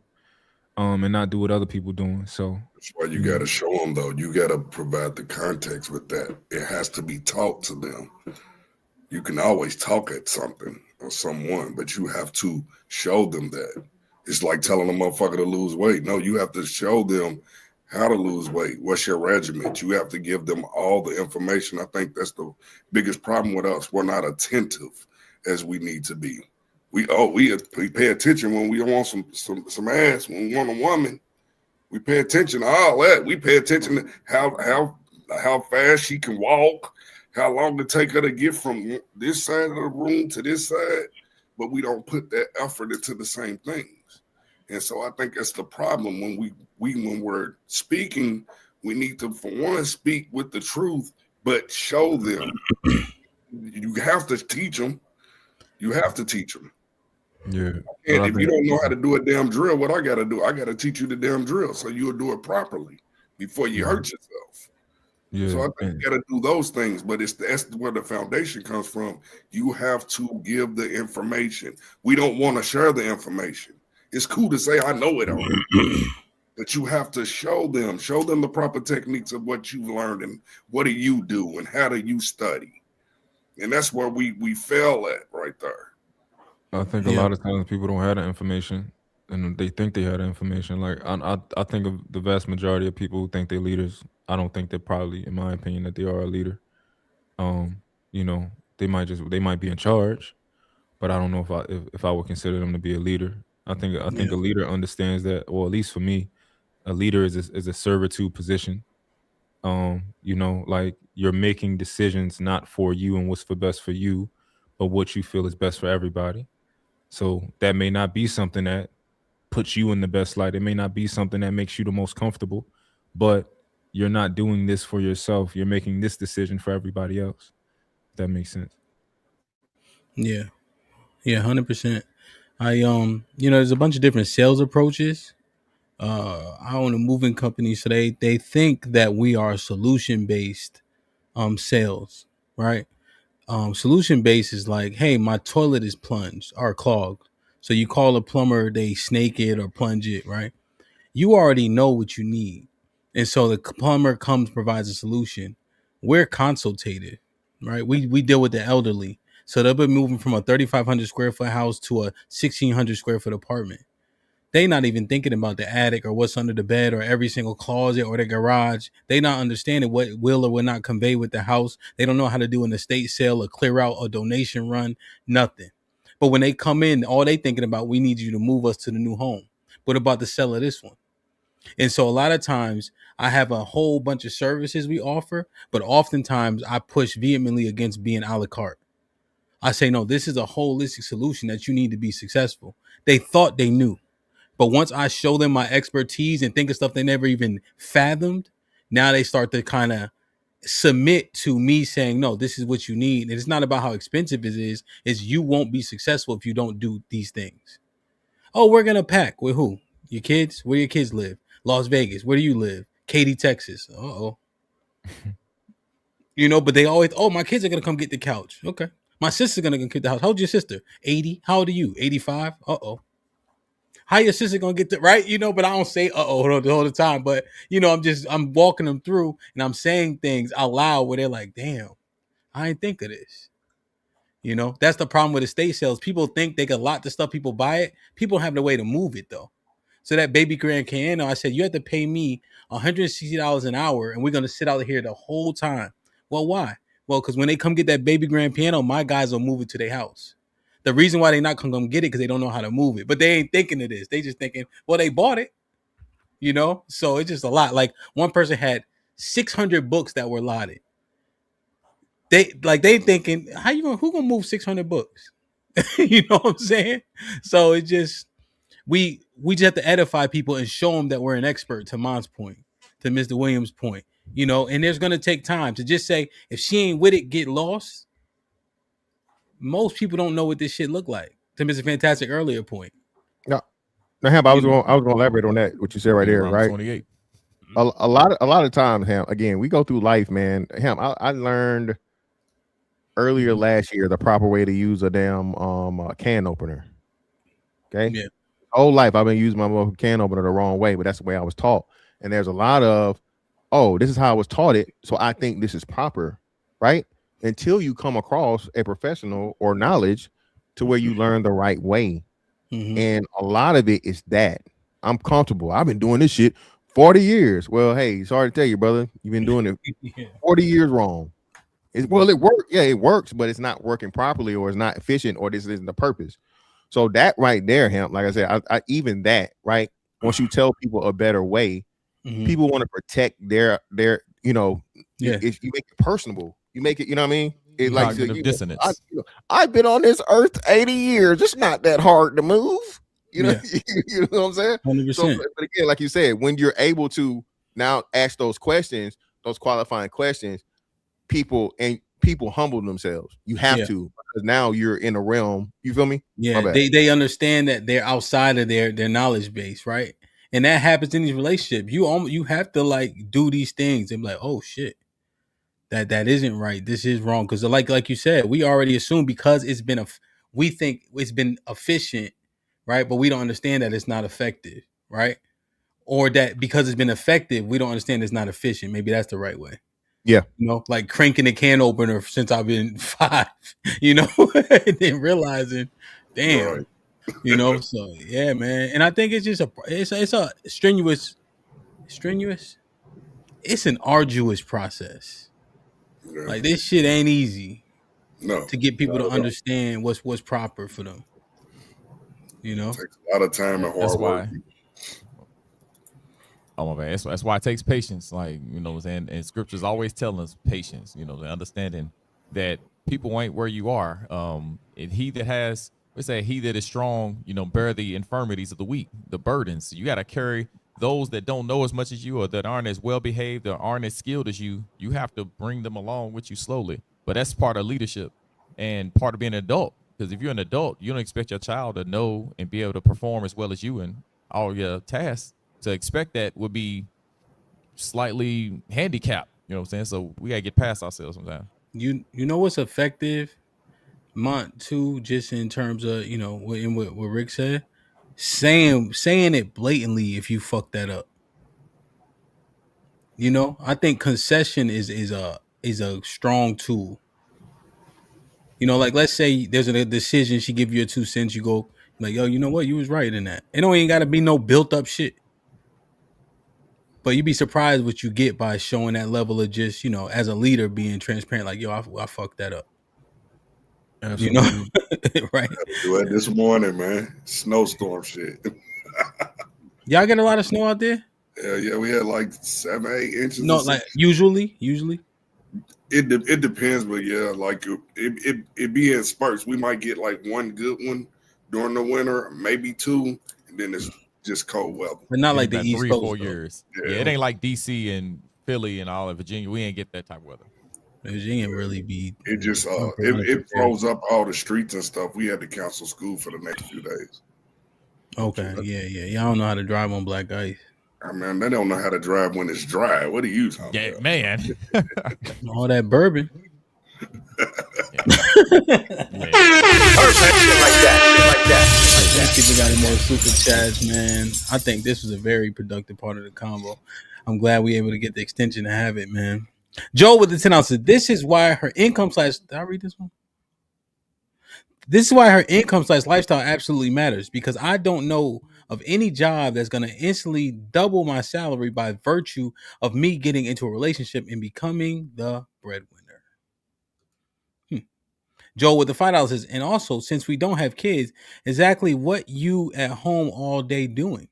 and not do what other people doing. So
that's why you got to show them, though. You got to provide the context with that. It has to be taught to them. You can always talk at something or someone, but you have to show them that. It's like telling a motherfucker to lose weight. No, you have to show them how to lose weight. What's your regimen? You have to give them all the information. I think that's the biggest problem with us. We're not attentive as we need to be. We pay attention when we want some ass, when we want a woman. We pay attention to all that. We pay attention to how fast she can walk, how long it take her to get from this side of the room to this side, but we don't put that effort into the same things. And so I think that's the problem when when we're speaking, we need to, for one, speak with the truth, but show them. You have to teach them. You have to teach them.
Yeah.
And if you don't know how to do a damn drill, what I got to do? I got to teach you the damn drill so you'll do it properly before you hurt yourself.
Yeah.
So I think you got to do those things, but that's where the foundation comes from. You have to give the information. We don't want to share the information. It's cool to say I know it already, but you have to show them the proper techniques of what you've learned and what do you do and how do you study, and that's where we fail at right there.
I think a lot of times people don't have the information, and they think they have the information. Like I think of the vast majority of people who think they're leaders. I don't think they're probably, in my opinion, that they are a leader. You know, they might be in charge, but I don't know if I would consider them to be a leader. I think a leader understands that, or at least for me, a leader is a servitude position. You know, like you're making decisions not for you and what's for best for you, but what you feel is best for everybody. So that may not be something that puts you in the best light. It may not be something that makes you the most comfortable, but you're not doing this for yourself. You're making this decision for everybody else. If that makes sense.
Yeah. Yeah, 100%. There's a bunch of different sales approaches. I own a moving company, so they think that we are solution based sales, right? Solution based is like, hey, my toilet is plunged or clogged. So you call a plumber, they snake it or plunge it, right? You already know what you need. And so the plumber comes, provides a solution. We're consultative, right? We deal with the elderly. So they'll be moving from a 3,500 square foot house to a 1,600 square foot apartment. They not even thinking about the attic or what's under the bed or every single closet or the garage. They not understanding what will or will not convey with the house. They don't know how to do an estate sale, a clear out, a donation run, nothing. But when they come in, all they thinking about, we need you to move us to the new home. What about the sell of this one? And so a lot of times I have a whole bunch of services we offer, but oftentimes I push vehemently against being a la carte. I say, no, this is a holistic solution that you need to be successful. They thought they knew. But once I show them my expertise and think of stuff they never even fathomed, now they start to kind of submit to me saying, no, this is what you need. And it's not about how expensive it is. It's you won't be successful if you don't do these things. Oh, we're going to pack with who? Your kids? Where your kids live? Las Vegas. Where do you live? Katy, Texas. Uh-oh. But they always, my kids are going to come get the couch. Okay. My sister's going to come get the house. How old's your sister? 80. How old are you? 85. Uh-oh. How your sister gonna get the right? But I don't say all the time. But I'm walking them through and I'm saying things out loud where they're like, damn, I didn't think of this. That's the problem with estate sales. People think they can lot the stuff, people buy it. People have the way to move it though. So that baby grand piano, I said, you have to pay me $160 an hour and we're gonna sit out here the whole time. Well, why? Well, because when they come get that baby grand piano, my guys will move it to their house. The reason why they not gonna come get it because they don't know how to move it, but they ain't thinking of this. They just thinking, well, they bought it, So it's just a lot. Like one person had 600 books that were lotted. They thinking, who gonna move 600 books? You know what I'm saying? So it just we just have to edify people and show them that we're an expert. To Mon's point, to Mr. Williams' point, and there's gonna take time to just say if she ain't with it, get lost. Most people don't know what this shit look like. To Mr. Fantastic earlier point.
No, Hamp, I was going to elaborate on that. What you said right there, right?
28.
A lot of times, Hamp. Again, we go through life, man. Hamp, I learned earlier last year the proper way to use a damn can opener. Okay.
Yeah.
Whole life I've been using my can opener the wrong way, but that's the way I was taught. And there's a lot of, this is how I was taught it, so I think this is proper, right? Until you come across a professional or knowledge to where you learn the right way. Mm-hmm. And a lot of it is that I'm comfortable. I've been doing this shit 40 years. Well, hey, sorry to tell you, brother, you've been doing it 40 years wrong. It works. Yeah, it works, but it's not working properly or it's not efficient or this isn't the purpose. So that right there, Hamp, like I said, I even that, right? Once you tell people a better way, people want to protect their if you make it personal. You make it, you know what I mean? It like
dissonance.
I've been on this earth 80 years. It's not that hard to move. You know what I'm saying?
100%.
So, but again, like you said, when you're able to now ask those questions, those qualifying questions, people humble themselves. You have to, because now you're in a realm. You feel me?
Yeah, they understand that they're outside of their knowledge base, right? And that happens in these relationships. You have to like do these things and be like, oh shit, that isn't right. This is wrong because like you said, we already assume because we think it's been efficient, right? But we don't understand that it's not effective, right? Or that because it's been effective, we don't understand it's not efficient. Maybe that's the right way.
Yeah.
You know, like cranking a can opener since I've been 5, you know, and then realizing, damn,
Right.
you know, so yeah, man. And I think it's just it's a strenuous, it's an arduous process.
Yeah.
Like this shit ain't easy.
No.
To get people
not
to
at all.
understand what's proper for them. You know?
It takes a lot of time and hard
That's
work.
why. Oh my man, that's why it takes patience. Like, you know, and scriptures always tell us patience, you know, the understanding that people ain't where you are. And he that is strong, you know, bear the infirmities of the weak, the burdens. You gotta carry those that don't know as much as you or that aren't as well behaved or aren't as skilled as you. You have to bring them along with you slowly. But that's part of leadership and part of being an adult. Because if you're an adult, you don't expect your child to know and be able to perform as well as you in all your tasks. To expect that would be slightly handicapped, you know what I'm saying? So we gotta get past ourselves sometimes.
You know what's effective, Mont, too, just in terms of, you know, what Rick said? Saying it blatantly if you fuck that up. You know, I think concession is a strong tool. You know, like let's say there's a decision, she give you a 2 cents, you go like, yo, you know what, you was right in that. It don't even gotta be no built up shit. But you'd be surprised what you get by showing that level of just, you know, as a leader being transparent, like, yo, I fucked that up.
Absolutely.
You know? Right.
I had to do it this morning, man. Snowstorm shit.
Y'all get a lot of snow out there?
Yeah, we had like 7, 8 inches.
No, like usually.
It depends, but yeah, like it be in spurts. We might get like one good one during the winter, maybe 2, and then it's just cold weather.
But not like
the
East
3
Coast,
4
though.
years. Yeah, it ain't like DC and Philly and all of Virginia. We ain't get that type of weather.
Virginia really be.
It just it froze up all the streets and stuff. We had to cancel school for the next few days.
Okay, yeah. Y'all don't know how to drive on black ice.
I mean, they don't know how to drive when it's dry. What are you talking about?
Man.
All that bourbon. These people got any more super chats, man. I think this was a very productive part of the combo. I'm glad we able to get the extension to have it, man. Joe with the 10 ounces. This is why her income / did I read this one? This is why her income / lifestyle absolutely matters, because I don't know of any job that's going to instantly double my salary by virtue of me getting into a relationship and becoming the breadwinner. Joe with the $5 says, and also, since we don't have kids, exactly what you at home all day doing?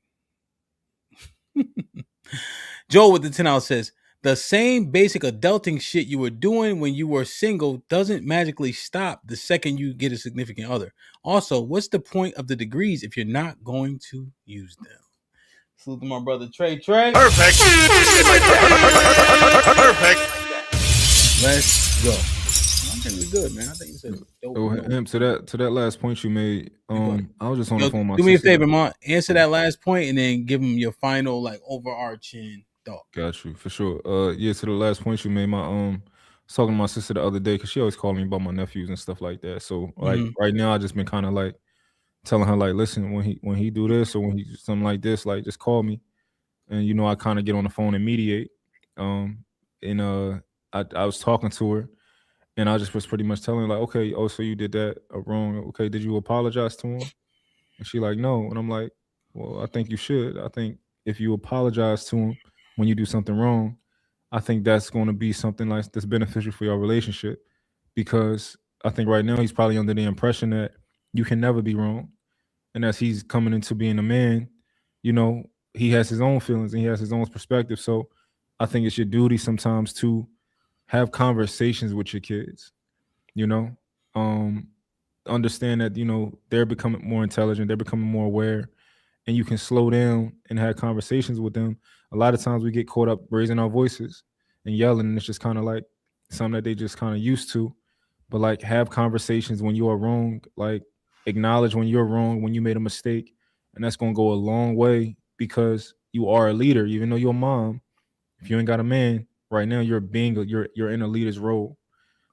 Joe with the $10 says, the same basic adulting shit you were doing when you were single doesn't magically stop the second you get a significant other. Also, what's the point of the degrees if you're not going to use them? Salute to my brother Trey.
Perfect.
Let's go. I think we're good, man. I think you said dope.
To that last point you made, I was just on the phone with my
do me a
sister.
favor, Mont. Answer that last point and then give him your final, like, overarching thought.
Got you for sure. Yeah, to the last point you made, I was talking to my sister the other day because she always calling me about my nephews and stuff like that. So like right now, I just been kind of like telling her like, listen, when he do this or when he do something like this, like just call me, and you know I kind of get on the phone and mediate. I was talking to her. And I just was pretty much telling her, like, okay, oh, so you did that wrong. Okay, did you apologize to him? And she like, no. And I'm like, well, I think you should. I think if you apologize to him when you do something wrong, I think that's going to be something like that's beneficial for your relationship. Because I think right now he's probably under the impression that you can never be wrong. And as he's coming into being a man, you know, he has his own feelings and he has his own perspective. So I think it's your duty sometimes to have conversations with your kids, you know, understand that, you know, they're becoming more intelligent, they're becoming more aware, and you can slow down and have conversations with them. A lot of times we get caught up raising our voices and yelling, and it's just kind of like something that they just kind of used to. but like have conversations when you are wrong. Like acknowledge when you're wrong, when you made a mistake, and that's gonna go a long way because you are a leader. Even though you're a mom, if you ain't got a man right now, you're in a leader's role.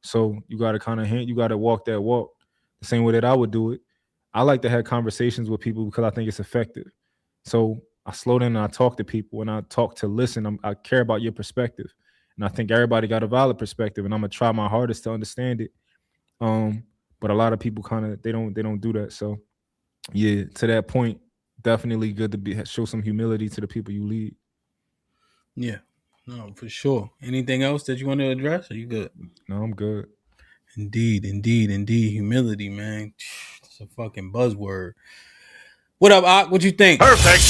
So you got to you got to walk that walk the same way that I would do it. I like to have conversations with people because I think it's effective. So I slow down and I talk to people and I talk to listen. I care about your perspective, and I think everybody got a valid perspective, and I'm gonna try my hardest to understand it. But a lot of people kind of they don't do that. So yeah, to that point, definitely good to show some humility to the people you lead.
Yeah, no, for sure. Anything else that you want to address? Are you good?
No, I'm good.
Indeed. Humility, man. It's a fucking buzzword. What up, Ak? What you think?
Perfect.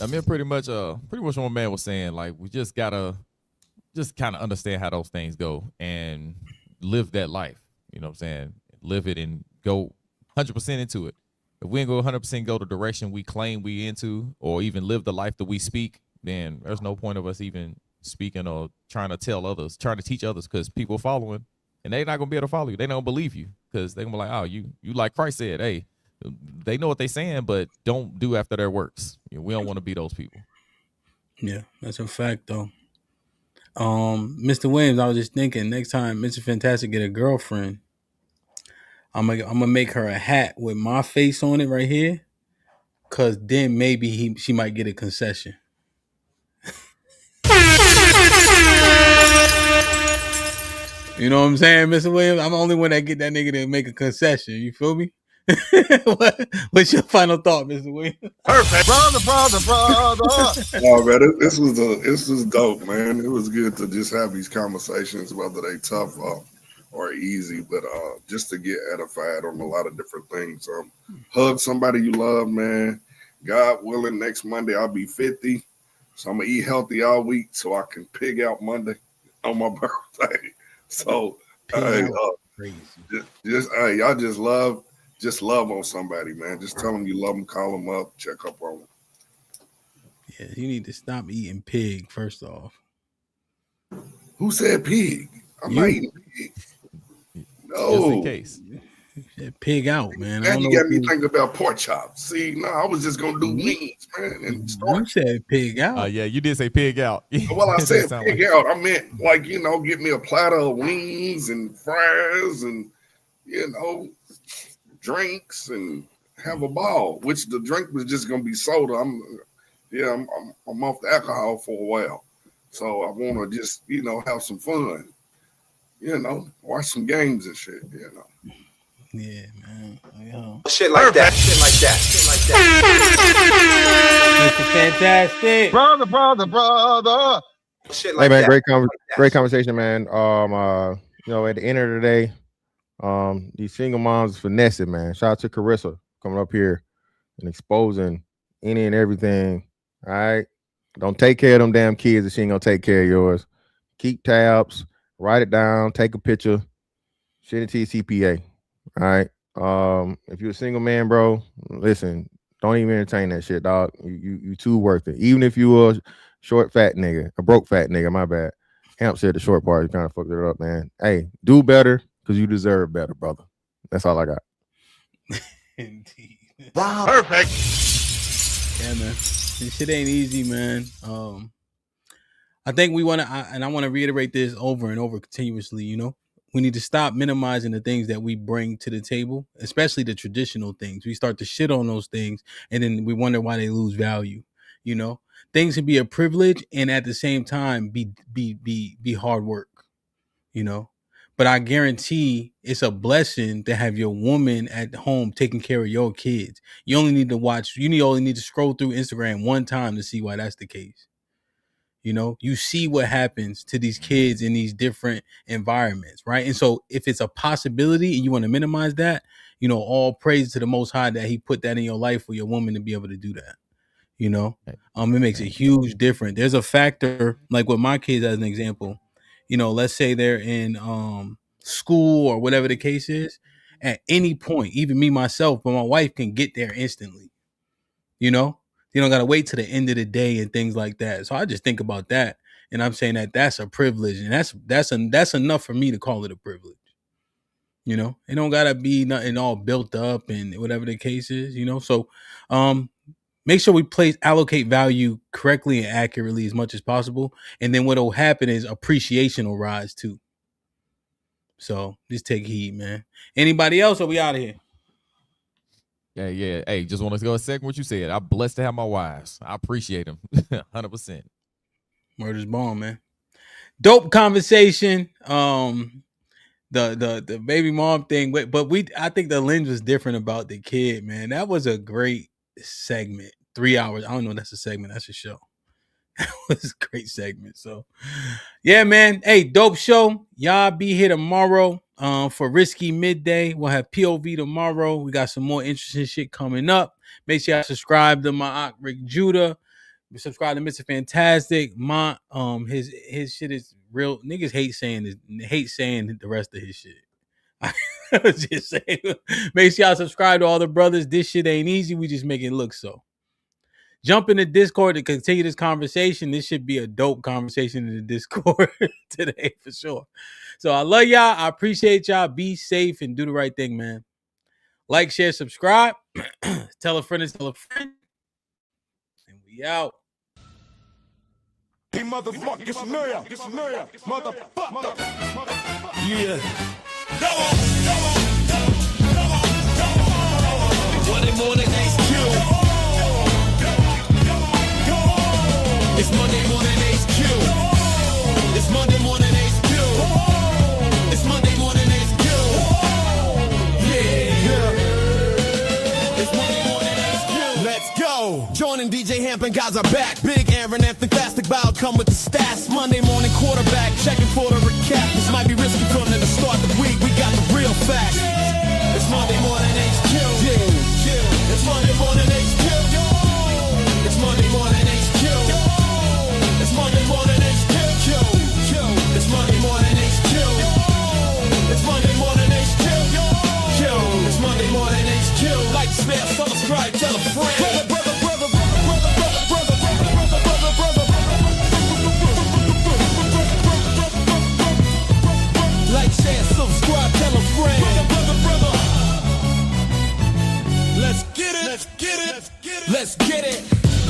I mean, pretty much what my man was saying. Like, we just gotta just kind of understand how those things go and live that life. You know what I'm saying? Live it and go 100% into it. If we ain't go 100% go the direction we claim we into, or even live the life that we speak, then there's no point of us even speaking or trying to tell others, trying to teach others, because people following, and they're not gonna be able to follow you. They don't believe you because they're gonna be like, oh, you like Christ said, hey, they know what they're saying, but don't do after their works. You know, we don't want to be those people.
Yeah, that's a fact though. Mr. Williams, I was just thinking next time Mr. Fantastic get a girlfriend, I'm gonna make her a hat with my face on it right here, cause then maybe she might get a concession. You know what I'm saying, Mr. Williams? I'm the only one that get that nigga to make a concession. You feel me? What's your final thought, Mr. Williams?
Perfect, brother. Oh man, this was dope, man. It was good to just have these conversations, whether they tough or easy, but just to get edified on a lot of different things. Hug somebody you love, man. God willing, next Monday I'll be 50, so I'm gonna eat healthy all week so I can pig out Monday on my birthday. So hey, y'all just love on somebody, man. Just tell them you love them, call them up, check up on them.
Yeah, you need to stop eating pig, first off.
Who said pig? I'm not eating pig. No.
Just in case.
Pig out, man.
Now you got me thinking about pork chops. See, no, I was just going to do wings, man. And
you said pig out.
Yeah, you did say pig out.
Well, I said pig out. I meant, like, you know, get me a platter of wings and fries and, you know, drinks and have a ball, which the drink was just going to be soda. I'm off the alcohol for a while. So I want to just, you know, have some fun. You know, watch some games and shit, you know.
Yeah, man.
Shit like that.
Mr. Fantastic.
Brother.
Shit
Hey man, great conversation, man. You know, at the end of the day, these single moms finessing, man. Shout out to Carissa coming up here and exposing any and everything. All right. Don't take care of them damn kids if she ain't gonna take care of yours. Keep tabs, write it down, take a picture, send it to your CPA. All right. If you're a single man, bro, listen, don't even entertain that shit, dog. You too worth it. Even if you a short fat nigga, a broke fat nigga, my bad. Hamp said the short part, you kind of fucked it up, man. Hey, do better because you deserve better, brother. That's all I got.
Indeed.
Wow.
Perfect.
Yeah, man. This shit ain't easy, man. I think we want to, and I want to reiterate this over and over continuously, you know. We need to stop minimizing the things that we bring to the table, especially the traditional things. We start to shit on those things, and then we wonder why they lose value. You know, things can be a privilege, and at the same time, be hard work. You know, but I guarantee it's a blessing to have your woman at home taking care of your kids. You only need to watch. Only need to scroll through Instagram one time to see why that's the case. You know, you see what happens to these kids in these different environments, right? And so if it's a possibility and you want to minimize that, you know, all praise to the Most High that he put that in your life for your woman to be able to do that. You know, it makes a huge difference. There's a factor, like with my kids as an example, you know, let's say they're in school or whatever the case is, at any point, even me, myself, but my wife can get there instantly, you know? You don't got to wait to the end of the day and things like that. So I just think about that And I'm saying that that's a privilege, and that's enough for me to call it a privilege. You know, it don't gotta be nothing all built up and whatever the case is, you know. So make sure we allocate value correctly and accurately as much as possible. And then what'll happen is appreciation will rise too. So just take heed, man. Anybody else, or we out of here?
Yeah. Hey, just want to go a second what you said. I'm blessed to have my wives. I appreciate them 100%.
Murder's bomb, man. Dope conversation. The baby mom thing, but I think the lens was different about the kid, man. That was a great segment. 3 hours. I don't know if that's a segment. That's a show. That was a great segment. So yeah, man. Hey, dope show. Y'all be here tomorrow for Risky Midday. We'll have POV tomorrow. We got some more interesting shit coming up. Make sure y'all subscribe to my Rick Judah. Subscribe to Mr. Fantastic. My his shit is real. Niggas hate saying the rest of his shit. I was just saying. Make sure y'all subscribe to all the brothers. This shit ain't easy. We just make it look so. Jump in the Discord to continue this conversation. This should be a dope conversation in the Discord today for sure. So I love y'all. I appreciate y'all. Be safe and do the right thing, man. Like, share, subscribe. Tell a friend and tell a friend. And we out.
Hey, motherfucker, it's Naya, motherfucker. Yeah. Monday morning, HQ. It's Monday morning, HQ. It's Monday morning, HQ. It's Monday morning, HQ. Yeah. It's Monday morning, HQ. Let's go. Joining DJ Hamp and guys are back. Big Aaron and Fantastic Bow come with the stats. Monday morning quarterback, checking for the recap. This might be risky from the start of the week. We got the real facts.